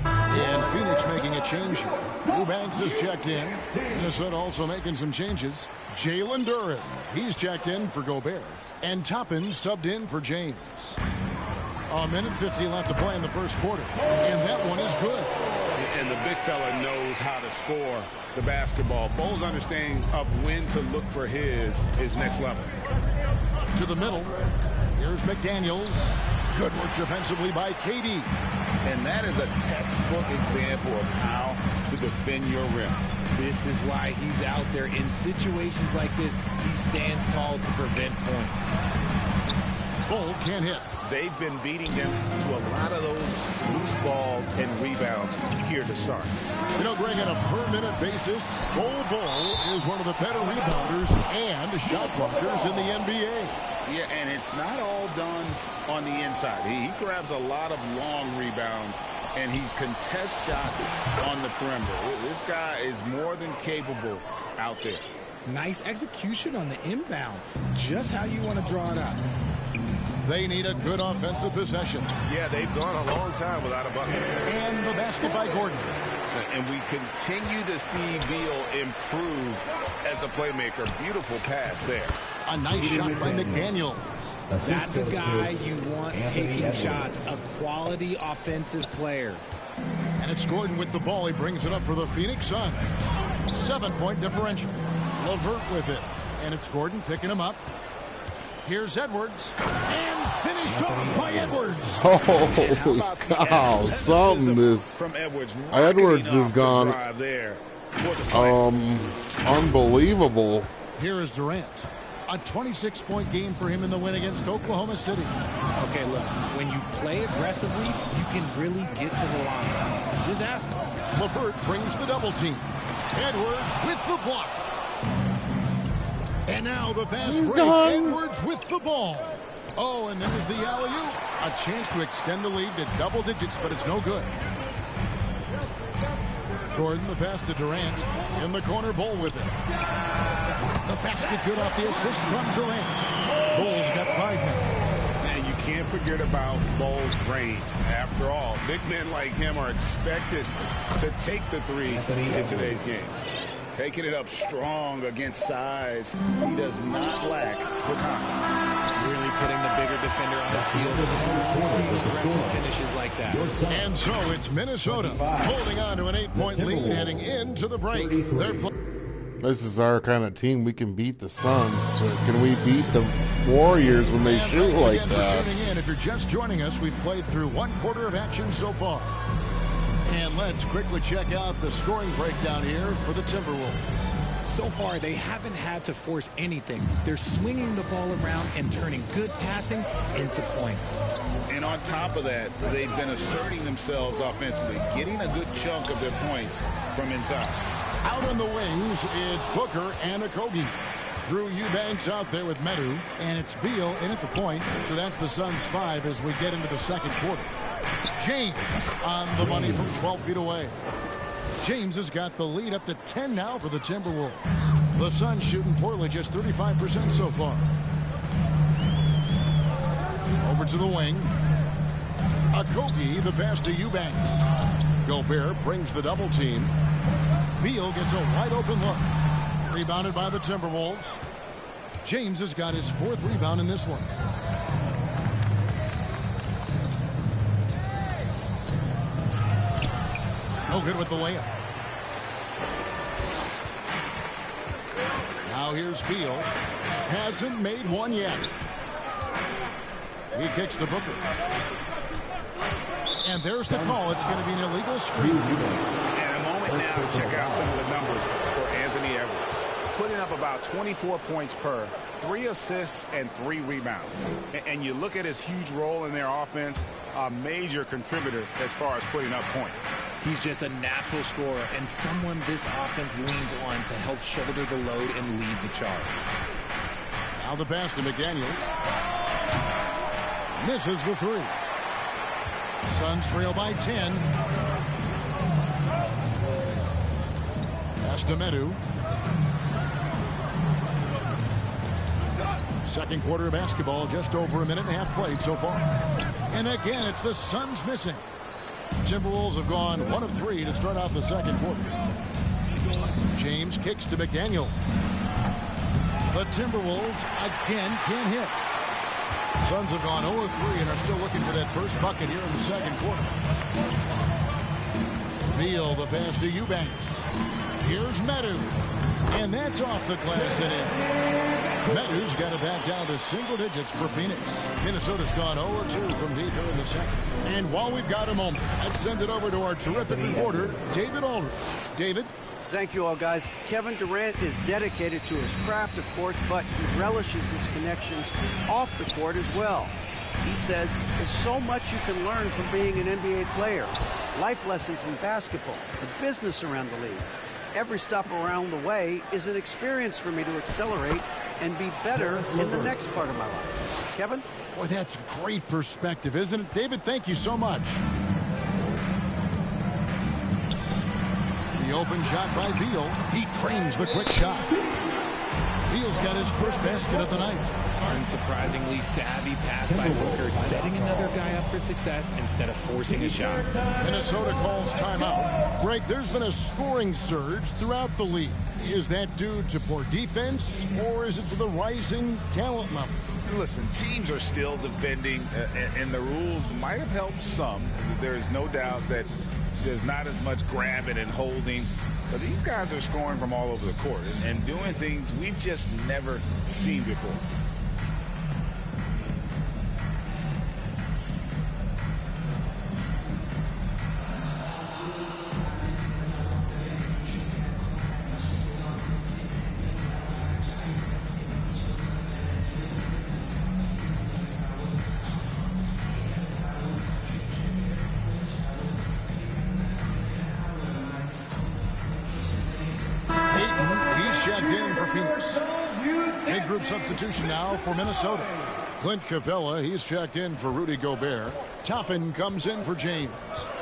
And Phoenix making a change here. Eubanks is checked in. Minnesota also making some changes. Jalen Duren, he's checked in for Gobert. And Toppin subbed in for James. A minute 50 left to play in the first quarter. And that one is good. And the big fella knows how to score the basketball. Bull's understanding of when to look for his is next level. To the middle. Here's McDaniels. Good work defensively by KD. And that is a textbook example of how to defend your rim. This is why he's out there in situations like this. He stands tall to prevent points. Bull can't hit. They've been beating them to a lot of those loose balls and rebounds here to start. You know, Greg, on a per-minute basis, Bull is one of the better rebounders and shot blockers in the NBA. Yeah, and it's not all done on the inside. He grabs a lot of long rebounds, and he contests shots on the perimeter. This guy is more than capable out there. Nice execution on the inbound. Just how you want to draw it up. They need a good offensive possession. Yeah, they've gone a long time without a bucket. And the basket by Gordon. And we continue to see Beal improve as a playmaker. Beautiful pass there. A nice shot by McDaniels. That's a guy you want taking shots. A quality offensive player. And it's Gordon with the ball. He brings it up for the Phoenix Suns. 7-point differential. LeVert with it. And it's Gordon picking him up. Here's Edwards. And finished off by Edwards. Holy cow. Something is... From Edwards has gone... unbelievable. Here is Durant. A 26-point game for him in the win against Oklahoma City. Okay, look, when you play aggressively, you can really get to the line. Just ask him. LeVert brings the double team. Edwards with the block. And now the fast break. Edwards with the ball. Oh, and there's the alley-oop. A chance to extend the lead to double digits, but it's no good. Gordon, the pass to Durant. In the corner, Bull with it. The basket good off the assist from Durant. Bull's got 5 now. And you can't forget about Bull's range. After all, big men like him are expected to take the 3 in today's game. Taking it up strong against size. He does not lack for confidence. Really putting the bigger defender on his heels. We've seen aggressive finishes like that. And so it's Minnesota holding on to an 8-point lead heading into the break. This is our kind of team. We can beat the Suns. So can we beat the Warriors when they shoot like that? For tuning in. If you're just joining us, we've played through 1/4 of action so far. And let's quickly check out the scoring breakdown here for the Timberwolves. So far, they haven't had to force anything. They're swinging the ball around and turning good passing into points. And on top of that, they've been asserting themselves offensively, getting a good chunk of their points from inside. Out on the wings, it's Booker and Okogie. Drew Eubanks out there with Medu, and it's Beal in at the point. So that's the Suns' 5 as we get into the second quarter. James on the money from 12 feet away. James has got the lead up to 10 now for the Timberwolves. The Suns shooting poorly, just 35% so far. Over to the wing. Okogie, the pass to Eubanks. Gobert brings the double team. Beal gets a wide open look. Rebounded by the Timberwolves. James has got his 4th rebound in this one. No good with the layup. Now here's Beal. Hasn't made one yet. He kicks to Booker. And there's the call. It's going to be an illegal screen. And a moment now to check out some of the numbers for Anthony Edwards. Putting up about 24 points per, 3 assists, and 3 rebounds. And you look at his huge role in their offense, a major contributor as far as putting up points. He's just a natural scorer and someone this offense leans on to help shoulder the load and lead the charge. Now the pass to McDaniels. Misses the 3. Suns trail by 10. Pass to Medu. Second quarter of basketball, just over a minute and a half played so far. And again, it's the Suns missing. Timberwolves have gone 1 of 3 to start out the second quarter. James kicks to McDaniel. The Timberwolves again can't hit. Suns have gone 0 of 3 and are still looking for that first bucket here in the second quarter. Beal, the pass to Eubanks. Here's Medu. And that's off the glass and in. Medu's got it back down to single digits for Phoenix. Minnesota's gone 0-2 from deep here in the second. And while we've got a moment, let's send it over to our terrific reporter, David Aldridge. David? Thank you all, guys. Kevin Durant is dedicated to his craft, of course, but he relishes his connections off the court as well. He says there's so much you can learn from being an NBA player. Life lessons in basketball, the business around the league. Every stop around the way is an experience for me to accelerate and be better in the next part of my life. Kevin? Boy, that's great perspective, isn't it? David, thank you so much. The open shot by Beal. He trains the quick shot. Beal's got his first basket of the night. Unsurprisingly savvy pass by Booker, setting another guy up for success instead of forcing a shot. Minnesota calls timeout. Greg, there's been a scoring surge throughout the league. Is that due to poor defense, or is it to the rising talent level? Listen, teams are still defending, and the rules might have helped some. There is no doubt that there's not as much grabbing and holding. But these guys are scoring from all over the court and doing things we've just never seen before. Big group substitution now for Minnesota. Clint Capella, he's checked in for Rudy Gobert. Toppin comes in for James.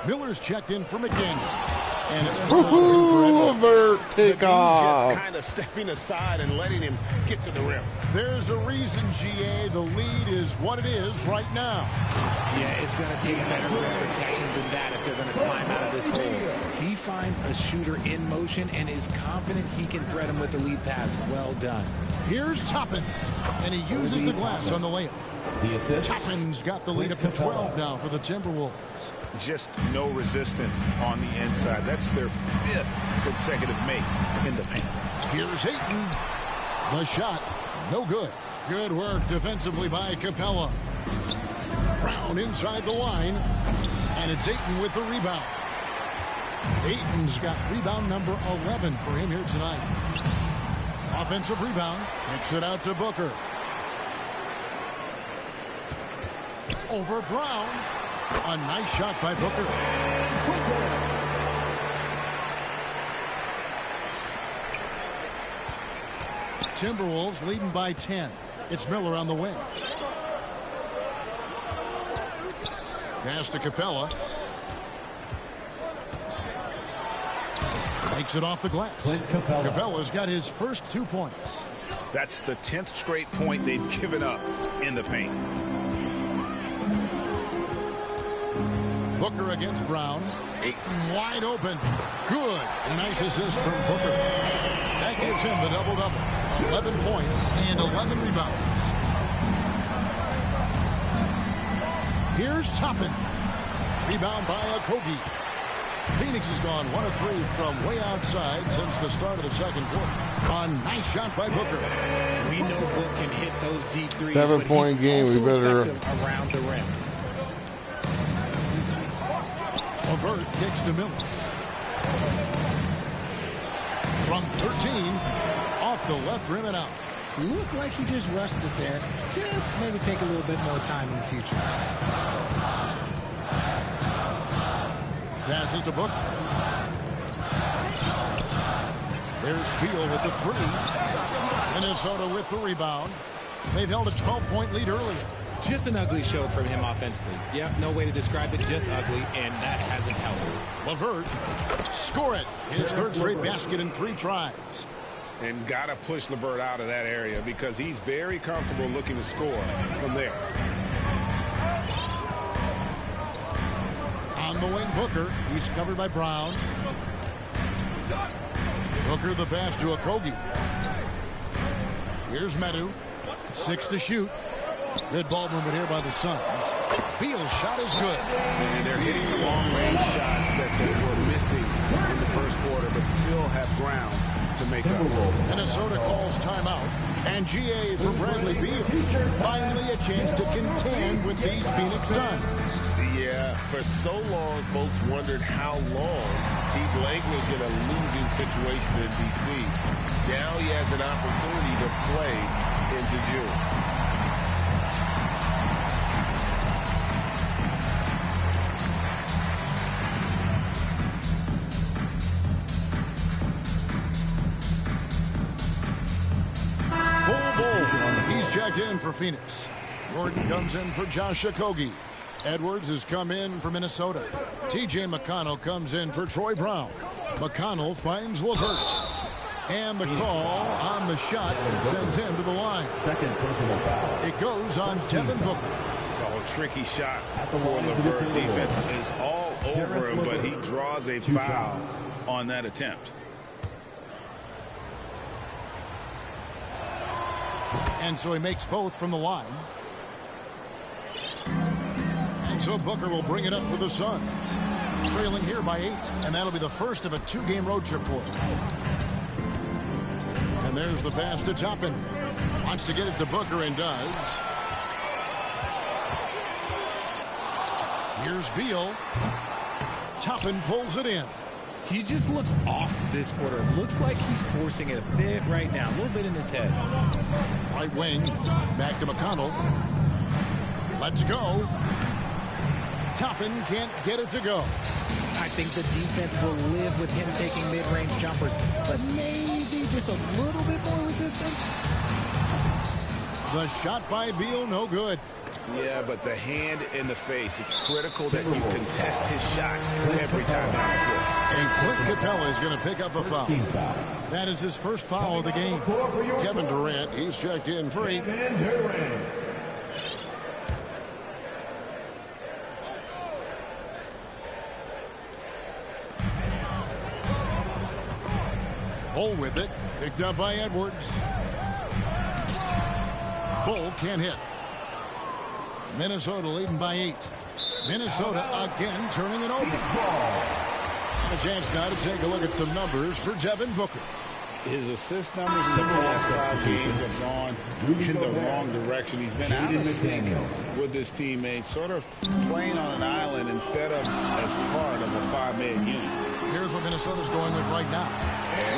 Miller's checked in for McDaniels. And it's LeVert take off. Just kind of stepping aside and letting him get to the rim. There's a reason, GA. The lead is what it is right now. Yeah, it's going to take better rim protection than that if they're going to climb out of this hole. He finds a shooter in motion and is confident he can thread him with the lead pass. Well done. Here's Toppin, and he uses the glass on the layup. Toppin's got the lead up to 12 now for the Timberwolves. Just no resistance on the inside. That's their 5th consecutive make in the paint. Here's Hayton. The shot, no good. Good work defensively by Capella. Brown inside the line, and it's Ayton with the rebound. Ayton's got rebound number 11 for him here tonight. Offensive rebound, kicks it out to Booker. Over Brown. A nice shot by Booker. Timberwolves leading by 10. It's Miller on the wing. Pass to Capella. Makes it off the glass. Capella's got his first 2 points. That's the 10th straight point they've given up in the paint. Booker against Brown. Ayton wide open. Good. A nice assist from Booker. That gives him the double-double. 11 points and 11 rebounds. Here's Toppin. Rebound by Okogie. Phoenix has gone 1 of 3 from way outside since the start of the second quarter. A nice shot by Booker. We know Book can hit those deep threes. 7-point game. We better around the rim. LeVert kicks to Miller. From 13, off the left rim and out. Looked like he just rushed it there. Just maybe take a little bit more time in the future. Passes to Booker. There's Beal with the 3. Minnesota with the rebound. They've held a 12-point lead earlier. Just an ugly show from him offensively. Yep, no way to describe it, just ugly, and that hasn't helped. LeVert, score it. His 3rd straight basket in 3 tries. And got to push LeVert out of that area because he's very comfortable looking to score from there. On the wing, Booker. He's covered by Brown. Booker the pass to Okogie. Here's Medu. 6 to shoot. Good ball movement here by the Suns. Beal's shot is good. And they're hitting the long-range shots that they were missing in the first quarter, but still have ground to make up. Minnesota calls timeout. And GA for Bradley Beal. Finally a chance to contend with these Phoenix Suns. Yeah, for so long, folks wondered how long he'd languish in a losing situation in D.C. Now he has an opportunity to play into June. He's checked in for Phoenix. Gordon comes in for Josh Okogie. Edwards has come in for Minnesota. T.J. McConnell comes in for Troy Brown. McConnell finds LeVert. And the call on the shot that sends him to the line. Second personal foul. It goes on Devin Booker. Oh, tricky shot for LeVert. Defense is all over him, but he draws a foul on that attempt. And so he makes both from the line. And so Booker will bring it up for the Suns. Trailing here by 8. And that'll be the first of a 2-game road trip for him. And there's the pass to Toppin. Wants to get it to Booker and does. Here's Beal. Toppin pulls it in. He just looks off this quarter. Looks like he's forcing it a bit right now. A little bit in his head. Right wing. Back to McConnell. Let's go. Toppin can't get it to go. I think the defense will live with him taking mid-range jumpers, but maybe just a little bit more resistance. The shot by Beal, no good. Yeah, but the hand in the face, it's critical that you contest his shots every time down the floor. And Clint Capella is going to pick up a foul. That is his first foul of the game. Kevin Durant, he's checked in for 8. Bull with it. Picked up by Edwards. Bull can't hit. Minnesota leading by 8. Minnesota again turning it over. A chance now to take a look at some numbers for Devin Booker. His assist numbers in the past 5 games have gone in the wrong direction. He's been out of sync with his teammates, sort of playing on an island instead of as part of a 5-man unit. Here's what Minnesota's going with right now.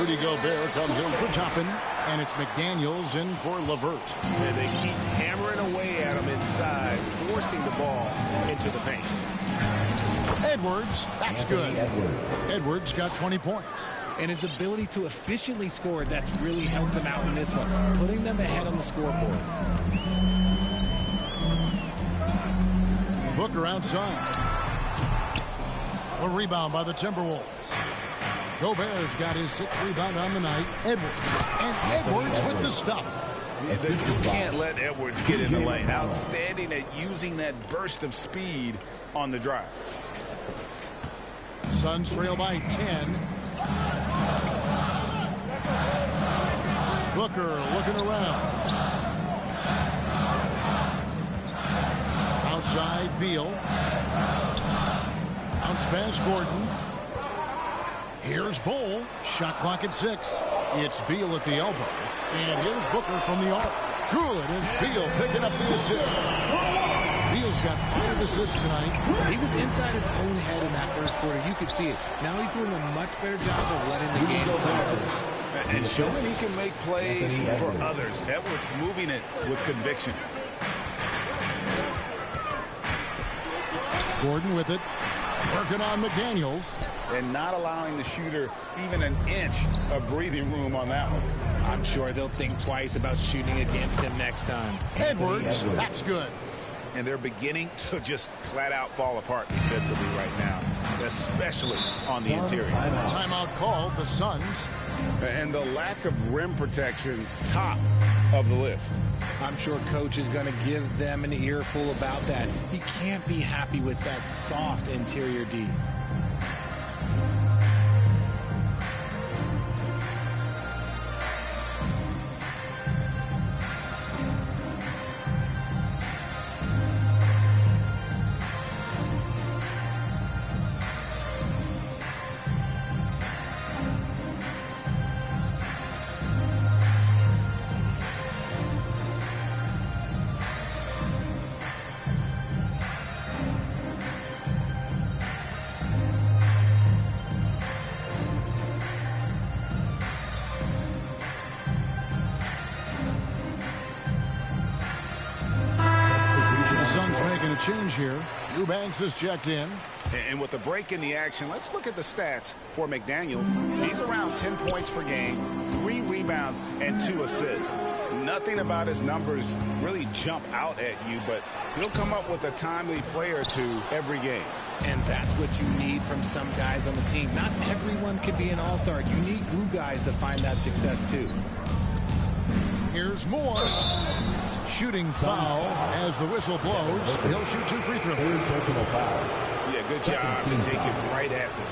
Rudy Gobert comes in for Toppin, and it's McDaniels in for LeVert. And they keep hammering away at him inside, forcing the ball into the paint. Edwards, that's good. Edwards got 20 points. And his ability to efficiently score, that's really helped him out in this one, putting them ahead on the scoreboard. Booker outside. A rebound by the Timberwolves. Gobert's got his 6th rebound on the night. Edwards. And Edwards with the stuff. You can't let Edwards get in the lane. Outstanding at using that burst of speed on the drive. Suns trail by 10. Booker looking around. Outside, Beal. Bounce pass, Gordon. Here's Bull. Shot clock at 6. It's Beal at the elbow. And here's Booker from the arc. Good. It's Beal picking up the assist. Beal's got 5 assists tonight. He was inside his own head in that first quarter. You could see it. Now he's doing a much better job of letting the game go to him. And showing he can make plays for others. Edwards moving it with conviction. Gordon with it. Working on McDaniels. And not allowing the shooter even an inch of breathing room on that one. I'm sure they'll think twice about shooting against him next time. Edwards, that's good. And they're beginning to just flat out fall apart defensively right now, especially on the interior. Timeout called, the Suns. And the lack of rim protection, top of the list. I'm sure coach is going to give them an earful about that. He can't be happy with that soft interior D. Change here. Eubanks is checked in. And with the break in the action, let's look at the stats for McDaniels. He's around 10 points per game, 3 rebounds, and 2 assists. Nothing about his numbers really jump out at you, but he'll come up with a timely play or two every game. And that's what you need from some guys on the team. Not everyone can be an all-star. You need glue guys to find that success too. Here's Moore. Shooting foul as the whistle blows. He'll shoot 2 free throws. Yeah, good job to take it right at the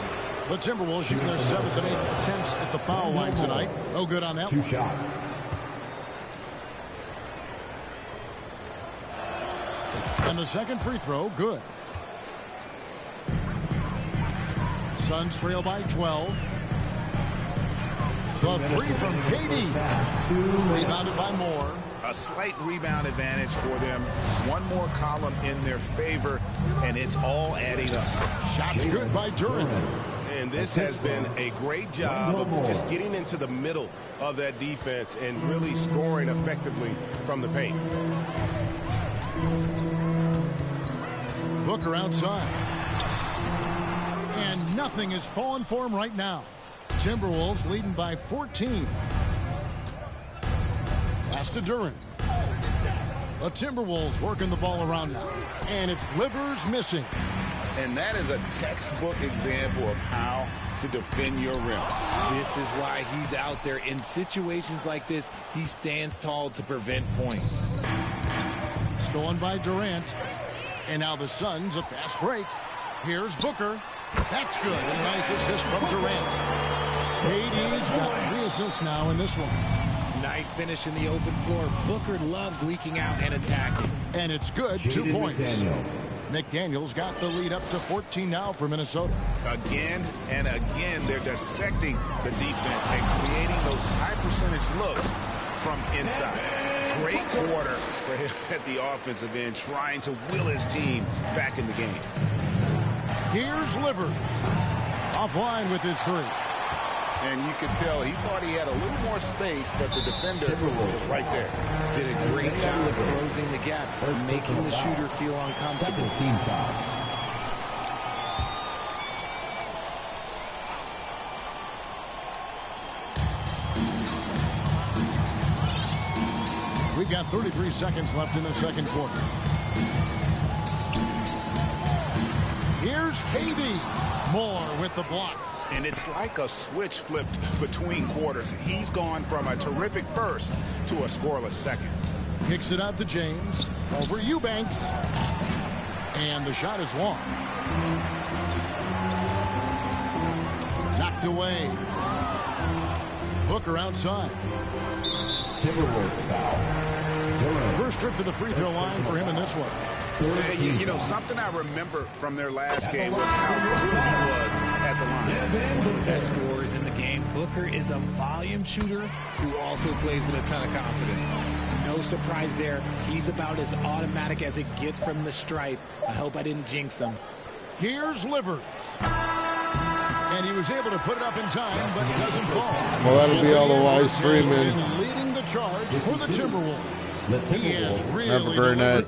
The Timberwolves shooting their 7th and 8th attempts at the foul line tonight. No good on that 2 one. shots. And the second free throw, good. Suns trail by 12. The 3 from KD. Rebounded by Moore. A slight rebound advantage for them. One more column in their favor, and it's all adding up. Shots good by Durant. And this has been a great job of just getting into the middle of that defense and really scoring effectively from the paint. Booker outside. And nothing is falling for him right now. Timberwolves leading by 14. Pass to Durant. The Timberwolves working the ball around now. And it's Livers missing. And that is a textbook example of how to defend your rim. This is why he's out there. In situations like this, he stands tall to prevent points. Stolen by Durant. And now the Suns, a fast break. Here's Booker. That's good. And a nice assist from Durant. KD's got 3 assists now in this one. Nice finish in the open floor. Booker loves leaking out and attacking. And it's good. 2 points. McDaniels got the lead up to 14 now for Minnesota. Again and again, they're dissecting the defense and creating those high percentage looks from inside. Great quarter for him at the offensive end, trying to will his team back in the game. Here's Livers. Offline with his 3. And you can tell he thought he had a little more space, but the defender was right there. Did a great job of closing the gap, making the shooter feel uncomfortable. Team foul. We've got 33 seconds left in the second quarter. Here's KD. Moore with the block. And it's like a switch flipped between quarters. He's gone from a terrific first to a scoreless second. Kicks it out to James. Over Eubanks. And the shot is long. Knocked away. Booker outside. Timberwolves foul. First trip to the free throw line for him in this one. You know, something I remember from their last game was how good he was at the line. One of the best scorers in the game. Booker is a volume shooter who also plays with a ton of confidence. No surprise there. He's about as automatic as it gets from the stripe. I hope I didn't jinx him. Here's Livers. And he was able to put it up in time, but doesn't fall. Well, that'll be all the live streaming. Leading the charge for the Timberwolves. Have a great night.